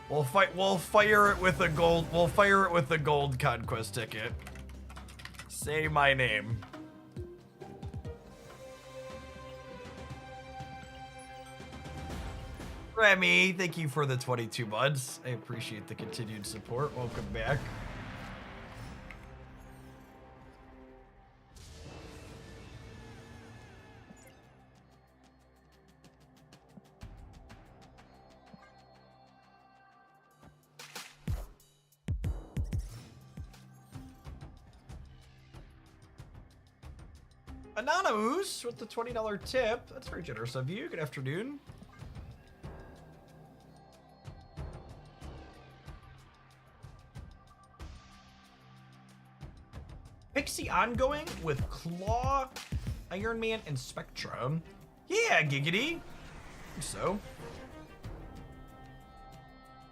We'll fire it with a gold Conquest ticket. Say my name. Remy, thank you for the 22 months. I appreciate the continued support. Welcome back. Anonymous with the $20 tip. That's very generous of you. Good afternoon. Pixie ongoing with Claw, Iron Man, and Spectrum. Yeah, Giggity. So.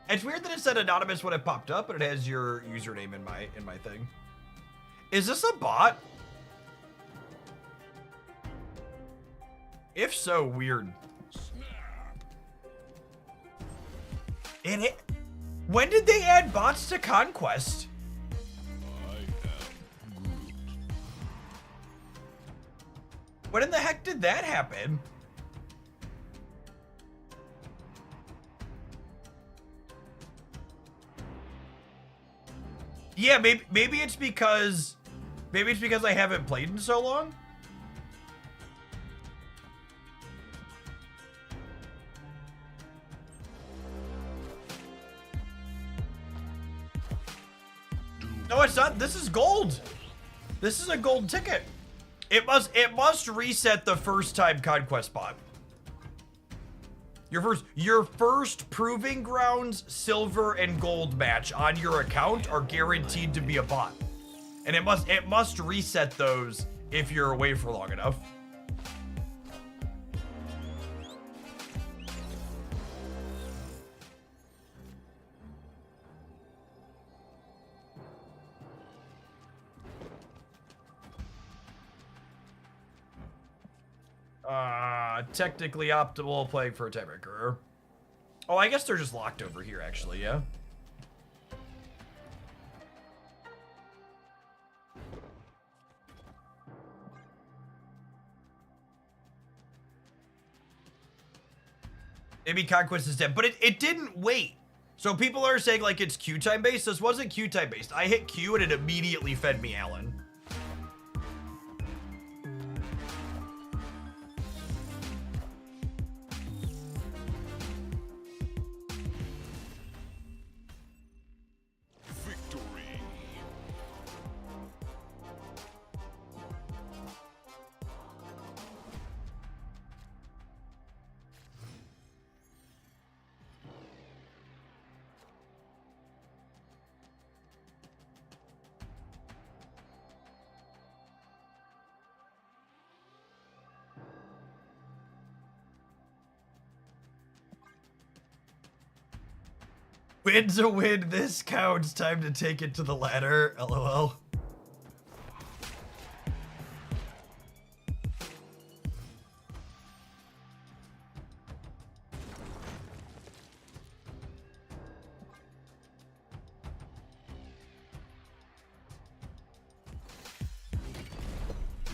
It's weird that it said anonymous when it popped up, but it has your username in my thing. Is this a bot? If so, weird. When did they add bots to Conquest? When in the heck did that happen? Yeah, maybe it's because I haven't played in so long. No, it's not. This is gold. This is a gold ticket. It must reset the first time Conquest bot. Your first Proving Grounds silver and gold match on your account are guaranteed to be a bot. And it must reset those if you're away for long enough. Technically optimal, playing for a tiebreaker. Oh, I guess they're just locked over here, actually, yeah. Maybe Conquest is dead, but it didn't wait. So people are saying like it's Q time based. This wasn't Q time based. I hit Q and it immediately fed me Alan. Win's a win. This counts. Time to take it to the ladder. LOL.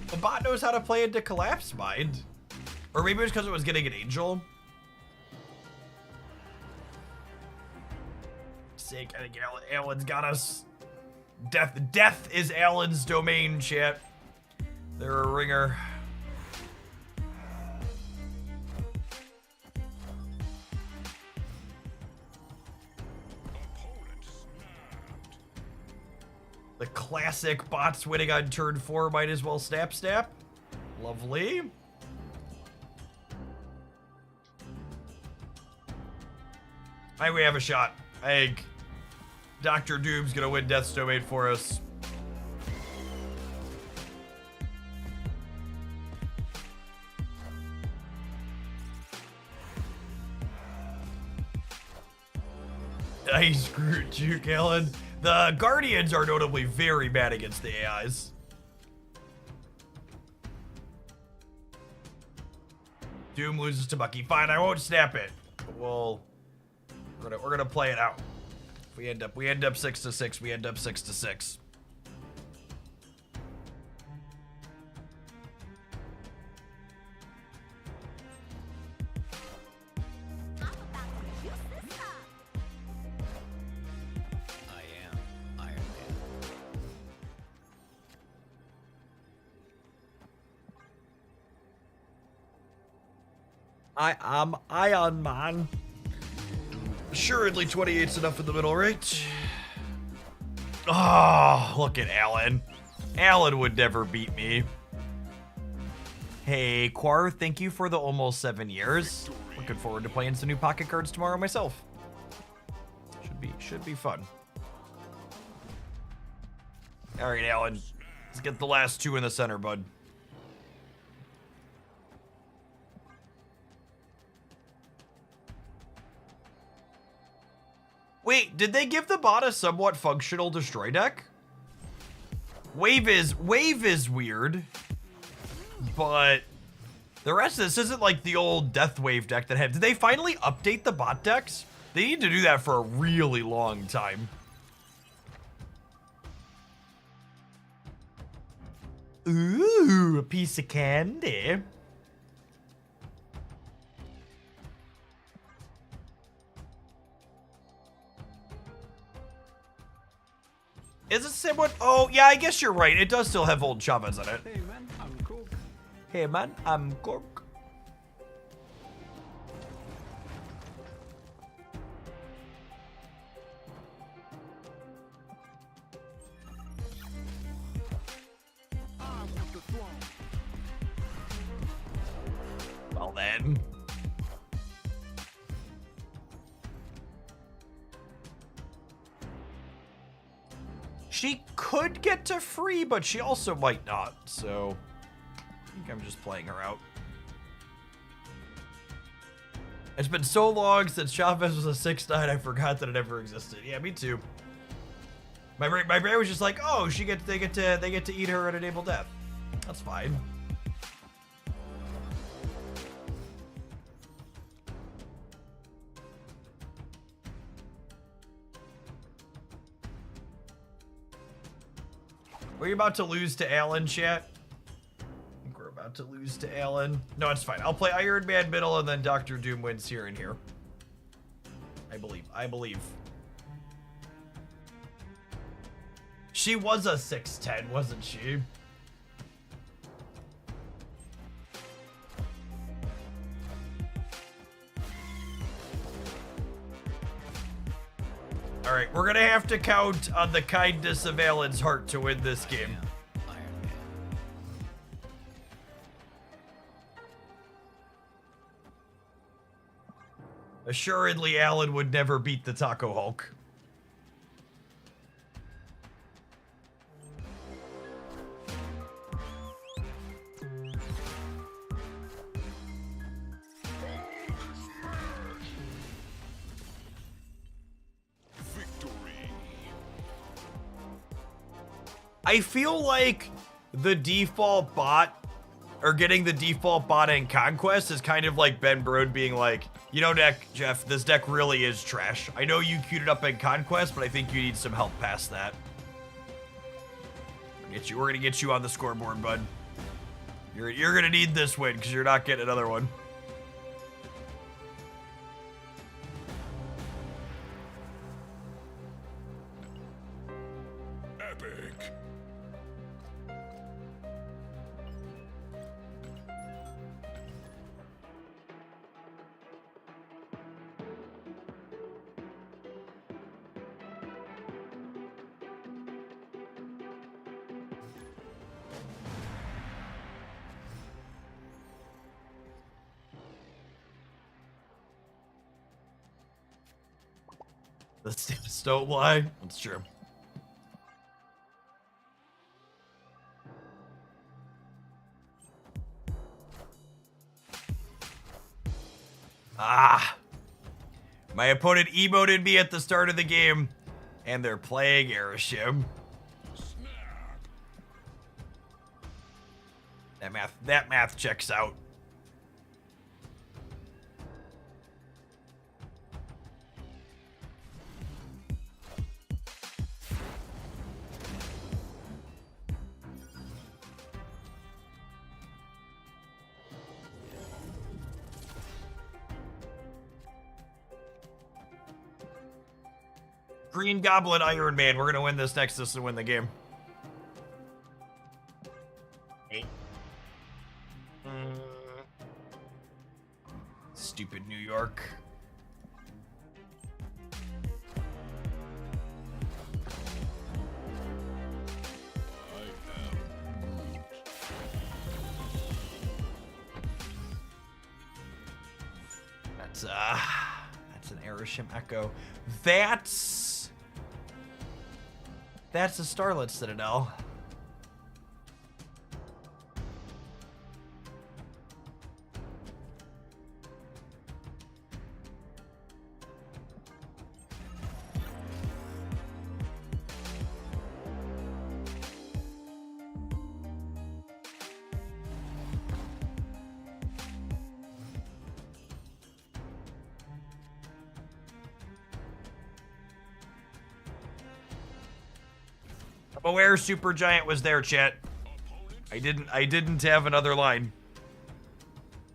The bot knows how to play into Collapse Mind. Or maybe it was because it was getting an angel. Sake, I think Alan's got us. Death is Alan's domain, chat. They're a ringer. The classic bots winning on turn 4 might as well snap. Lovely. I think we have a shot. I think Dr. Doom's gonna win Death's Domain for us. Nice Groot juke, Alan. The Guardians are notably very bad against the AIs. Doom loses to Bucky. Fine, I won't snap it. But we're gonna play it out. If we end up 6-6, we end up 6-6. I am Iron Man. I am Iron Man. Assuredly 28's enough in the middle, right? Oh, look at Alan. Alan would never beat me. Hey, Quar, thank you for the almost 7 years. Looking forward to playing some new pocket cards tomorrow myself. Should be fun. All right, Alan. Let's get the last 2 in the center, bud. Wait, did they give the bot a somewhat functional destroy deck? Wave is weird, but the rest of this isn't like the old Death Wave deck that had. Did they finally update the bot decks? They need to do that for a really long time. Ooh, a piece of candy. Is it somewhat? Oh, yeah, I guess you're right. It does still have old Chavez in it. Hey man, I'm cool. Hey, man, I'm Gork. Well then. She could get to free, but she also might not, so I think I'm just playing her out. It's been so long since Chavez was a 6-9, I forgot that it ever existed. Yeah, me too. My brain was just like, oh, they get to eat her at Enable Death. That's fine. Are you about to lose to Alan, chat? I think we're about to lose to Alan. No, it's fine. I'll play Iron Man middle and then Dr. Doom wins here and here. I believe. She was a 6'10", wasn't she? All right, we're gonna have to count on the kindness of Alan's heart to win this game. Iron Man. Assuredly, Alan would never beat the Taco Hulk. I feel like the default bot, or getting the default bot in Conquest, is kind of like Ben Brode being like, you know, Jeff, this deck really is trash. I know you queued it up in Conquest, but I think you need some help past that. We're gonna get you on the scoreboard, bud. You're gonna need this win because you're not getting another one. Epic. The stamps don't lie. That's true. Ah! My opponent emoted me at the start of the game, and they're playing Airshim. That math checks out. Green Goblin Iron Man. We're gonna win this Nexus and win the game. Stupid New York. That's an Arishem Echo. That's the Starlit Citadel. I'm aware Supergiant was there, chat. I didn't have another line.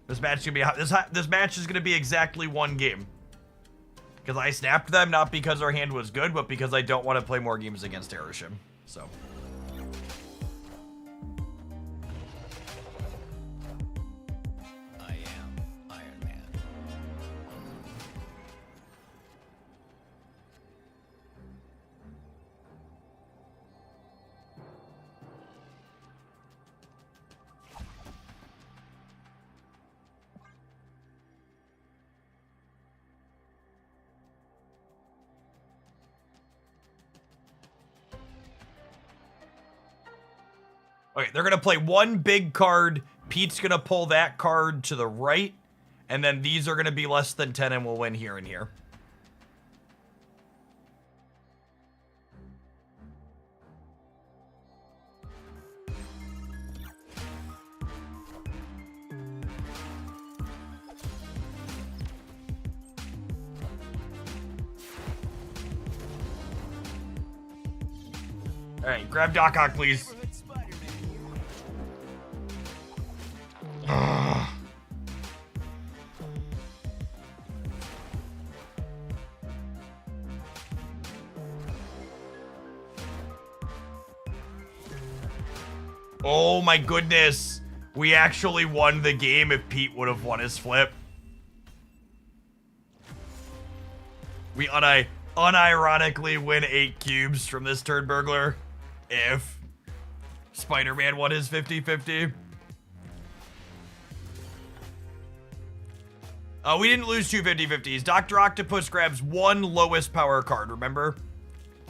This match is gonna be this match is gonna be exactly one game. Because I snapped them, not because our hand was good, but because I don't want to play more games against Arishem. So. I am Iron Man. Okay, they're gonna play one big card. Pete's gonna pull that card to the right, and then these are gonna be less than 10 and we'll win here and here. Alright, grab Doc Ock, please. Oh my goodness. We actually won the game if Pete would have won his flip. We unironically win 8 cubes from this turd burglar if Spider-Man won his 50-50. We didn't lose 2 50-50s. Dr. Octopus grabs 1 lowest power card, remember?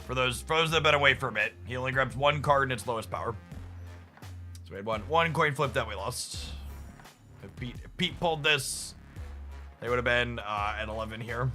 For those that have been away for a bit, he only grabs 1 card in its lowest power. So we had one coin flip that we lost. If Pete pulled this, they would have been at 11 here.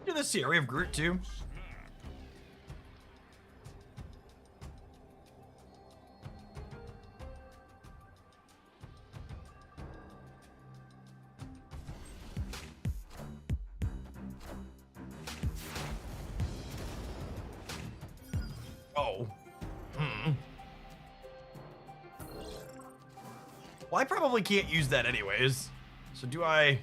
Do this here. We have Groot too. Oh. Well, I probably can't use that anyways. So do I...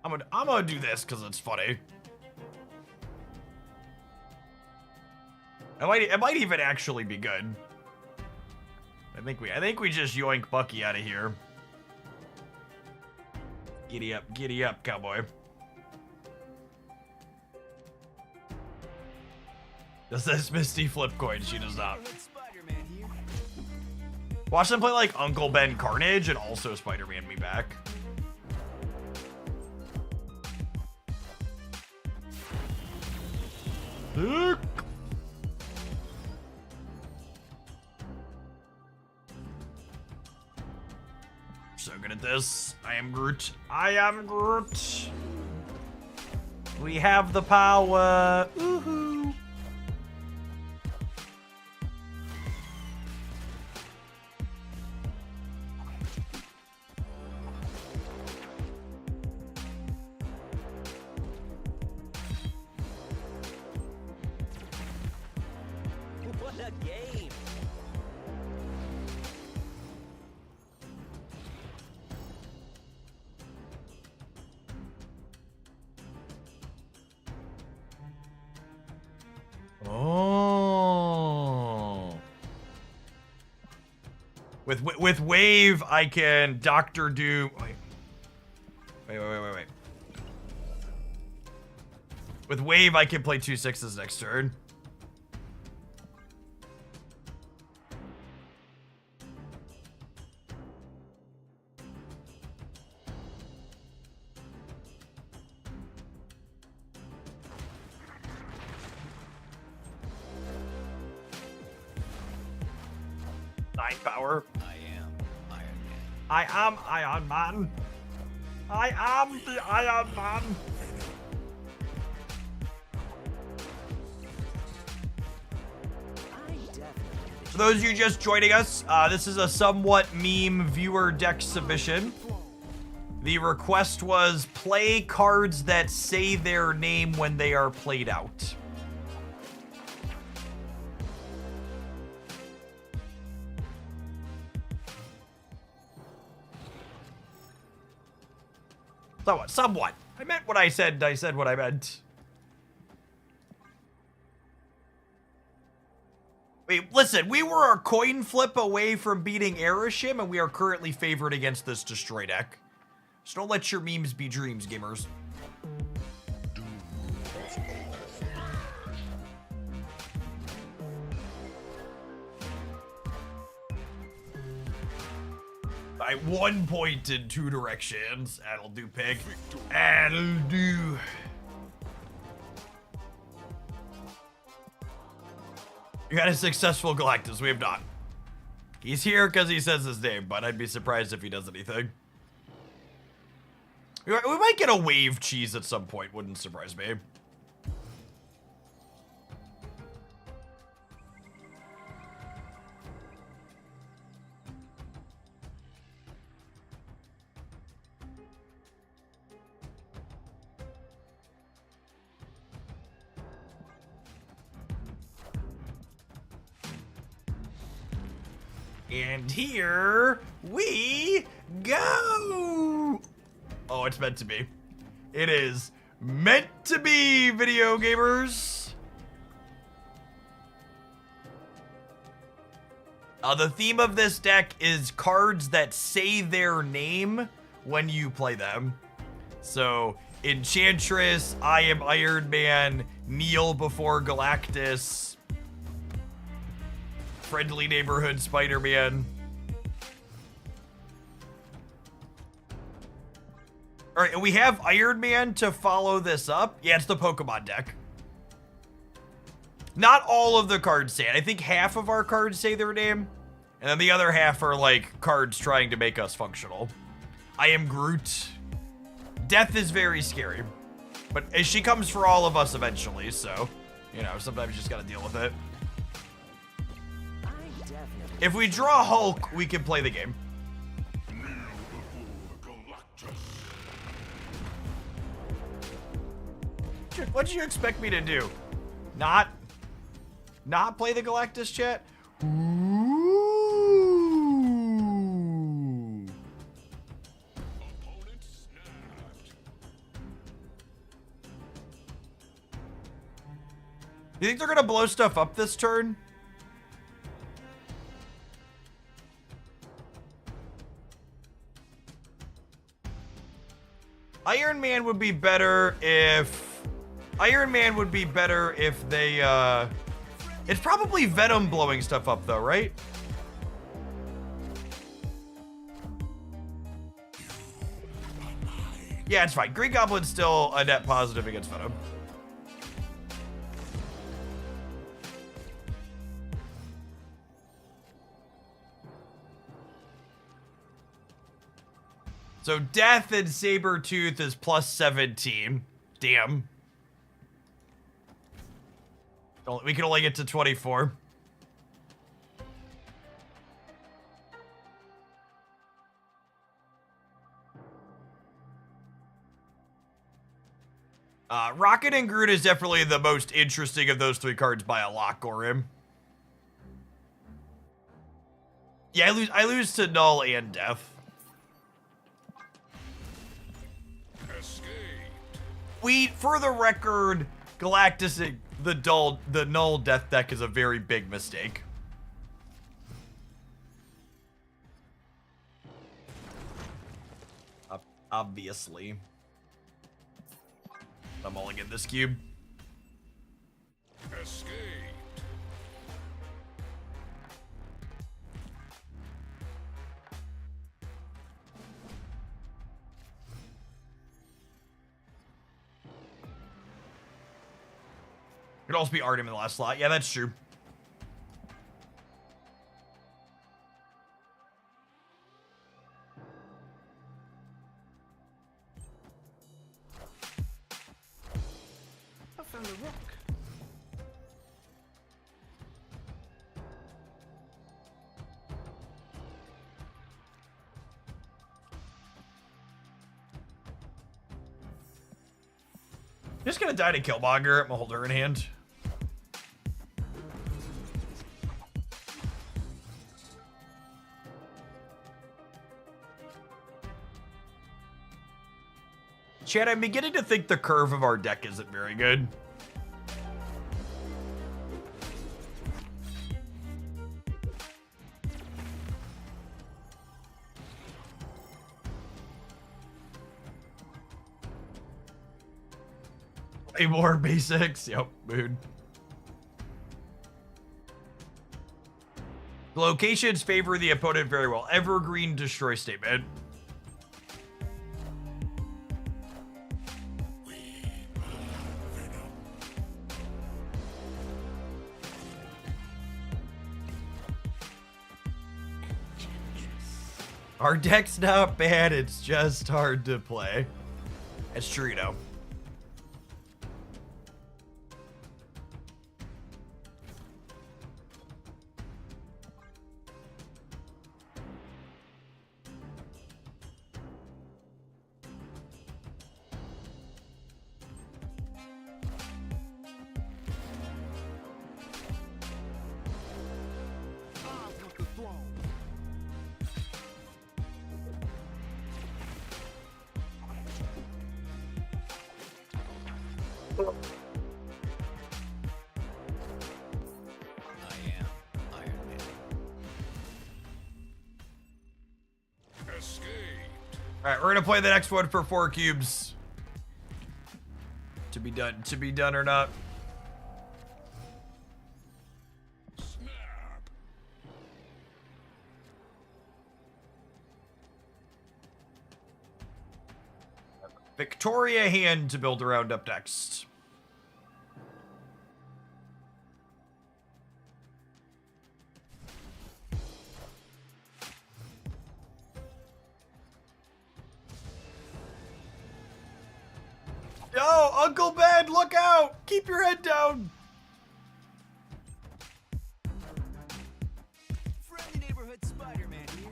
I'm gonna do this because it's funny. It might even actually be good. I think we just yoink Bucky out of here. Giddy up, cowboy. Does this Misty flip coin? She does not. Spider-Man here. Watch them play like Uncle Ben Carnage and also Spider-Man me back. Sick. So good at this. I am Groot. I am Groot. We have the power. Woohoo. What a game! Oh. With Wave, I can Doctor Doom. Wait. With Wave, I can play 2/6s next turn. Power. I am Iron Man. I am Iron Man. I am the Iron Man. For those of you just joining us, this is a somewhat meme viewer deck submission. The request was play cards that say their name when they are played out. Somewhat. I meant what I said. I said what I meant. Wait, listen. We were a coin flip away from beating Arishem, and we are currently favored against this Destroy deck. So don't let your memes be dreams, gamers. By 1 point in 2 directions. That'll do, pig. That'll do. You got a successful Galactus. We have not. He's here because he says his name, but I'd be surprised if he does anything. We might get a Wave cheese at some point. Wouldn't surprise me. And here we go. Oh, it's meant to be. It is meant to be, video gamers. The theme of this deck is cards that say their name when you play them. So, Enchantress, I am Iron Man, kneel before Galactus, Friendly Neighborhood Spider-Man. All right, and we have Iron Man to follow this up. Yeah, it's the Pokemon deck. Not all of the cards say it. I think half of our cards say their name, and then the other half are like cards trying to make us functional. I am Groot. Death is very scary, but she comes for all of us eventually, so, you know, sometimes you just gotta deal with it. If we draw Hulk, we can play the game. What did you expect me to do? Not play the Galactus, chat? Ooh. You think they're gonna blow stuff up this turn? Iron Man would be better if they, it's probably Venom blowing stuff up though, right? Yeah, it's fine. Green Goblin's still a net positive against Venom. So Death and Sabretooth is plus 17. Damn. We can only get to 24. Rocket and Groot is definitely the most interesting of those three cards by a lot, Gorim. Yeah, I lose to Null and Death. For the record, Galactus, the Null Death deck is a very big mistake. Obviously. I'm all in this cube. Escaped. Could also be Artem in the last slot. Yeah, that's true. I found a rock. Just gonna die to Killmonger. I'm gonna hold her in hand. Chad, I'm beginning to think the curve of our deck isn't very good. Way more basics. Yep, mood. Locations favor the opponent very well. Evergreen destroy statement. Our deck's not bad, it's just hard to play. It's true, you know. I am Iron Man. Escaped. All right, we're gonna play the next one for 4 cubes. To be done or not. Snap. Victoria hand to build around up next. Yo, Uncle Ben, look out! Keep your head down! Friendly neighborhood Spider-Man here.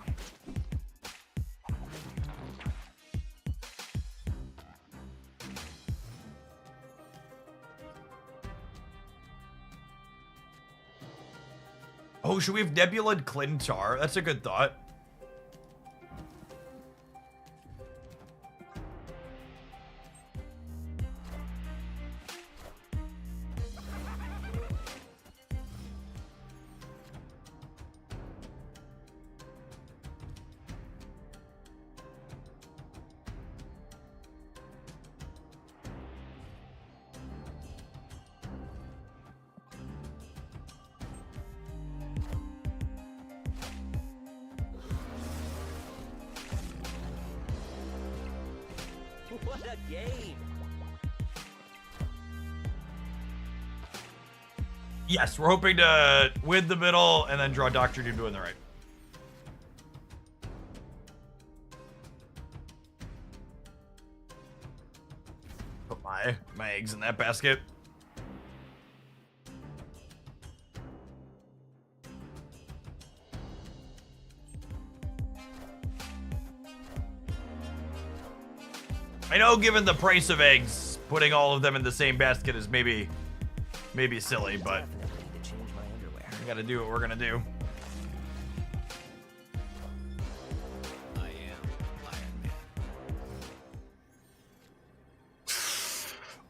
Oh, should we have Nebula and Clintar? That's a good thought. What a game! Yes, we're hoping to win the middle and then draw Dr. Doom to win the right. Put my eggs in that basket. I know, given the price of eggs, putting all of them in the same basket is maybe silly, but Definitely need to change my underwear. we gotta do what we're gonna do. I am Iron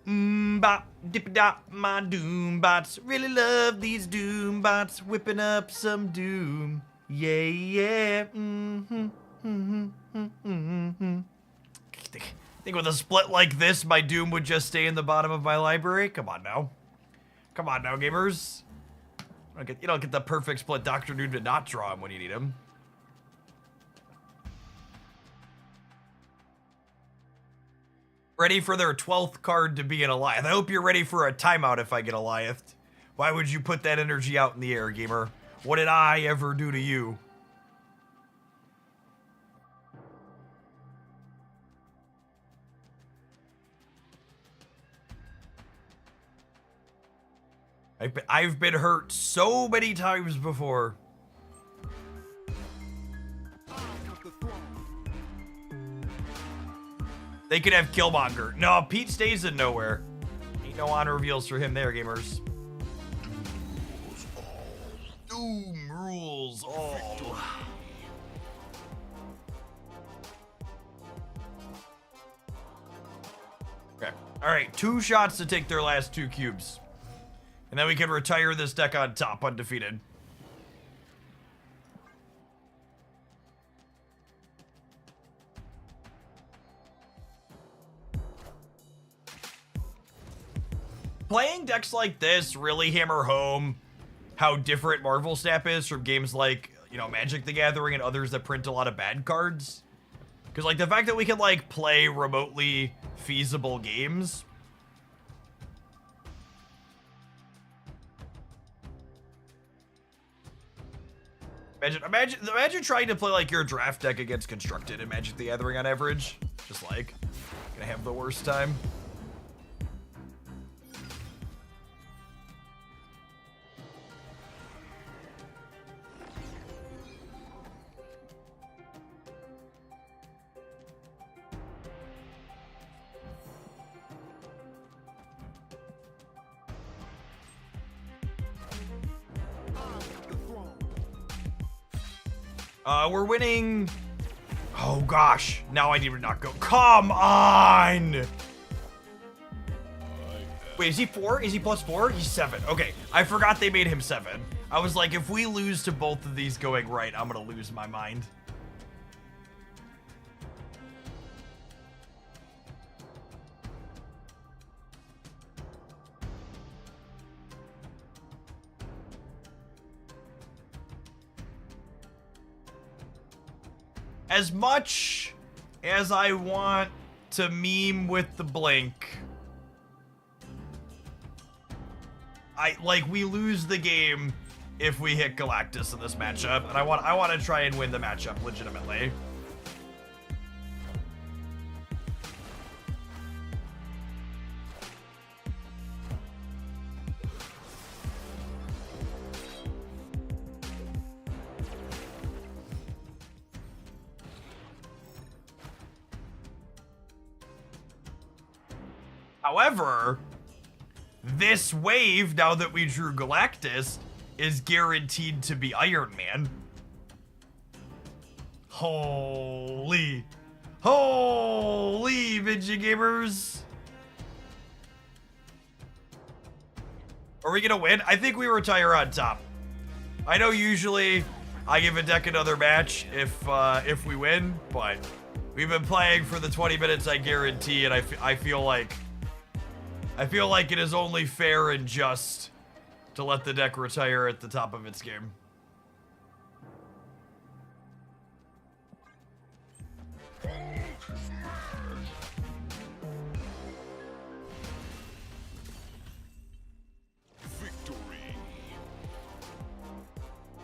Man. Bop, dip dop, my doom bots. Really love these doom bots. Whipping up some doom. Yeah, yeah. Think with a split like this, my doom would just stay in the bottom of my library? Come on now. Come on now, gamers. You don't get the perfect split Dr. Doom to not draw him when you need him. Ready for their 12th card to be an Alioth. I hope you're ready for a timeout if I get Alioth. Why would you put that energy out in the air, gamer? What did I ever do to you? I've been hurt so many times before. They could have Killmonger. No, Pete stays in nowhere. Ain't no honor reveals for him there, gamers. Doom rules all. Okay. All right, 2 shots to take their last 2 cubes. And then we can retire this deck on top, undefeated. Playing decks like this really hammer home how different Marvel Snap is from games like, you know, Magic the Gathering and others that print a lot of bad cards. Because, like, the fact that we can, like, play remotely feasible games... Imagine trying to play like your draft deck against Constructed and Magic the Gathering on average. Just like, gonna have the worst time. We're winning. Oh gosh, now I need to not go. Come on! Wait, is he 4? Is he +4? He's 7. Okay, I forgot they made him 7. I was like, if we lose to both of these going right, I'm gonna lose my mind. As much as I want to meme with the blink, we lose the game if we hit Galactus in this matchup, and I want to try and win the matchup legitimately. However, this wave, now that we drew Galactus, is guaranteed to be Iron Man. Holy Vinci Gamers. Are we gonna win? I think we retire on top. I know usually I give a deck another match if we win, but we've been playing for the 20 minutes I guarantee, and I feel like it is only fair and just to let the deck retire at the top of its game.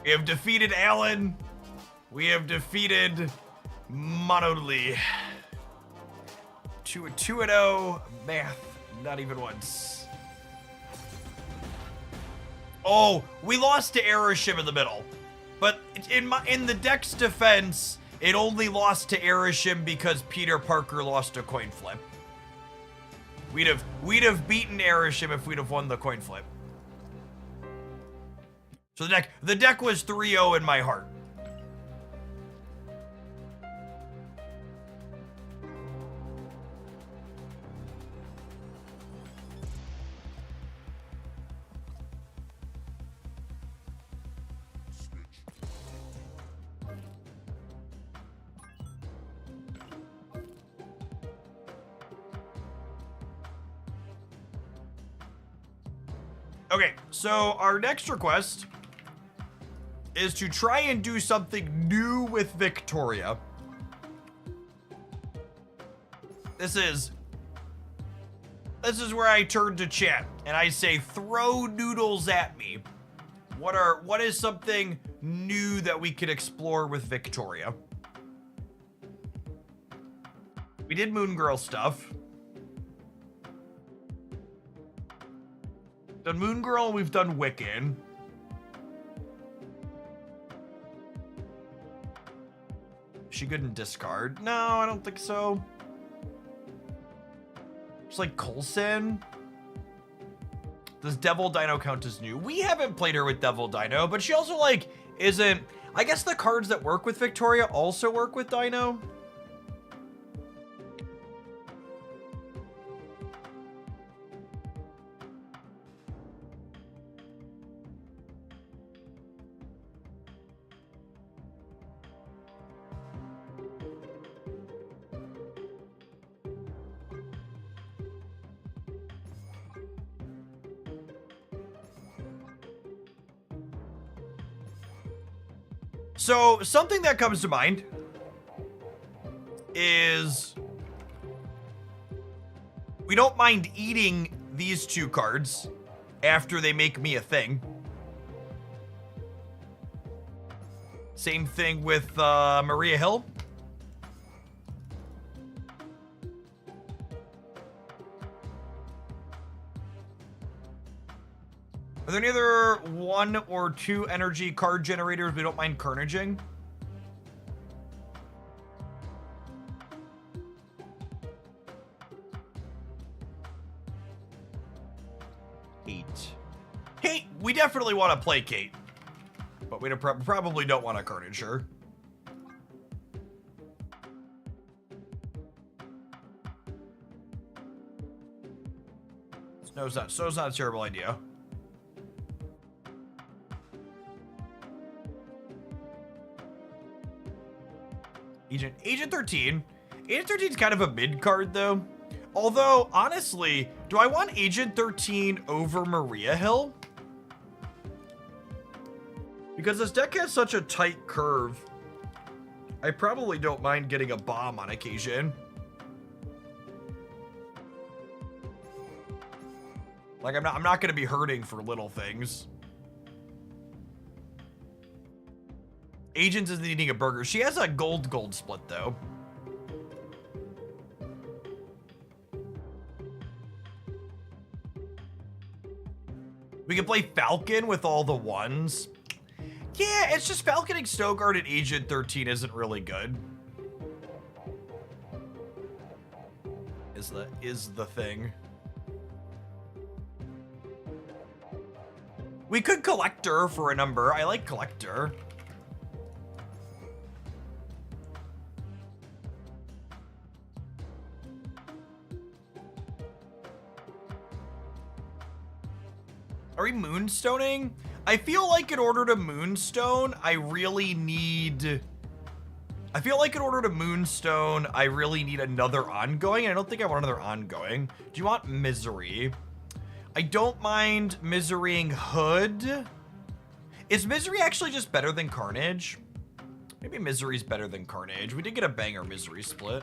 We have defeated Alan. We have defeated Monodly. 2-0 math, not even once. Oh, we lost to Aeroshim in the middle. But in the deck's defense, it only lost to Aeroshim because Peter Parker lost a coin flip. We'd have beaten Aeroshim if we'd have won the coin flip. So the deck was 3-0 in my heart. Okay, so our next request is to try and do something new with Victoria. This is where I turn to chat and I say, throw noodles at me. What is something new that we could explore with Victoria? We did Moon Girl stuff. Done Moon Girl, we've done Wiccan. She good in discard? No, I don't think so. It's like Coulson. Does Devil Dino count as new? We haven't played her with Devil Dino, but she also like isn't. I guess the cards that work with Victoria also work with Dino. So something that comes to mind is we don't mind eating these two cards after they make me a thing. Same thing with Maria Hill. Are there any other 1 or 2 energy card generators we don't mind carnaging? Kate, we definitely want to play Kate, but we probably don't want to carnage her. So it's not a terrible idea. Agent 13. Agent 13 is kind of a mid card though. Although, honestly, do I want Agent 13 over Maria Hill? Because this deck has such a tight curve. I probably don't mind getting a bomb on occasion. Like, I'm not gonna be hurting for little things. Agents is eating a burger. She has a gold split though. We can play Falcon with all the ones. Yeah, it's just Falconing Snowguard and Agent 13 isn't really good. Is the thing. We could Collector for a number. I like Collector. Are we moonstoning? I feel like in order to moonstone, I really need another ongoing. I don't think I want another ongoing. Do you want Misery? I don't mind Miserying Hood. Is Misery actually just better than Carnage? Maybe Misery's better than Carnage. We did get a banger Misery split.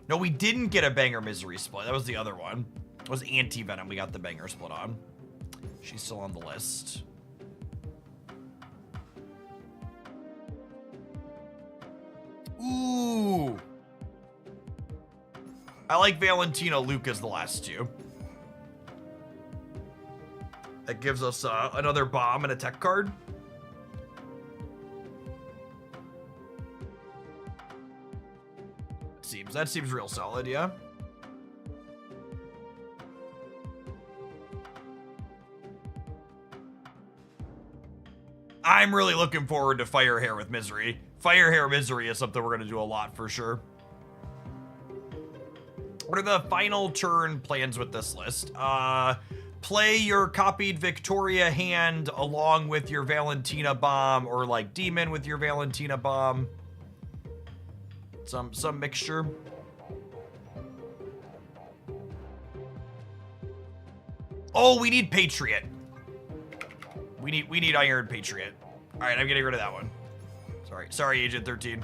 No, we didn't get a banger Misery split. That was the other one. It was Anti-Venom we got the banger split on. She's still on the list. Ooh. I like Valentina Luke as the last two. That gives us another bomb and a tech card. That seems real solid, yeah. I'm really looking forward to Firehair with Misery. Firehair Misery is something we're gonna do a lot for sure. What are the final turn plans with this list? Play your copied Victoria hand along with your Valentina bomb, or like Demon with your Valentina bomb. Some mixture. Oh, we need Patriot. We need Iron Patriot. All right, I'm getting rid of that one. Sorry, Agent 13.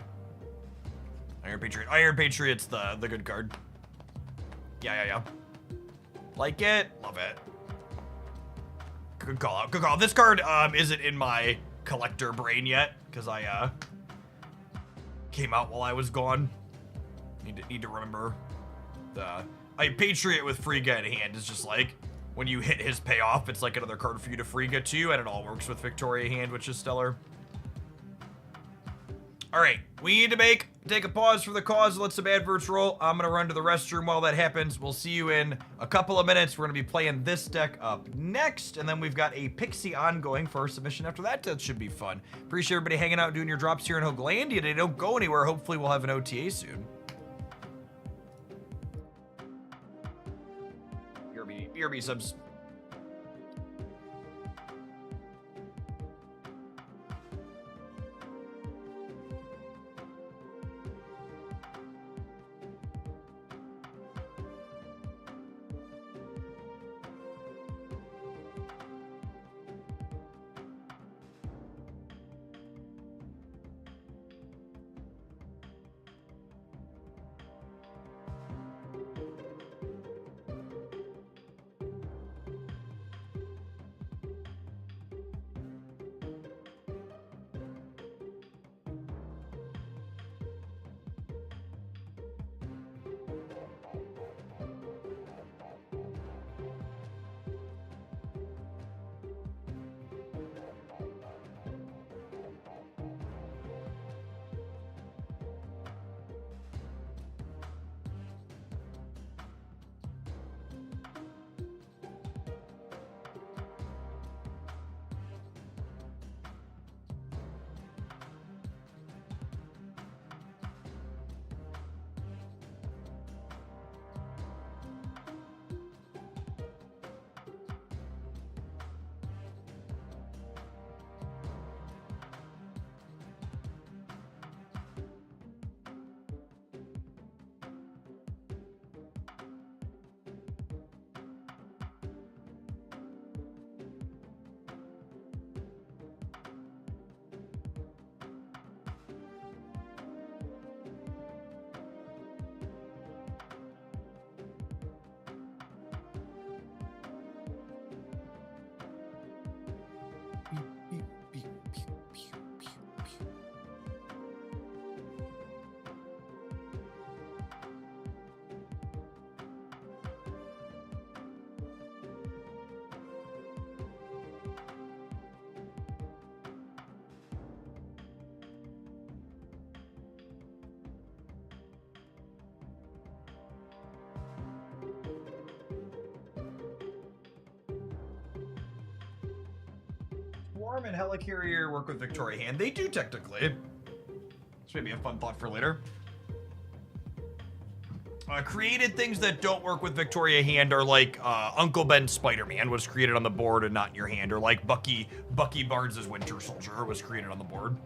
Iron Patriot. Iron Patriot's the good card. Yeah. Like it, love it. Good call out. Good call. This card isn't in my collector brain yet because I came out while I was gone. Need to remember the Patriot with Frigga in hand is just like when you hit his payoff, it's like another card for you to Frigga too, and it all works with Victoria hand, which is stellar. All right, we need to take a pause for the cause. Let some adverts roll. I'm gonna run to the restroom while that happens. We'll see you in a couple of minutes. We're gonna be playing this deck up next, and then we've got a Pixie ongoing for our submission after that. That should be fun. Appreciate everybody hanging out, doing your drops here in Hoaglandia. They don't go anywhere. Hopefully we'll have an OTA soon. BRB subs. Swarm and Helicarrier work with Victoria hand. They do technically. This may be a fun thought for later. Created things that don't work with Victoria hand are like Uncle Ben Spider-Man was created on the board and not in your hand, or like Bucky Barnes' Winter Soldier was created on the board.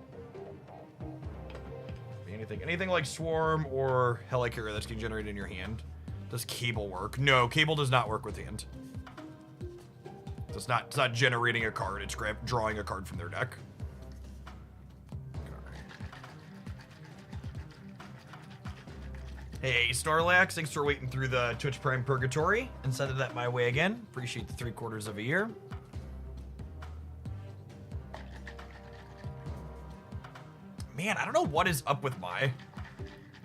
Anything like Swarm or Helicarrier that's getting generated in your hand. Does Cable work? No, Cable does not work with hand. It's not generating a card, it's drawing a card from their deck. Hey, Starlax, thanks for waiting through the Twitch Prime Purgatory and sending that my way again. Appreciate the 3/4 of a year. Man, I don't know what is up with my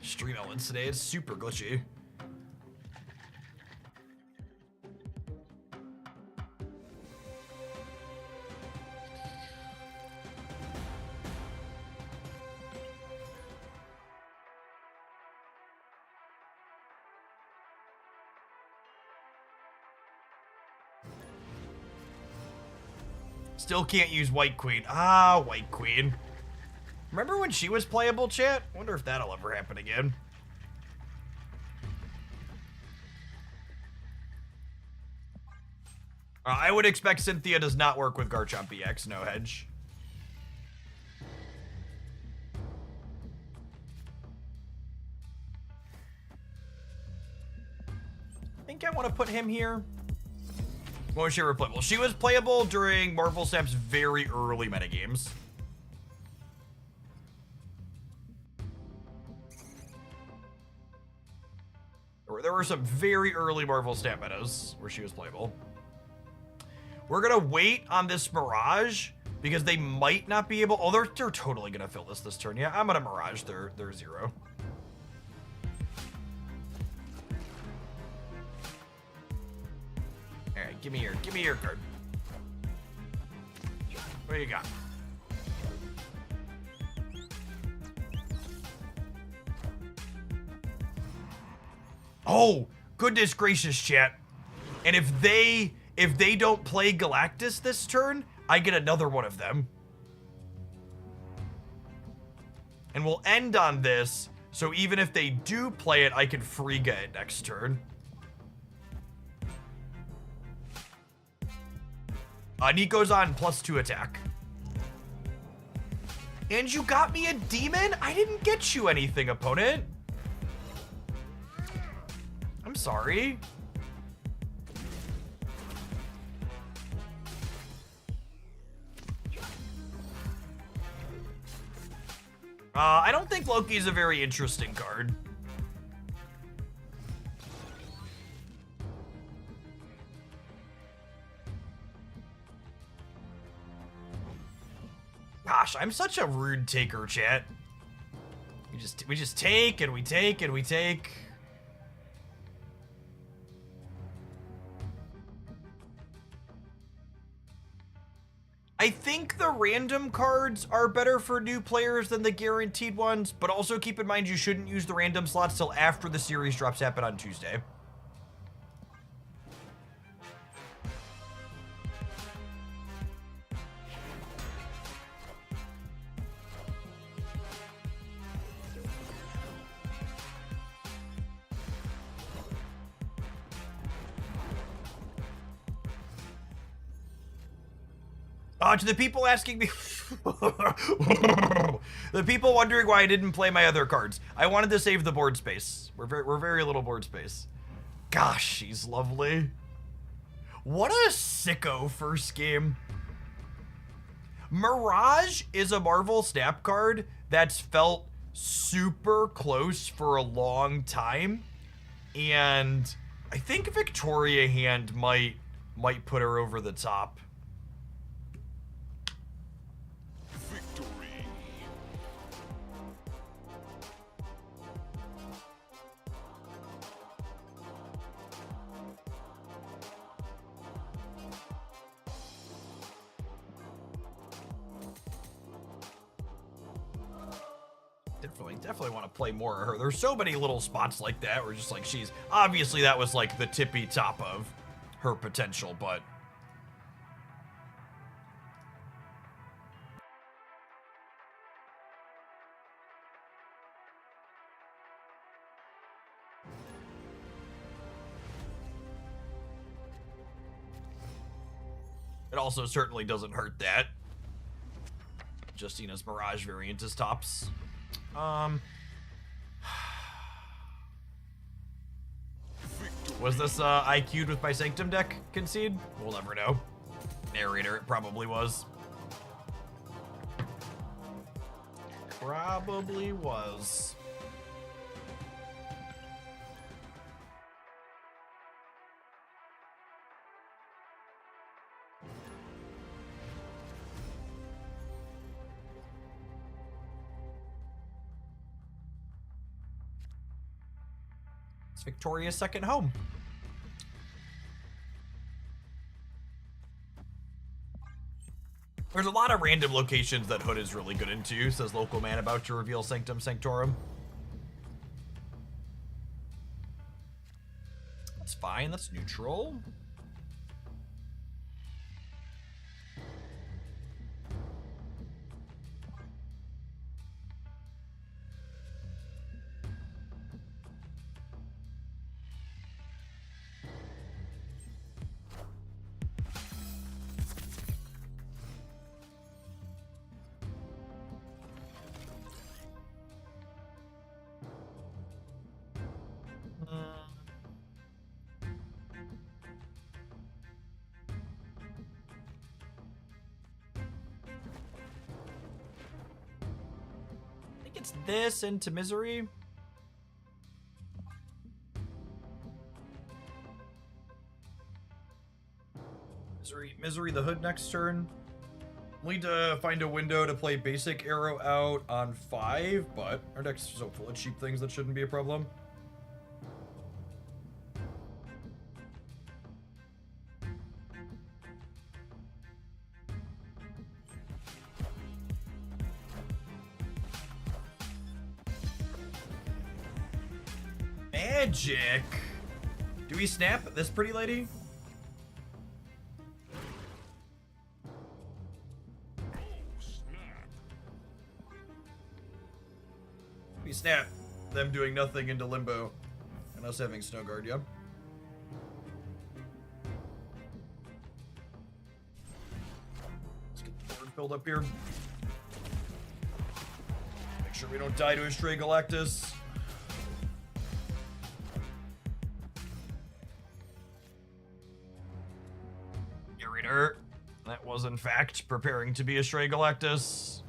Stream elements today. It's super glitchy. Still can't use White Queen. Ah, White Queen. Remember when she was playable, chat? Wonder if that'll ever happen again. I would expect Cynthia does not work with Garchomp EX, no hedge. I think I want to put him here. When was she ever playable? She was playable during Marvel Snap's very early metagames. There were some very early Marvel Snap metas where she was playable. We're gonna wait on this Mirage because they might not be able. Oh, they're totally gonna fill this turn. Yeah, I'm gonna Mirage their 0. All right, give me your card. What do you got? Oh, goodness gracious, chat. And if they don't play Galactus this turn, I get another one of them. And we'll end on this, so even if they do play it, I can Friga it next turn. Nico's on +2 attack. And you got me a demon? I didn't get you anything, opponent. I'm sorry. I don't think Loki's a very interesting card. Gosh, I'm such a rude taker, chat. We just take and we take and we take. I think the random cards are better for new players than the guaranteed ones, but also keep in mind you shouldn't use the random slots till after the series drops happen on Tuesday. To the people asking me, the people wondering why I didn't play my other cards, I wanted to save the board space. We're very little board space. Gosh, she's lovely. What a sicko first game. Mirage is a Marvel Snap card that's felt super close for a long time, and I think Victoria Hand might put her over the top. Definitely want to play more of her. There's so many little spots like that where just like she's obviously that was like the tippy top of her potential, but it also certainly doesn't hurt that Justina's Mirage variant is tops. Was this IQ'd with my Sanctum deck concede? We'll never know. Narrator, it probably was. Probably was. It's Victoria's second home. There's a lot of random locations that Hood is really good into, says local man about to reveal Sanctum Sanctorum. That's fine, that's neutral. I think it's this into Misery. Misery the Hood next turn. We'll need to find a window to play basic arrow out on 5, but our deck's so full of cheap things that shouldn't be a problem. Magic! Do we snap this pretty lady? We snap them doing nothing into limbo and us having Snow Guard, yeah? Let's get the board filled up here. Make sure we don't die to a stray Galactus. Reader, that was in fact preparing to be a stray Galactus.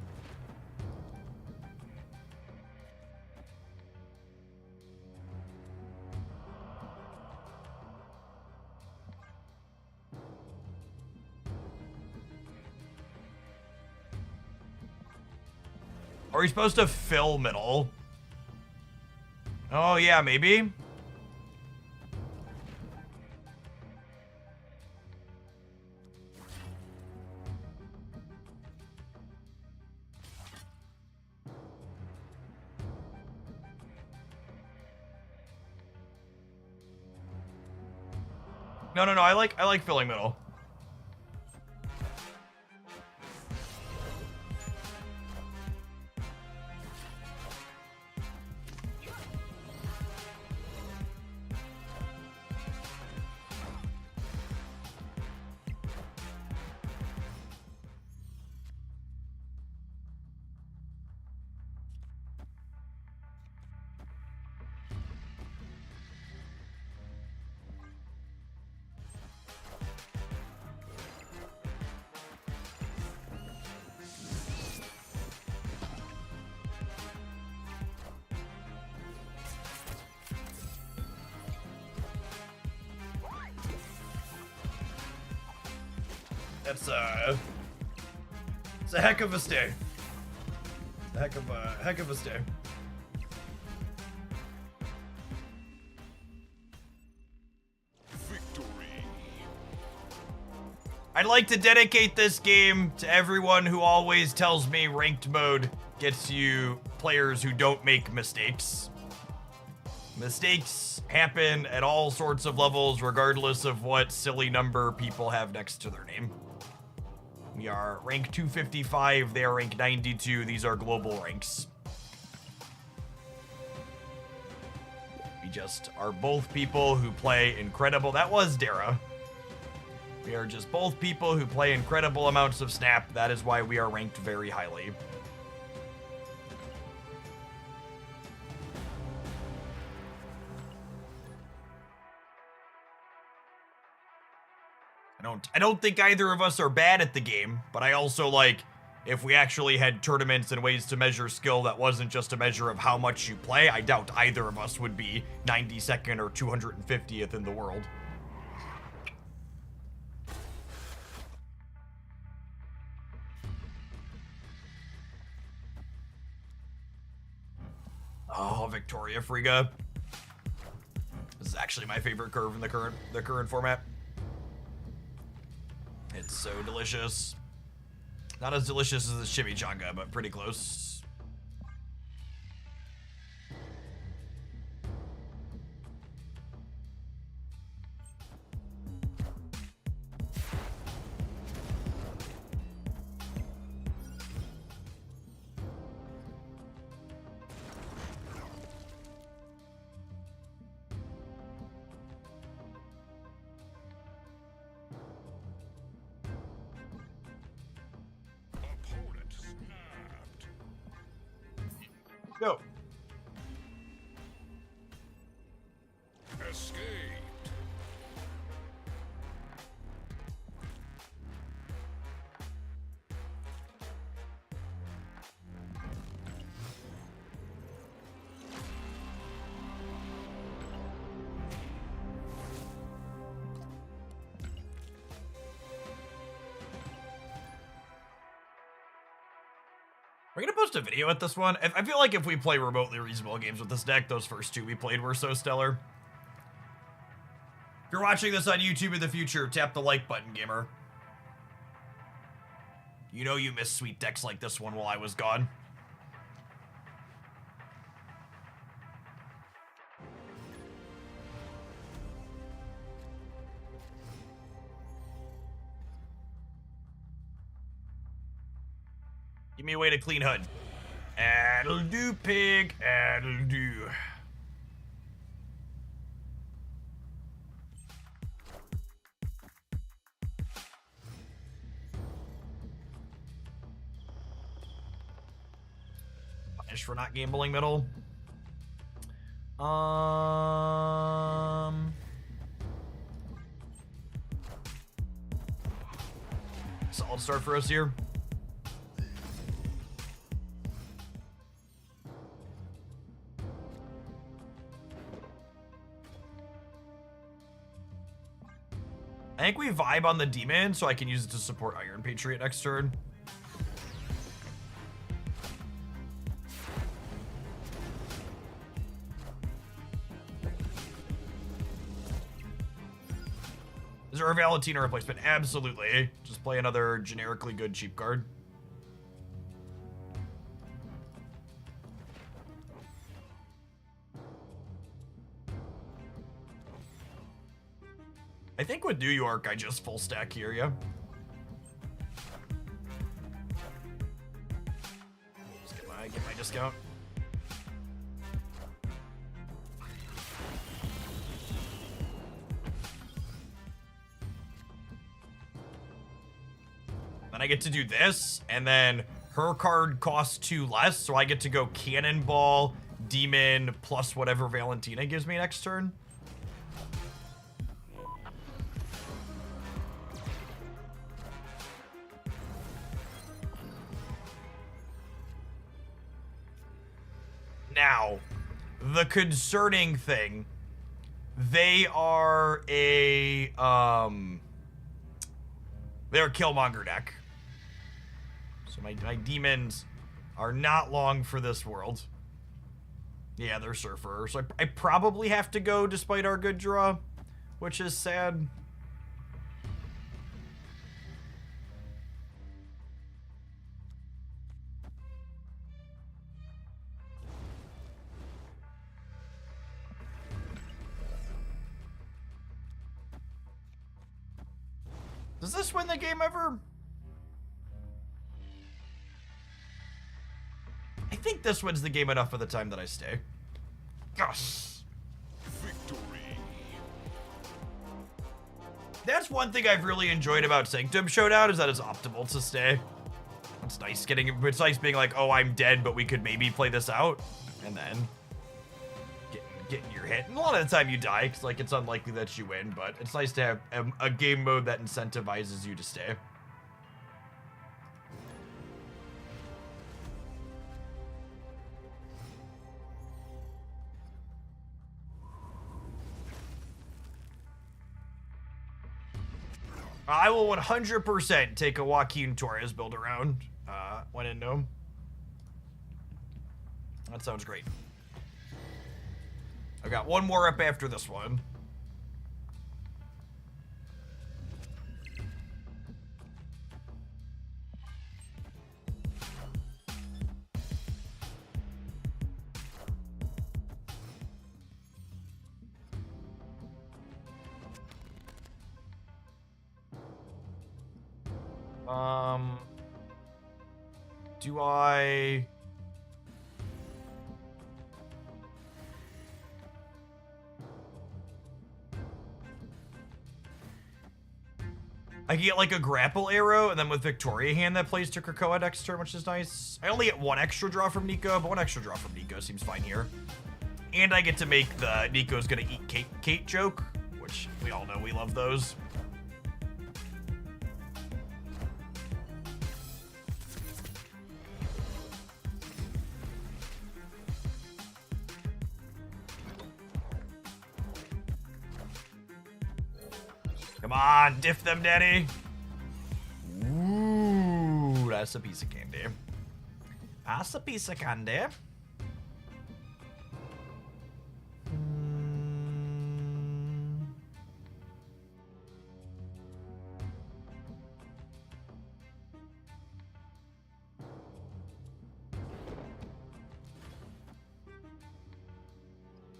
Are we supposed to fill middle? Oh yeah, maybe. No, I like filling middle. It's a heck of a stay. Heck of a stay. Victory. I'd like to dedicate this game to everyone who always tells me ranked mode gets you players who don't make mistakes. Mistakes happen at all sorts of levels, regardless of what silly number people have next to their name. We are rank 255, they are rank 92, these are global ranks. We just are both people who play incredible. That was Dara. We are just both people who play incredible amounts of Snap. That is why we are ranked very highly. I don't think either of us are bad at the game, but I also like if we actually had tournaments and ways to measure skill that wasn't just a measure of how much you play, I doubt either of us would be 92nd or 250th in the world. Oh, Victoria Friga. This is actually my favorite curve in the current format. It's so delicious. Not as delicious as the chimichanga, but pretty close. Opponent snapped. Go. Escaped. We're gonna post a video at this one. I feel like if we play remotely reasonable games with this deck, those first two we played were so stellar. If you're watching this on YouTube in the future, tap the like button, gamer. You know you missed sweet decks like this one while I was gone. Give me a way to clean HUD. That'll do, pig. That'll do. Punish for not gambling middle. Solid start for us here. I think we vibe on the demon, so I can use it to support Iron Patriot next turn. Is there a Valentina replacement? Absolutely. Just play another generically good cheap card. I think with New York, I just full stack here, yeah. Just get my discount. Then I get to do this, and then her card costs 2 less, so I get to go Cannonball, Demon, plus whatever Valentina gives me next turn. Now, the concerning thing, they are a, they're a Killmonger deck. So my demons are not long for this world. Yeah, they're Surfer. So I probably have to go despite our good draw, which is sad. Does this win the game ever? I think this wins the game enough for the time that I stay. Gosh. Victory. That's one thing I've really enjoyed about Sanctum Showdown, is that it's optimal to stay. It's nice it's nice being like, oh, I'm dead, but we could maybe play this out. And then getting your hit. And a lot of the time you die, because like it's unlikely that you win, but it's nice to have a game mode that incentivizes you to stay. I will 100% take a Joaquin Torres build around when in Gnome. That sounds great. I got one more up after this one. Do I... I can get like a grapple arrow, and then with Victoria Hand that plays to Krakoa next turn, which is nice. I only get one extra draw from Nico, but one extra draw from Nico seems fine here. And I get to make the Nico's gonna eat Kate joke, which we all know we love those. Come on, diff them, daddy. Ooh, that's a piece of candy. That's a piece of candy.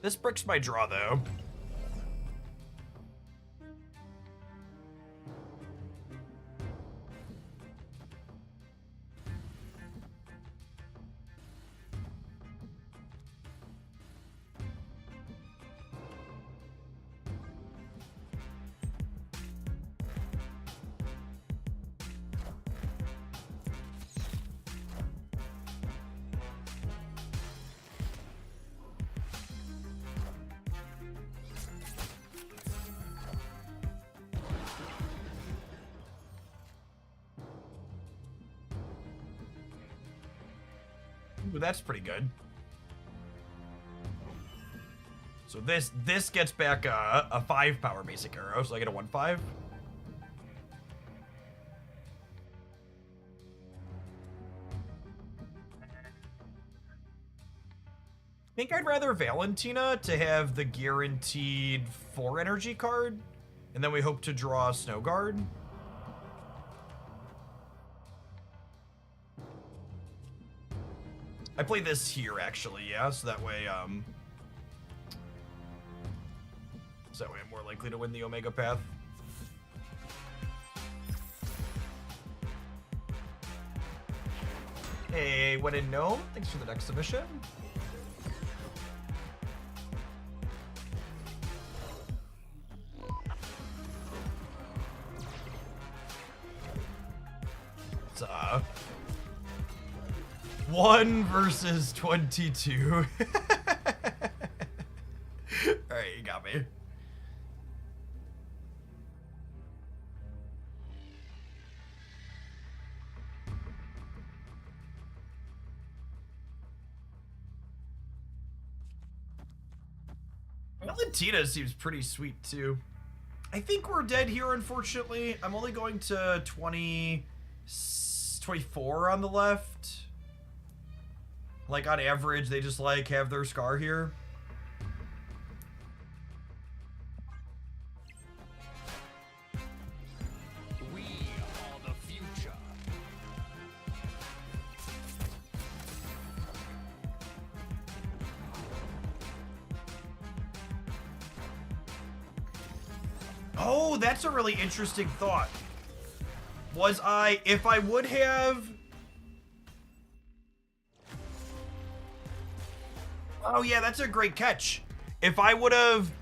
This bricks my draw, though. Ooh, that's pretty good. So this gets back a 5 power basic arrow, so I get a 1/5. I think I'd rather Valentina to have the guaranteed 4 energy card, and then we hope to draw Snow Guard. I play this here, actually, yeah, so that way, I'm more likely to win the Omega Path. Hey, what in Gnome? Thanks for the next submission. It's, 1 versus 22. Alright, you got me. Valentina seems pretty sweet too. I think we're dead here, unfortunately. I'm only going to 24 on the left. Like, on average, they just, like, have their Scar here. We are the future. Oh, that's a really interesting thought. If I would have... Oh yeah, that's a great catch. If I would have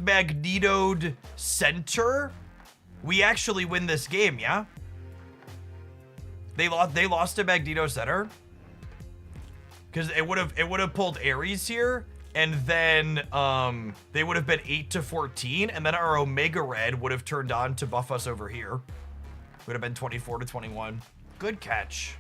magnetoed center, we actually win this game, yeah? They lost to Magneto center. Because it would have pulled Ares here, and then they would have been 8-14, and then our Omega Red would have turned on to buff us over here. Would have been 24-21. Good catch.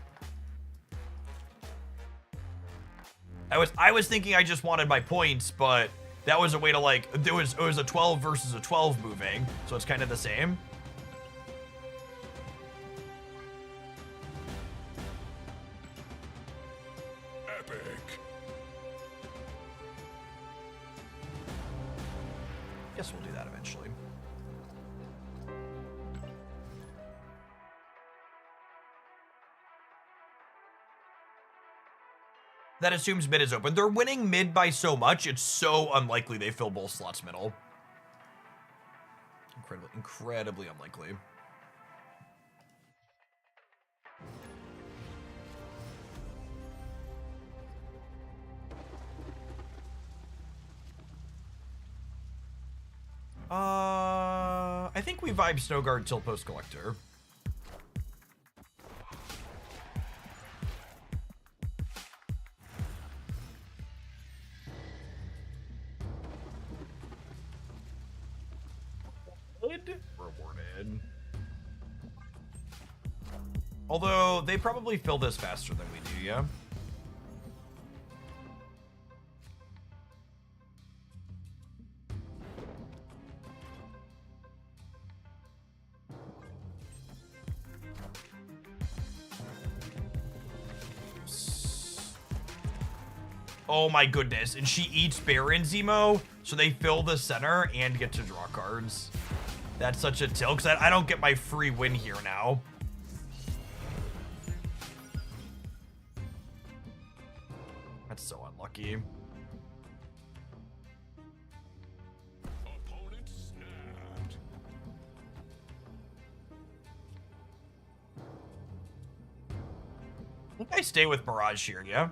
I was thinking I just wanted my points, but that was a way to, like, it was a 12 versus a 12 moving, so it's kind of the same. Epic. guess we'll do that eventually. That assumes mid is open. They're winning mid by so much, it's so unlikely they fill both slots middle. Incredibly unlikely. I think we vibe Snowguard till post collector. Rewarded. Although they probably fill this faster than we do, yeah? Oh my goodness, and she eats Baron Zemo, so they fill the center and get to draw cards. That's such a tilt, because I don't get my free win here now. That's so unlucky. Opponent snapped. I think I stay with Mirage here, yeah?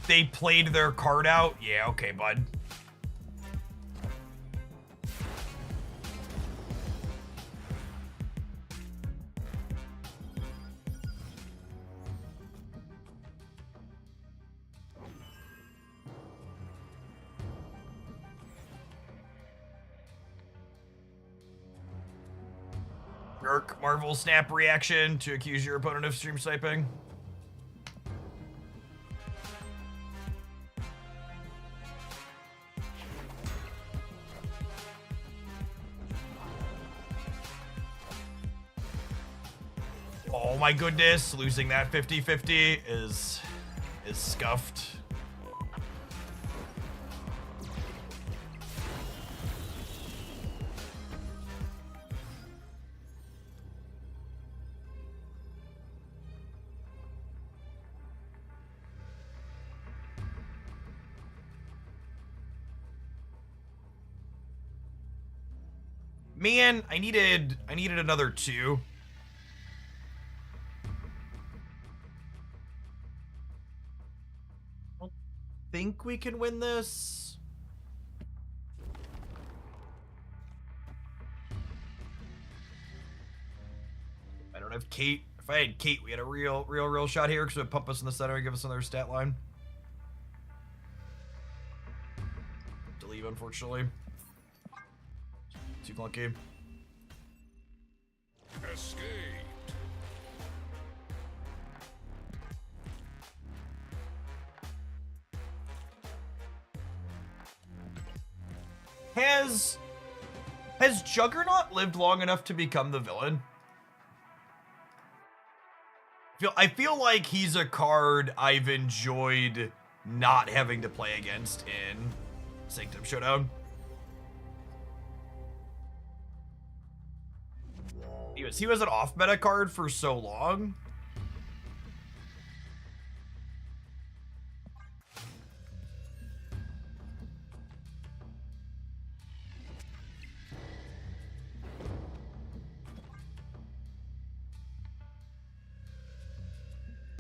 They played their card out? Yeah, okay, bud. Merc, Marvel snap reaction to accuse your opponent of stream sniping. Oh my goodness, losing that 50-50 is scuffed. Man, I needed another 2. Think we can win this? I don't have Kate. If I had Kate, we had a real shot here because it would pump us in the center and give us another stat line. To leave, unfortunately. Too clunky. Escaped. Has Juggernaut lived long enough to become the villain? I feel like he's a card I've enjoyed not having to play against in Sanctum Showdown. He was an off-meta card for so long.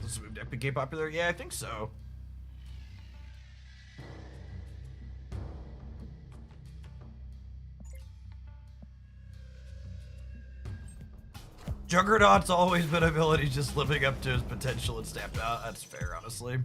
This move deck became popular? Yeah, I think so. Juggernaut's always been ability just living up to his potential and stamped out. That's fair, honestly.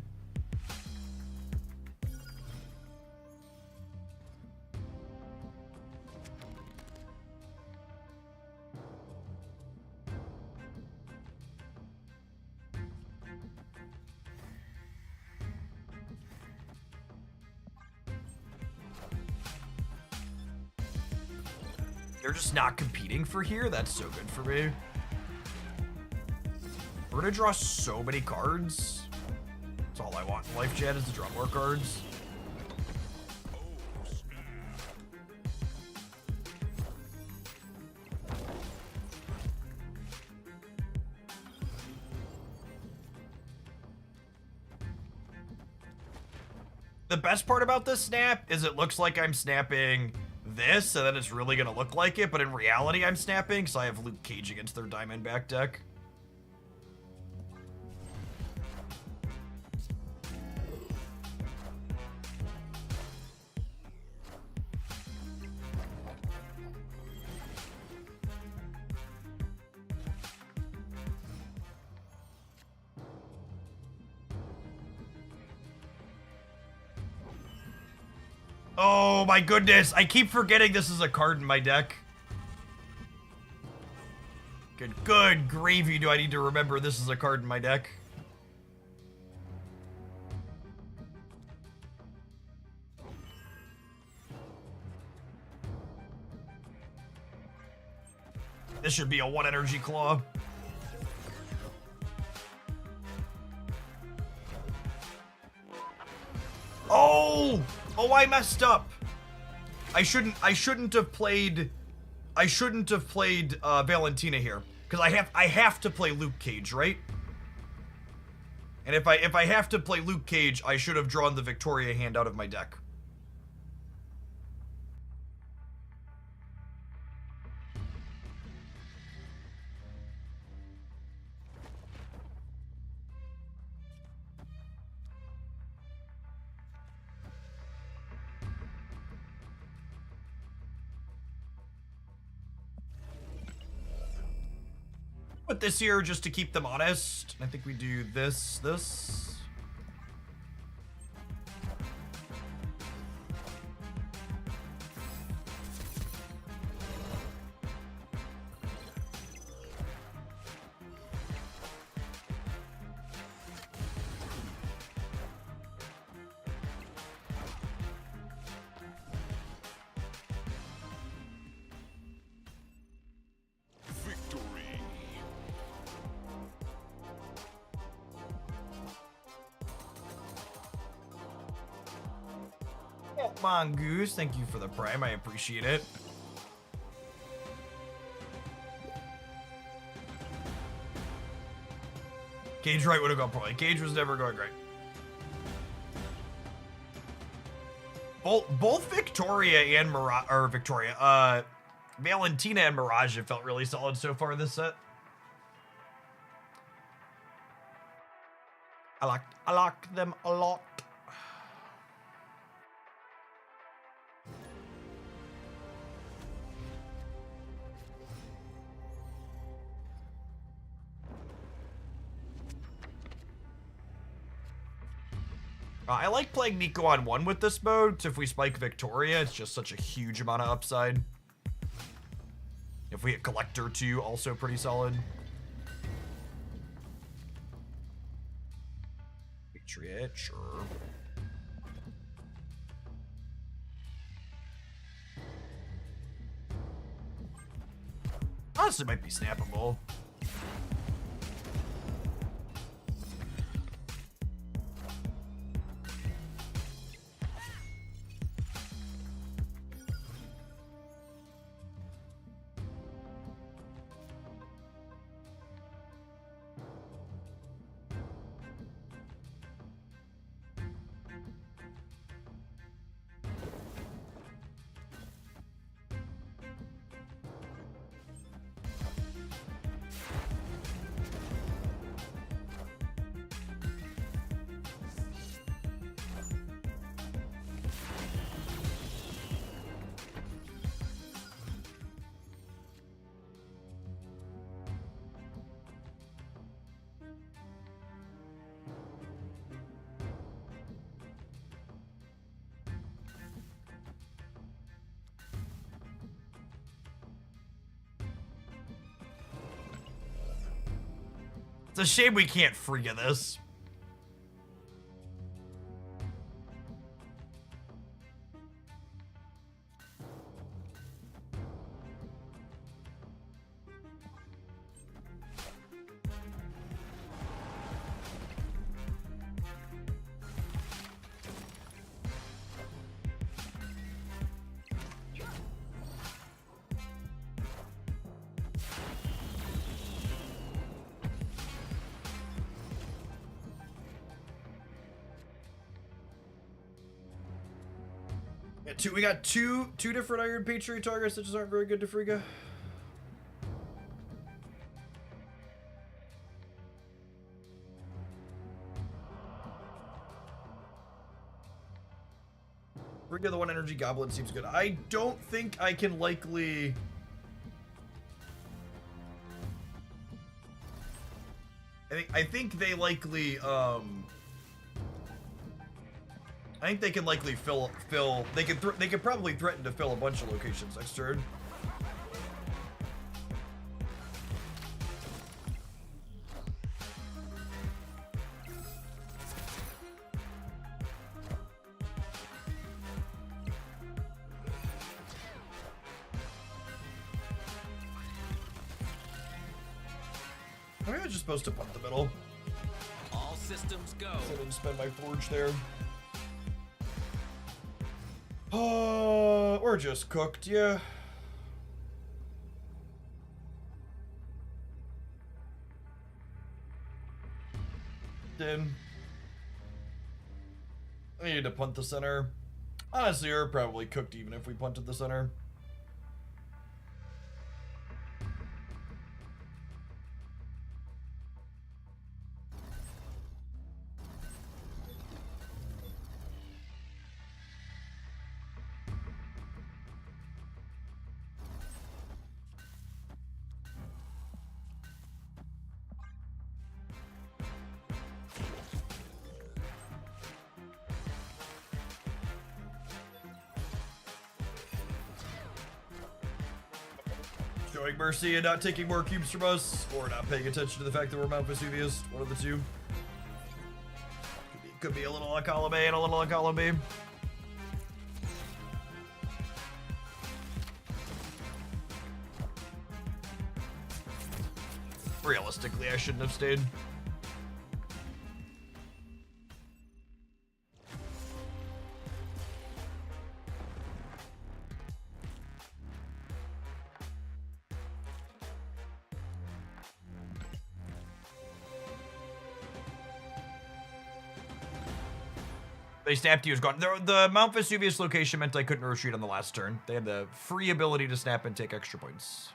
They're just not competing for here. That's so good for me. We're gonna draw so many cards. That's all I want in life, chat, is to draw more cards. The best part about this snap is it looks like I'm snapping this, and then it's really gonna look like it, but in reality I'm snapping because I have Luke Cage against their Diamondback deck. Oh my goodness, I keep forgetting this is a card in my deck. Good gravy do I need to remember this is a card in my deck. This should be a 1 energy claw. Oh! Oh, I messed up. I shouldn't have played Valentina here, because I have to play Luke Cage, right? And if I have to play Luke Cage, I should have drawn the Victoria hand out of my deck. But this year, just to keep them honest, I think we do this. Victory. Mongoose, thank you for the prime. I appreciate it. Cage right would have gone poorly. Cage was never going great. Both Victoria and Valentina and Mirage have felt really solid so far this set. I like them a lot. I like playing Nico on 1 with this mode, so if we spike Victoria, it's just such a huge amount of upside. If we hit Collector 2, also pretty solid. Patriot, sure. Honestly, might be snappable. It's a shame we can't free of this. We got two different Iron Patriot targets that just aren't very good to Frigga. Frigga the 1 energy goblin seems good. I don't think I can likely... I think they likely, I think they can likely fill. They could probably threaten to fill a bunch of locations next turn. Maybe I'm just supposed to punt the middle. All systems go. So I didn't spend my forge there. We're just cooked, yeah. Then I need to punt the center. Honestly, we're probably cooked even if we punted the center. Showing mercy and not taking more cubes from us, or not paying attention to the fact that we're Mount Vesuvius. One of the two. Could be a little on column A and a little on column B. Realistically, I shouldn't have stayed. They snapped you as gone. The Mount Vesuvius location meant I couldn't retreat on the last turn. They had the free ability to snap and take extra points.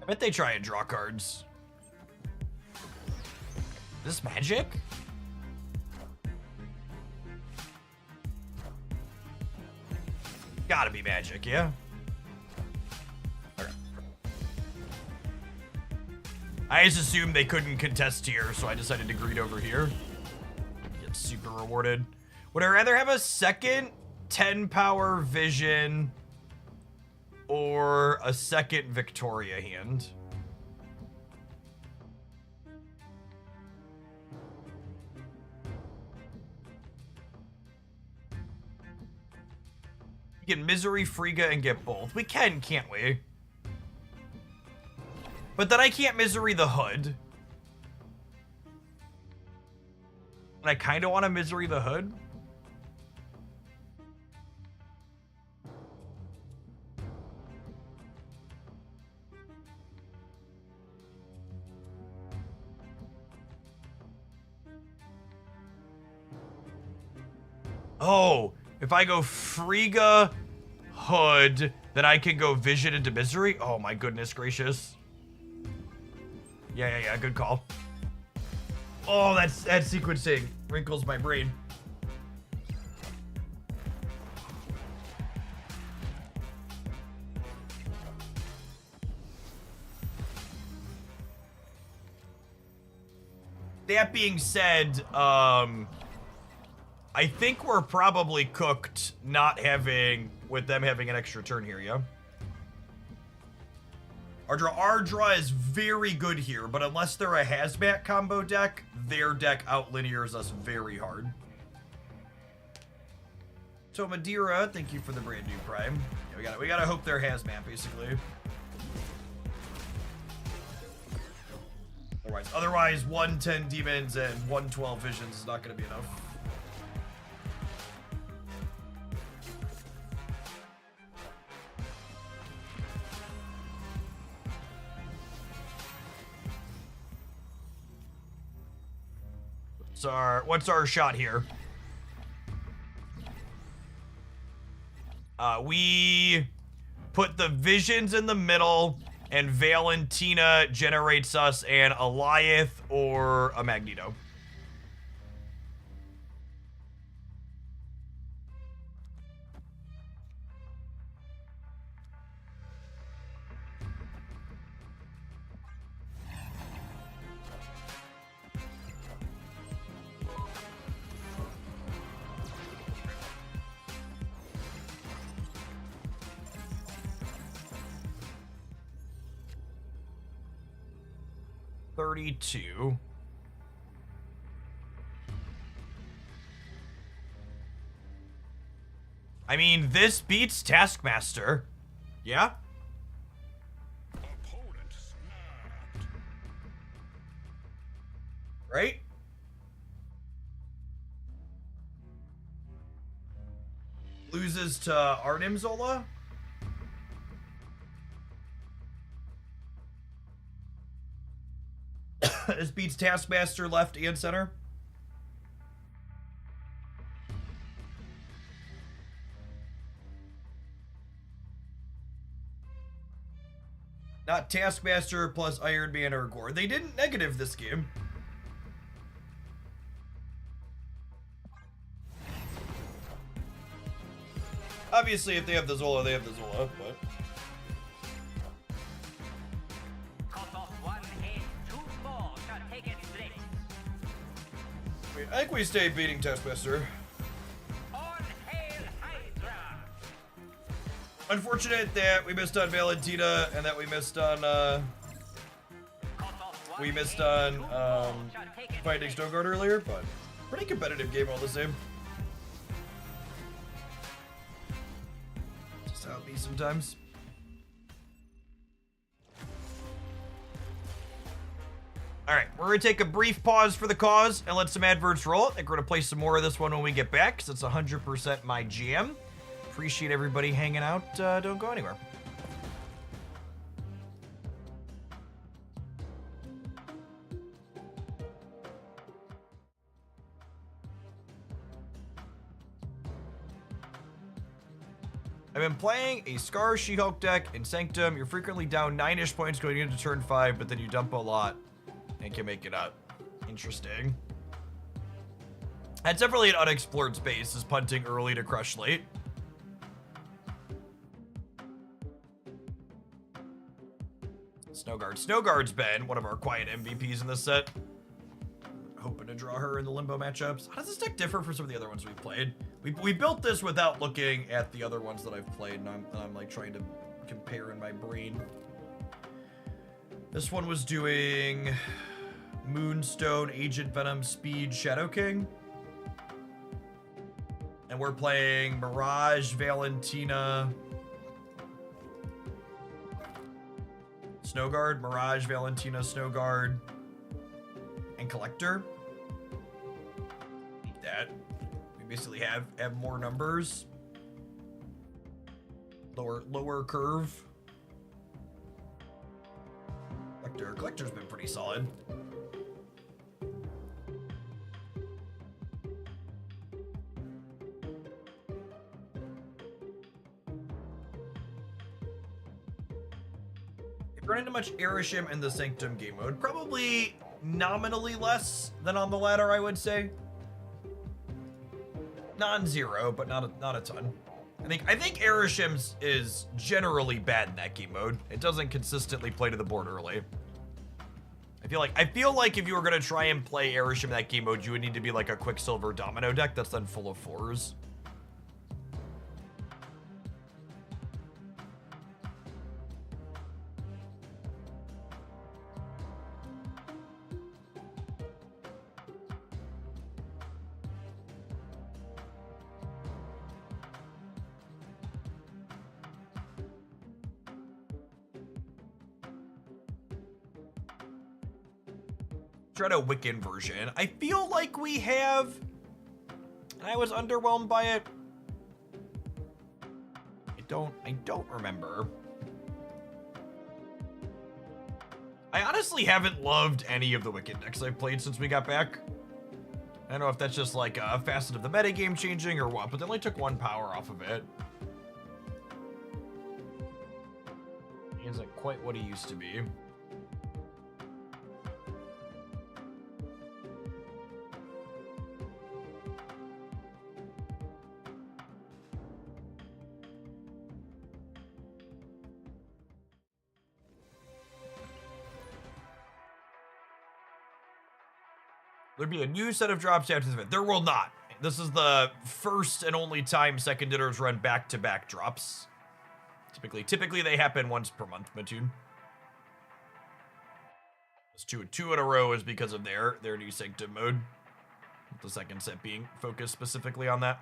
I bet they try and draw cards. Is this magic? Gotta be magic, yeah? Okay. I just assumed they couldn't contest here, so I decided to greed over here. Get super rewarded. Would I rather have a second 10 power vision or a second Victoria hand? We get Misery, Frigga, and get both. We can, can't we? But then I can't Misery the Hood. And I kind of want to Misery the Hood. Oh, if I go Frigga, Hood, then I can go Vision into Misery? Oh my goodness gracious. Yeah, good call. Oh, that sequencing wrinkles my brain. That being said, I think we're probably cooked with them having an extra turn here, yeah? Our draw is very good here, but unless they're a Hazmat combo deck, their deck outlinears us very hard. So Madeira, thank you for the brand new Prime. Yeah, we gotta hope they're Hazmat, basically. Otherwise, 110 demons and 112 visions is not gonna be enough. What's our shot here? We put the visions in the middle, and Valentina generates us an Alioth or a Magneto. $32. I mean, this beats Taskmaster. Yeah? Opponent snapped. Right? Loses to Arnim Zola? This beats Taskmaster left and center. Not Taskmaster plus Iron Man or Gore. They didn't negative this game. Obviously, if they have the Zola, they have the Zola, but... I think we stay beating Taskmaster. Unfortunate that we missed on Valentina and that we missed on Finding Snowguard earlier, but pretty competitive game all the same. Just how it be sometimes. Alright, we're going to take a brief pause for the cause and let some adverts roll. I think we're going to play some more of this one when we get back, because it's 100% my jam. Appreciate everybody hanging out. Don't go anywhere. I've been playing a Scar She-Hulk deck in Sanctum. You're frequently down 9-ish points going into turn 5, but then you dump a lot and can make it up. Interesting. That's definitely an unexplored space, is punting early to crush late. Snowguard. Snowguard's been one of our quiet MVPs in this set. Hoping to draw her in the Limbo matchups. How does this deck differ from some of the other ones we've played? We built this without looking at the other ones that I've played, and I'm like trying to compare in my brain. This one was doing Moonstone, Agent Venom, Speed, Shadow King. And we're playing Mirage, Valentina, Snowguard, Mirage, Valentina, Snowguard, and Collector. Like that. We basically have more numbers. Lower curve. Collector's been pretty solid. If run into much Erishim in the Sanctum game mode, probably nominally less than on the ladder, I would say. Non-zero, but not a ton. I think Erishim is generally bad in that game mode. It doesn't consistently play to the board early. I feel like if you were gonna try and play Airship in that game mode, you would need to be like a Quicksilver Domino deck that's then full of 4s. Try a Wiccan version. I feel like we have, and I was underwhelmed by it. I don't remember. I honestly haven't loved any of the Wiccan decks I've played since we got back. I don't know if that's just like a facet of the metagame changing or what, but they only took 1 power off of it. He isn't quite what he used to be. There'd be a new set of drops after this event. There will not. This is the first and only time second dinners run back-to-back drops. Typically they happen once per month, Mattoon. This two in a row is because of their new Sanctum mode. With the second set being focused specifically on that.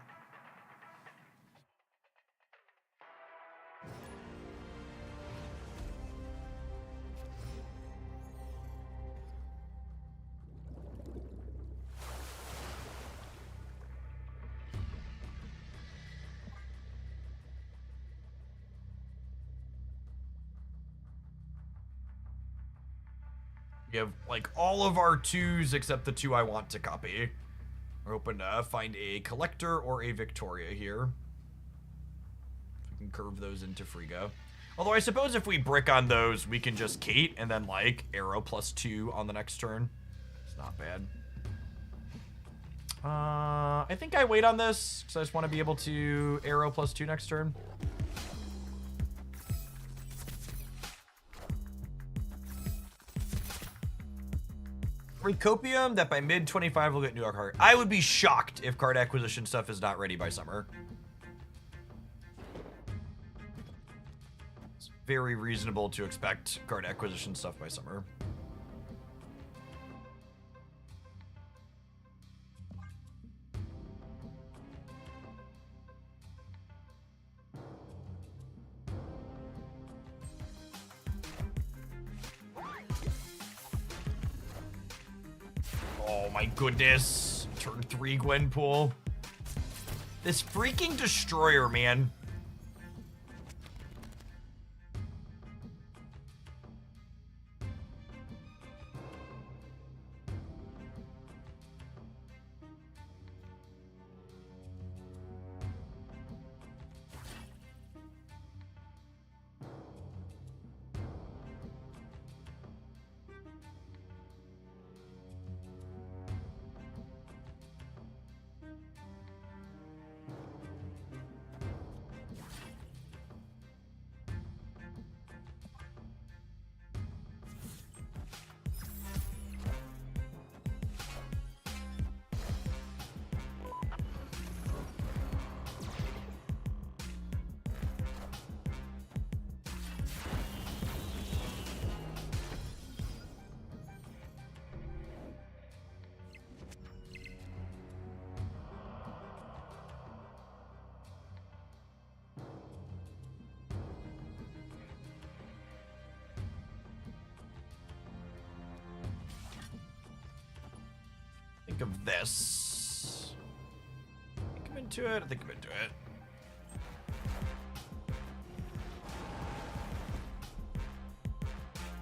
We have like all of our 2s except the 2 I want to copy. We're hoping to find a Collector or a Victoria here. If we can curve those into Frigga. Although I suppose if we brick on those, we can just Kate and then like arrow +2 on the next turn. It's not bad. I think I wait on this because I just want to be able to arrow +2 next turn. Recopium that by mid 25 will get new card. I would be shocked if card acquisition stuff is not ready by summer. It's very reasonable to expect card acquisition stuff by summer. Oh my goodness. Turn 3 Gwenpool. This freaking Destroyer, man. Think of this. I think I'm into it. I think I'm into it.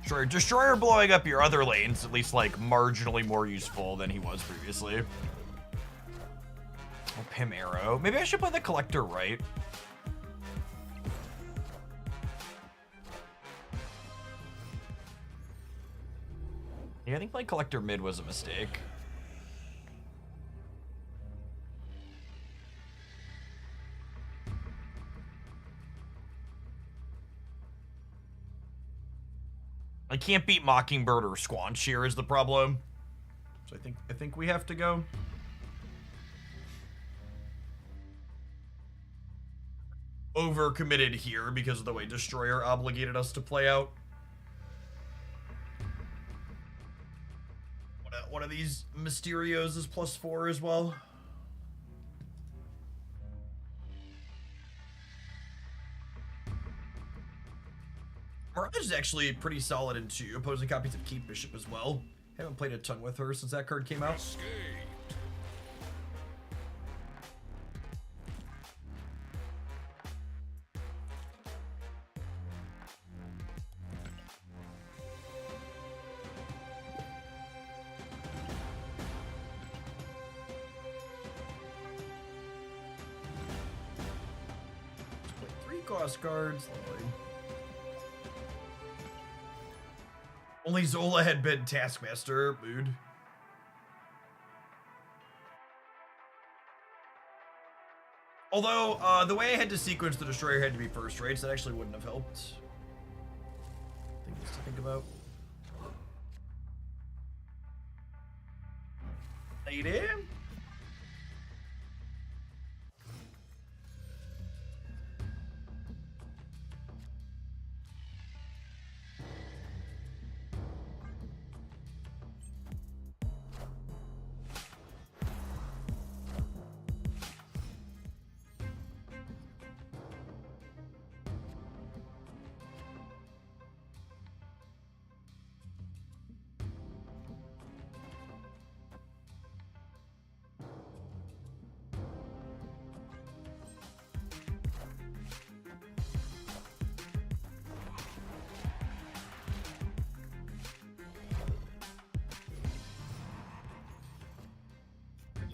Sure, Destroyer blowing up your other lanes, at least like marginally more useful than he was previously. Oh, Pim Arrow. Maybe I should play the Collector right. Yeah, I think playing Collector mid was a mistake. I can't beat Mockingbird or Squanch here is the problem. So I think we have to go. Overcommitted here because of the way Destroyer obligated us to play out. One of these Mysterios is +4 as well. Mirage is actually pretty solid in 2 opposing copies of Keep Bishop as well. Haven't played a ton with her since that card came out. Cost cards. Lovely. Only Zola had been Taskmaster. Mood. Although, the way I had to sequence the Destroyer had to be first, right? So that actually wouldn't have helped. Things to think about. Lady.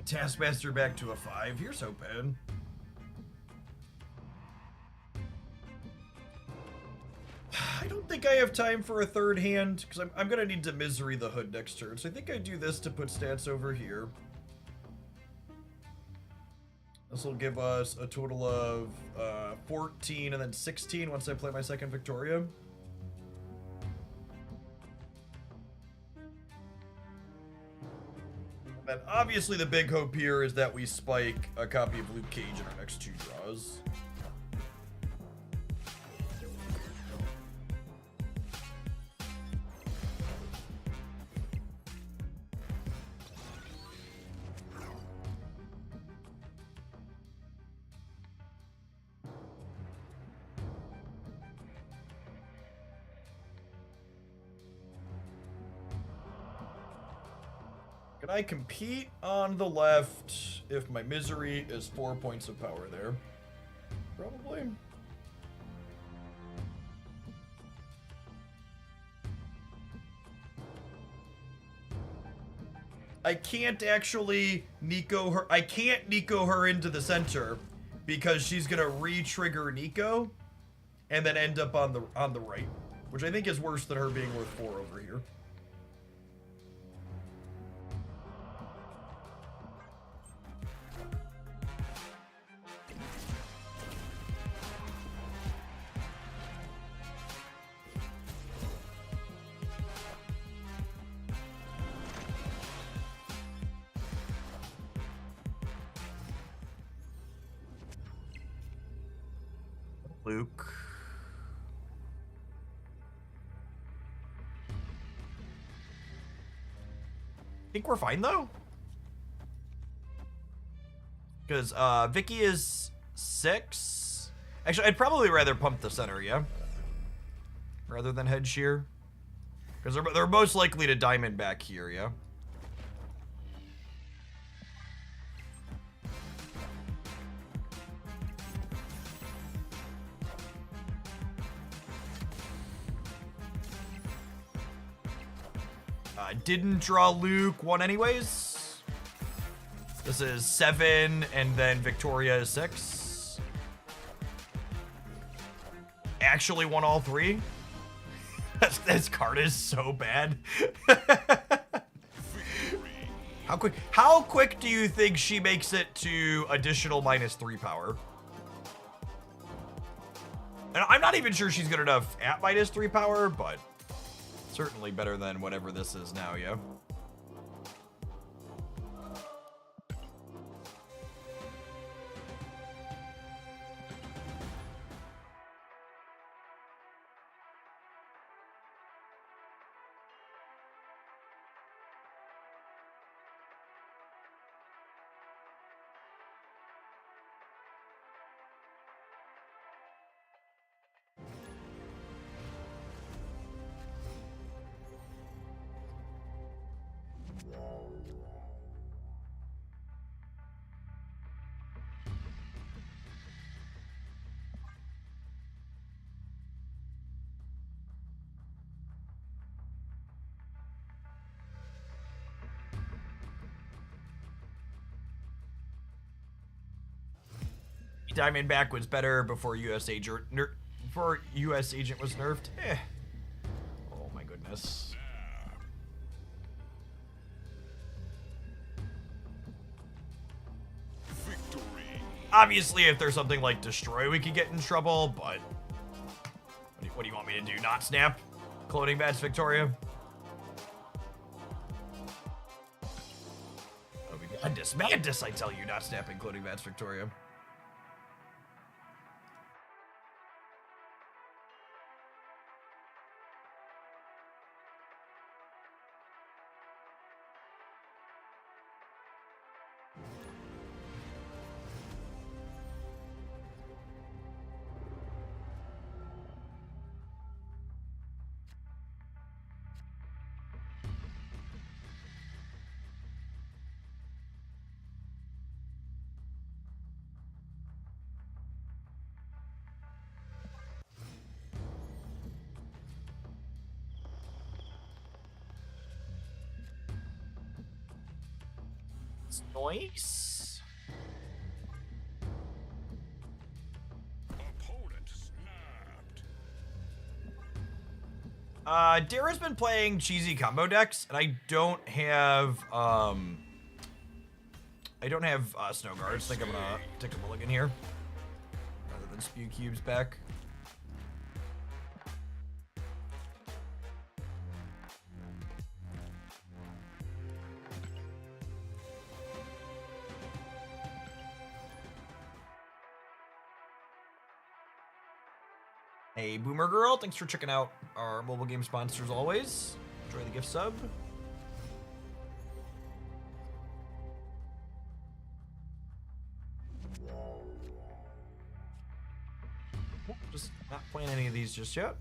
Taskmaster back to a 5. Here's hoping. I don't think I have time for a third hand, because I'm going to need to Misery the Hood next turn. So I think I do this to put stats over here. This will give us a total of 14 and then 16 once I play my second Victoria. And obviously the big hope here is that we spike a copy of Luke Cage in our next 2 draws. Can I compete on the left if my Misery is 4 points of power there? Probably. I can't actually Nico her. I can't Nico her into the center because she's gonna re-trigger Nico and then end up on the right, which I think is worse than her being worth 4 over here. Luke. I think we're fine though. Because Vicky is 6. Actually, I'd probably rather pump the center, yeah? Rather than head shear. Because they're most likely to diamond back here, yeah? Didn't draw Luke 1 anyways. This is 7, and then Victoria is 6. Actually won all 3. This card is so bad. How quick do you think she makes it to additional -3 power? And I'm not even sure she's good enough at -3 power, but it's Certainly better than whatever this is now, yeah. Diamondback was better before US Agent before US Agent was nerfed. Oh my goodness. Victory. Obviously, if there's something like Destroy, we could get in trouble, but what do you want me to do? Not snap? Cloning Badge Victoria? Oh, Madness, madness, I tell you, not snapping Cloning Badge Victoria. Nice. Opponent snapped. Dara's been playing cheesy combo decks, and I don't have Snow Guards. I think I'm gonna take a mulligan here rather than spew cubes back. Hey, Boomer Girl, thanks for checking out our mobile game sponsors always. Enjoy the gift sub. Just not playing any of these just yet.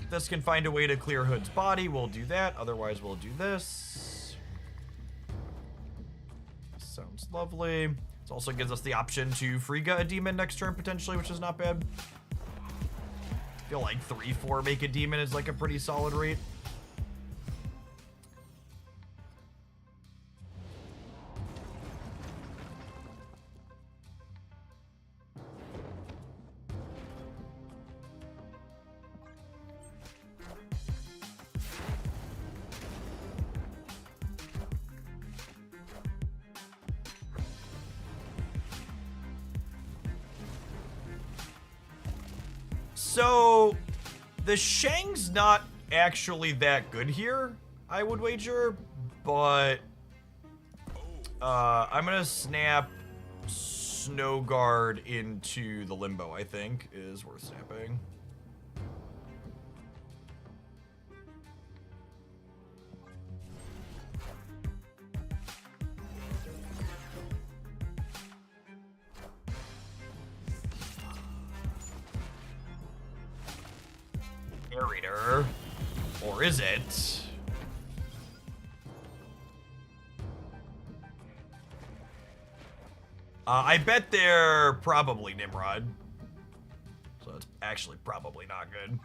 If this can find a way to clear Hood's body, we'll do that. Otherwise, we'll do this. Sounds lovely. It also gives us the option to Frigga a demon next turn potentially, which is not bad. I feel like 3-4 make a demon is like a pretty solid rate. So, the Shang's not actually that good here, I would wager, but I'm gonna snap Snow Guard into the Limbo, I think, is worth snapping. Narrator. Or is it? I bet they're probably Nimrod. So it's actually probably not good.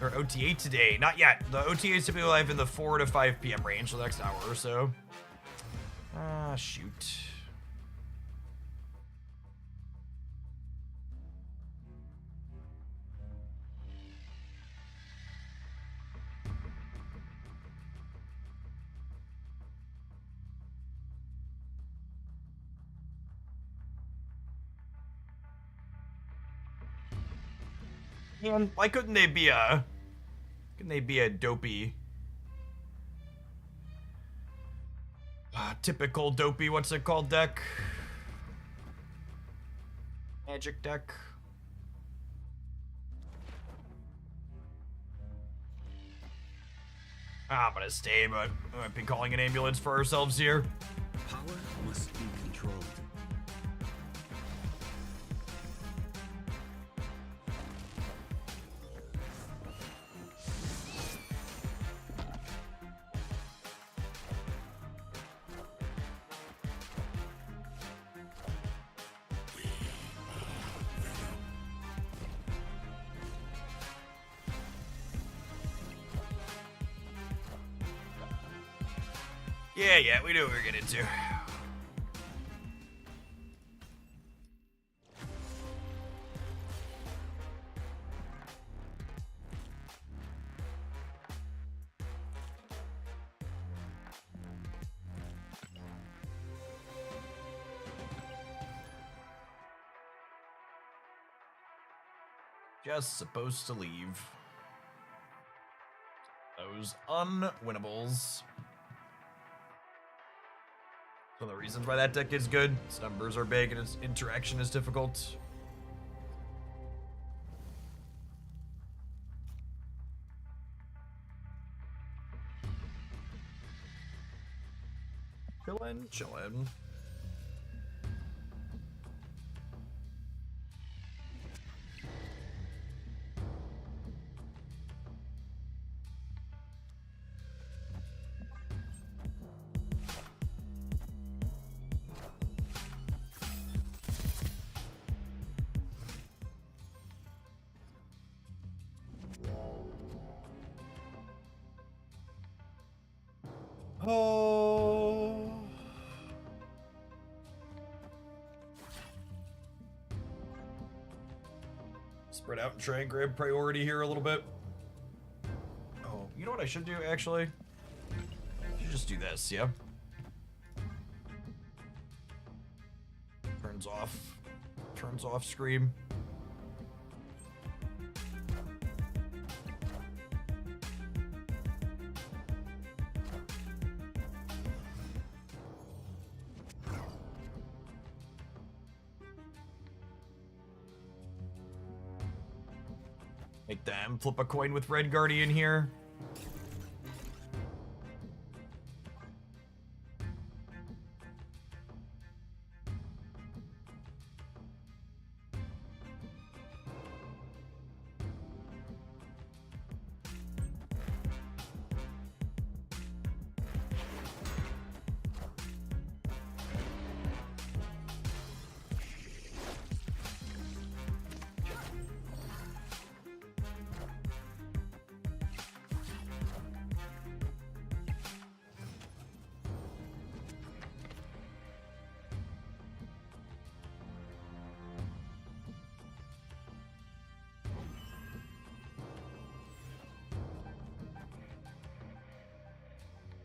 Or OTA today. Not yet. The OTA is typically live in the 4 to 5 p.m. range, so the next hour or so. Ah, shoot. Man, why couldn't they be a... Couldn't they be a dopey... typical dopey, what's it called, deck? Magic deck. I'm gonna stay, but we might be calling an ambulance for ourselves here. Power must be controlled. Yeah, we knew what we were getting into. Just supposed to leave. Those unwinnables. One of the reasons why that deck is good. Its numbers are big and its interaction is difficult. Chillin'. Oh. Spread out and try and grab priority here a little bit. Oh, you know what I should do actually? I should just do this, yeah? Turns off scream. Make them flip a coin with Red Guardian here.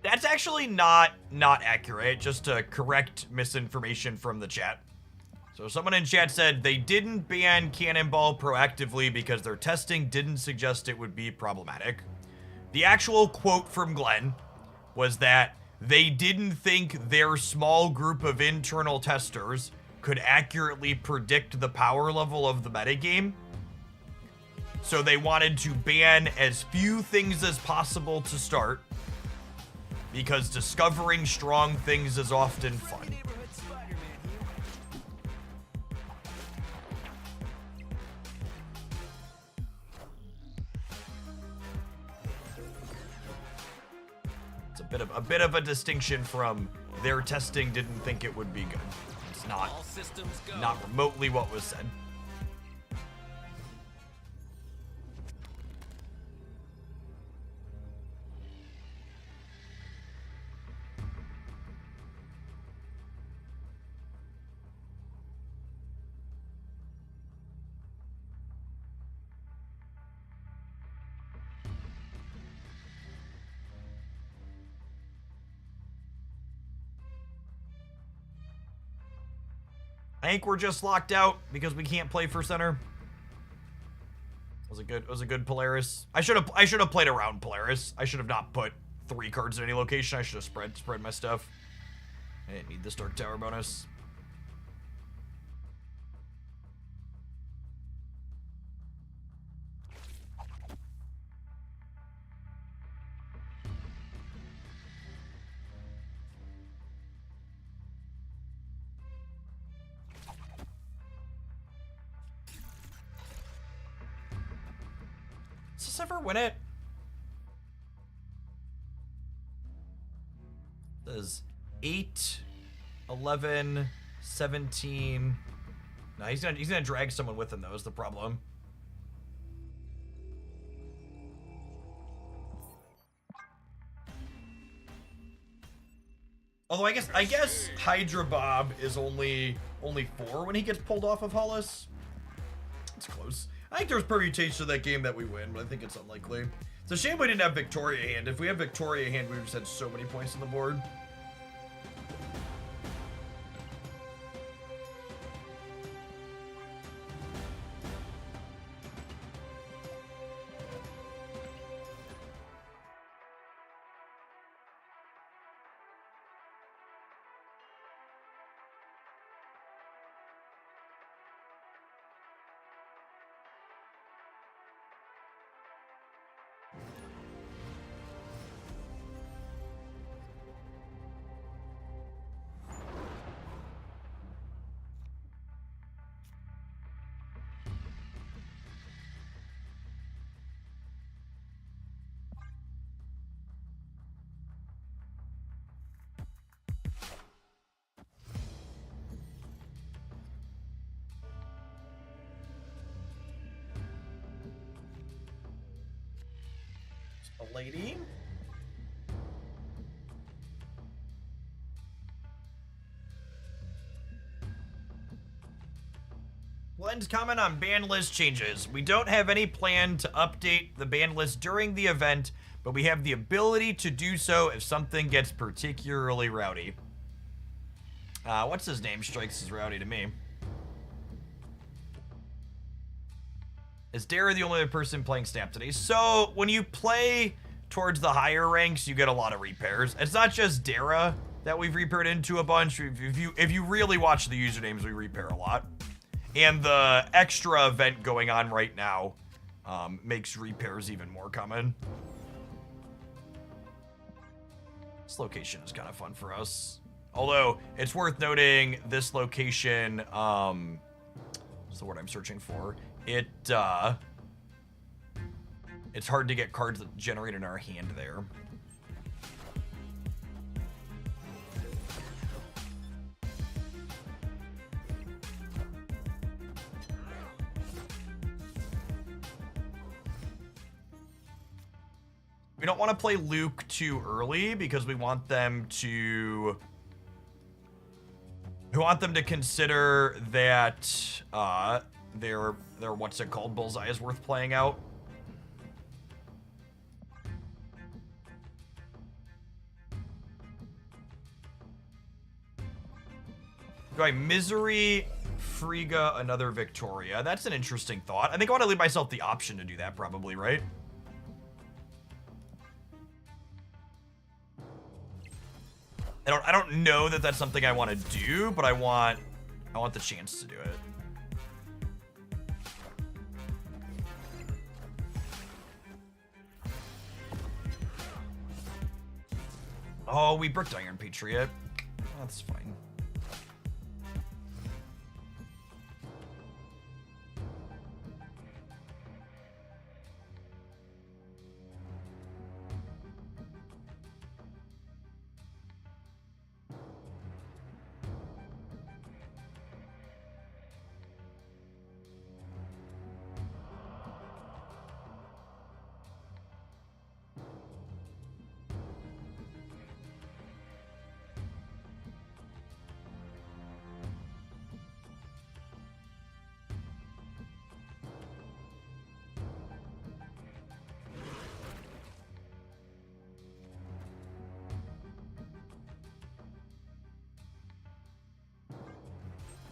That's actually not accurate, just to correct misinformation from the chat. So someone in chat said they didn't ban Cannonball proactively because their testing didn't suggest it would be problematic. The actual quote from Glenn was that they didn't think their small group of internal testers could accurately predict the power level of the metagame. So they wanted to ban as few things as possible to start, because discovering strong things is often fun. Neighborhood Spider-Man here. It's a bit of a distinction from their testing didn't think it would be good. It's All systems go. not remotely what was said. I think we're just locked out because we can't play for center. It was a good Polaris. I should have played around Polaris. I should have not put 3 cards in any location. I should have spread my stuff. I didn't need this Dark Tower bonus. Does this ever win it? Does 8, 11, 17. No, he's gonna drag someone with him though, is the problem. Although I guess Hydra Bob is only 4 when he gets pulled off of Hollis. It's close. I think there's permutations to that game that we win, but I think it's unlikely. It's a shame we didn't have Victoria Hand. If we had Victoria Hand, we would have just had so many points on the board. A lady. Glenn's comment on ban list changes. We don't have any plan to update the ban list during the event, but we have the ability to do so if something gets particularly rowdy. What's his name strikes as rowdy to me. Is Dara the only other person playing Snap today? So, when you play towards the higher ranks, you get a lot of repairs. It's not just Dara that we've repaired into a bunch. If you really watch the usernames, we repair a lot. And the extra event going on right now makes repairs even more common. This location is kind of fun for us. Although, it's worth noting, this location, what's the word I'm searching for? It's hard to get cards that generate in our hand there. We don't want to play Luke too early because we want them to consider that their what's it called, bullseye is worth playing out. Going Misery, Frigga, another Victoria. That's an interesting thought. I think I want to leave myself the option to do that probably, right? I don't know that that's something I want to do, but I want the chance to do it. Oh, we bricked Iron Patriot. That's fine.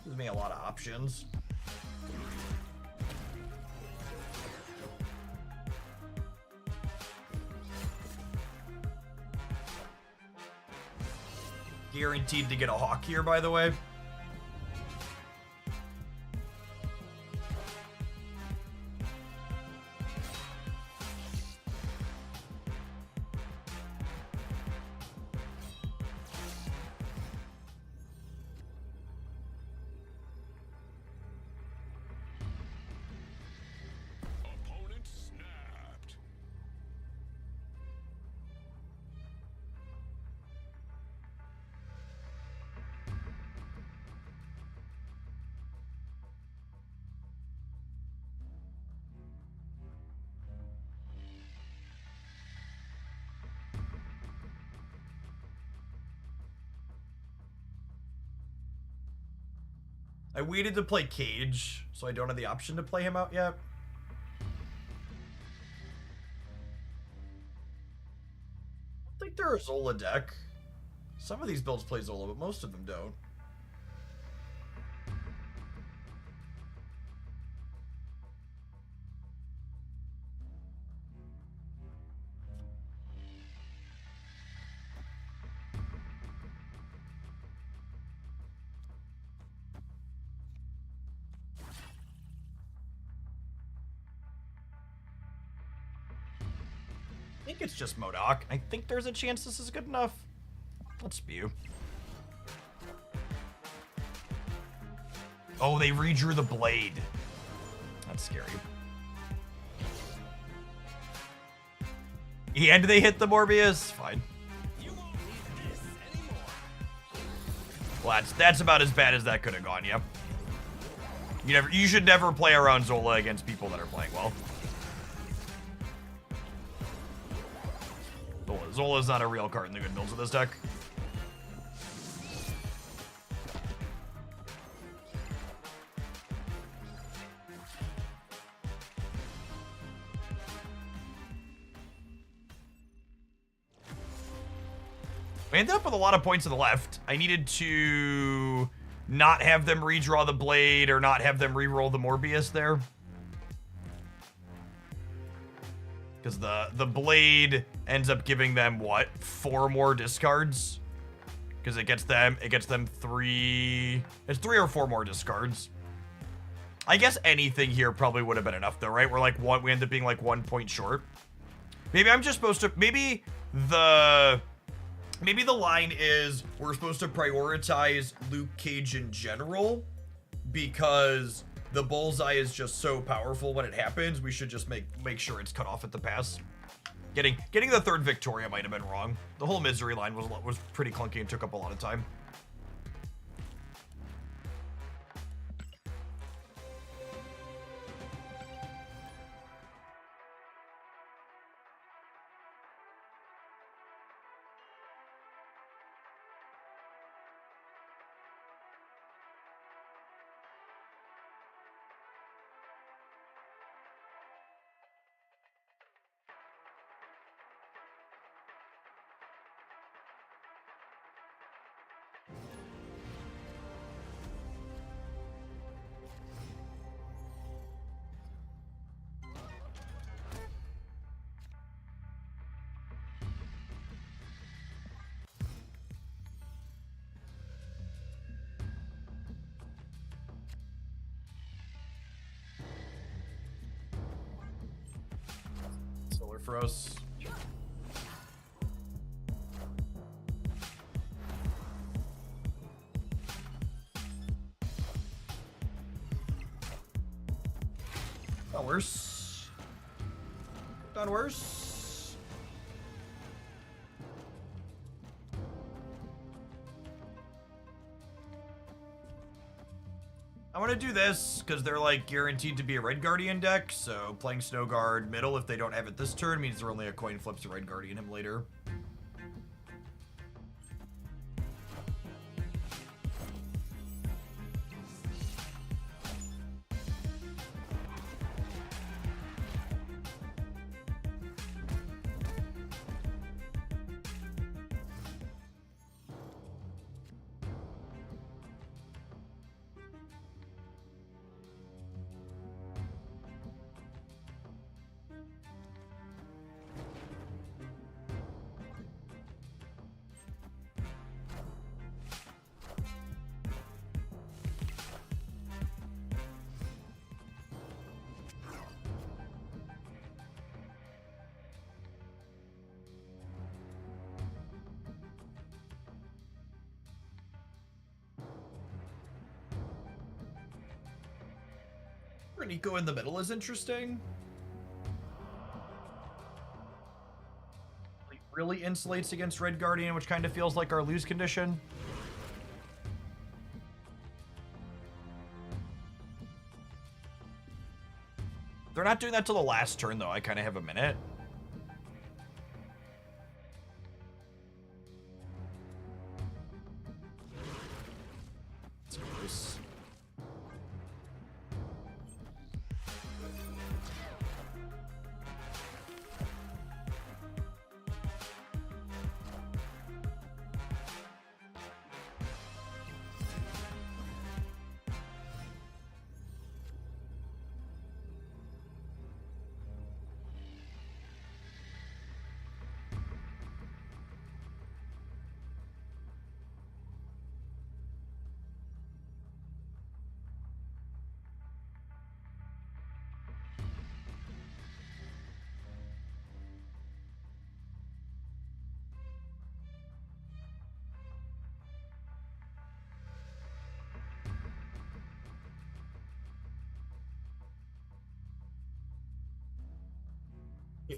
Gives me a lot of options. guaranteed to get a Hawk here, by the way. Opponent snapped. I waited to play Cage, so I don't have the option to play him out yet. I think they're a Zola deck. Some of these builds play Zola, but most of them don't. I think it's just MODOK. I think there's a chance this is good enough. Let's spew. Oh, they redrew the blade. That's scary. And they hit the Morbius. Fine. You won't need this anymore. Well, that's about as bad as that could have gone. Yep. You should never play around Zola against people that are playing well. Zola's not a real card in the good builds of this deck. I ended up with a lot of points on the left. I needed to not have them redraw the blade or not have them reroll the Morbius there. Because the blade ends up giving them, what, 4 more discards? Because it gets them 3... It's 3 or 4 more discards. I guess anything here probably would have been enough, though, right? We end up being, like, 1 point short. Maybe I'm just supposed to... Maybe the line is we're supposed to prioritize Luke Cage in general because the bullseye is just so powerful when it happens. We should just make sure it's cut off at the pass. Getting the third Victoria might have been wrong. The whole Misery line was pretty clunky and took up a lot of time. Solar Frost. Done worse. Done worse. I want to do this because they're like guaranteed to be a Red Guardian deck, so playing Snow Guard middle if they don't have it this turn means they're only a coin flip to Red Guardian him later. Nico in the middle is interesting. It really insulates against Red Guardian, which kind of feels like our lose condition. They're not doing that till the last turn, though. I kind of have a minute. It's close.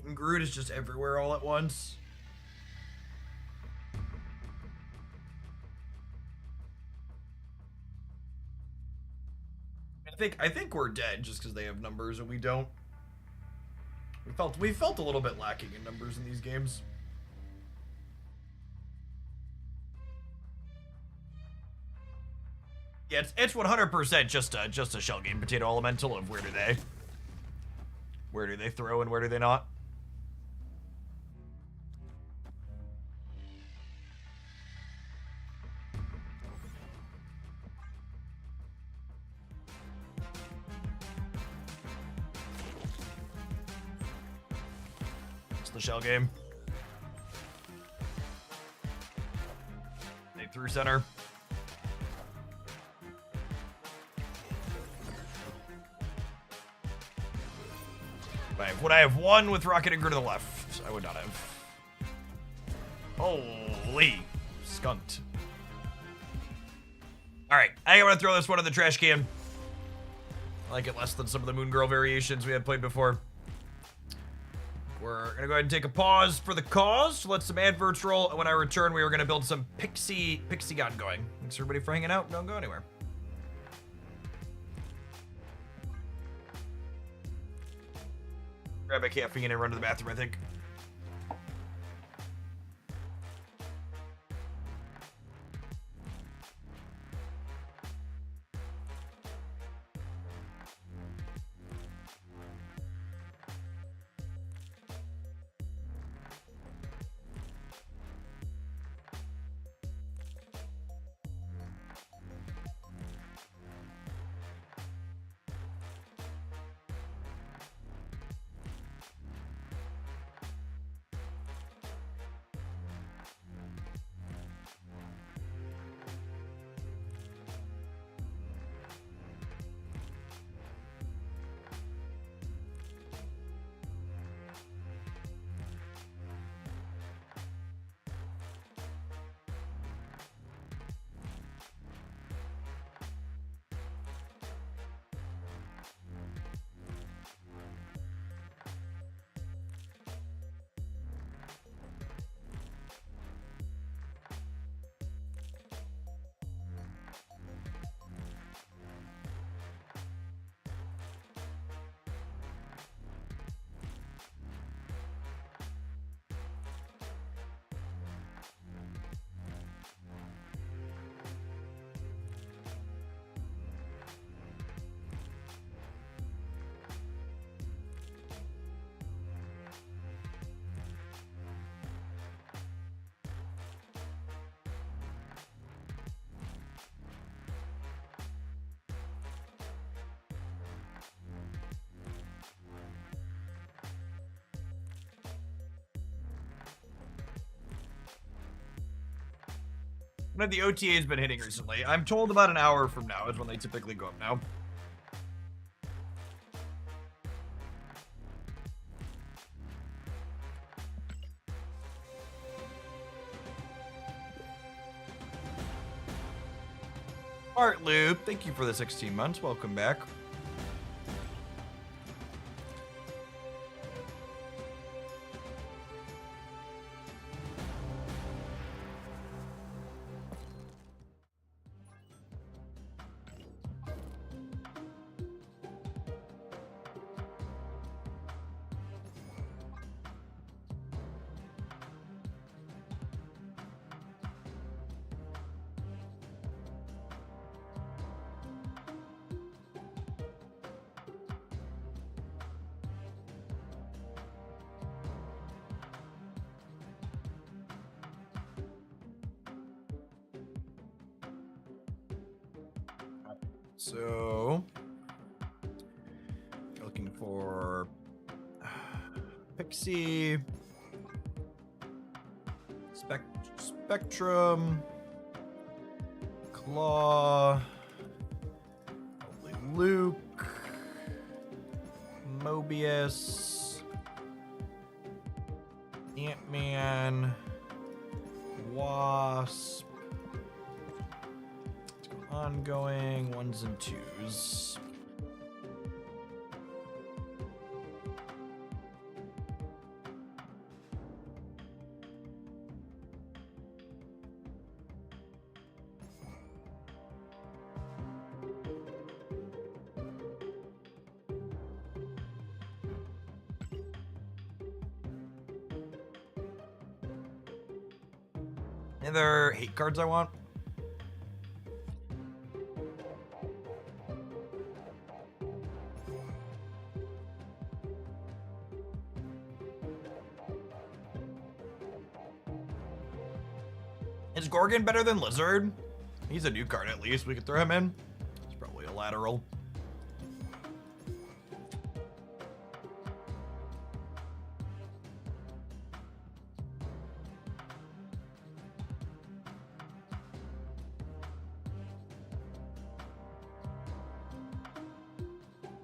And Groot is just everywhere all at once. I think we're dead just because they have numbers and we don't. We felt a little bit lacking in numbers in these games. Yeah, it's 100% just a shell game potato elemental of where do they throw and where do they not. It's the shell game. They threw center. Would I have won with Rocket and Groot to the left? I would not have. Holy skunked. Alright, I want to throw this one in the trash can. I like it less than some of the Moon Girl variations we had played before. We're gonna go ahead and take a pause for the cause. Let some adverts roll, and when I return, we are gonna build some Pixie God going. Thanks everybody for hanging out. Don't go anywhere. Grab a caffeine and run to the bathroom, I think. When have the OTAs been hitting recently? I'm told about an hour from now is when they typically go up now. Art Loop, thank you for the 16 months. Welcome back. So, looking for Pixie, Spectrum, Claw, probably Luke, Mobius, Ant-Man, Wasp. Ongoing 1s and 2s. Any other hate cards I want? Is Gorgon better than Lizard? He's a new card at least. We could throw him in. He's probably a lateral.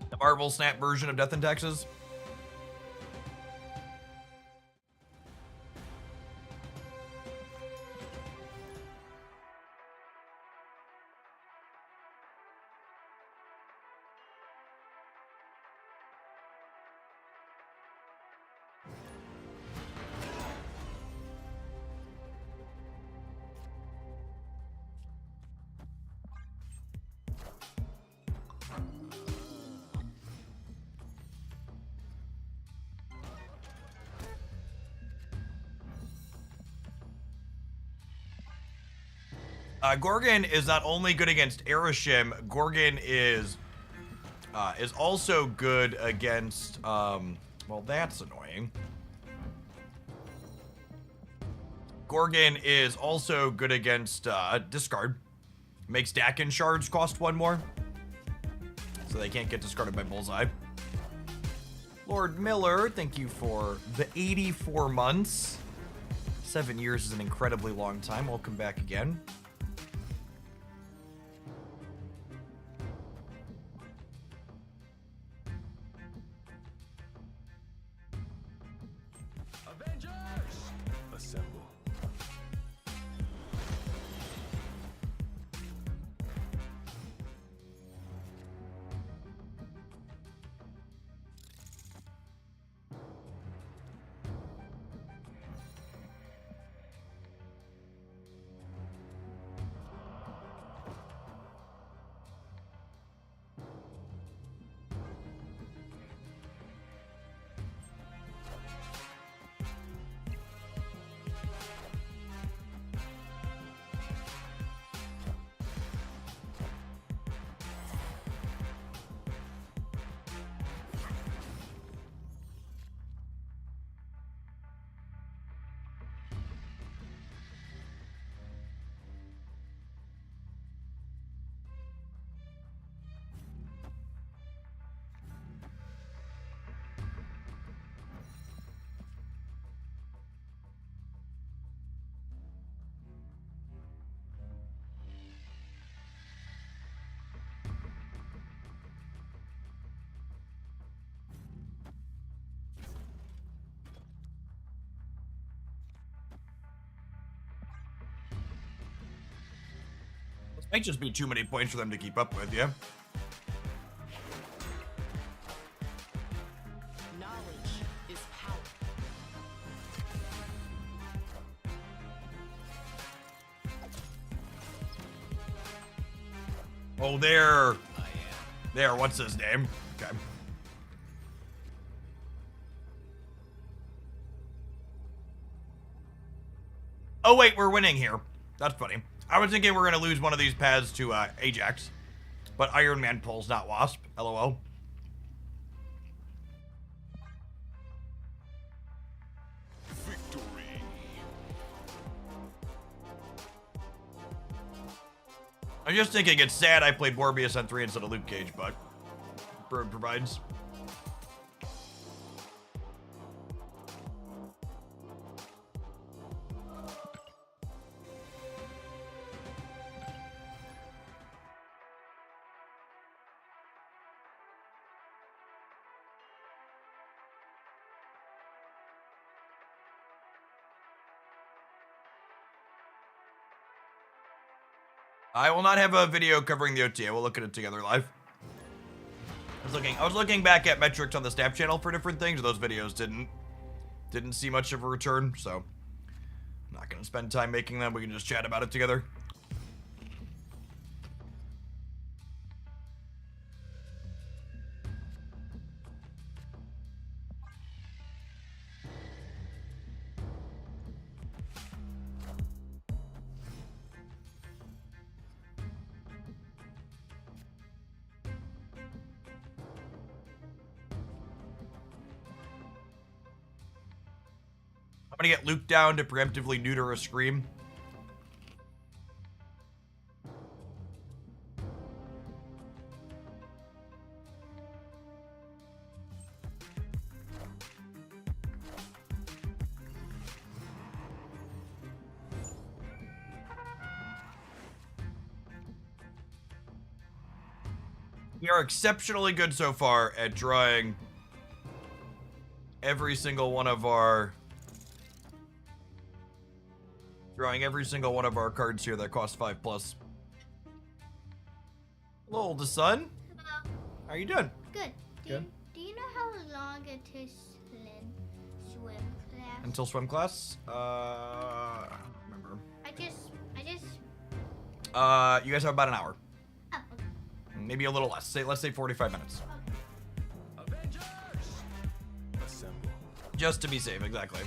The Marvel Snap version of Death and Taxes. Gorgon is not only good against Aeroshim, Gorgon is also good against, well, that's annoying. Gorgon is also good against discard. Makes Dakin shards cost 1 more, so they can't get discarded by Bullseye. Lord Miller, thank you for the 84 months. 7 years is an incredibly long time. Welcome back again. Assemble. This might just be too many points for them to keep up with, yeah? Knowledge is power. Oh, there. There, what's his name? Okay. Oh, wait, we're winning here. That's funny. I was thinking we're going to lose one of these paths to Ajax. But Iron Man pulls, not Wasp. LOL. Victory. I'm just thinking it's sad I played Morbius on 3 instead of Luke Cage, but Bird provides. I will not have a video covering the OTA. We'll look at it together live. I was looking back at metrics on the Snap channel for different things. Those videos didn't see much of a return, so I'm not gonna spend time making them. We can just chat about it together. I'm gonna get Luke down to preemptively neuter a Scream. We are exceptionally good so far at drawing every single one of our cards here that cost 5+. Hello, oldest son. Hello. How are you doing? Good. Good. Do you know how long it takes to learn swim class? Until swim class? I don't remember. I just. You guys have about an hour. Oh, okay. Maybe a little less. Let's say 45 minutes. Avengers! Assemble. Just to be safe, exactly.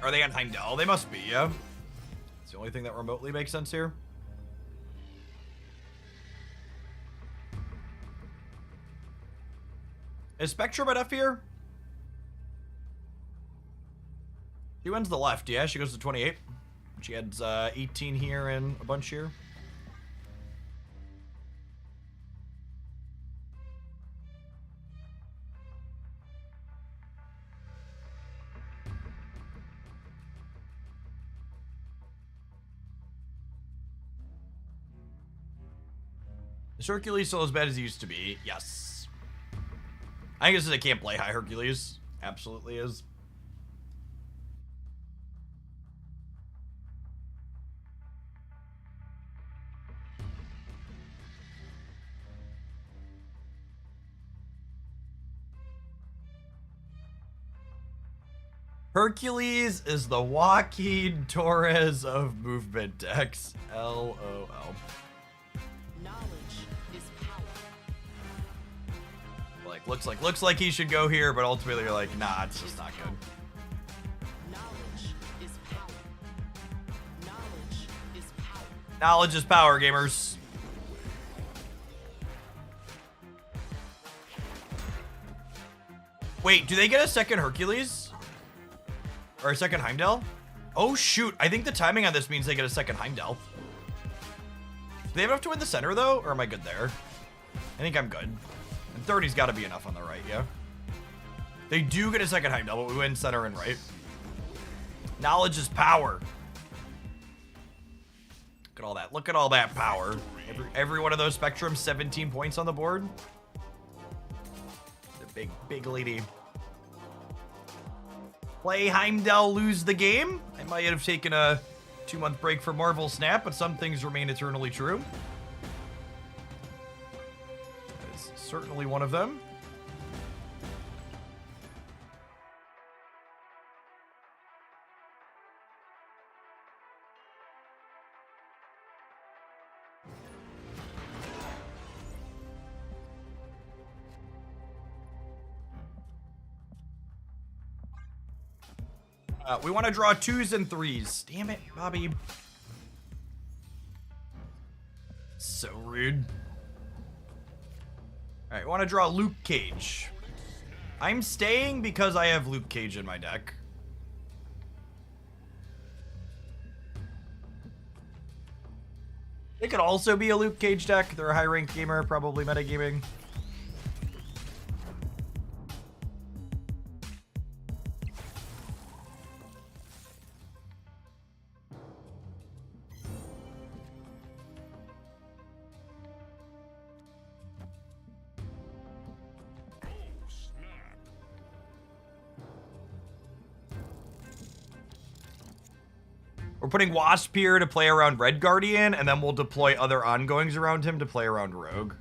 Are they on Heimdall? They must be, yeah. It's the only thing that remotely makes sense here. Is Spectrum at F here? She wins the left, yeah. She goes to 28. She adds 18 here and a bunch here. Is Hercules still as bad as he used to be? Yes. I guess I can't play high Hercules. Absolutely is. Hercules is the Joaquin Torres of movement decks. LOL. Knowledge is power. Like, looks like he should go here, but ultimately you're like, nah, it's just not good. Knowledge is power. Knowledge is power. Knowledge is power, gamers. Wait, do they get a second Hercules? Or a second Heimdall? Oh shoot, I think the timing on this means they get a second Heimdall. Do they have enough to win the center though? Or am I good there? I think I'm good. And 30's gotta be enough on the right, yeah? They do get a second Heimdall, but we win center and right. Knowledge is power. Look at all that. Look at all that power. Every one of those spectrums, 17 points on the board. The big lady. Play Heimdall, lose the game. I might have taken a 2-month break for Marvel Snap, but some things remain eternally true. That is certainly one of them. We want to draw 2s and 3s. Damn it, Bobby. So rude. All right, we want to draw Luke Cage. I'm staying because I have Luke Cage in my deck. It could also be a Luke Cage deck. They're a high-ranked gamer, probably metagaming. We're putting Wasp here to play around Red Guardian, and then we'll deploy other ongoings around him to play around Rogue.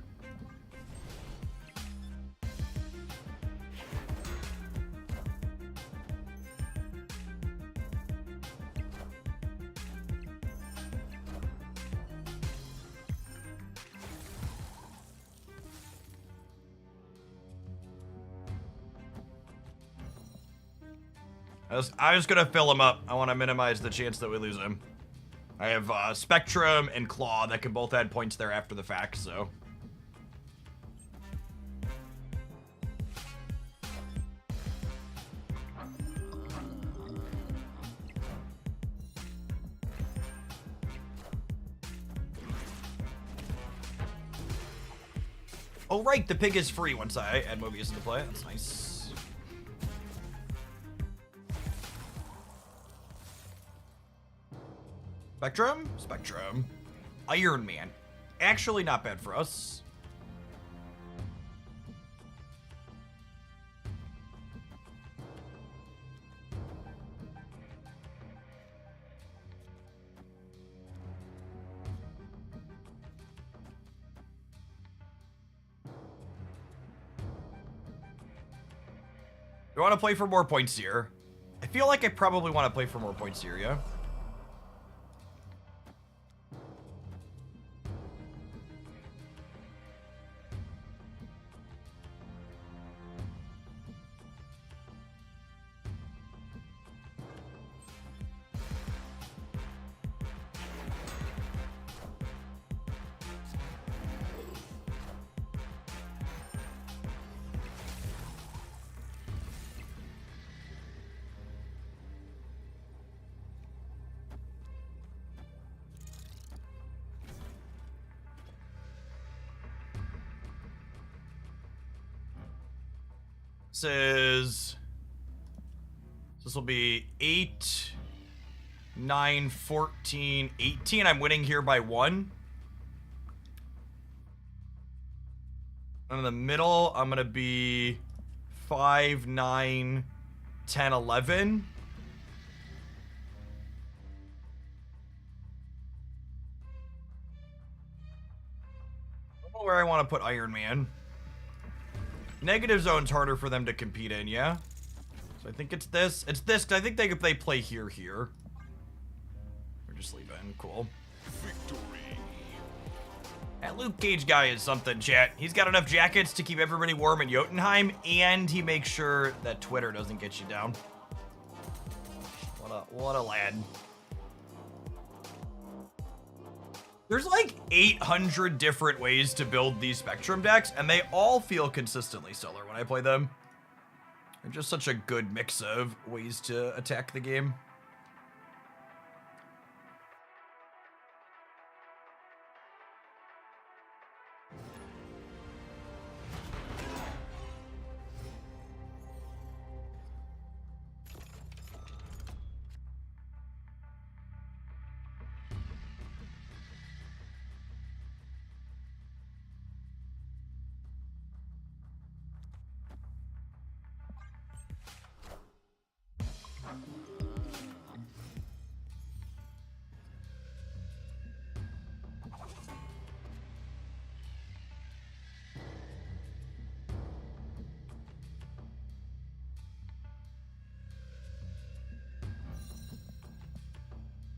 I was gonna fill him up. I want to minimize the chance that we lose him. I have Spectrum and Claw that can both add points there after the fact, so. Oh right, the pig is free once I add Mobius into play. That's nice. Spectrum? Spectrum. Iron Man. Actually not bad for us. Do I want to play for more points here? I feel like I probably want to play for more points here, yeah? This will be 8, 9, 14, 18. I'm winning here by 1. And in the middle, I'm going to be 5, 9, 10, 11. I don't know where I want to put Iron Man. Negative zone's harder for them to compete in, yeah? So I think it's this. It's this, 'cause I think they play here. Or just leave it in. Cool. Victory. That Luke Cage guy is something, chat. He's got enough jackets to keep everybody warm in Jotunheim, and he makes sure that Twitter doesn't get you down. What a lad. There's like 800 different ways to build these Spectrum decks, and they all feel consistently stellar when I play them. They're just such a good mix of ways to attack the game.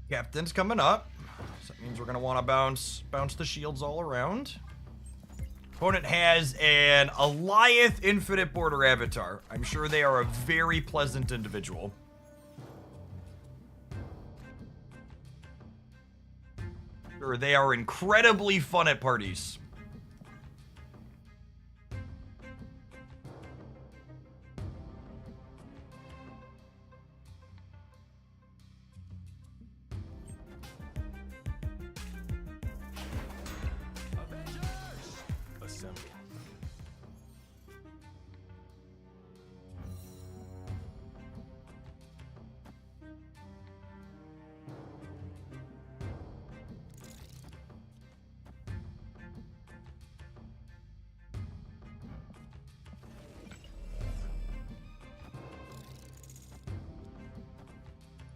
Captain's coming up. So that means we're gonna want to bounce the shields all around. Opponent has an Alioth Infinite Border Avatar. I'm sure they are a very pleasant individual. Sure, they are incredibly fun at parties. Avengers! Assemble.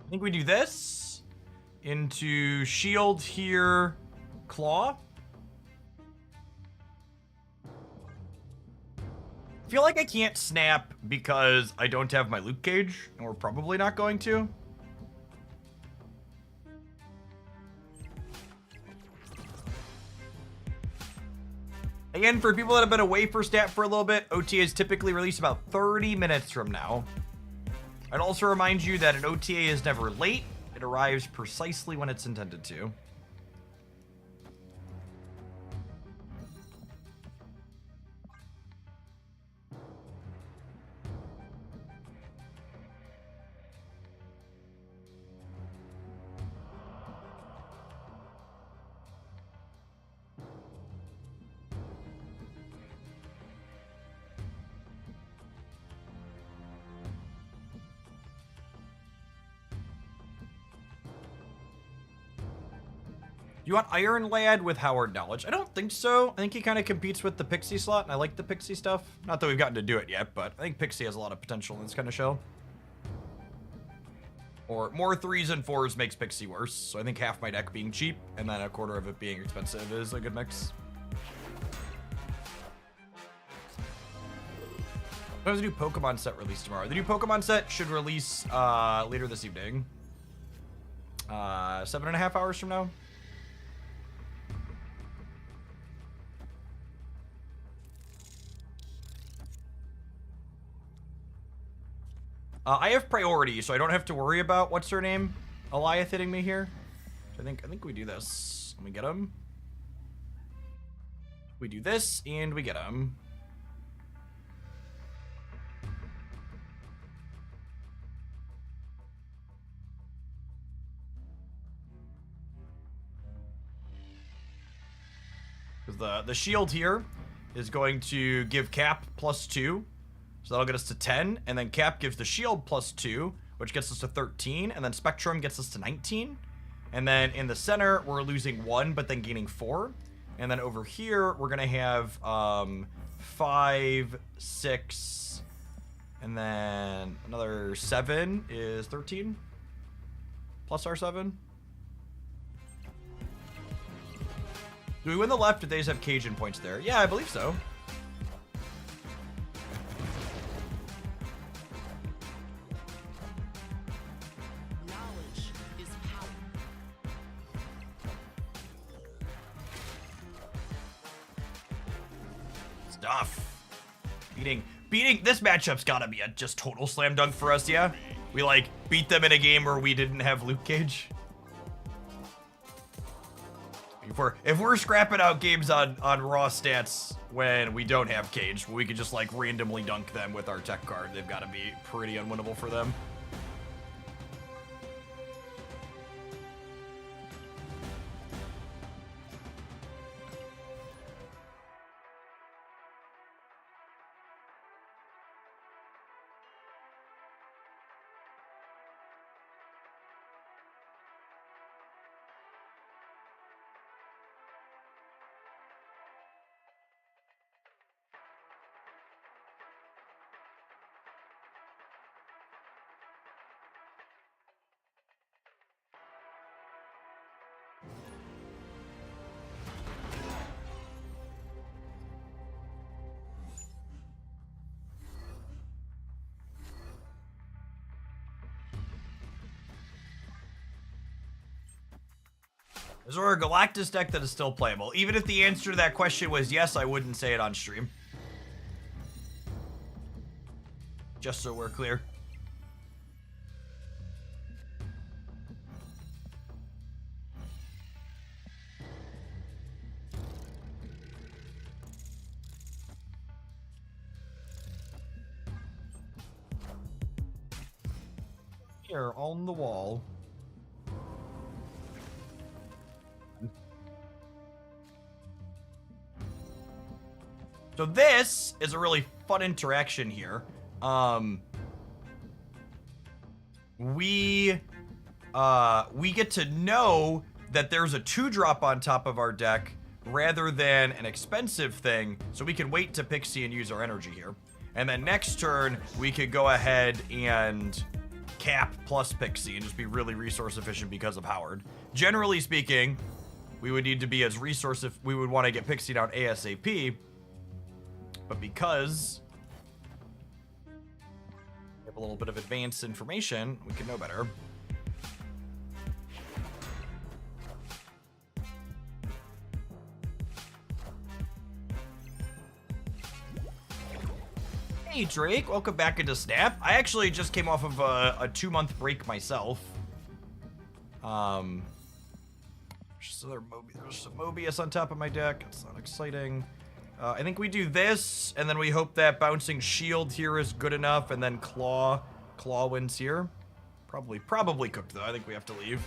I think we do this into shield here, claw. I feel like I can't snap because I don't have my Luke Cage, and we're probably not going to. Again, for people that have been away for stat for a little bit, OTA is typically released about 30 minutes from now. I'd also remind you that an OTA is never late. It arrives precisely when it's intended to. You want Iron Lad with Howard Knowledge? I don't think so. I think he kind of competes with the Pixie slot, and I like the Pixie stuff. Not that we've gotten to do it yet, but I think Pixie has a lot of potential in this kind of show. Or more 3s and 4s makes Pixie worse, so I think half my deck being cheap, and then a quarter of it being expensive is a good mix. There's a new Pokemon set released tomorrow. The new Pokemon set should release later this evening. 7.5 hours from now. I have priority, so I don't have to worry about what's her name, Eliath hitting me here. So I think we do this. Let me get him. We do this, and we get him. Because the shield here is going to give Cap +2. So that'll get us to 10, and then Cap gives the shield +2, which gets us to 13, and then Spectrum gets us to 19. And then in the center, we're losing 1, but then gaining 4. And then over here, we're gonna have 5, 6, and then another 7 is 13, plus our 7. Do we win the left if they just have Cajun points there? Yeah, I believe so. Beating this matchup's gotta be a just total slam dunk for us, yeah? We like beat them in a game where we didn't have Luke Cage. If we're scrapping out games on raw stats when we don't have Cage, we could just like randomly dunk them with our tech card. They've gotta be pretty unwinnable for them. Is there a Galactus deck that is still playable? Even if the answer to that question was yes, I wouldn't say it on stream. Just so we're clear. Here, on the wall. So this is a really fun interaction here. We get to know that there's a 2-drop on top of our deck rather than an expensive thing, so we can wait to Pixie and use our energy here. And then next turn, we could go ahead and cap plus Pixie and just be really resource efficient because of Howard. Generally speaking, we would need to be as resource if we would want to get Pixie down ASAP, but because we have a little bit of advanced information, we can know better. Hey Drake, welcome back into Snap. I actually just came off of a 2-month break myself. There's some Mobius on top of my deck. It's not exciting. I think we do this, and then we hope that bouncing shield here is good enough, and then Claw wins here. Probably cooked though. I think we have to leave.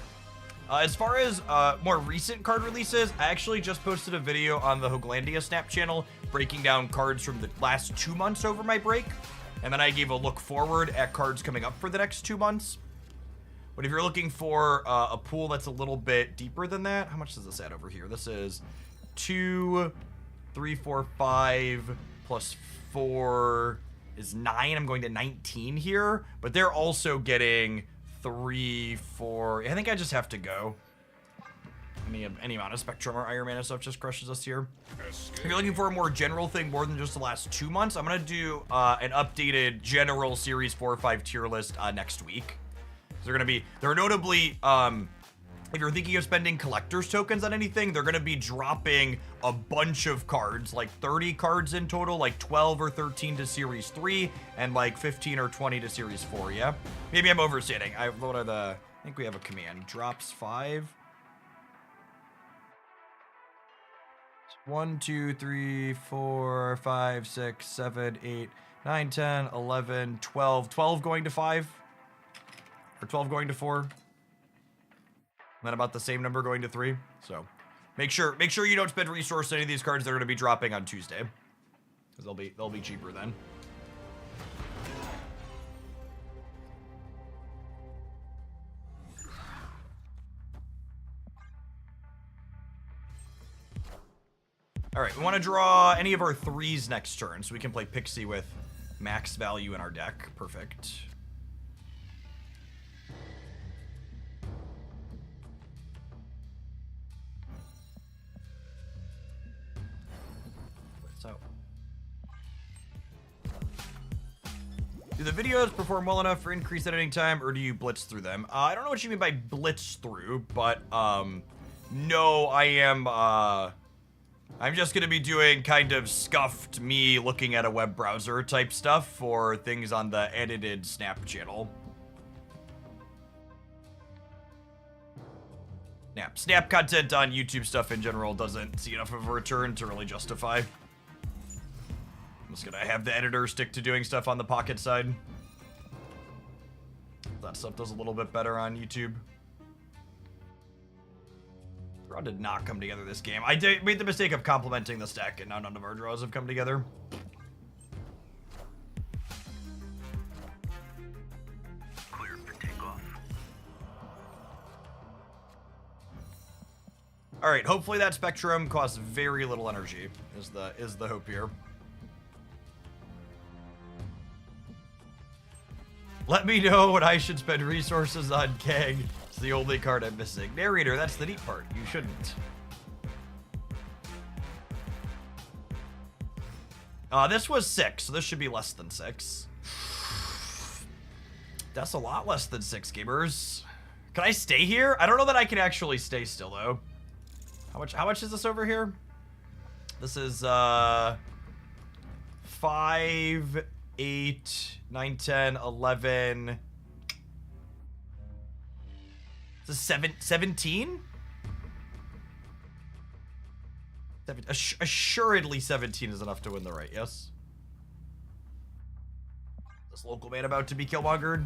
As far as more recent card releases, I actually just posted a video on the Hoglandia Snap channel breaking down cards from the last 2 months over my break, and then I gave a look forward at cards coming up for the next 2 months. But if you're looking for a pool that's a little bit deeper than that, how much does this add over here? This is 2, 3, 4, 5 plus 4 is 9. I'm going to 19 here, but they're also getting 3, 4. I think I just have to go. Any amount of Spectrum or Iron Man stuff just crushes us here. If you're looking for a more general thing, more than just the last 2 months, I'm gonna do an updated general Series 4 or 5 tier list next week. So they're notably, if you're thinking of spending collector's tokens on anything, they're gonna be dropping a bunch of cards, like 30 cards in total, like 12 or 13 to Series 3, and like 15 or 20 to Series 4, yeah? Maybe I'm overstating. I think we have a command. Drops 5. 1, 2, 3, 4, 5, 6, 7, 8, 9, 10, 11, 12. 12 going to 5. Or 12 going to 4. And then about the same number going to 3. So make sure you don't spend resource on any of these cards that are going to be dropping on Tuesday. Because they'll be cheaper then. Alright, we want to draw any of our 3s next turn, so we can play Pixie with max value in our deck. Perfect. So, do the videos perform well enough for increased editing time, or do you blitz through them? I don't know what you mean by blitz through, but no, I am I'm just gonna be doing kind of scuffed me looking at a web browser type stuff for things on the edited Snap channel. Snap content on YouTube stuff in general doesn't see enough of a return to really justify. I'm just gonna have the editor stick to doing stuff on the Pocket side. That stuff does a little bit better on YouTube. Draw did not come together this game. I made the mistake of complimenting this deck, and now none of our draws have come together. Clear for takeoff. All right, hopefully that Spectrum costs very little energy. Is the hope here. Let me know what I should spend resources on, Kang. It's the only card I'm missing. Narrator, that's the neat part. You shouldn't. This was 6, so this should be less than 6. That's a lot less than 6, gamers. Can I stay here? I don't know that I can actually stay still, though. How much is this over here? This is, 5, 8, 9, 10, 11... This is 17? Assuredly 17 is enough to win the right, yes? This local man about to be Killmongered?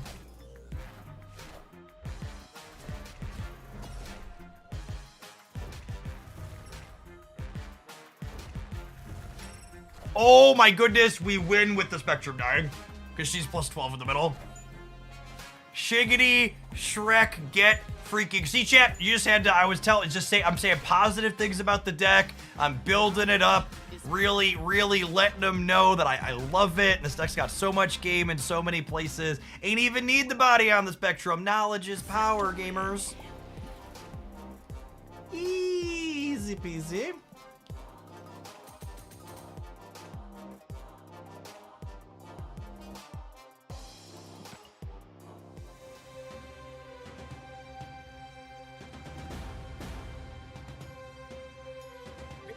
Oh my goodness, we win with the Spectrum dying. Because she's plus 12 in the middle. Shiggity, Shrek, get freaking. See, chat, you just had to, I'm saying positive things about the deck. I'm building it up. Really, really letting them know that I love it. This deck's got so much game in so many places. Ain't even need the body on the Spectrum. Knowledge is power, gamers. Easy peasy.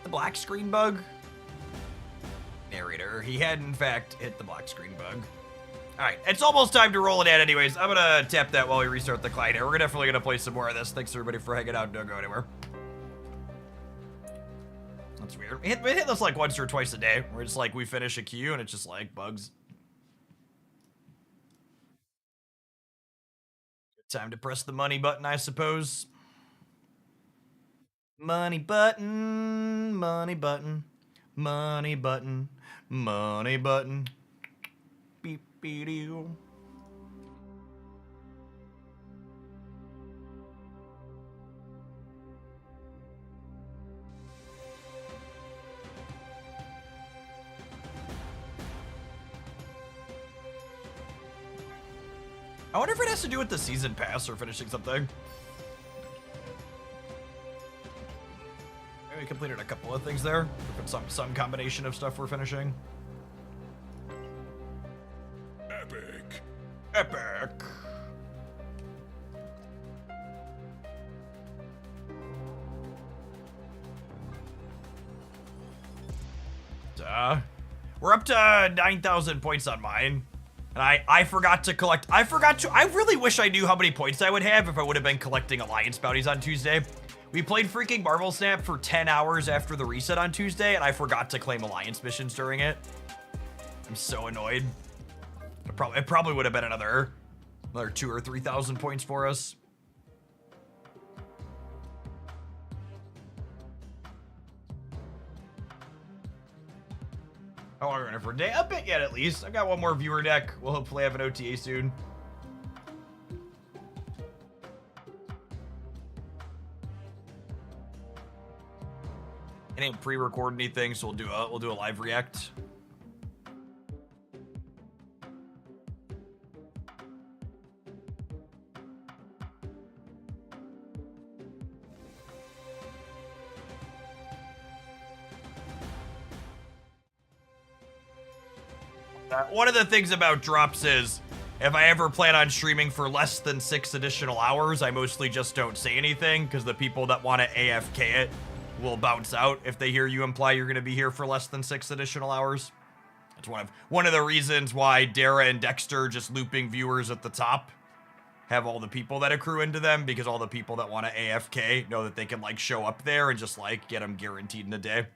The black screen bug? Narrator, he had in fact hit the black screen bug. Alright, it's almost time to roll it in anyways. I'm gonna tap that while we restart the client here. We're definitely gonna play some more of this. Thanks everybody for hanging out. Don't go anywhere. That's weird. We hit this like once or twice a day. We're just like, we finish a queue and it's just like bugs. Time to press the money button, I suppose. Money button, money button, money button, money button. Beep, beep, doo. I wonder if it has to do with the season pass or finishing something. Maybe we completed a couple of things there. Some combination of stuff we're finishing. Epic. Epic. We're up to 9,000 points on mine. And I forgot to collect. I really wish I knew how many points I would have if I would have been collecting Alliance bounties on Tuesday. We played freaking Marvel Snap for 10 hours after the reset on Tuesday, and I forgot to claim Alliance missions during it. I'm so annoyed. It probably would have been another 2,000 or 3,000 points for us. How long are we running for a day? A bit yet, at least. I've got one more viewer deck. We'll hopefully have an OTA soon. I didn't pre-record anything, so we'll do a live react. One of the things about drops is, if I ever plan on streaming for less than 6 additional hours, I mostly just don't say anything, because the people that want to AFK it will bounce out if they hear you imply you're going to be here for less than 6 additional hours. That's one of the reasons why Dara and Dexter just looping viewers at the top have all the people that accrue into them, because all the people that want to AFK know that they can like show up there and just like get them guaranteed in a day.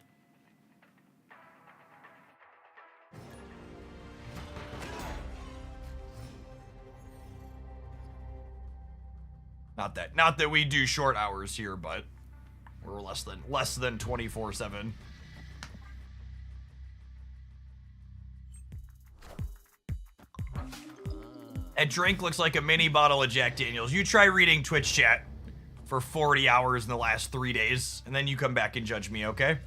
Not that we do short hours here, but we're less than 24/7. That drink looks like a mini bottle of Jack Daniels. You try reading Twitch chat for 40 hours in the last 3 days, and then you come back and judge me, okay?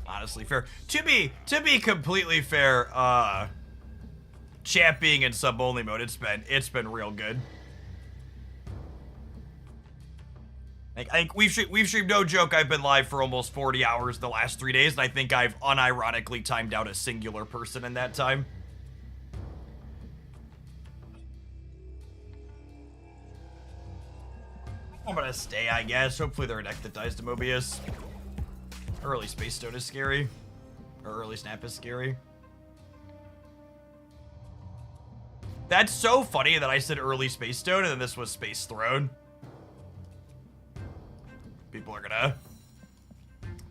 Honestly fair. To be completely fair, chat being in sub only mode, it's been real good. Like, I think we've streamed, no joke, I've been live for almost 40 hours the last 3 days, and I think I've unironically timed out a singular person in that time. I'm gonna stay, I guess. Hopefully they're a deck that dies to Mobius. Early Space Stone is scary. Or early Snap is scary. That's so funny that I said early Space Stone and then this was Space Throne. People are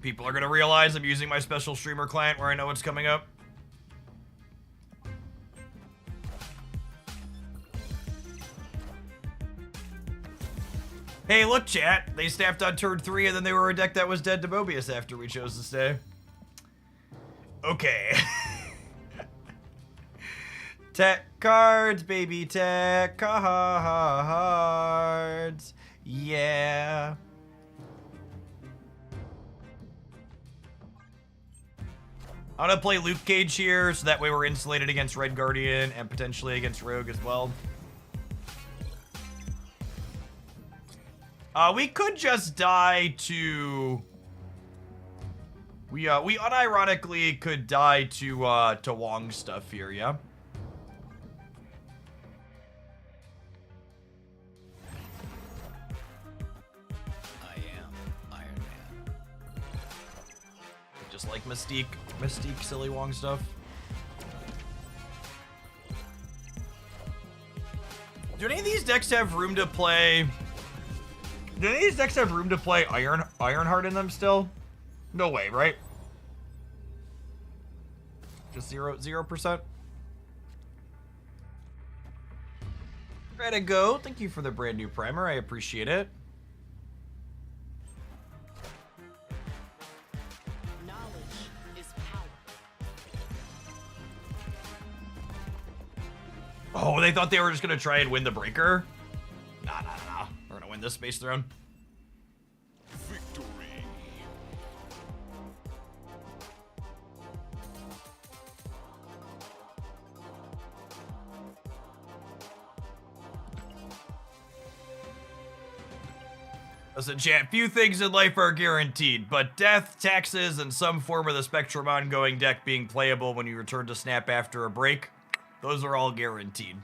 People are gonna realize I'm using my special streamer client where I know what's coming up. Hey, look, chat. They snapped on turn 3, and then they were a deck that was dead to Mobius after we chose to stay. Okay. Tech cards, baby, tech cards. Yeah. I'm gonna play Luke Cage here, so that way we're insulated against Red Guardian and potentially against Rogue as well. We could just die to... We unironically could die to Wong stuff here, yeah? I am Iron Man. Just like Mystique, silly Wong stuff. Do any of these decks have room to play... Do any of these decks have room to play Ironheart in them still? No way, right? Just 0%? Try to go. Thank you for the brand new primer. I appreciate it. Knowledge is power. Oh, they thought they were just gonna try and win the breaker? Nah. We're gonna win this Space Throne. Victory. Listen, chat, few things in life are guaranteed, but death, taxes, and some form of the Spectrum ongoing deck being playable when you return to Snap after a break, those are all guaranteed.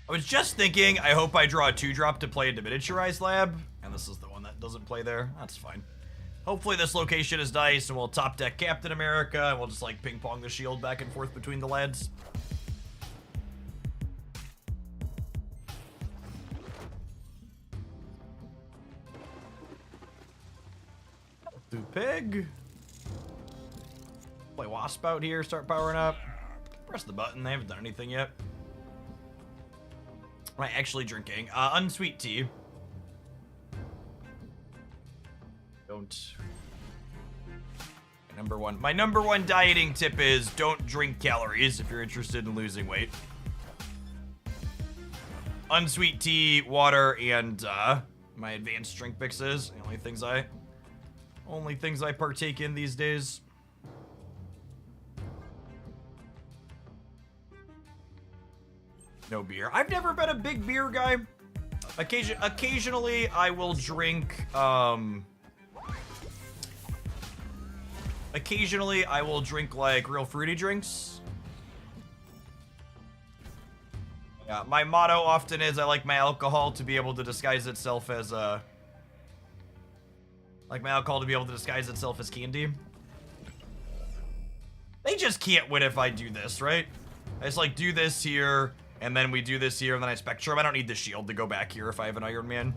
I was just thinking, I hope I draw a 2-drop to play into Miniaturized Lab, and this is the one that doesn't play there. That's fine. Hopefully this location is nice, and we'll top deck Captain America, and we'll just like ping pong the shield back and forth between the lads. Do pig. Play Wasp out here, start powering up. Press the button, they haven't done anything yet. Am I actually drinking? Unsweet tea. Don't. My number one dieting tip is don't drink calories if you're interested in losing weight. Unsweet tea, water, and my advanced drink mixes. The only things I partake in these days. No beer. I've never been a big beer guy. Occasionally, I will drink, like, real fruity drinks. Yeah, my motto often is I like my alcohol to be able to disguise itself as, candy. They just can't win if I do this, right? I just, like, do this here... And then we do this here, and then I Spectrum. I don't need the shield to go back here if I have an Iron Man.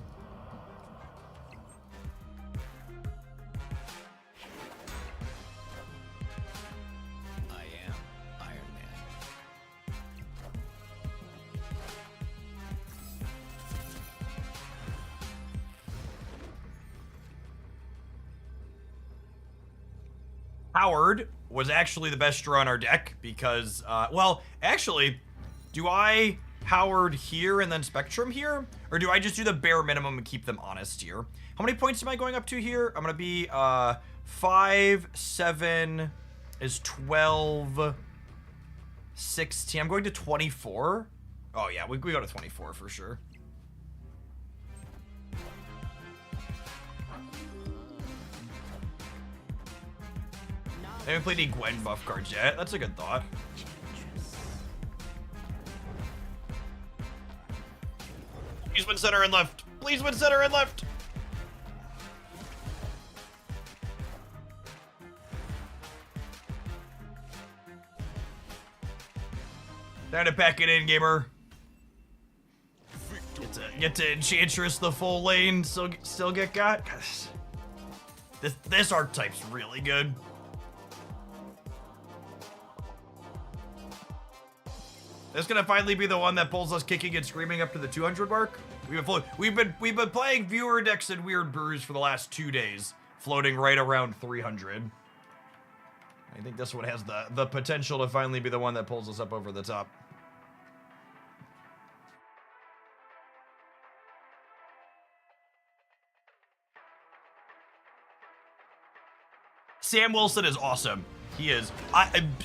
I am Iron Man. Howard was actually the best draw on our deck because, well, actually... Do I Howard here and then Spectrum here? Or do I just do the bare minimum and keep them honest here? How many points am I going up to here? I'm going to be 5, 7 is 12, 16. I'm going to 24. Oh, yeah, we go to 24 for sure. I haven't played any Gwen buff cards yet. That's a good thought. win center and left. Please win center and left. Time to pack it in, gamer. Get to Enchantress the full lane, still get got. Gosh. This archetype's really good. This gonna finally be the one that pulls us kicking and screaming up to the 200 mark. We've been playing viewer decks and weird brews for the last 2 days, floating right around 300. I think this one has the potential to finally be the one that pulls us up over the top. Sam Wilson is awesome. He is.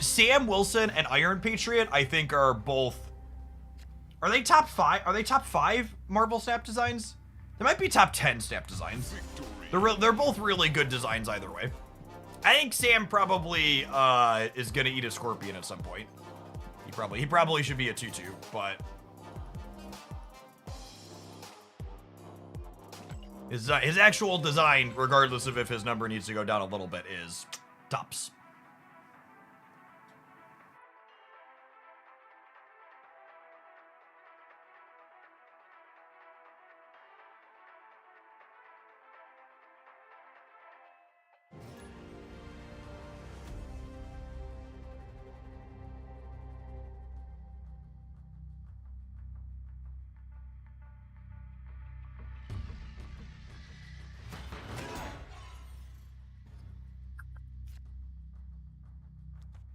Sam Wilson and Iron Patriot, I think, are both. Are they top 5? Are they top 5 Marvel snap designs? They might be top 10 snap designs. They're both really good designs either way. I think Sam probably is gonna eat a scorpion at some point. He probably should be a 2/2, but his actual design, regardless of if his number needs to go down a little bit, is tops.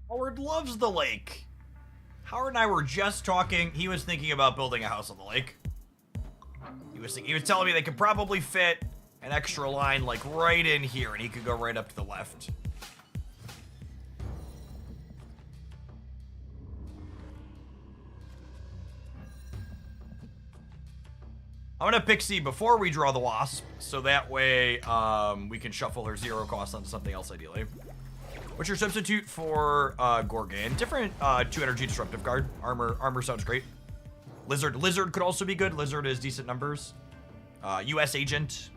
Howard loves the lake. Howard and I were just talking. He was thinking about building a house on the lake. He was telling me they could probably fit an extra line like right in here, and he could go right up to the left. I'm gonna Pixie before we draw the Wasp, so that way we can shuffle her 0 cost onto something else ideally. What's your substitute for Gorgon? Different 2 energy disruptive guard. Armor sounds great. Lizard could also be good. Lizard is decent numbers. US agent.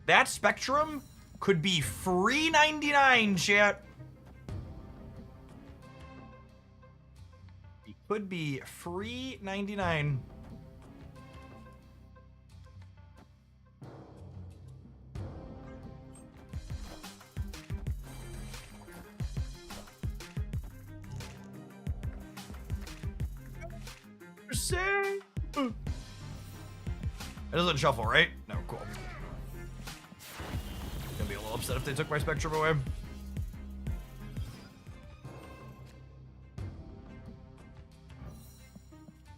That Spectrum could be free 99, chat. It could be free 99. It doesn't shuffle, right? No, cool. Gonna be a little upset if they took my Spectrum away.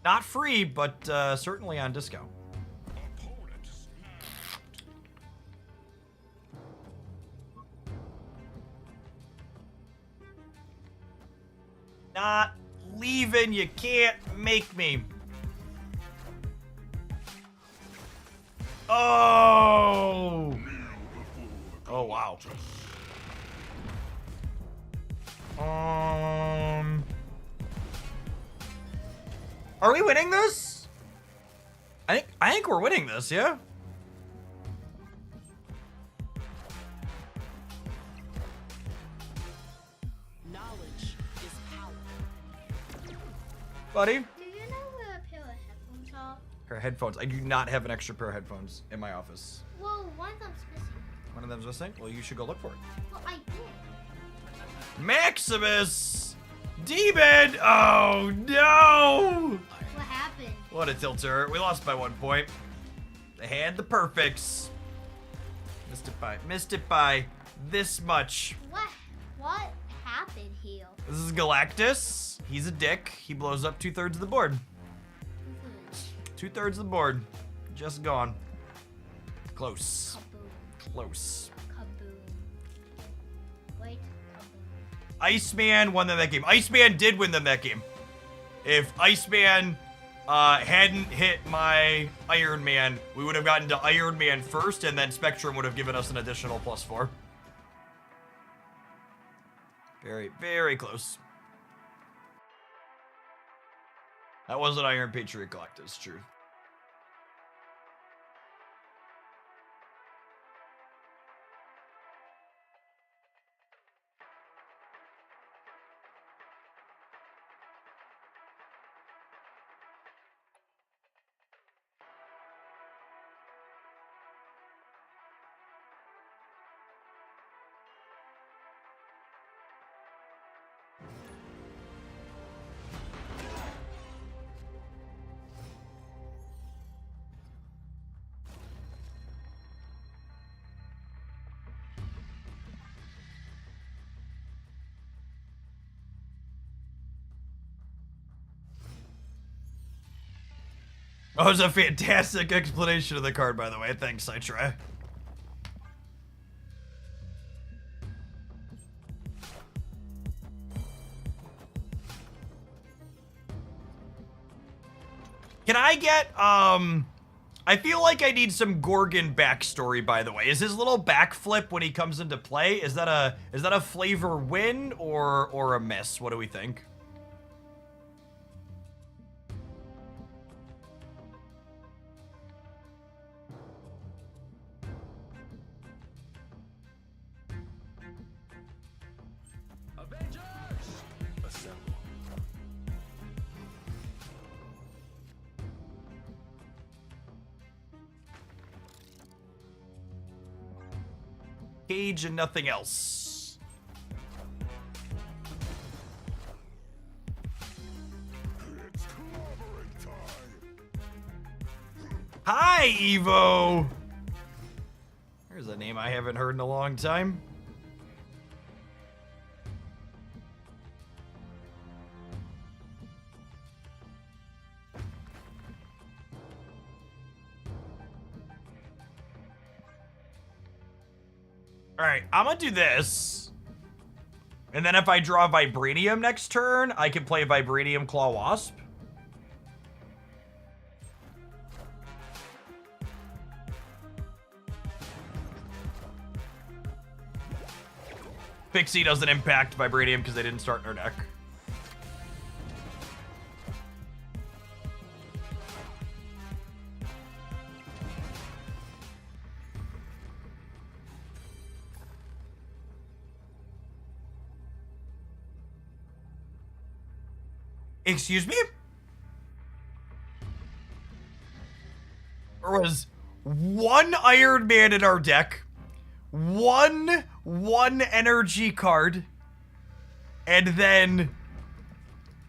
Not free, but certainly on discount. Not leaving, you can't make me. Oh! Oh, wow. Are we winning this? I think we're winning this, yeah? Knowledge is power. Do Buddy? you know where a pair of headphones are? Pair of headphones. I do not have an extra pair of headphones in my office. Well, one of them's missing. One of them's missing? Well, you should go look for it. Well, I did. Maximus! Demon! Oh, no! What happened? What a tilter. We lost by 1 point. They had the perfects. Missed it by this much. What happened here? This is Galactus. He's a dick. He blows up 2/3 of the board. 2/3 of the board. Just gone. Close. Kaboom. Close. Kaboom. Wait. Kaboom. Iceman won them that game. Iceman did win them that game. If Iceman hadn't hit my Iron Man, we would have gotten to Iron Man first, and then Spectrum would have given us an additional +4. Very, very close. That was an Iron Patriot Galactus, true. That was a fantastic explanation of the card, by the way. Thanks, Citra. Can I get, I feel like I need some Gorgon backstory, by the way. Is his little backflip when he comes into play, is that a flavor win or a miss? What do we think? Avengers! Assemble. Cage and nothing else. It's clobbering time. Hi, Evo! There's a name I haven't heard in a long time. Alright, I'm gonna do this. And then if I draw Vibranium next turn, I can play Vibranium Claw Wasp. Pixie doesn't impact Vibranium because they didn't start in her deck. Excuse me? There was one Iron Man in our deck, one energy card, and then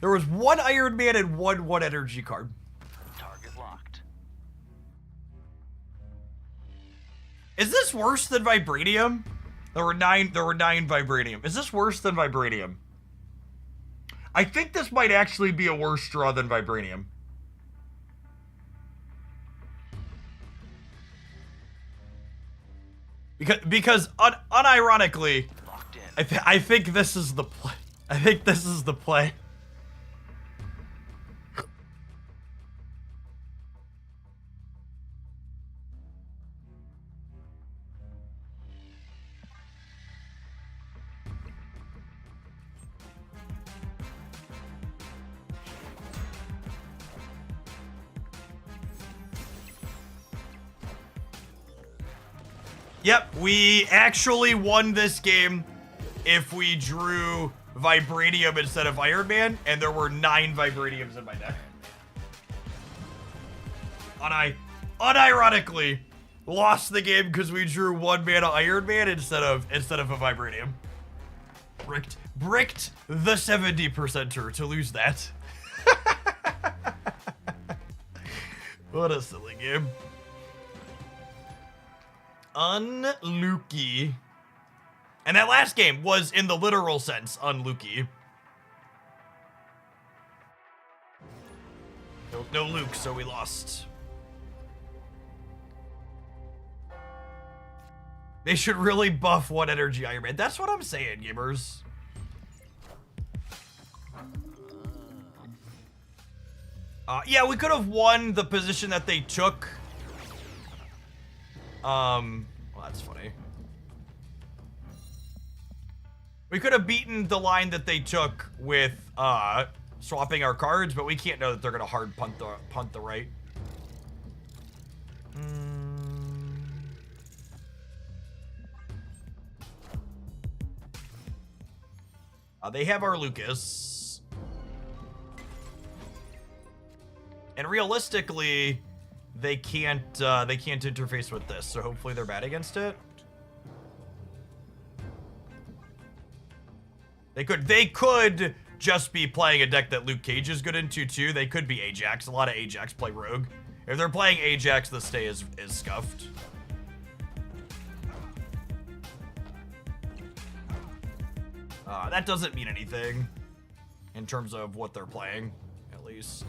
there was one Iron Man and one energy card. Target locked. Is this worse than Vibranium? There were nine Vibranium. Is this worse than Vibranium? I think this might actually be a worse draw than Vibranium. Because unironically, Locked in. I think this is the play. I think this is the play. Yep, we actually won this game if we drew Vibranium instead of Iron Man, and there were 9 Vibraniums in my deck. Unironically, lost the game because we drew 1 mana Iron Man instead of a Vibranium. Bricked the 70%er to lose that. What a silly game. Unlucky. And that last game was, in the literal sense, unlucky. No Luke, so we lost. They should really buff 1 energy Iron Man. That's what I'm saying, gamers. Yeah, we could have won the position that they took. Well, that's funny. We could have beaten the line that they took with, swapping our cards, but we can't know that they're gonna hard punt the right. They have our Lucas. And realistically, they can't interface with this, so hopefully they're bad against it. They could just be playing a deck that Luke Cage is good into too. They could be Ajax. A lot of Ajax play Rogue. If they're playing Ajax, the stay is scuffed. That doesn't mean anything in terms of what they're playing, at least.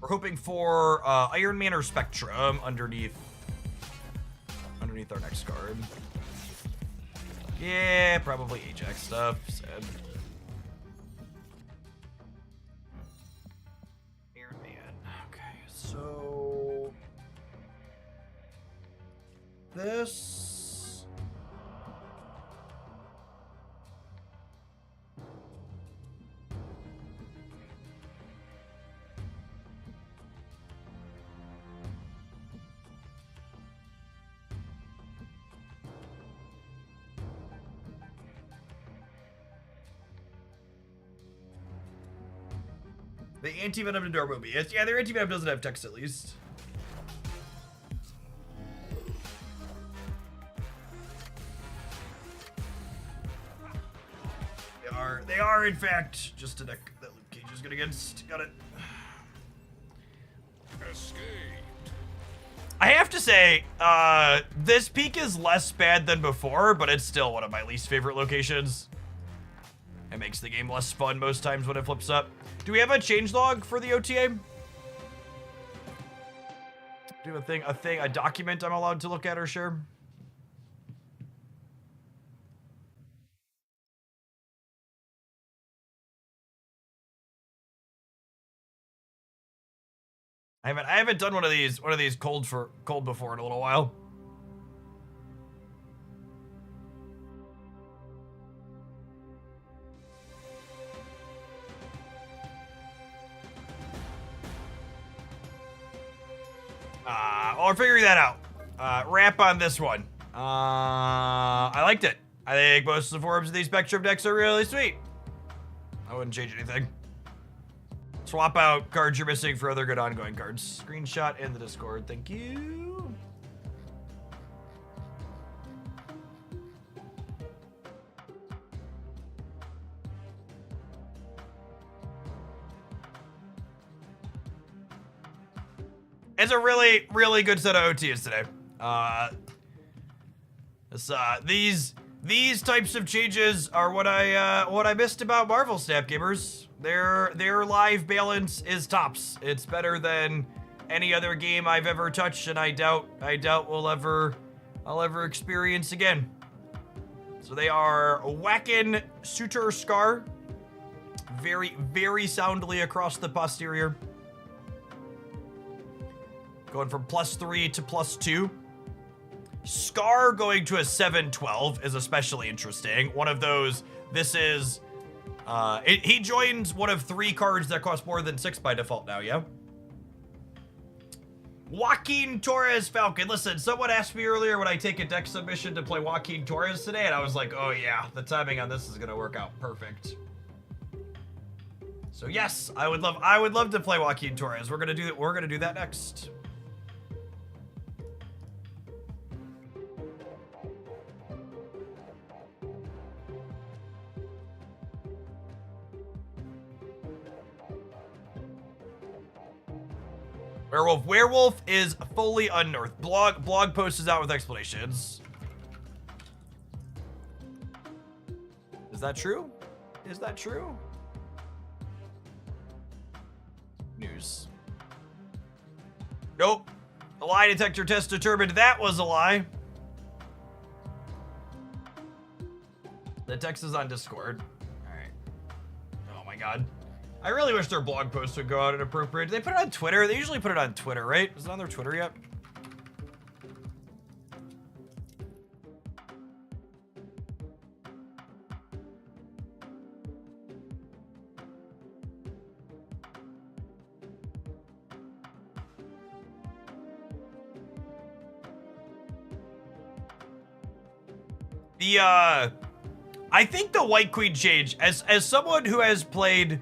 We're hoping for Iron Man or Spectrum underneath our next card. Yeah, probably Ajax stuff. Sad. Iron Man. Okay, so this. The anti-venom to Dormobius. Yeah, their anti-venom doesn't have text at least. They are in fact just a deck that Luke Cage is good against. Got it. Escaped. I have to say, this peak is less bad than before, but it's still one of my least favorite locations. It makes the game less fun most times when it flips up. Do we have a changelog for the OTA? Do you have a document I'm allowed to look at or share? I haven't done one of these cold before in a little while. Well, we're figuring that out. Wrap on this one. I liked it. I think most of the forms of these Spectrum decks are really sweet. I wouldn't change anything. Swap out cards you're missing for other good ongoing cards. Screenshot in the Discord. Thank you. It's a really, really good set of OTs today. These types of changes are what I missed about Marvel Snap Gamers. Their live balance is tops. It's better than any other game I've ever touched, and I doubt I'll ever experience again. So they are whacking Suitor Scar very, very soundly across the posterior. Going from +3 to +2. Scar going to a 7/12 is especially interesting. One of those, this is, he joins one of 3 cards that cost more than 6 by default now, yeah? Joaquin Torres Falcon. Listen, someone asked me earlier would I take a deck submission to play Joaquin Torres today, and I was like, oh yeah, the timing on this is gonna work out perfect. So yes, I would love to play Joaquin Torres. We're gonna do that next. Werewolf is fully unearthed. Blog post is out with explanations. Is that true? Is that true? News. Nope. The lie detector test determined that was a lie. The text is on Discord. All right. Oh my God. I really wish their blog posts would go out at appropriate. Did they put it on Twitter? They usually put it on Twitter, right? Is it on their Twitter yet? I think the White Queen change, as someone who has played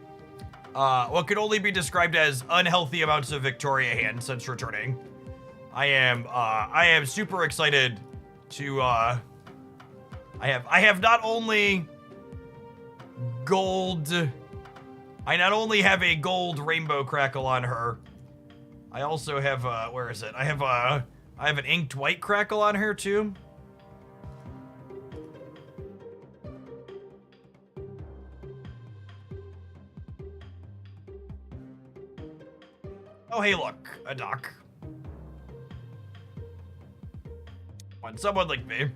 what could only be described as unhealthy amounts of Victoria hand since returning, I am super excited to I have not only gold, I not only have a gold rainbow crackle on her, I also have where is it? I have an inked white crackle on her too. Oh, hey, look, a doc. When someone like me.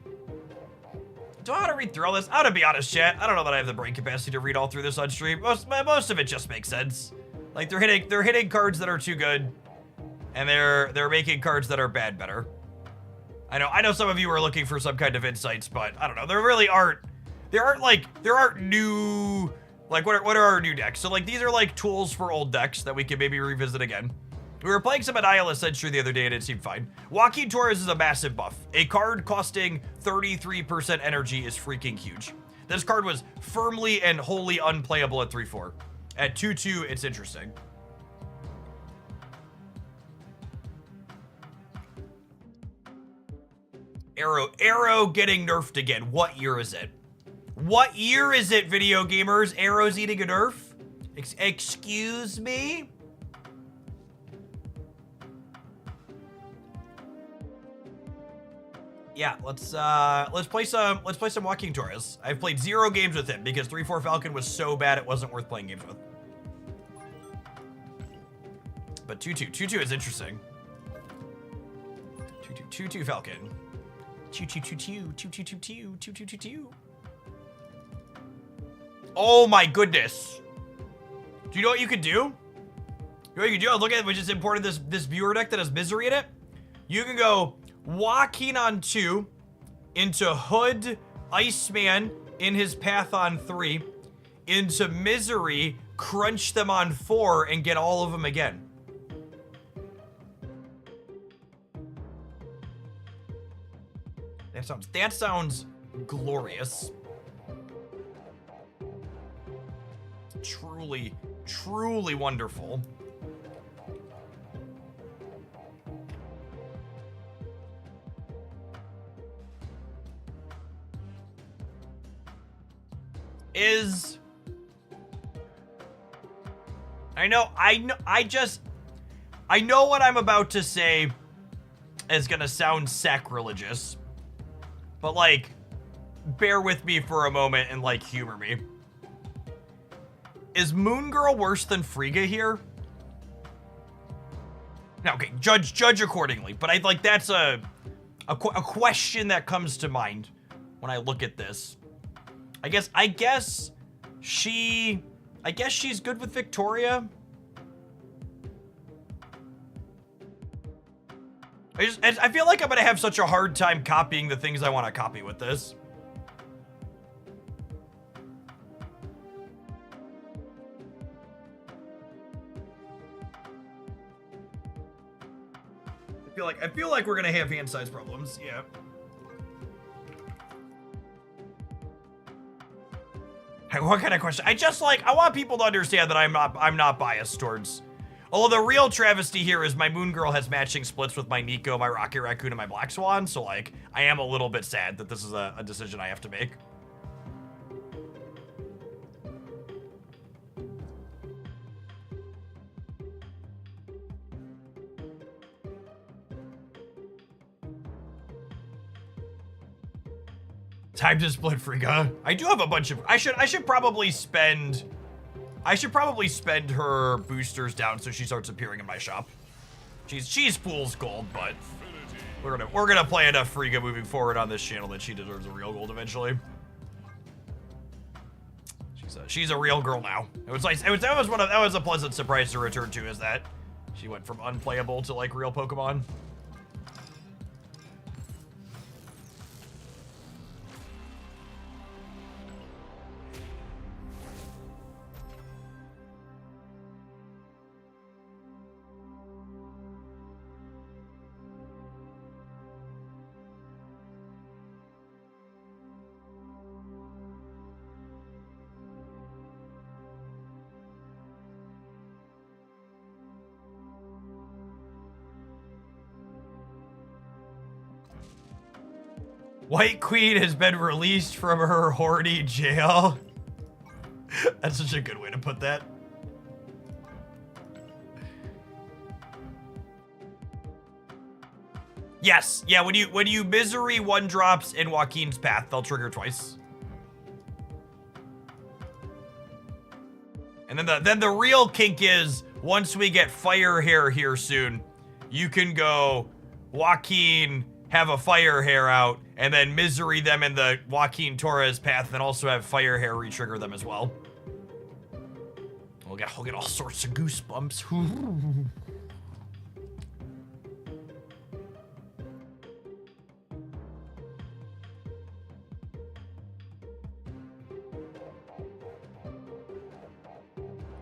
Do I want to read through all this? I'm gonna be honest, chat. I don't know that I have the brain capacity to read all through this on stream. Most of it just makes sense. Like they're hitting cards that are too good, and they're making cards that are bad better. I know some of you are looking for some kind of insights, but I don't know. There aren't new. Like, what are our new decks? So, like, these are, like, tools for old decks that we can maybe revisit again. We were playing some Annihilus Century the other day, and it seemed fine. Joaquin Torres is a massive buff. A card costing 33% energy is freaking huge. This card was firmly and wholly unplayable at 3-4. At 2-2, it's interesting. Arrow getting nerfed again. What year is it? What year is it, video gamers? Arrow's eating a nerf? Excuse me? Yeah, let's play some Joaquin Torres. I've played 0 games with him because 3-4 Falcon was so bad it wasn't worth playing games with. But 2-2 is interesting. 2-2 Falcon. 2-2. Oh my goodness. Do you know what you could do? You know what you can do? Look at it. We just imported this viewer deck that has Misery in it. You can go Joaquin on 2 into Hood, Iceman in his path on 3, into Misery, crunch them on 4, and get all of them again. That sounds glorious. Truly, truly wonderful. I know what I'm about to say is gonna sound sacrilegious, but like, bear with me for a moment and like humor me. Is Moon Girl worse than Frigga here? Now, okay, judge accordingly, but that's a question that comes to mind when I look at this. I guess she's good with Victoria. I feel like I'm gonna have such a hard time copying the things I want to copy with this. I feel like we're gonna have hand size problems. Yeah. What kind of question? I want people to understand that I'm not biased towards. Although the real travesty here is my Moon Girl has matching splits with my Nico, my Rocket Raccoon, and my Black Swan. So like, I am a little bit sad that this is a decision I have to make. Time to split Frigga. I do have a bunch of. I should probably spend her boosters down so she starts appearing in my shop. She's fool's gold, but we're gonna play enough Frigga moving forward on this channel that she deserves a real gold eventually. She's a real girl now. It was nice. That was a pleasant surprise to return to, is that she went from unplayable to like real Pokemon. White Queen has been released from her horny jail. That's such a good way to put that. Yes, yeah, when you misery one drops in Joaquin's path, they'll trigger twice. And then the real kink is once we get Fire Hair here soon, you can go Joaquin, have a Fire Hair out, and then misery them in the Joaquin Torres path, and also have Fire Hair re-trigger them as well. We'll get all sorts of goosebumps.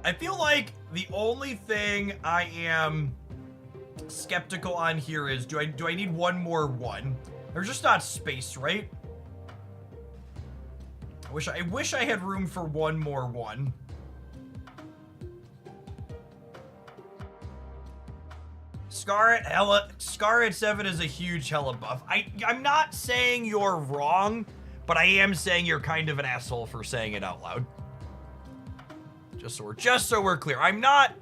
I feel like the only thing I am skeptical on here is do I need one more one? There's just not space, right? I wish I had room for one more one. Scar at 7 is a huge hella buff. I'm not saying you're wrong, but I am saying you're kind of an asshole for saying it out loud. Just so we're clear. I'm not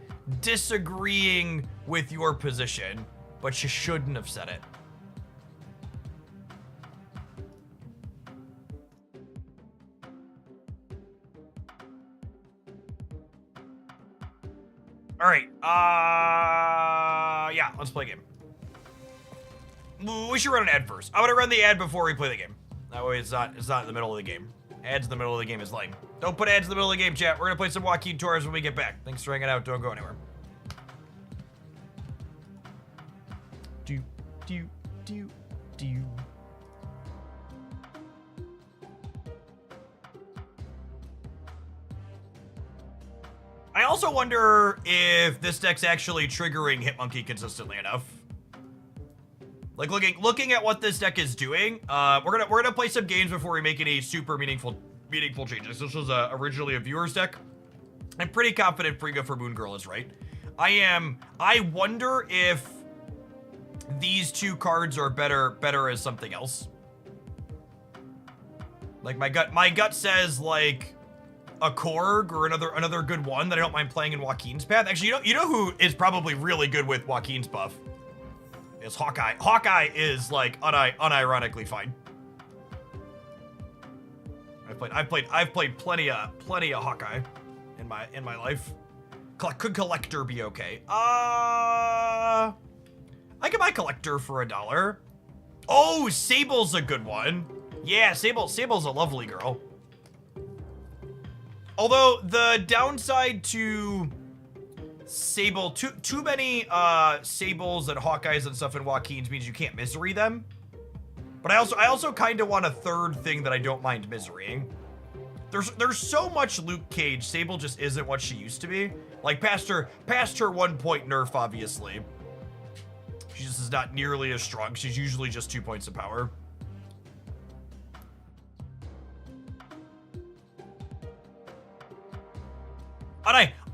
disagreeing with your position, but you shouldn't have said it. All right. Yeah, let's play a game. We should run an ad first. I'm gonna run the ad before we play the game. That way it's not in the middle of the game. Ads in the middle of the game is lame. Don't put ads in the middle of the game, chat. We're gonna play some Joaquin Torres when we get back. Thanks for hanging out. Don't go anywhere. Do. I also wonder if this deck's actually triggering Hitmonkey consistently enough. Like looking at what this deck is doing, we're gonna play some games before we make any super meaningful changes. This was originally a viewer's deck. I'm pretty confident Friga for Moon Girl is right. I wonder if these two cards are better as something else. Like my gut says like a Korg or another good one that I don't mind playing in Joaquin's path. Actually, you know who is probably really good with Joaquin's buff? It's Hawkeye. Hawkeye is like unironically fine. I've played plenty of Hawkeye in my life. Could Collector be okay? I could buy Collector for $1. Oh, Sable's a good one. Yeah, Sable's a lovely girl. Although the downside to Sable, too many Sables and Hawkeyes and stuff in Joaquin's means you can't misery them. But I also kind of want a third thing that I don't mind miserying. There's so much Luke Cage. Sable just isn't what she used to be. Like past her 1 point nerf, obviously. She just is not nearly as strong. She's usually just 2 points of power.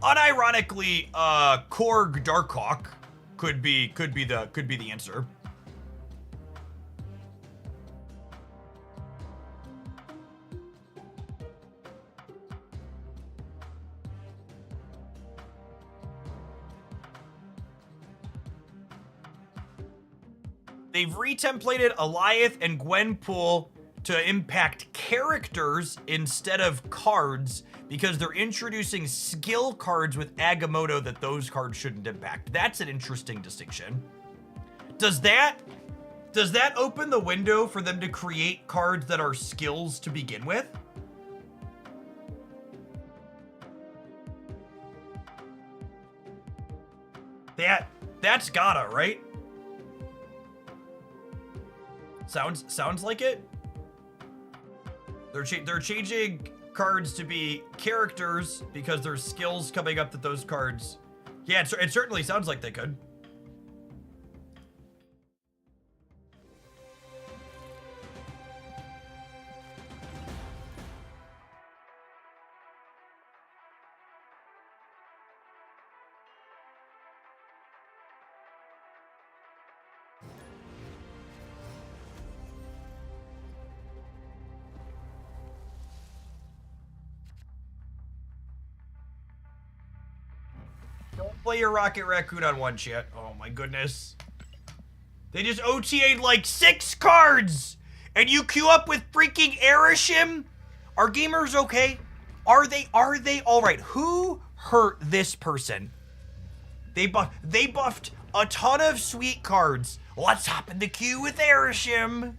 Unironically, Korg Darkhawk could be the answer. They've retemplated Alioth and Gwenpool to impact characters instead of cards because they're introducing skill cards with Agamotto that those cards shouldn't impact. That's an interesting distinction. Does that open the window for them to create cards that are skills to begin with? That's gotta, right? Sounds like it. They're changing cards to be characters because there's skills coming up that those cards. Yeah, it certainly sounds like they could. Don't play your Rocket Raccoon on one, chat. Oh my goodness. They just OTA'd like 6 cards! And you queue up with freaking Airishim? Are gamers okay? Are they alright? Who hurt this person? They buffed a ton of sweet cards. Let's hop in the queue with Airishim.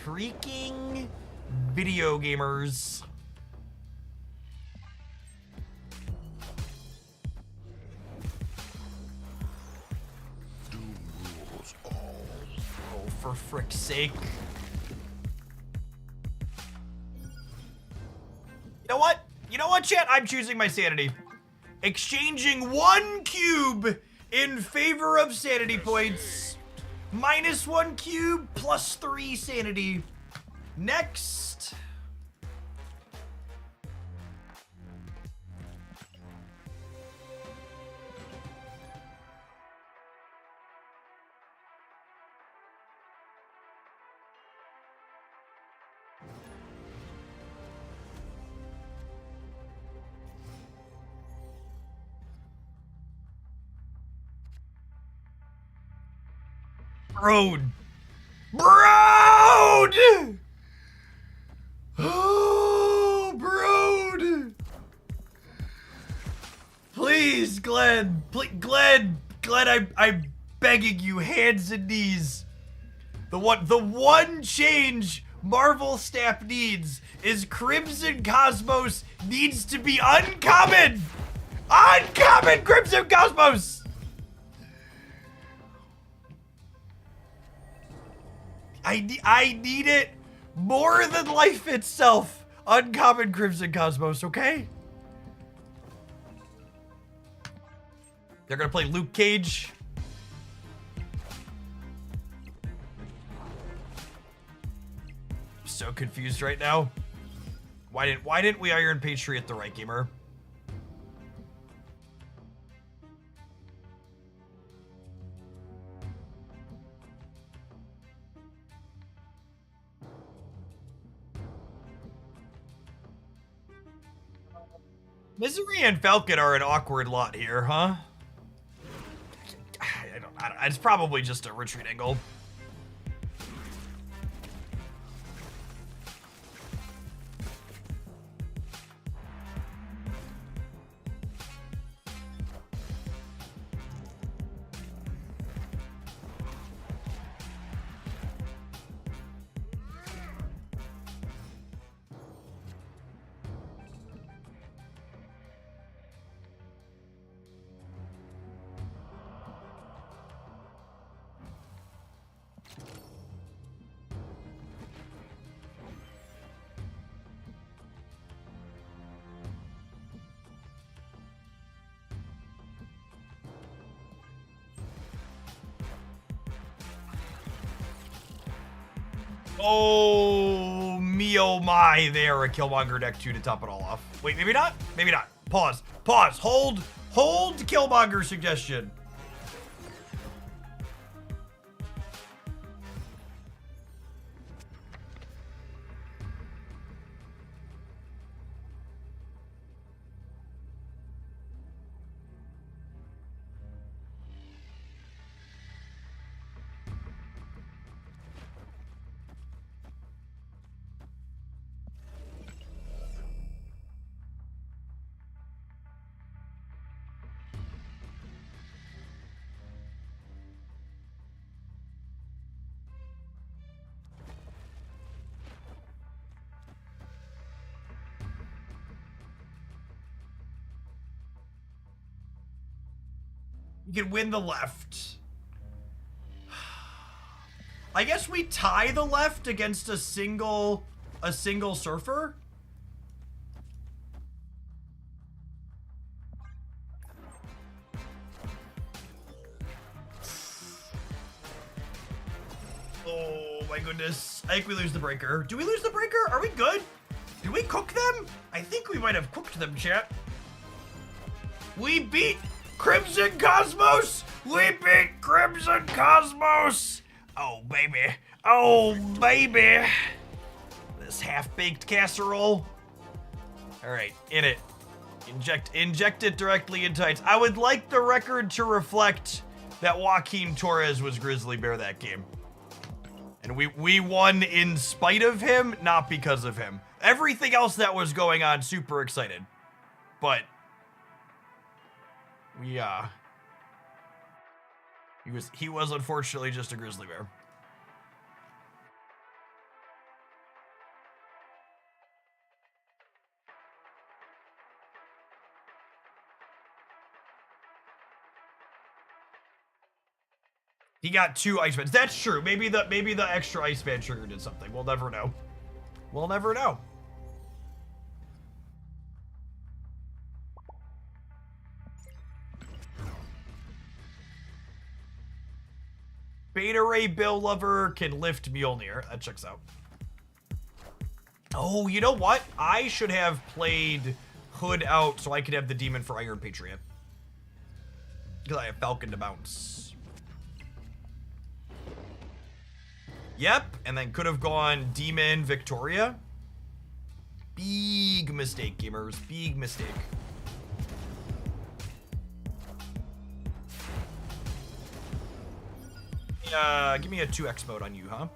Freaking video gamers. Oh, for frick's sake. You know what? You know what, chat? I'm choosing my sanity. Exchanging 1 cube in favor of sanity points. -1 cube, +3 sanity. Next. Brood. Brood! Oh, Brood! Please, Glenn. Glenn, I'm begging you, hands and knees. The one change Marvel staff needs is Crimson Cosmos needs to be uncommon! Uncommon Crimson Cosmos! I need it more than life itself. Uncommon Crimson Cosmos, okay? They're gonna play Luke Cage. So confused right now. Why didn't we Iron Patriot the right gamer? Misery and Falcon are an awkward lot here, huh? I don't, it's probably just a retreat angle. Oh, me oh my, there, a Killmonger deck 2 to top it all off. Wait, maybe not? Maybe not. Pause. Hold Killmonger suggestion. You can win the left. I guess we tie the left against a single surfer. Oh my goodness. I think we lose the breaker. Do we lose the breaker? Are we good? Did we cook them? I think we might have cooked them, chat. We beat Crimson Cosmos! We beat Crimson Cosmos! Oh, baby. Oh, baby. This half-baked casserole. All right, in it. Inject it directly into Heights. I would like the record to reflect that Joaquin Torres was Grizzly Bear that game. And we won in spite of him, not because of him. Everything else that was going on, super excited. But he was unfortunately just a Grizzly Bear. He got 2 ice bands. That's true. Maybe the extra ice band trigger did something. We'll never know. We'll never know. Beta Ray Bill Lover can lift Mjolnir. That checks out. Oh, you know what? I should have played Hood out so I could have the demon for Iron Patriot. Because I have Falcon to bounce. Yep, and then could have gone Demon Victoria. Big mistake, gamers. Big mistake. Give me a 2x mode on you, huh?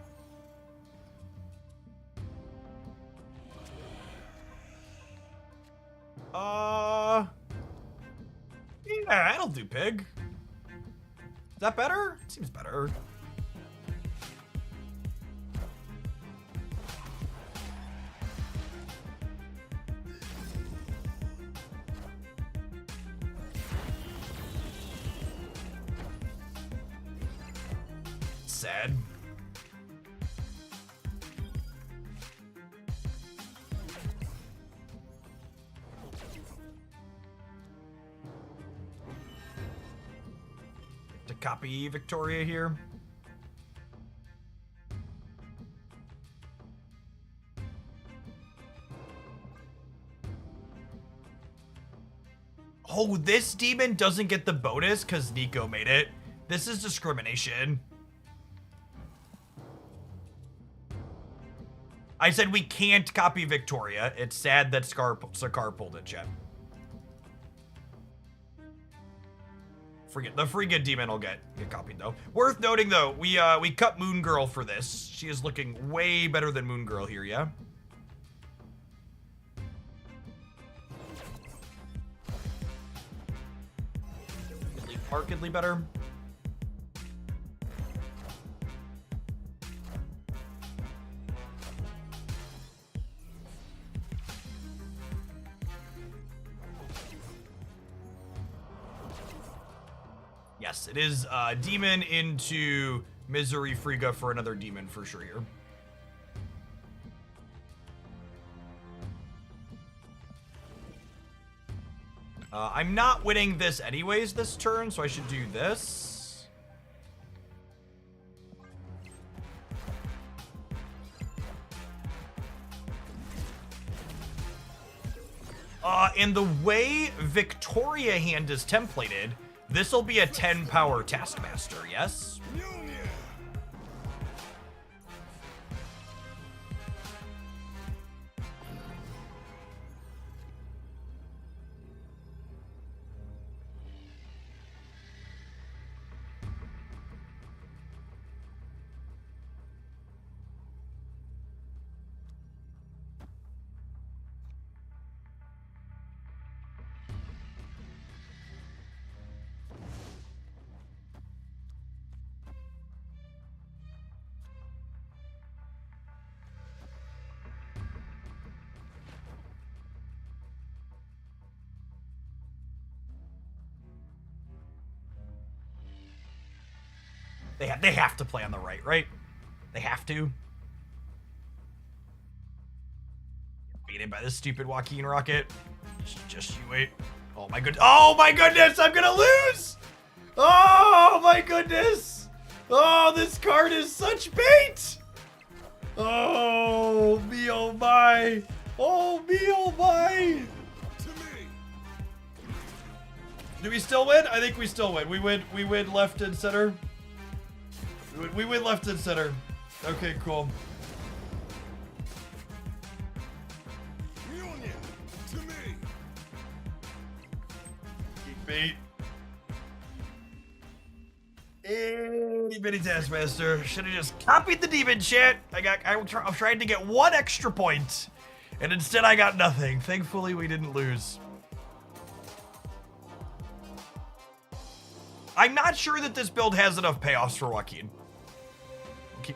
Yeah, that'll do, pig. Is that better? Seems better. Sad. To copy Victoria here. Oh, this demon doesn't get the bonus because Nico made it. This is discrimination. I said we can't copy Victoria. It's sad that Sakar pulled it, chat. Forget the Frigga demon will get copied though. Worth noting though, we cut Moon Girl for this. She is looking way better than Moon Girl here, yeah? Markedly better. Yes, it is demon into Misery Frigga for another demon for sure here. I'm not winning this anyways this turn, so I should do this. And the way Victoria hand is templated, this will be a 10 power Taskmaster, yes? They have to play on the right? They have to. Beaten by this stupid Joaquin rocket. Just you wait. Oh my goodness, I'm gonna lose! Oh my goodness! Oh, this card is such bait! Oh me, oh my! Oh me, oh my! To me. Do we still win? I think we still win. We win left and center. We win left and center. Okay, cool. Union. To me. Keep bait. Itty bitty Taskmaster. Should have just copied the demon shit. I'm trying to get 1 extra point. And instead I got nothing. Thankfully we didn't lose. I'm not sure that this build has enough payoffs for Joaquin.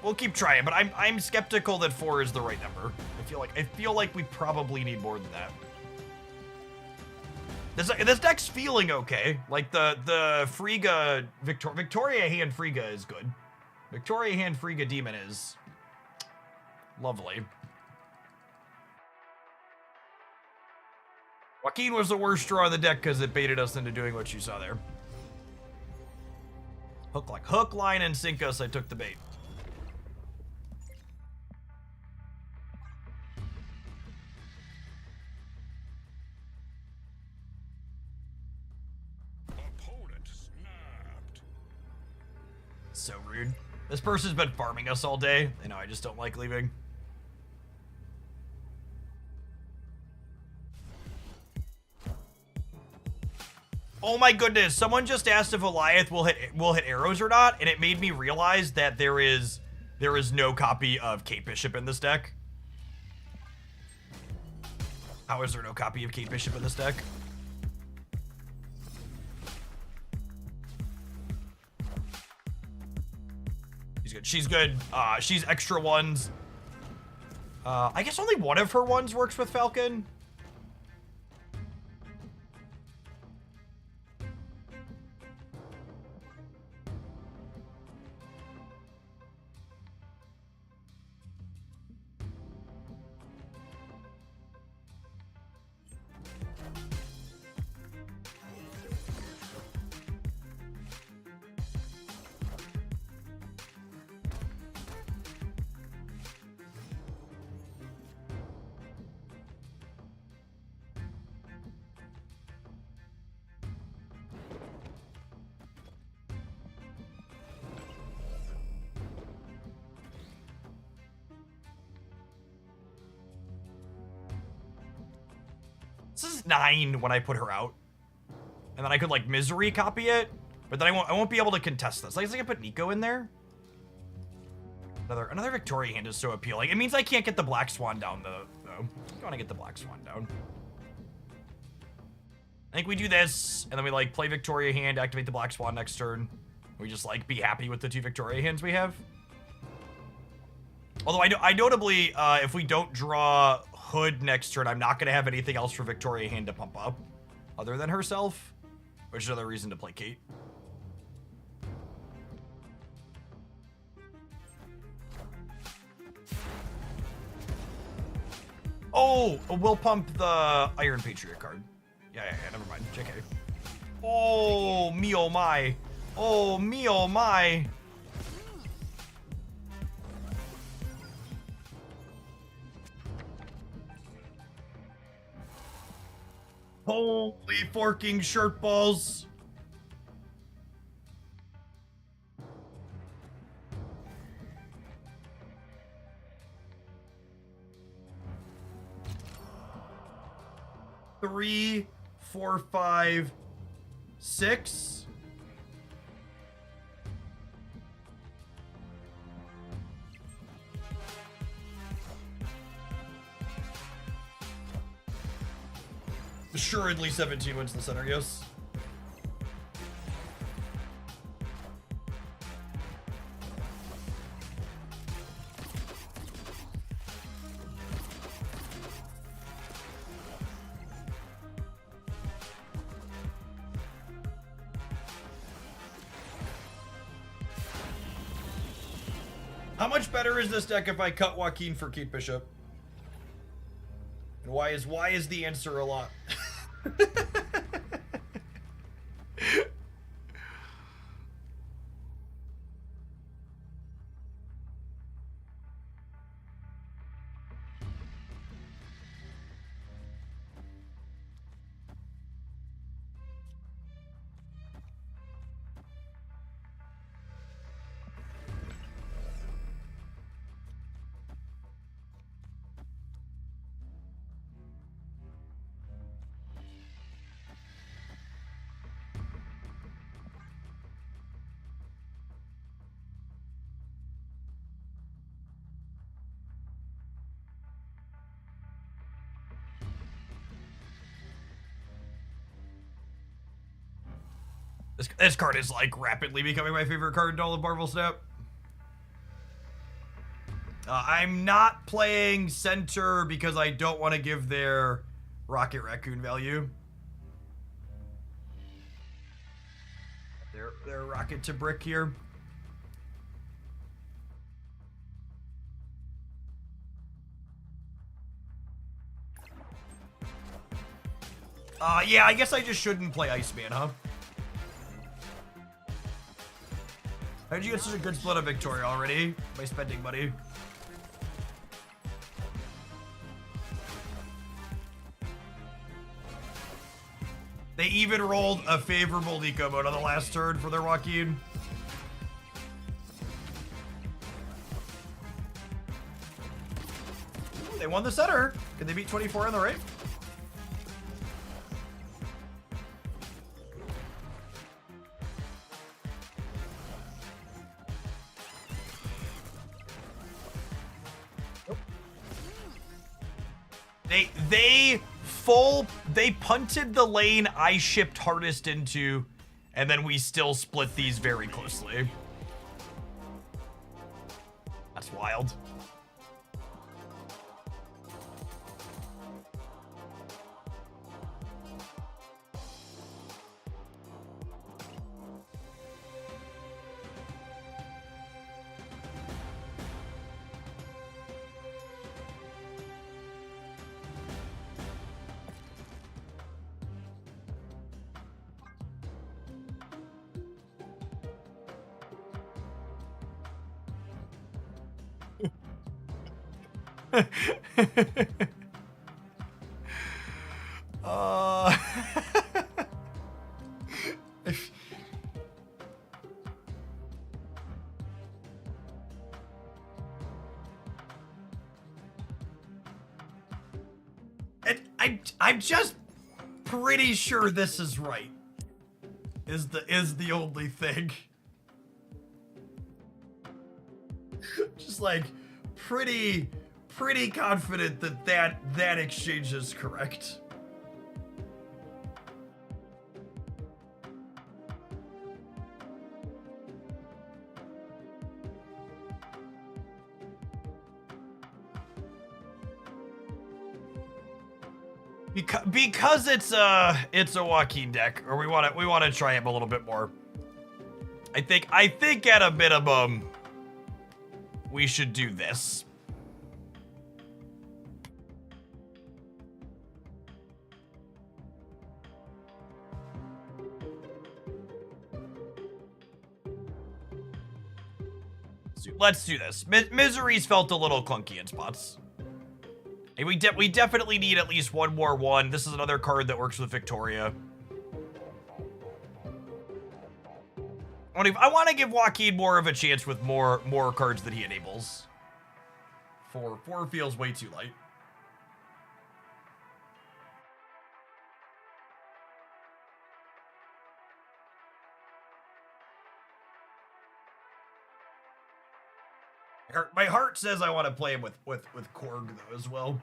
We'll keep trying, but I'm skeptical that 4 is the right number. I feel like we probably need more than that. This deck's feeling okay. Like the Frigga Victoria hand Frigga is good. Victoria hand Frigga Demon is lovely. Joaquin was the worst draw in the deck because it baited us into doing what you saw there. Hook, line, and sink us. I took the bait. Opponent snapped. So rude. This person's been farming us all day. I know, I just don't like leaving. Oh my goodness, someone just asked if Goliath will hit arrows or not, and it made me realize that there is no copy of Kate Bishop in this deck. How is there no copy of Kate Bishop in this deck? She's good. She's extra ones. I guess only one of her ones works with Falcon. This is 9 when I put her out. And then I could like misery copy it, but then I won't be able to contest this. I guess I can put Nico in there. Another Victoria hand is so appealing. It means I can't get the Black Swan down though. I want to get the Black Swan down. I think we do this, and then we like play Victoria hand, activate the Black Swan next turn. We just like be happy with the 2 Victoria hands we have. Although I notably, if we don't draw Hood next turn, I'm not going to have anything else for Victoria hand to pump up other than herself, which is another reason to play Kate. Oh, we'll pump the Iron Patriot card. Yeah, never mind. JK. Oh, me oh my. Oh, me oh my. Holy forking shirt balls. Three, 4, 5, 6. Assuredly 17 wins the center, yes. How much better is this deck if I cut Joaquin for Kate Bishop? And why is the answer a lot? This card is like rapidly becoming my favorite card in all of Marvel Snap. I'm not playing center because I don't want to give their Rocket Raccoon value. Their Rocket to Brick here. Yeah, I guess I just shouldn't play Iceman, huh? How did you get such a good split of Victoria already by spending money? They even rolled a favorable Nico mode on the last turn for their Joaquin. Ooh, they won the center. Can they beat 24 on the right? They punted the lane I shipped hardest into, and then we still split these very closely. That's wild. I'm just pretty sure this is right. Is the only thing. Just like pretty confident that exchange is correct. Because it's a Joaquin deck, or we want to try him a little bit more. I think at a minimum we should do this. Let's do this. Misery's felt a little clunky in spots. And we definitely need at least one more one. This is another card that works with Victoria. I want to give Joaquin more of a chance with more cards that he enables. Four feels way too light. My heart says I want to play him with Korg though as well.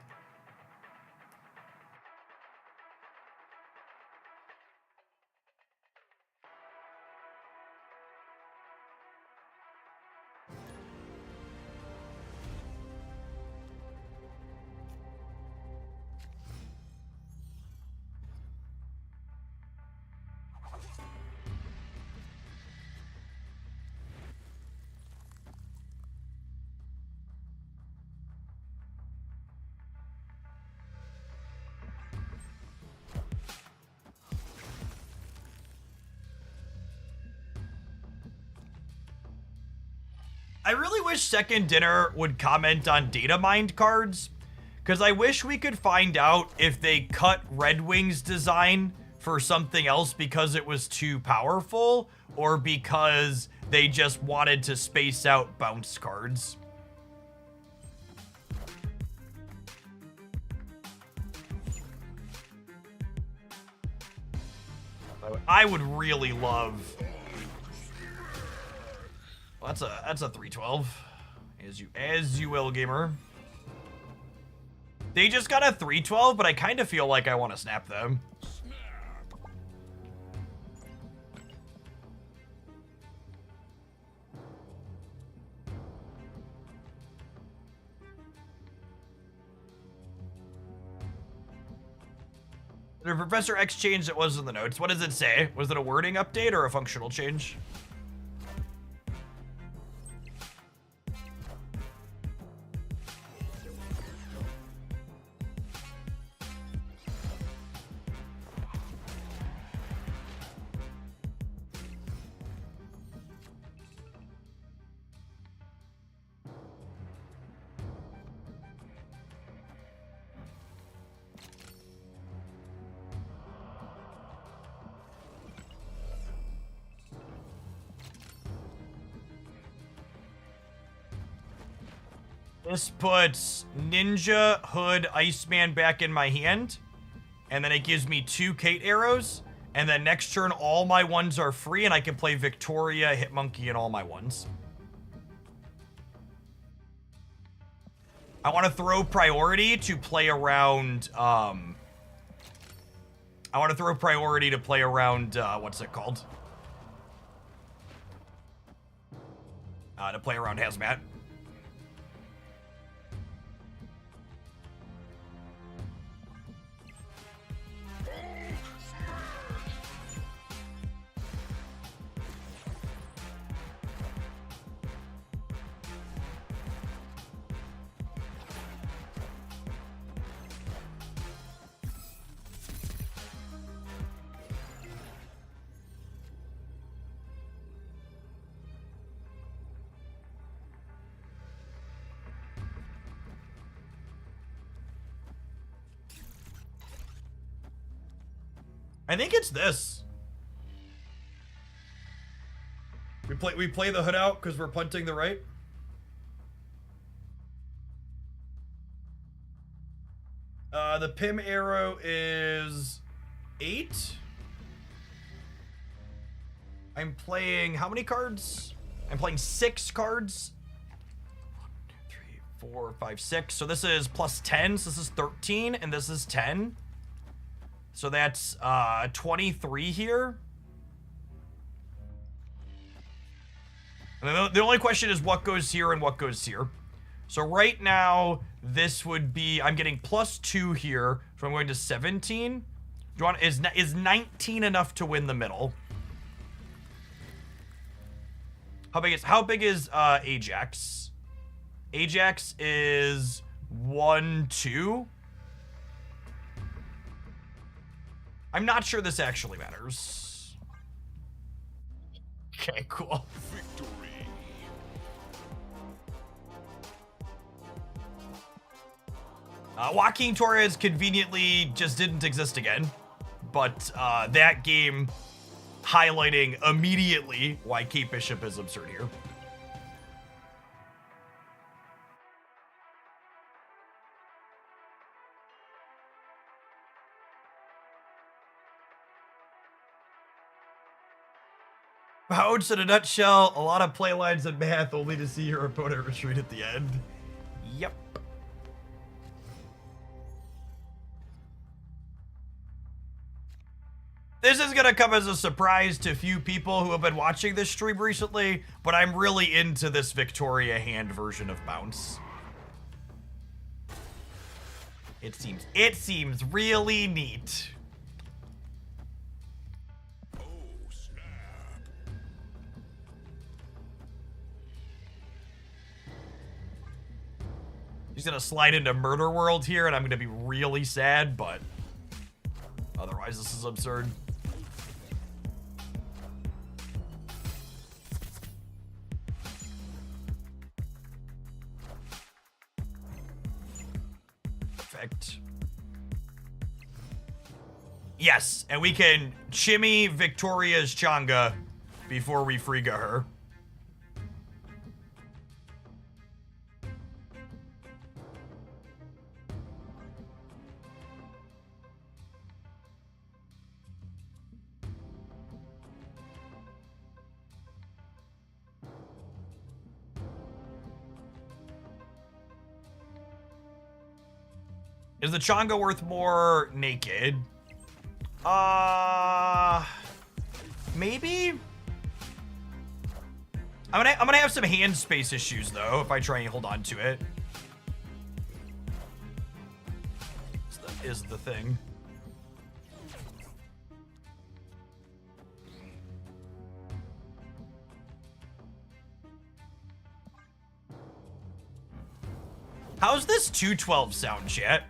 I really wish Second Dinner would comment on data mined cards, because I wish we could find out if they cut Red Wing's design for something else because it was too powerful, or because they just wanted to space out bounce cards. I would really love. Well, that's a 312. As you will, gamer. They just got a 312, but I kind of feel like I want to snap them. Did Professor X change that was in the notes? What does it say? Was it a wording update or a functional change? This puts Ninja, Hood, Iceman back in my hand. And then it gives me 2 Kate arrows. And then next turn, all my ones are free, and I can play Victoria, Hitmonkey, and all my ones. I want to throw priority to play around, what's it called? To play around Hazmat. I think it's this. We play the Hood out because we're punting the right. The Pim arrow is 8. I'm playing how many cards? I'm playing 6 cards. 1, 2, 3, 4, 5, 6. So this is plus 10. So this is 13, and this is 10. So that's 23 here. And then the only question is what goes here and what goes here. So right now, this would be, I'm getting plus 2 here. So I'm going to 17. Do you want, is 19 enough to win the middle? How big is Ajax? Ajax is 1, 2. I'm not sure this actually matters. Okay, cool. Victory. Joaquin Torres conveniently just didn't exist again, but that game highlighting immediately why Kate Bishop is absurd here. Bounce in a nutshell, a lot of play lines and math only to see your opponent retreat at the end. Yep. This is gonna come as a surprise to few people who have been watching this stream recently, but I'm really into this Victoria hand version of Bounce. It seems really neat. He's gonna slide into Murder World here, and I'm gonna be really sad, but otherwise this is absurd. Perfect. Yes, and we can Chimmy Victoria's Changa before we Friga her. Is the Changa worth more naked? Maybe? I'm gonna have some hand space issues though if I try and hold on to it. Is the thing. How's this 212 sound, chat?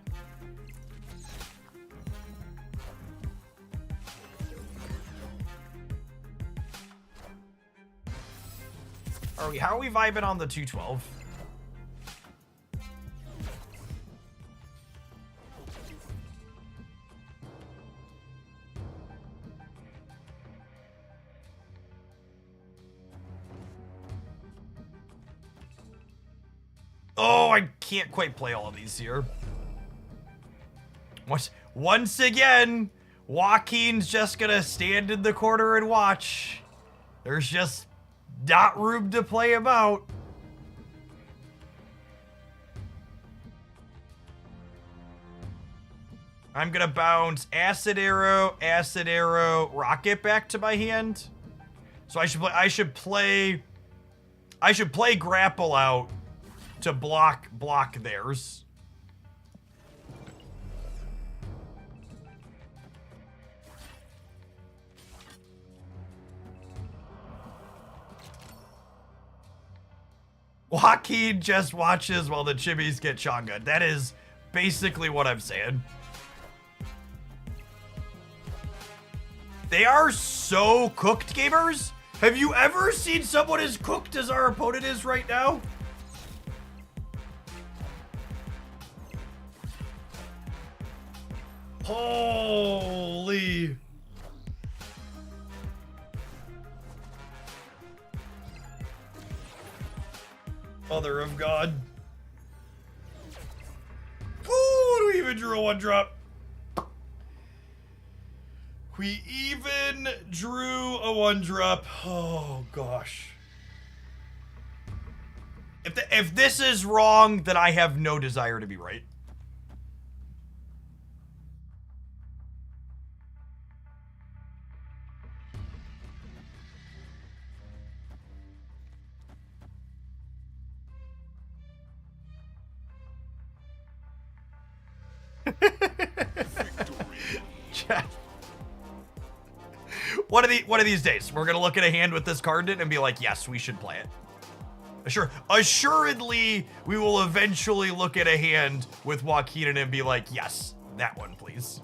How are we vibing on the 212? Oh, I can't quite play all of these here. Once again, Joaquin's just gonna stand in the corner and watch. There's just not room to play him out. I'm gonna bounce Acid Arrow, Rocket back to my hand. So I should play Grapple out to block theirs. Joaquin just watches while the Chimmies get Changa. That is basically what I'm saying. They are so cooked, gamers. Have you ever seen someone as cooked as our opponent is right now? Holy. Mother of God. Ooh, we even drew a 1-drop. We even drew a 1-drop. Oh, gosh. If this is wrong, then I have no desire to be right. One of these days, we're gonna look at a hand with this card in it and be like, yes, we should play it. Assuredly, we will eventually look at a hand with Joaquin in it and be like, yes, that one, please.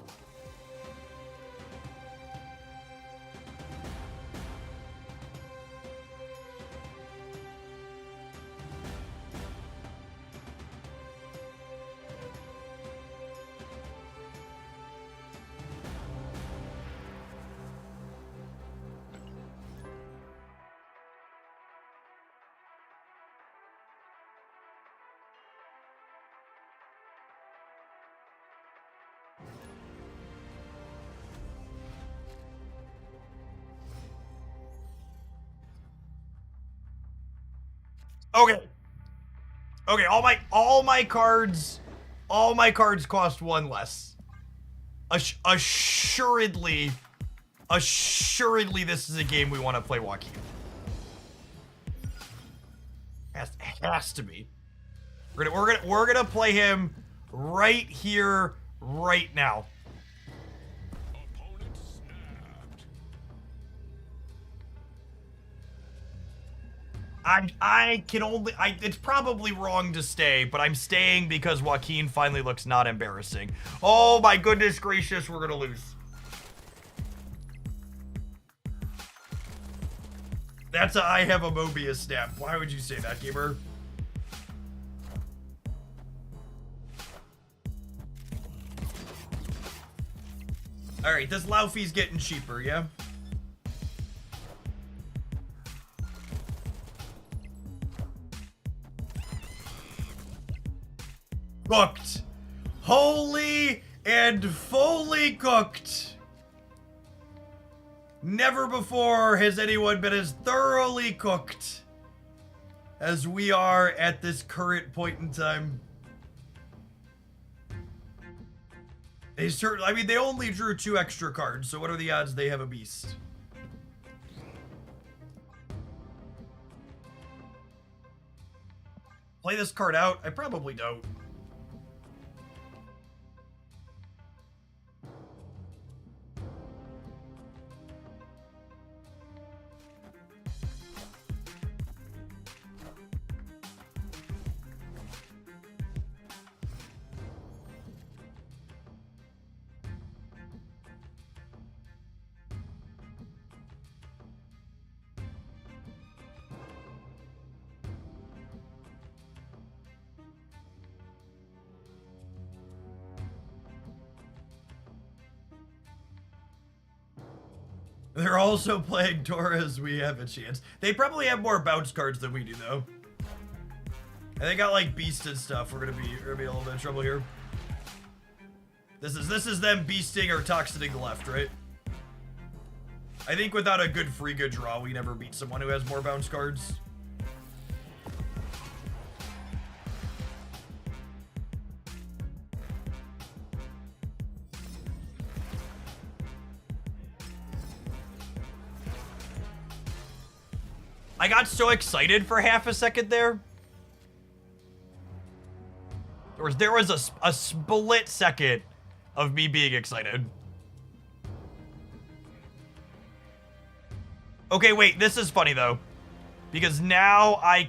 Okay, all my cards cost 1 less. Assuredly this is a game we want to play Joaquin. Has to be. We're gonna play him right here, right now. Opponent snapped. It's probably wrong to stay, but I'm staying because Joaquin finally looks not embarrassing. Oh my goodness gracious, we're gonna lose. That's I have a Mobius snap. Why would you say that, gamer? All right, this Laufey's getting cheaper, yeah? Cooked. Holy and fully cooked. Never before has anyone been as thoroughly cooked as we are at this current point in time. I mean, they only drew 2 extra cards, so what are the odds they have a beast? Play this card out? I probably don't. They're also playing Torres. We have a chance. They probably have more bounce cards than we do, though. And they got like beast and stuff. We're gonna be a little bit in trouble here. This is them beasting or toxining the left, right? I think without a good Frigga draw, we never beat someone who has more bounce cards. I got so excited for half a second there. There was a split second of me being excited. Okay, wait, this is funny though. Because now I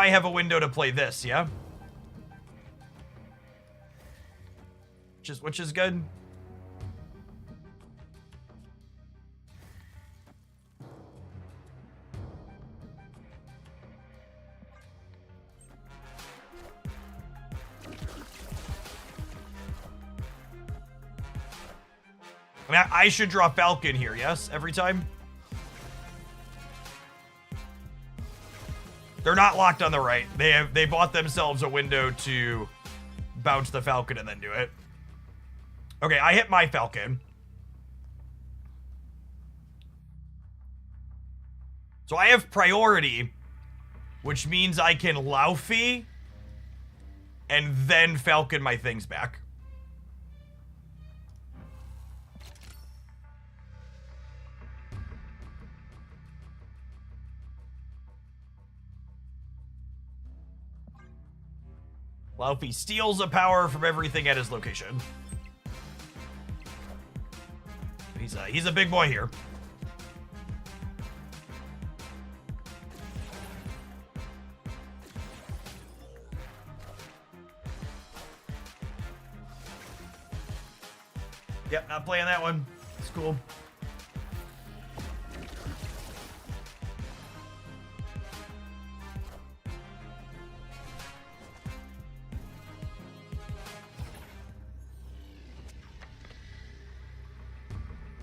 have a window to play this, yeah? Which is good. I mean, I should draw Falcon here, yes? Every time? They're not locked on the right. They bought themselves a window to bounce the Falcon and then do it. Okay, I hit my Falcon. So I have priority, which means I can Laufey and then Falcon my things back. Laufey steals a power from everything at his location. He's a big boy here. Yep, not playing that one. It's cool.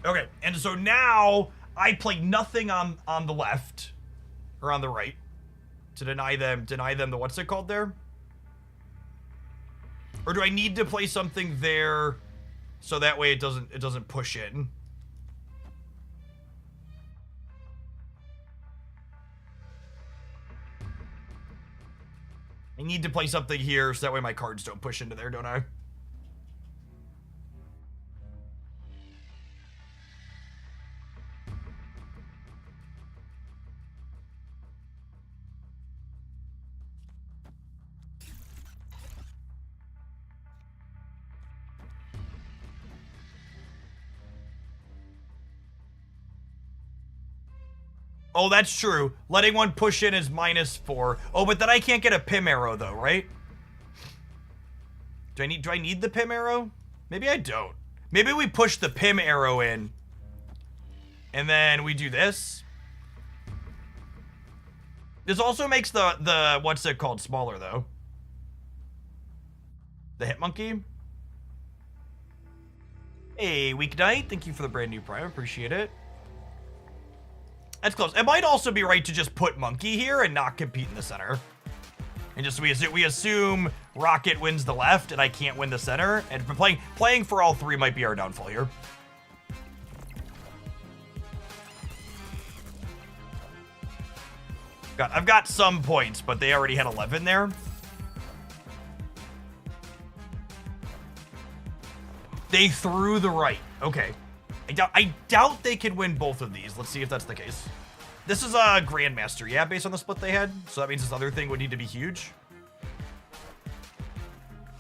Okay, and so now I play nothing on the left or on the right to deny them the what's it called there? Or do I need to play something there so that way it doesn't push in? I need to play something here so that way my cards don't push into there, don't I? Oh, that's true. Letting one push in is -4. Oh, but then I can't get a Pim arrow though, right? Do I need the Pim arrow? Maybe I don't. Maybe we push the Pim arrow in. And then we do this. This also makes the what's it called smaller though. The Hit Monkey. Hey, Weeknight, thank you for the brand new Prime. Appreciate it. That's close. It might also be right to just put Monkey here and not compete in the center. And just we assume Rocket wins the left and I can't win the center. And playing for all three might be our downfall here. I've got some points, but they already had 11 there. They threw the right. Okay. I doubt they can win both of these. Let's see if that's the case. This is a Grandmaster, yeah, based on the split they had. So that means this other thing would need to be huge.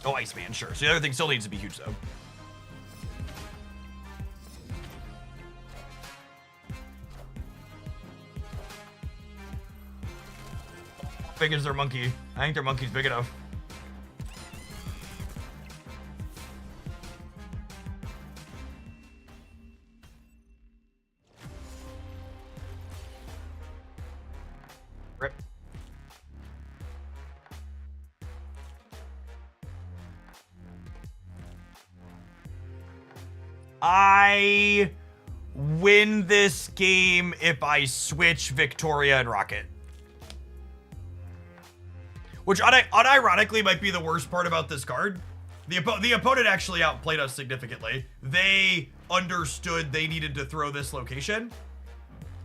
Oh, Iceman, sure. So the other thing still needs to be huge, though. How big is their monkey? I think their monkey's big enough. Rip. I win this game if I switch Victoria and Rocket. Which unironically might be the worst part about this card. The opponent actually outplayed us significantly. They understood they needed to throw this location.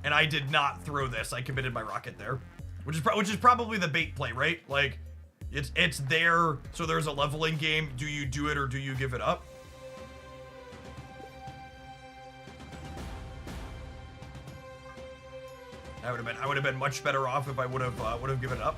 And I did not throw this. I committed my Rocket there. Which is probably the bait play, right? Like, it's there, so there's a leveling game. Do you do it or do you give it up? I would have been much better off if I would have given it up.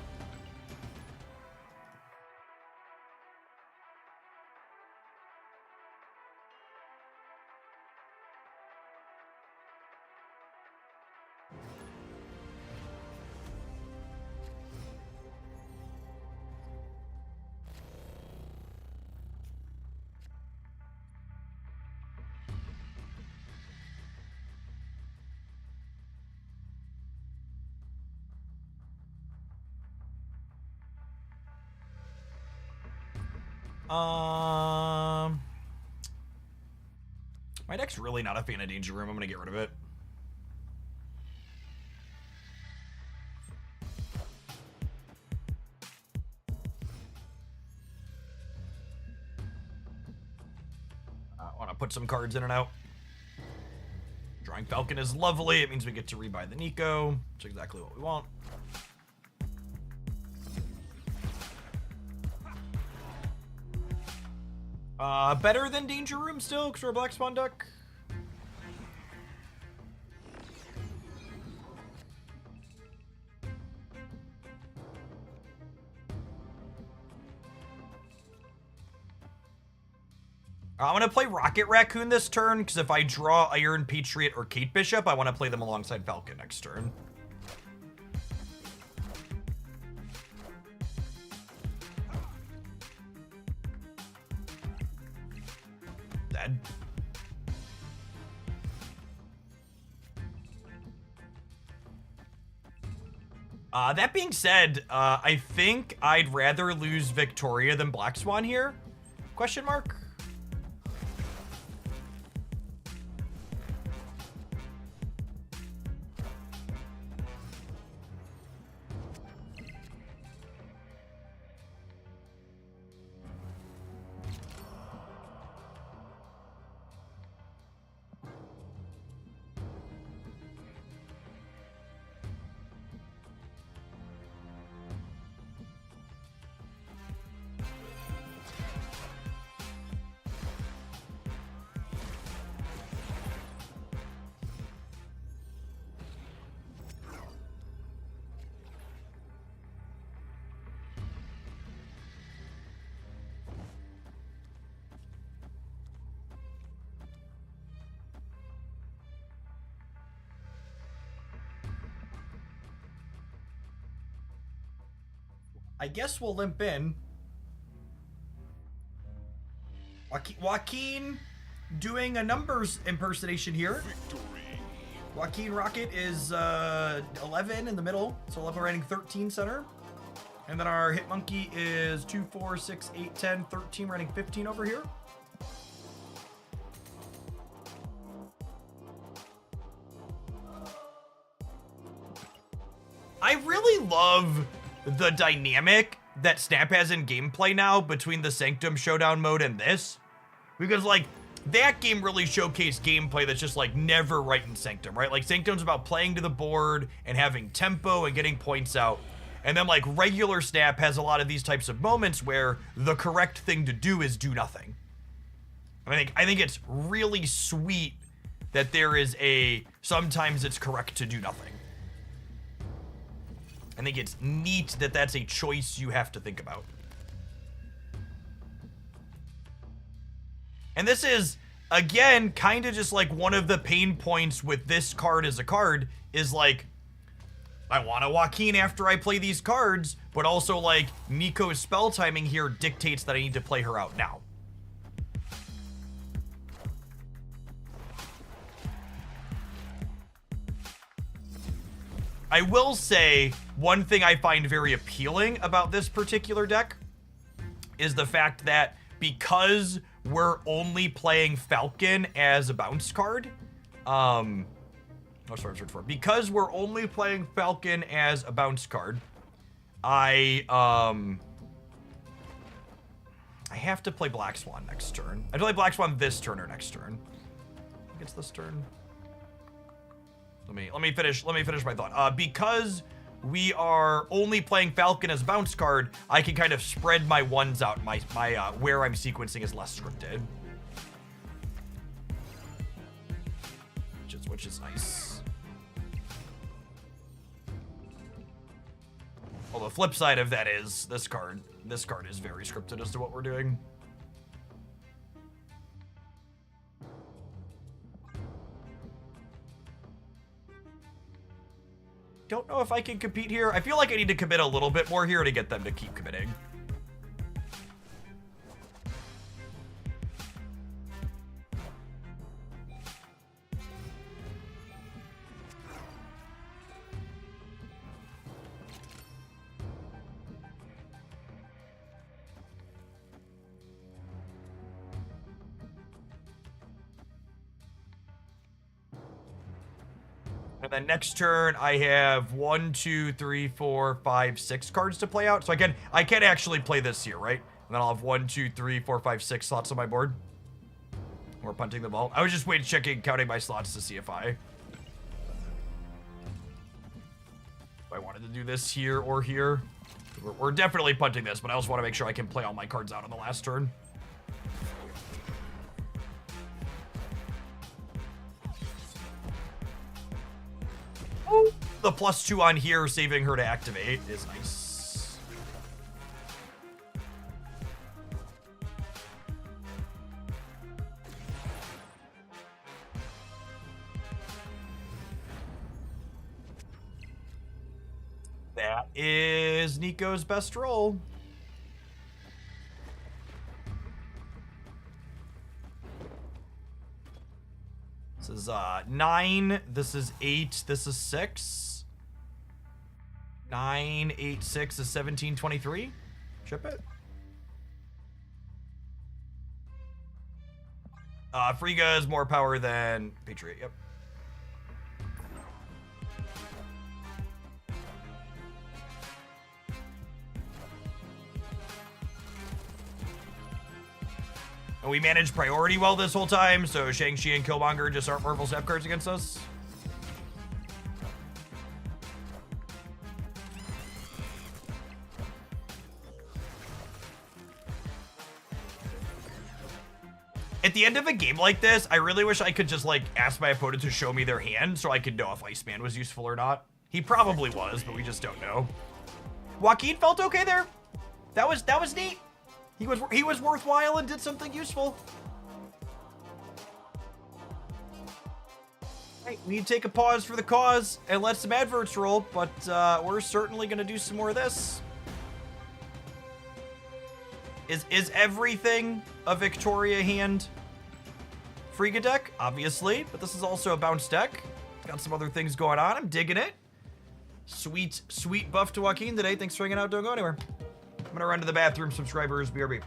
My deck's really not a fan of Danger Room. I'm gonna get rid of it. I want to put some cards in and out. Drawing Falcon is lovely. It means we get to rebuy the Nico, which is exactly what we want. Better than Danger Room still, because we're a Black Spawn deck. I'm going to play Rocket Raccoon this turn, because if I draw Iron Patriot or Kate Bishop, I want to play them alongside Falcon next turn. Dead. That being said, I think I'd rather lose Victoria than Black Swan here? Question mark? I guess we'll limp in. Joaquin doing a numbers impersonation here. Joaquin Rocket is 11 in the middle, so level rating 13 center. And then our Hit Monkey is 2, 4, 6, 8, 10, 13, rating 15 over here. I really love the dynamic that Snap has in gameplay now between the Sanctum Showdown mode and this. Because, like, that game really showcased gameplay that's just, like, never right in Sanctum, right? Like, Sanctum's about playing to the board and having tempo and getting points out. And then, like, regular Snap has a lot of these types of moments where the correct thing to do is do nothing. I think it's really sweet that there is sometimes it's correct to do nothing. I think it's neat that that's a choice you have to think about. And this is, again, kind of just like one of the pain points with this card as a card is like, I want a Joaquin after I play these cards, but also like Neeko's spell timing here dictates that I need to play her out now. I will say one thing I find very appealing about this particular deck is the fact that because we're only playing Falcon as a bounce card, because we're only playing Falcon as a bounce card, I have to play Black Swan next turn. I play Black Swan this turn or next turn. I think it's this turn. Let me finish my thought. Because we are only playing Falcon as bounce card, I can kind of spread my ones out. My where I'm sequencing is less scripted, which is nice. Well, the flip side of that is this card is very scripted as to what we're doing. Don't know if I can compete here. I feel like I need to commit a little bit more here to get them to keep committing. And then next turn, I have 1, 2, 3, 4, 5, 6 cards to play out. So I can actually play this here, right? And then I'll have 1, 2, 3, 4, 5, 6 slots on my board. Or punting the ball. I was just counting my slots to see if I wanted to do this here or here. We're definitely punting this, but I also want to make sure I can play all my cards out on the last turn. The +2 on here, saving her to activate, is nice. That is Neeko's best roll. This is 9, this is 8, this is 6. 9, 8, 6 is 1723. Ship it. Frigga has more power than Patriot, yep. And we managed priority well this whole time, so Shang-Chi and Killmonger just aren't Marvel Snap cards against us. At the end of a game like this, I really wish I could just, like, ask my opponent to show me their hand so I could know if Iceman was useful or not. He probably was, but we just don't know. Joaquin felt okay there. That was neat. He was worthwhile and did something useful. Hey, we need to take a pause for the cause and let some adverts roll, but we're certainly going to do some more of this. Is everything a Victoria hand? Frigga deck, obviously, but this is also a bounce deck. It's got some other things going on. I'm digging it. Sweet, sweet buff to Joaquin today. Thanks for hanging out. Don't go anywhere. I'm going to run to the bathroom, subscribers. BRB.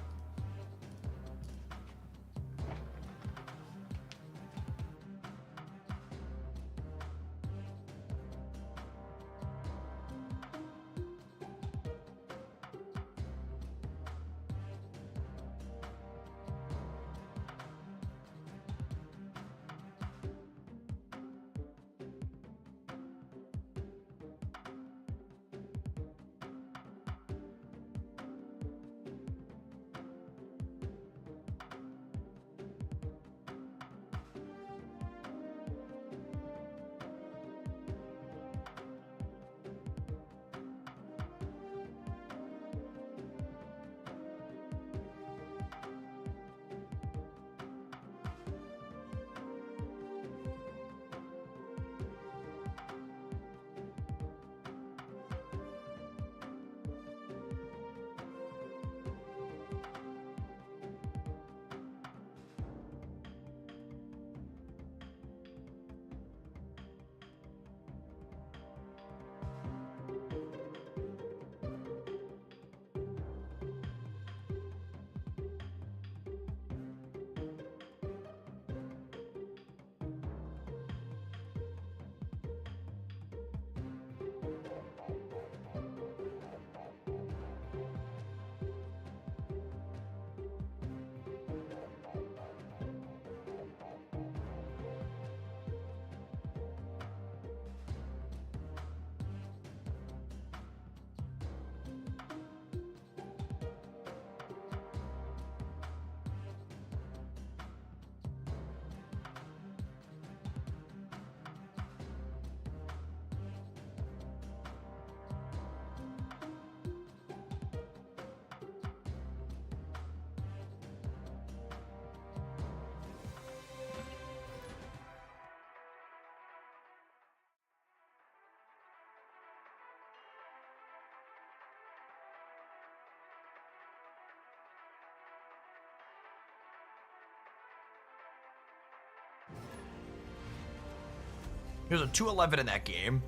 He was a 211 in that game.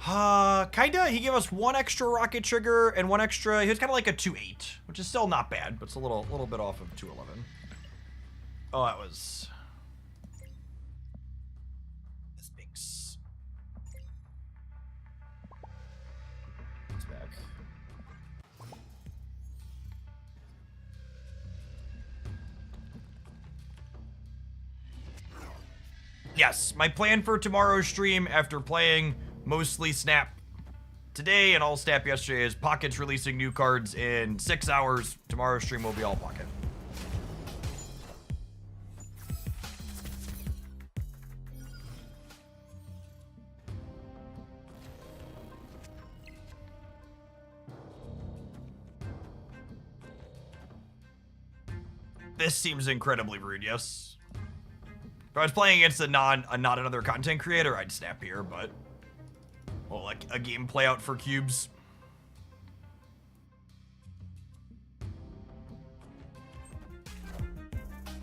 Kinda. He gave us 1 extra rocket trigger and 1 extra. He was kind of like a 2.8, which is still not bad, but it's a little bit off of 211. Oh, that was. This makes. It's back. Yes, my plan for tomorrow's stream after playing mostly Snap today and all Snap yesterday is Pocket's releasing new cards in 6 hours. Tomorrow's stream will be all Pocket. This seems incredibly rude, yes. If I was playing against not another content creator, I'd snap here, but well, like a gameplay out for cubes.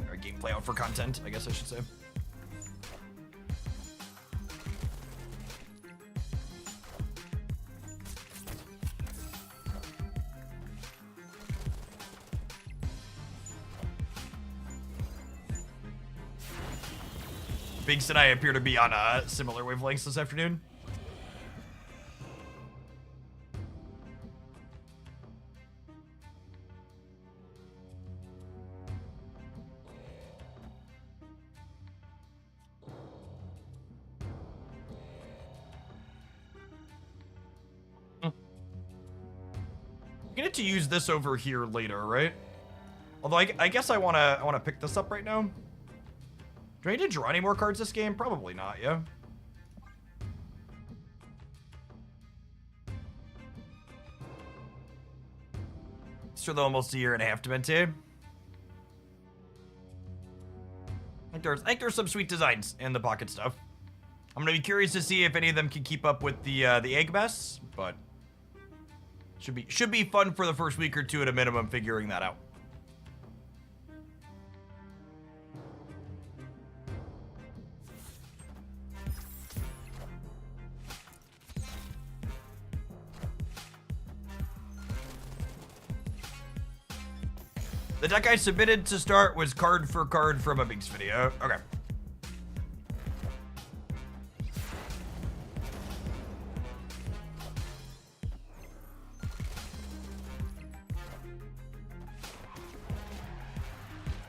Or a gameplay out for content, I guess I should say. Binks and I appear to be on similar wavelengths this afternoon. I'm gonna to use this over here later, right? Although I guess I wanna pick this up right now. Do I need to draw any more cards this game? Probably not, yeah. It's for the almost a year and a half Demente. I think there's some sweet designs in the Pocket stuff. I'm gonna be curious to see if any of them can keep up with the egg mess, but should be fun for the first week or two at a minimum figuring that out. The deck I submitted to start was card for card from a Binks video. Okay.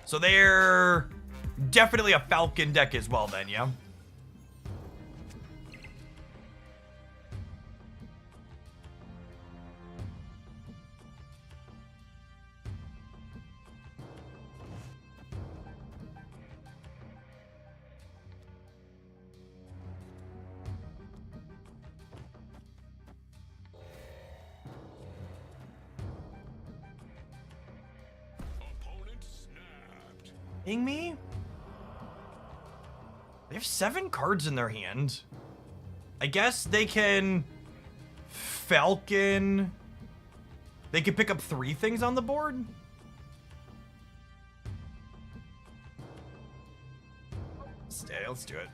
So they're definitely a Falcon deck as well then, yeah? Me? They have 7 cards in their hand. I guess they can Falcon. They can pick up 3 things on the board. Let's do it.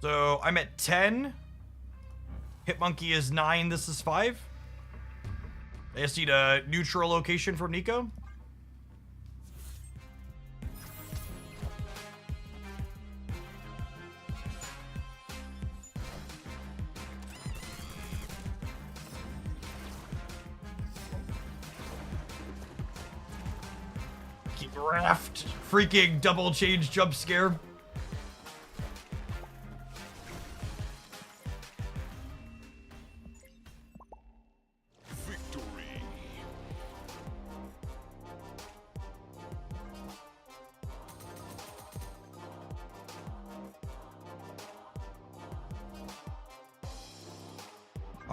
So I'm at 10. Hitmonkey is 9. This is 5. I just need a neutral location from Nico. Keep Raft. Freaking double change jump scare.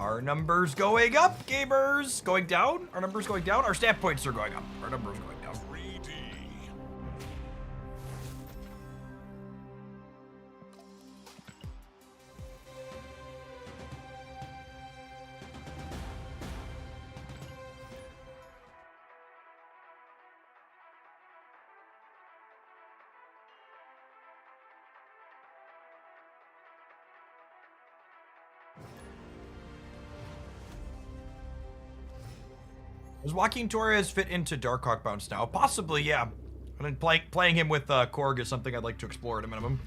Our numbers going up, gamers. Going down? Our numbers going down? Our stat points are going up. Our numbers going down. 3D. Does Joaquin Torres fit into Darkhawk bounce now? Possibly, yeah. I mean, playing him with Korg is something I'd like to explore at a minimum.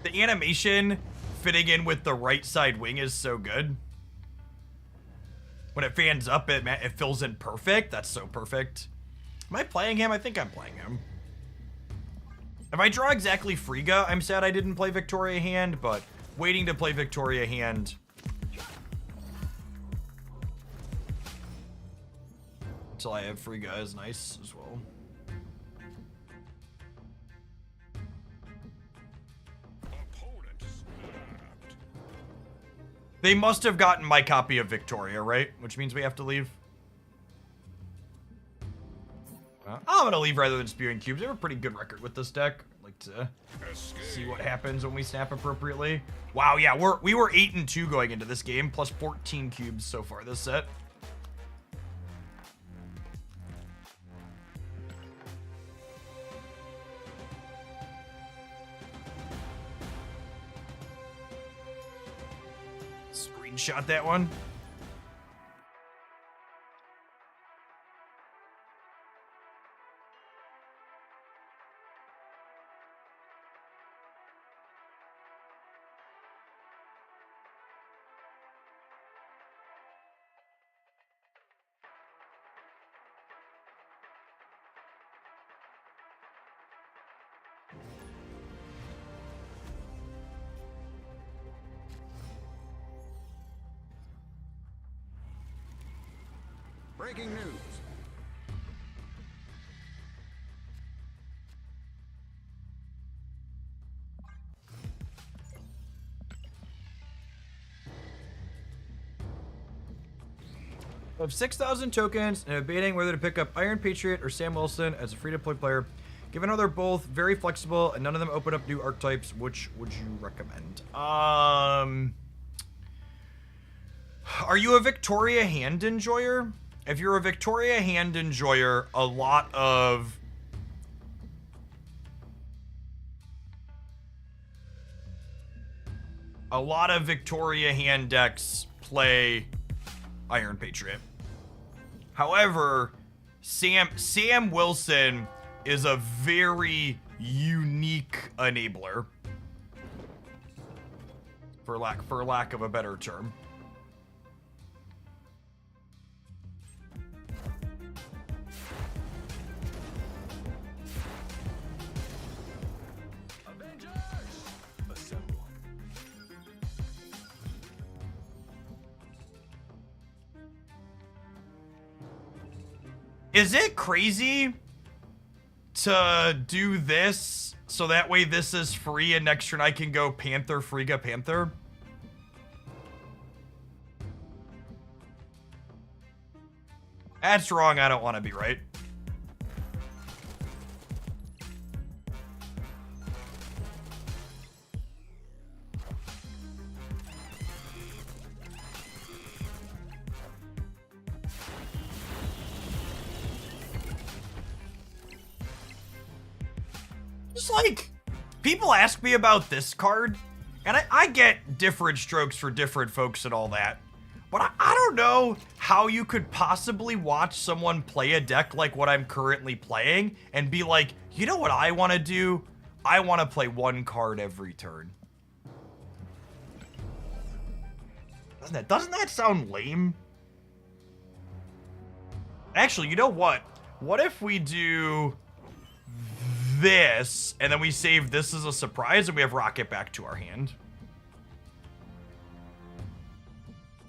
The animation fitting in with the right side wing is so good. When it fans up, it fills in perfect. That's so perfect. Am I playing him? I think I'm playing him. If I draw exactly Frigga, I'm sad I didn't play Victoria Hand, but waiting to play Victoria Hand until I have Frigga is nice as well. Opponent snapped. They must have gotten my copy of Victoria, right? Which means we have to leave. I'm gonna leave rather than spewing cubes. We have a pretty good record with this deck. I'd like to see what happens when we snap appropriately. Wow, yeah, we were 8-2 going into this game, plus 14 cubes so far this set. Screenshot that one. Breaking news. Of 6,000 tokens and debating whether to pick up Iron Patriot or Sam Wilson as a free-to-play player. Given how they're both very flexible and none of them open up new archetypes, which would you recommend? Are you a Victoria Hand enjoyer? If you're a Victoria Hand enjoyer, a lot of Victoria Hand decks play Iron Patriot. However, Sam Wilson is a very unique enabler, for lack of a better term. Avengers! Assemble. Is it crazy to do this so that way this is free and next turn I can go Panther, Frigga, Panther? That's wrong. I don't want to be right. Just like, people ask me about this card, and I get different strokes for different folks and all that. But I don't know how you could possibly watch someone play a deck like what I'm currently playing and be like, you know what I want to do? I want to play one card every turn. Doesn't that sound lame? Actually, you know what? What if we do this, and then we save this as a surprise, and we have Rocket back to our hand.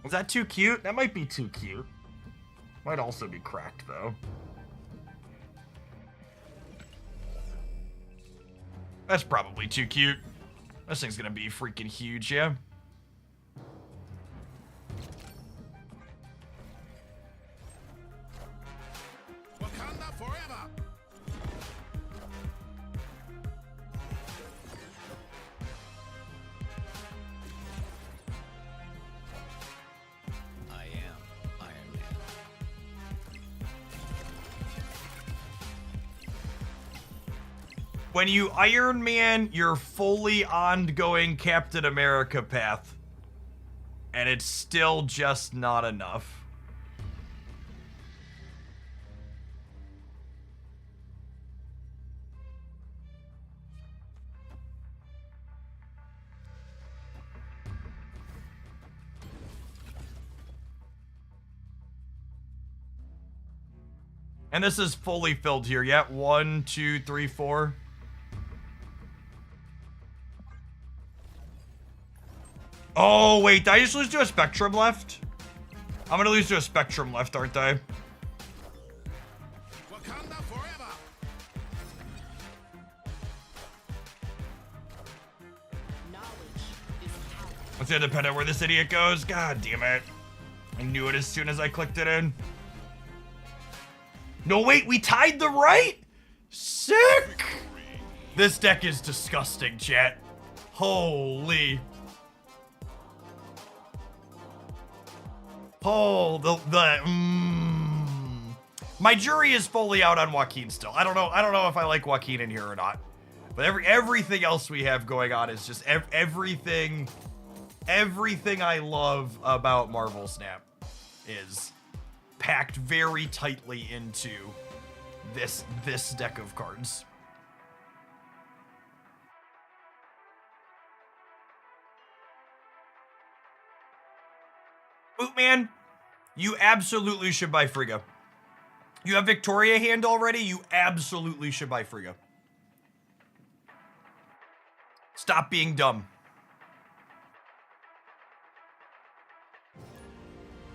Was that too cute? That might be too cute. Might also be cracked, though. That's probably too cute. This thing's gonna be freaking huge, yeah? Wakanda forever! I am Iron Man. When you Iron Man your fully ongoing Captain America path, and it's still just not enough. And this is fully filled here. Yeah, 1, 2, 3, 4. Oh, wait, did I just lose to a Spectrum left? I'm gonna lose to a Spectrum left, aren't I? Wakanda forever! Knowledge is power. It's gonna depend on where this idiot goes. God damn it. I knew it as soon as I clicked it in. No, wait, we tied the right? Sick! This deck is disgusting, chat. Holy. Oh, My jury is fully out on Joaquin still. I don't know if I like Joaquin in here or not. But everything else we have going on is just everything I love about Marvel Snap is packed very tightly into this deck of cards. Bootman, you absolutely should buy Frigga. You have Victoria hand already, you absolutely should buy Frigga. Stop being dumb.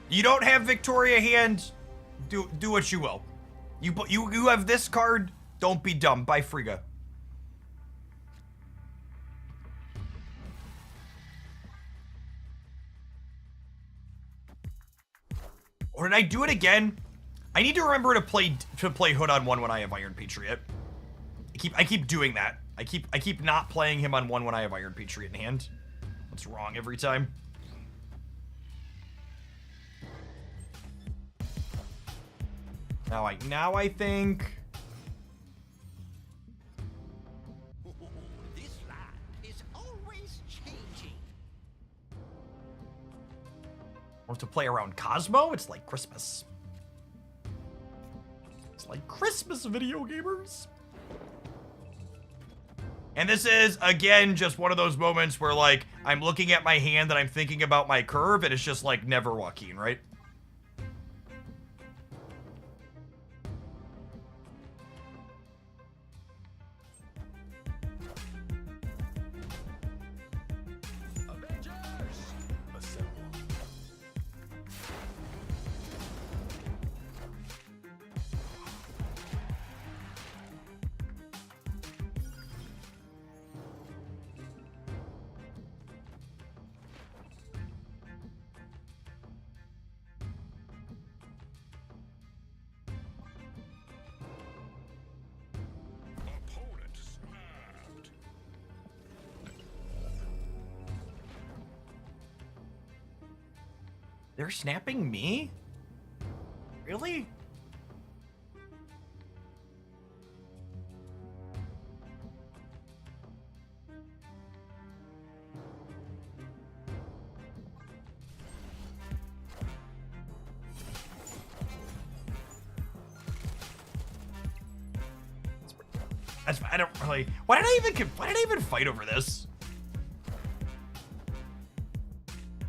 You don't have Victoria hand, do what you will. You have this card, don't be dumb, buy Frigga. Or did I do it again? I need to remember to play Hood on 1 when I have Iron Patriot. I keep doing that. I keep not playing him on 1 when I have Iron Patriot in hand. That's wrong every time. Now I think. This land is always changing. Want to play around Cosmo? It's like Christmas. It's like Christmas, video gamers. And this is, again, just one of those moments where, like, I'm looking at my hand and I'm thinking about my curve, and it's just, like, never Joaquin, right? Avengers! Assemble. Opponent snapped. They're snapping me? Really? I don't really. Why did I even fight over this?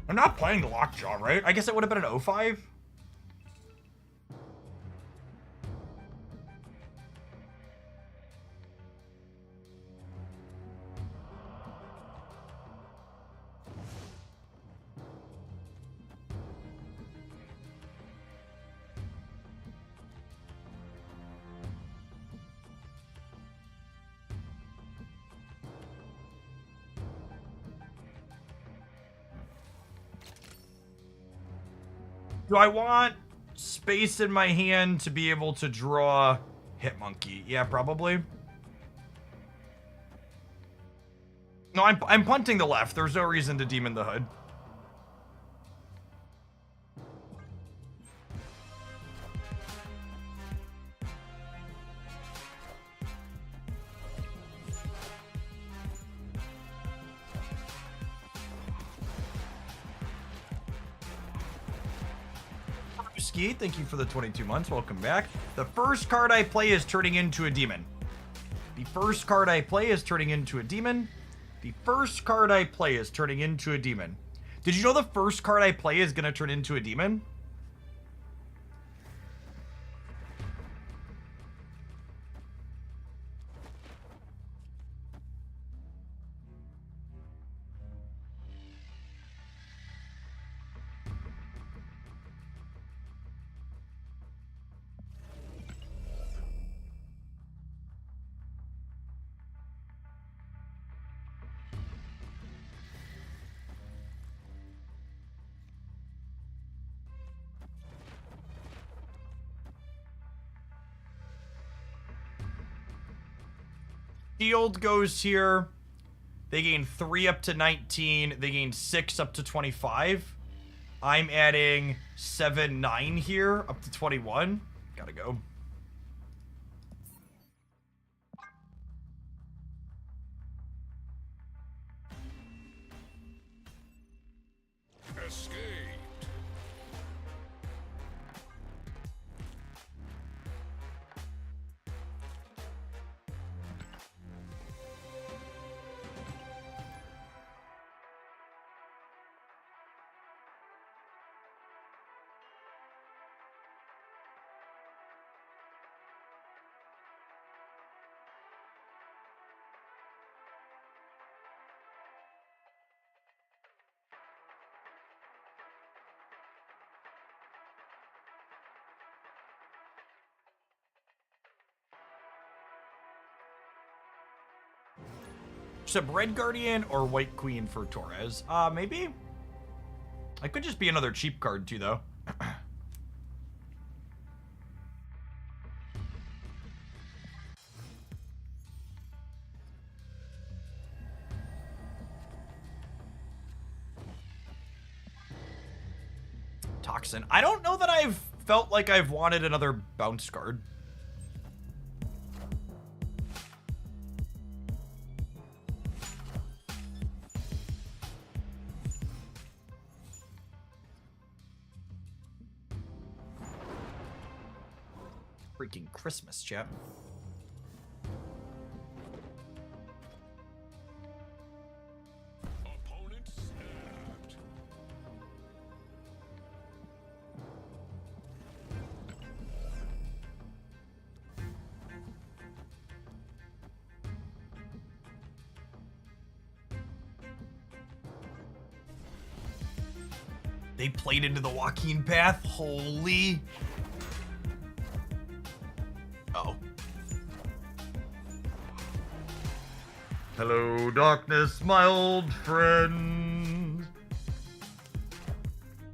I'm not playing the Lockjaw, right? I guess it would have been an 05. Do I want space in my hand to be able to draw Hitmonkey? Yeah, probably. No, I'm punting the left. There's no reason to Demon the Hood. Ski, thank you for the 22 months. Welcome back. The first card I play is turning into a demon. The first card I play is turning into a demon. The first card I play is turning into a demon. Did you know the first card I play is going to turn into a demon? Shield goes here. They gain 3 up to 19. They gain 6 up to 25. I'm adding 7, 9 here up to 21. Gotta go. Escaped. Sub Red Guardian or White Queen for Torres? Maybe? I could just be another cheap card too, though. Toxin. I don't know that I've felt like I've wanted another bounce card. Freaking Christmas, chap. Opponent snapped. They played into the Joaquin path. Holy. Oh. Hello, darkness, my old friend.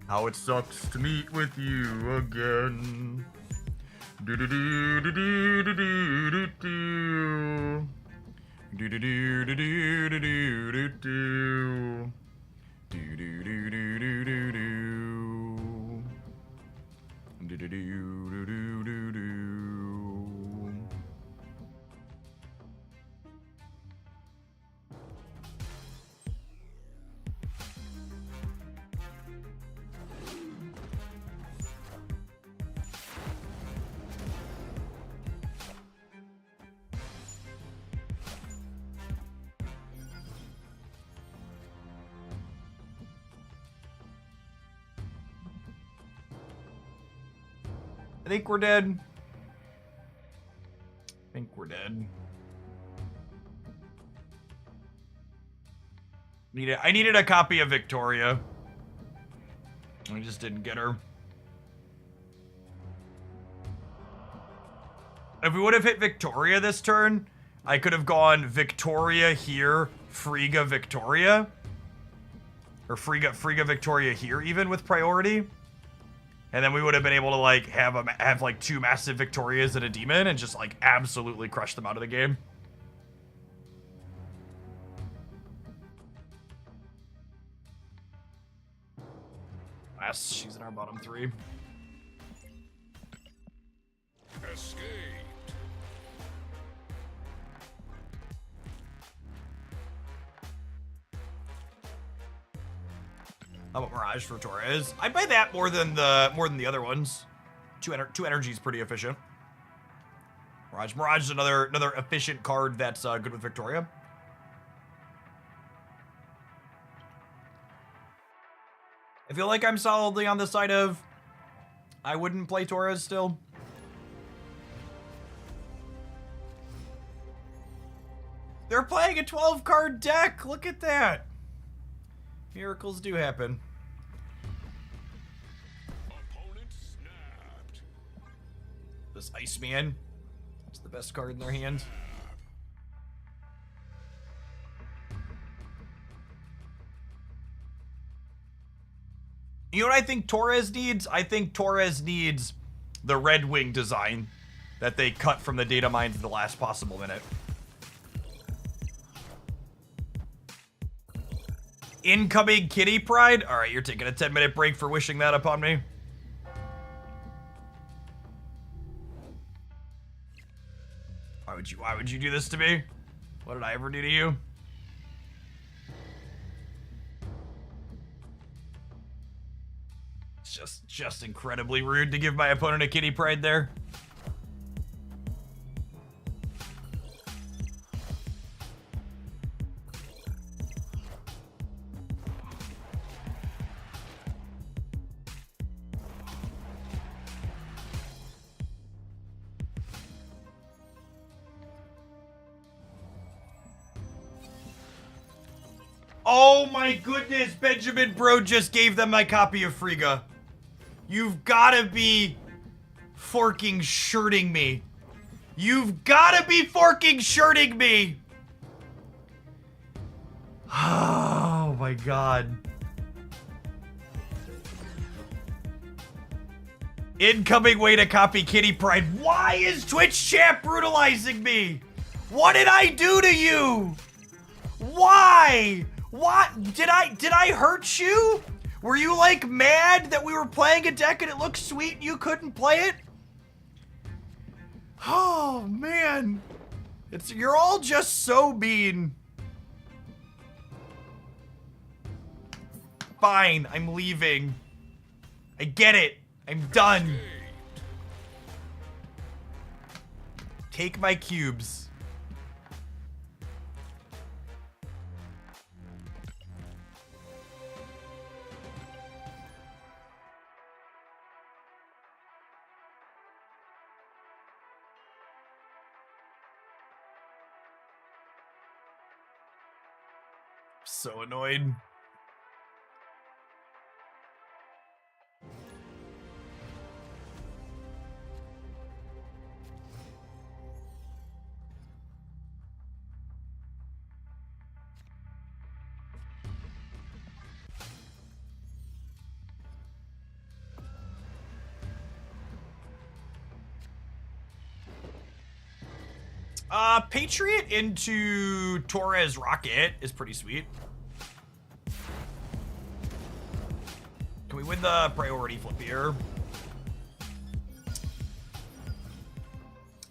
How it sucks to meet with you again. Do do do do do do do do do. Do do do do do do do do do. Do do do do do do do. Do do do do do do do. I think we're dead. I think we're dead. I needed a copy of Victoria. I just didn't get her. If we would have hit Victoria this turn, I could have gone Victoria here, Frigga Victoria. Or Frigga Victoria here even with priority. And then we would have been able to like have like 2 massive Victorias and a demon and just like absolutely crush them out of the game. Yes, she's in our bottom 3. Escaped. How about Mirage for Torres? I'd buy that more than the other ones. Two energy is pretty efficient. Mirage is another efficient card that's good with Victoria. I feel like I'm solidly on the side of I wouldn't play Torres still. They're playing a 12-card deck. Look at that. Miracles do happen. Opponent snapped. This Iceman. It's the best card in their hand. You know what I think Torres needs? I think Torres needs the Red Wing design that they cut from the data mine to the last possible minute. Incoming Kitty Pride? Alright, you're taking a 10-minute break for wishing that upon me. Why would you do this to me? What did I ever do to you? It's just incredibly rude to give my opponent a Kitty Pride there. Oh my goodness, Benjamin Bro just gave them my copy of Frigga. You've gotta be forking shirting me. You've gotta be forking shirting me. Oh my god. Incoming way to copy Kitty Pride. Why is Twitch chat brutalizing me? What did I do to you? Why? What? Did I hurt you? Were you like mad that we were playing a deck and it looked sweet and you couldn't play it? Oh man. You're all just so mean. Fine, I'm leaving. I get it. I'm done. Take my cubes. So annoyed. Patriot into Torres Rocket is pretty sweet. Can we win the priority flip here?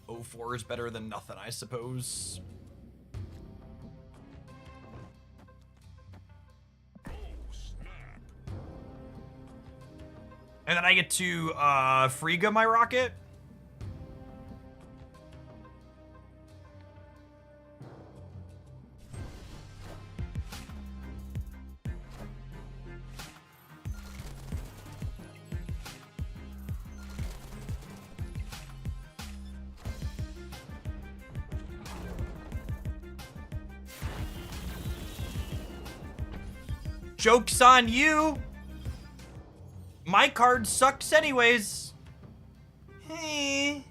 04 is better than nothing, I suppose. And then I get to Frigga my rocket. Joke's on you. My card sucks anyways. Hey.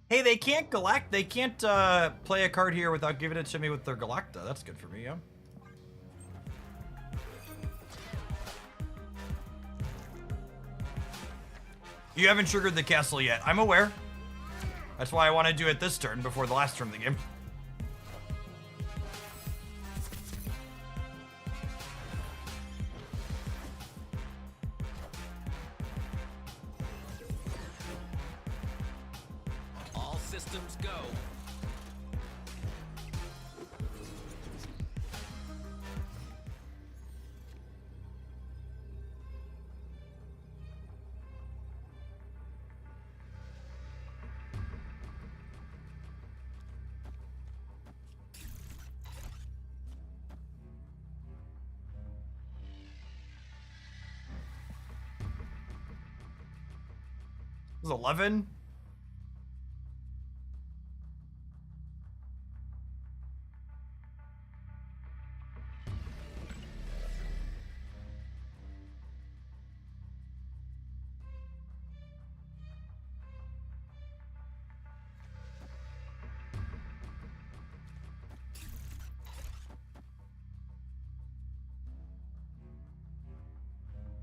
Hey, they can't They can't play a card here without giving it to me with their Galacta. That's good for me, yeah. You haven't triggered the castle yet. I'm aware. That's why I want to do it this turn before the last turn of the game. All systems go. This is 11.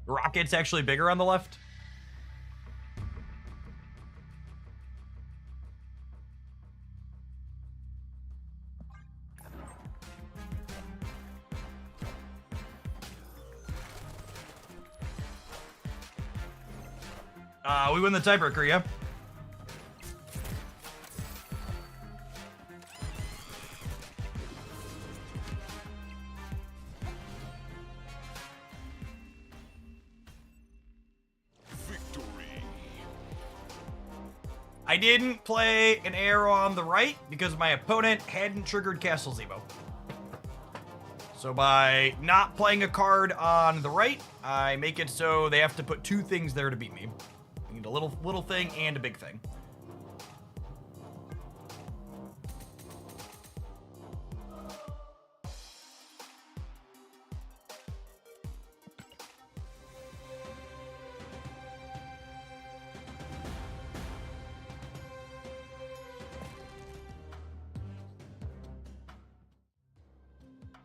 Rocket's actually bigger on the left. We win the tiebreaker, yeah? Victory. I didn't play an arrow on the right because my opponent hadn't triggered Castle Zemo. So by not playing a card on the right, I make it so they have to put two things there to beat me. I need a little thing and a big thing.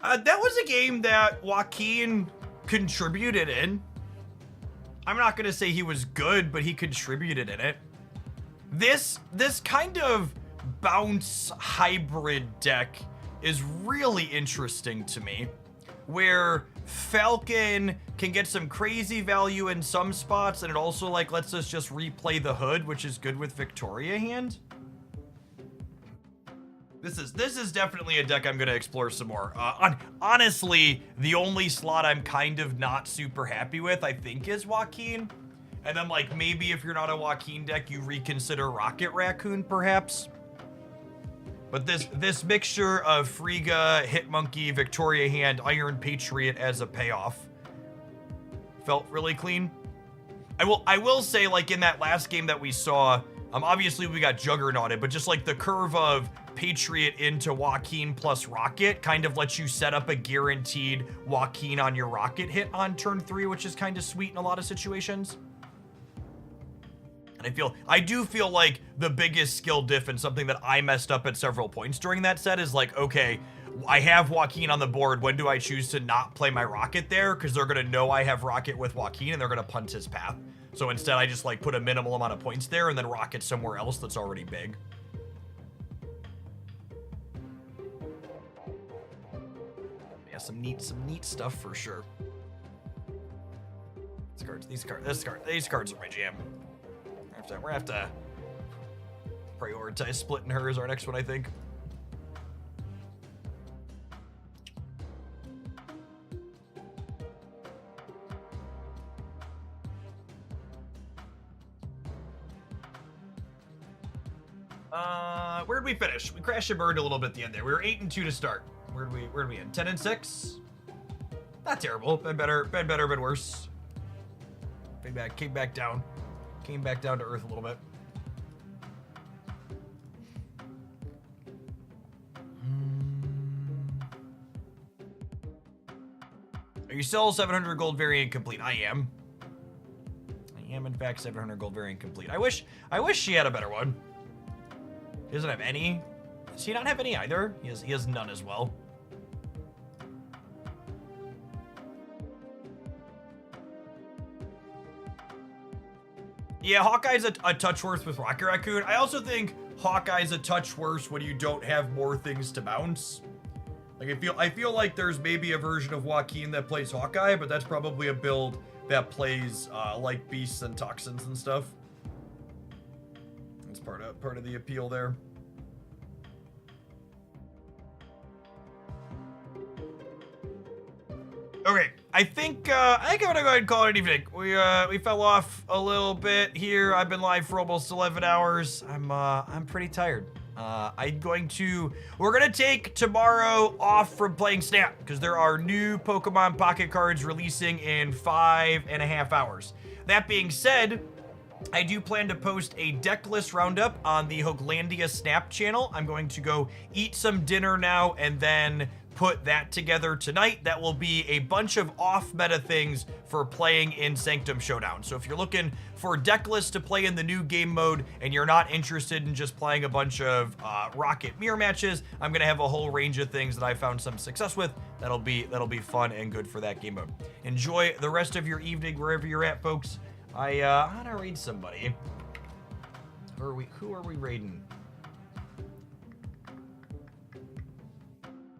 That was a game that Joaquin contributed in. I'm not gonna say he was good, but he contributed in it. This kind of bounce hybrid deck is really interesting to me, where Falcon can get some crazy value in some spots, and it also like lets us just replay the hood, which is good with Victoria hand. This is definitely a deck I'm gonna explore some more. Honestly, the only slot I'm kind of not super happy with, I think, is Joaquin. And then like maybe if you're not a Joaquin deck, you reconsider Rocket Raccoon perhaps. But this mixture of Frigga, Hitmonkey, Victoria Hand, Iron Patriot as a payoff felt really clean. I will say, like in that last game that we saw, obviously we got Juggernauted, but just like the curve of Patriot into Joaquin plus Rocket kind of lets you set up a guaranteed Joaquin on your Rocket hit on turn 3, which is kind of sweet in a lot of situations. And I do feel like the biggest skill diff and something that I messed up at several points during that set is like, okay, I have Joaquin on the board. When do I choose to not play my Rocket there? Because they're going to know I have Rocket with Joaquin and they're going to punt his path. So instead I just like put a minimal amount of points there and then Rocket somewhere else that's already big. Yeah, some neat stuff for sure. These cards are my jam. We're gonna have to prioritize splitting her as our next one, I think. Where'd we finish? We crashed and burned a little bit at the end there. We were 8-2 to start. Where'd we end? 10-6? Not terrible. Been better, been worse. Came back down. Came back down to earth a little bit. Are you still 700 gold variant complete? I am. I am in fact 700 gold variant complete. I wish she had a better one. He doesn't have any. Does he not have any either? He has none as well. Yeah, Hawkeye's a touch worse with Rocket Raccoon. I also think Hawkeye's a touch worse when you don't have more things to bounce. Like I feel like there's maybe a version of Joaquin that plays Hawkeye, but that's probably a build that plays like beasts and toxins and stuff. That's part of the appeal there. Okay, I think I'm gonna go ahead and call it an evening. We fell off a little bit here. I've been live for almost 11 hours. I'm pretty tired. We're gonna take tomorrow off from playing Snap because there are new Pokemon Pocket cards releasing in 5.5 hours. That being said, I do plan to post a deck list roundup on the Hoaglandia Snap channel. I'm going to go eat some dinner now and then put that together tonight. That will be a bunch of off-meta things for playing in Sanctum Showdown. So if you're looking for deck lists to play in the new game mode and you're not interested in just playing a bunch of Rocket mirror matches, I'm gonna have a whole range of things that I found some success with. That'll be fun and good for that game mode. Enjoy the rest of your evening wherever you're at, folks. I want to raid somebody. Who are we raiding?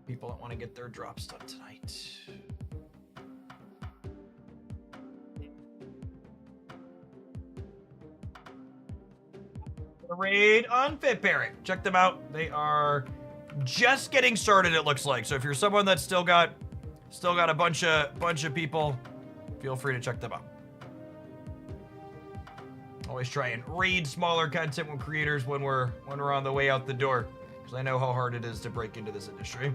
People that want to get their drops done tonight. The raid on Fit Parent. Check them out. They are just getting started, it looks like. So if you're someone that's still got a bunch of people, feel free to check them out. Always try and raid smaller content creators when we're on the way out the door, because I know how hard it is to break into this industry.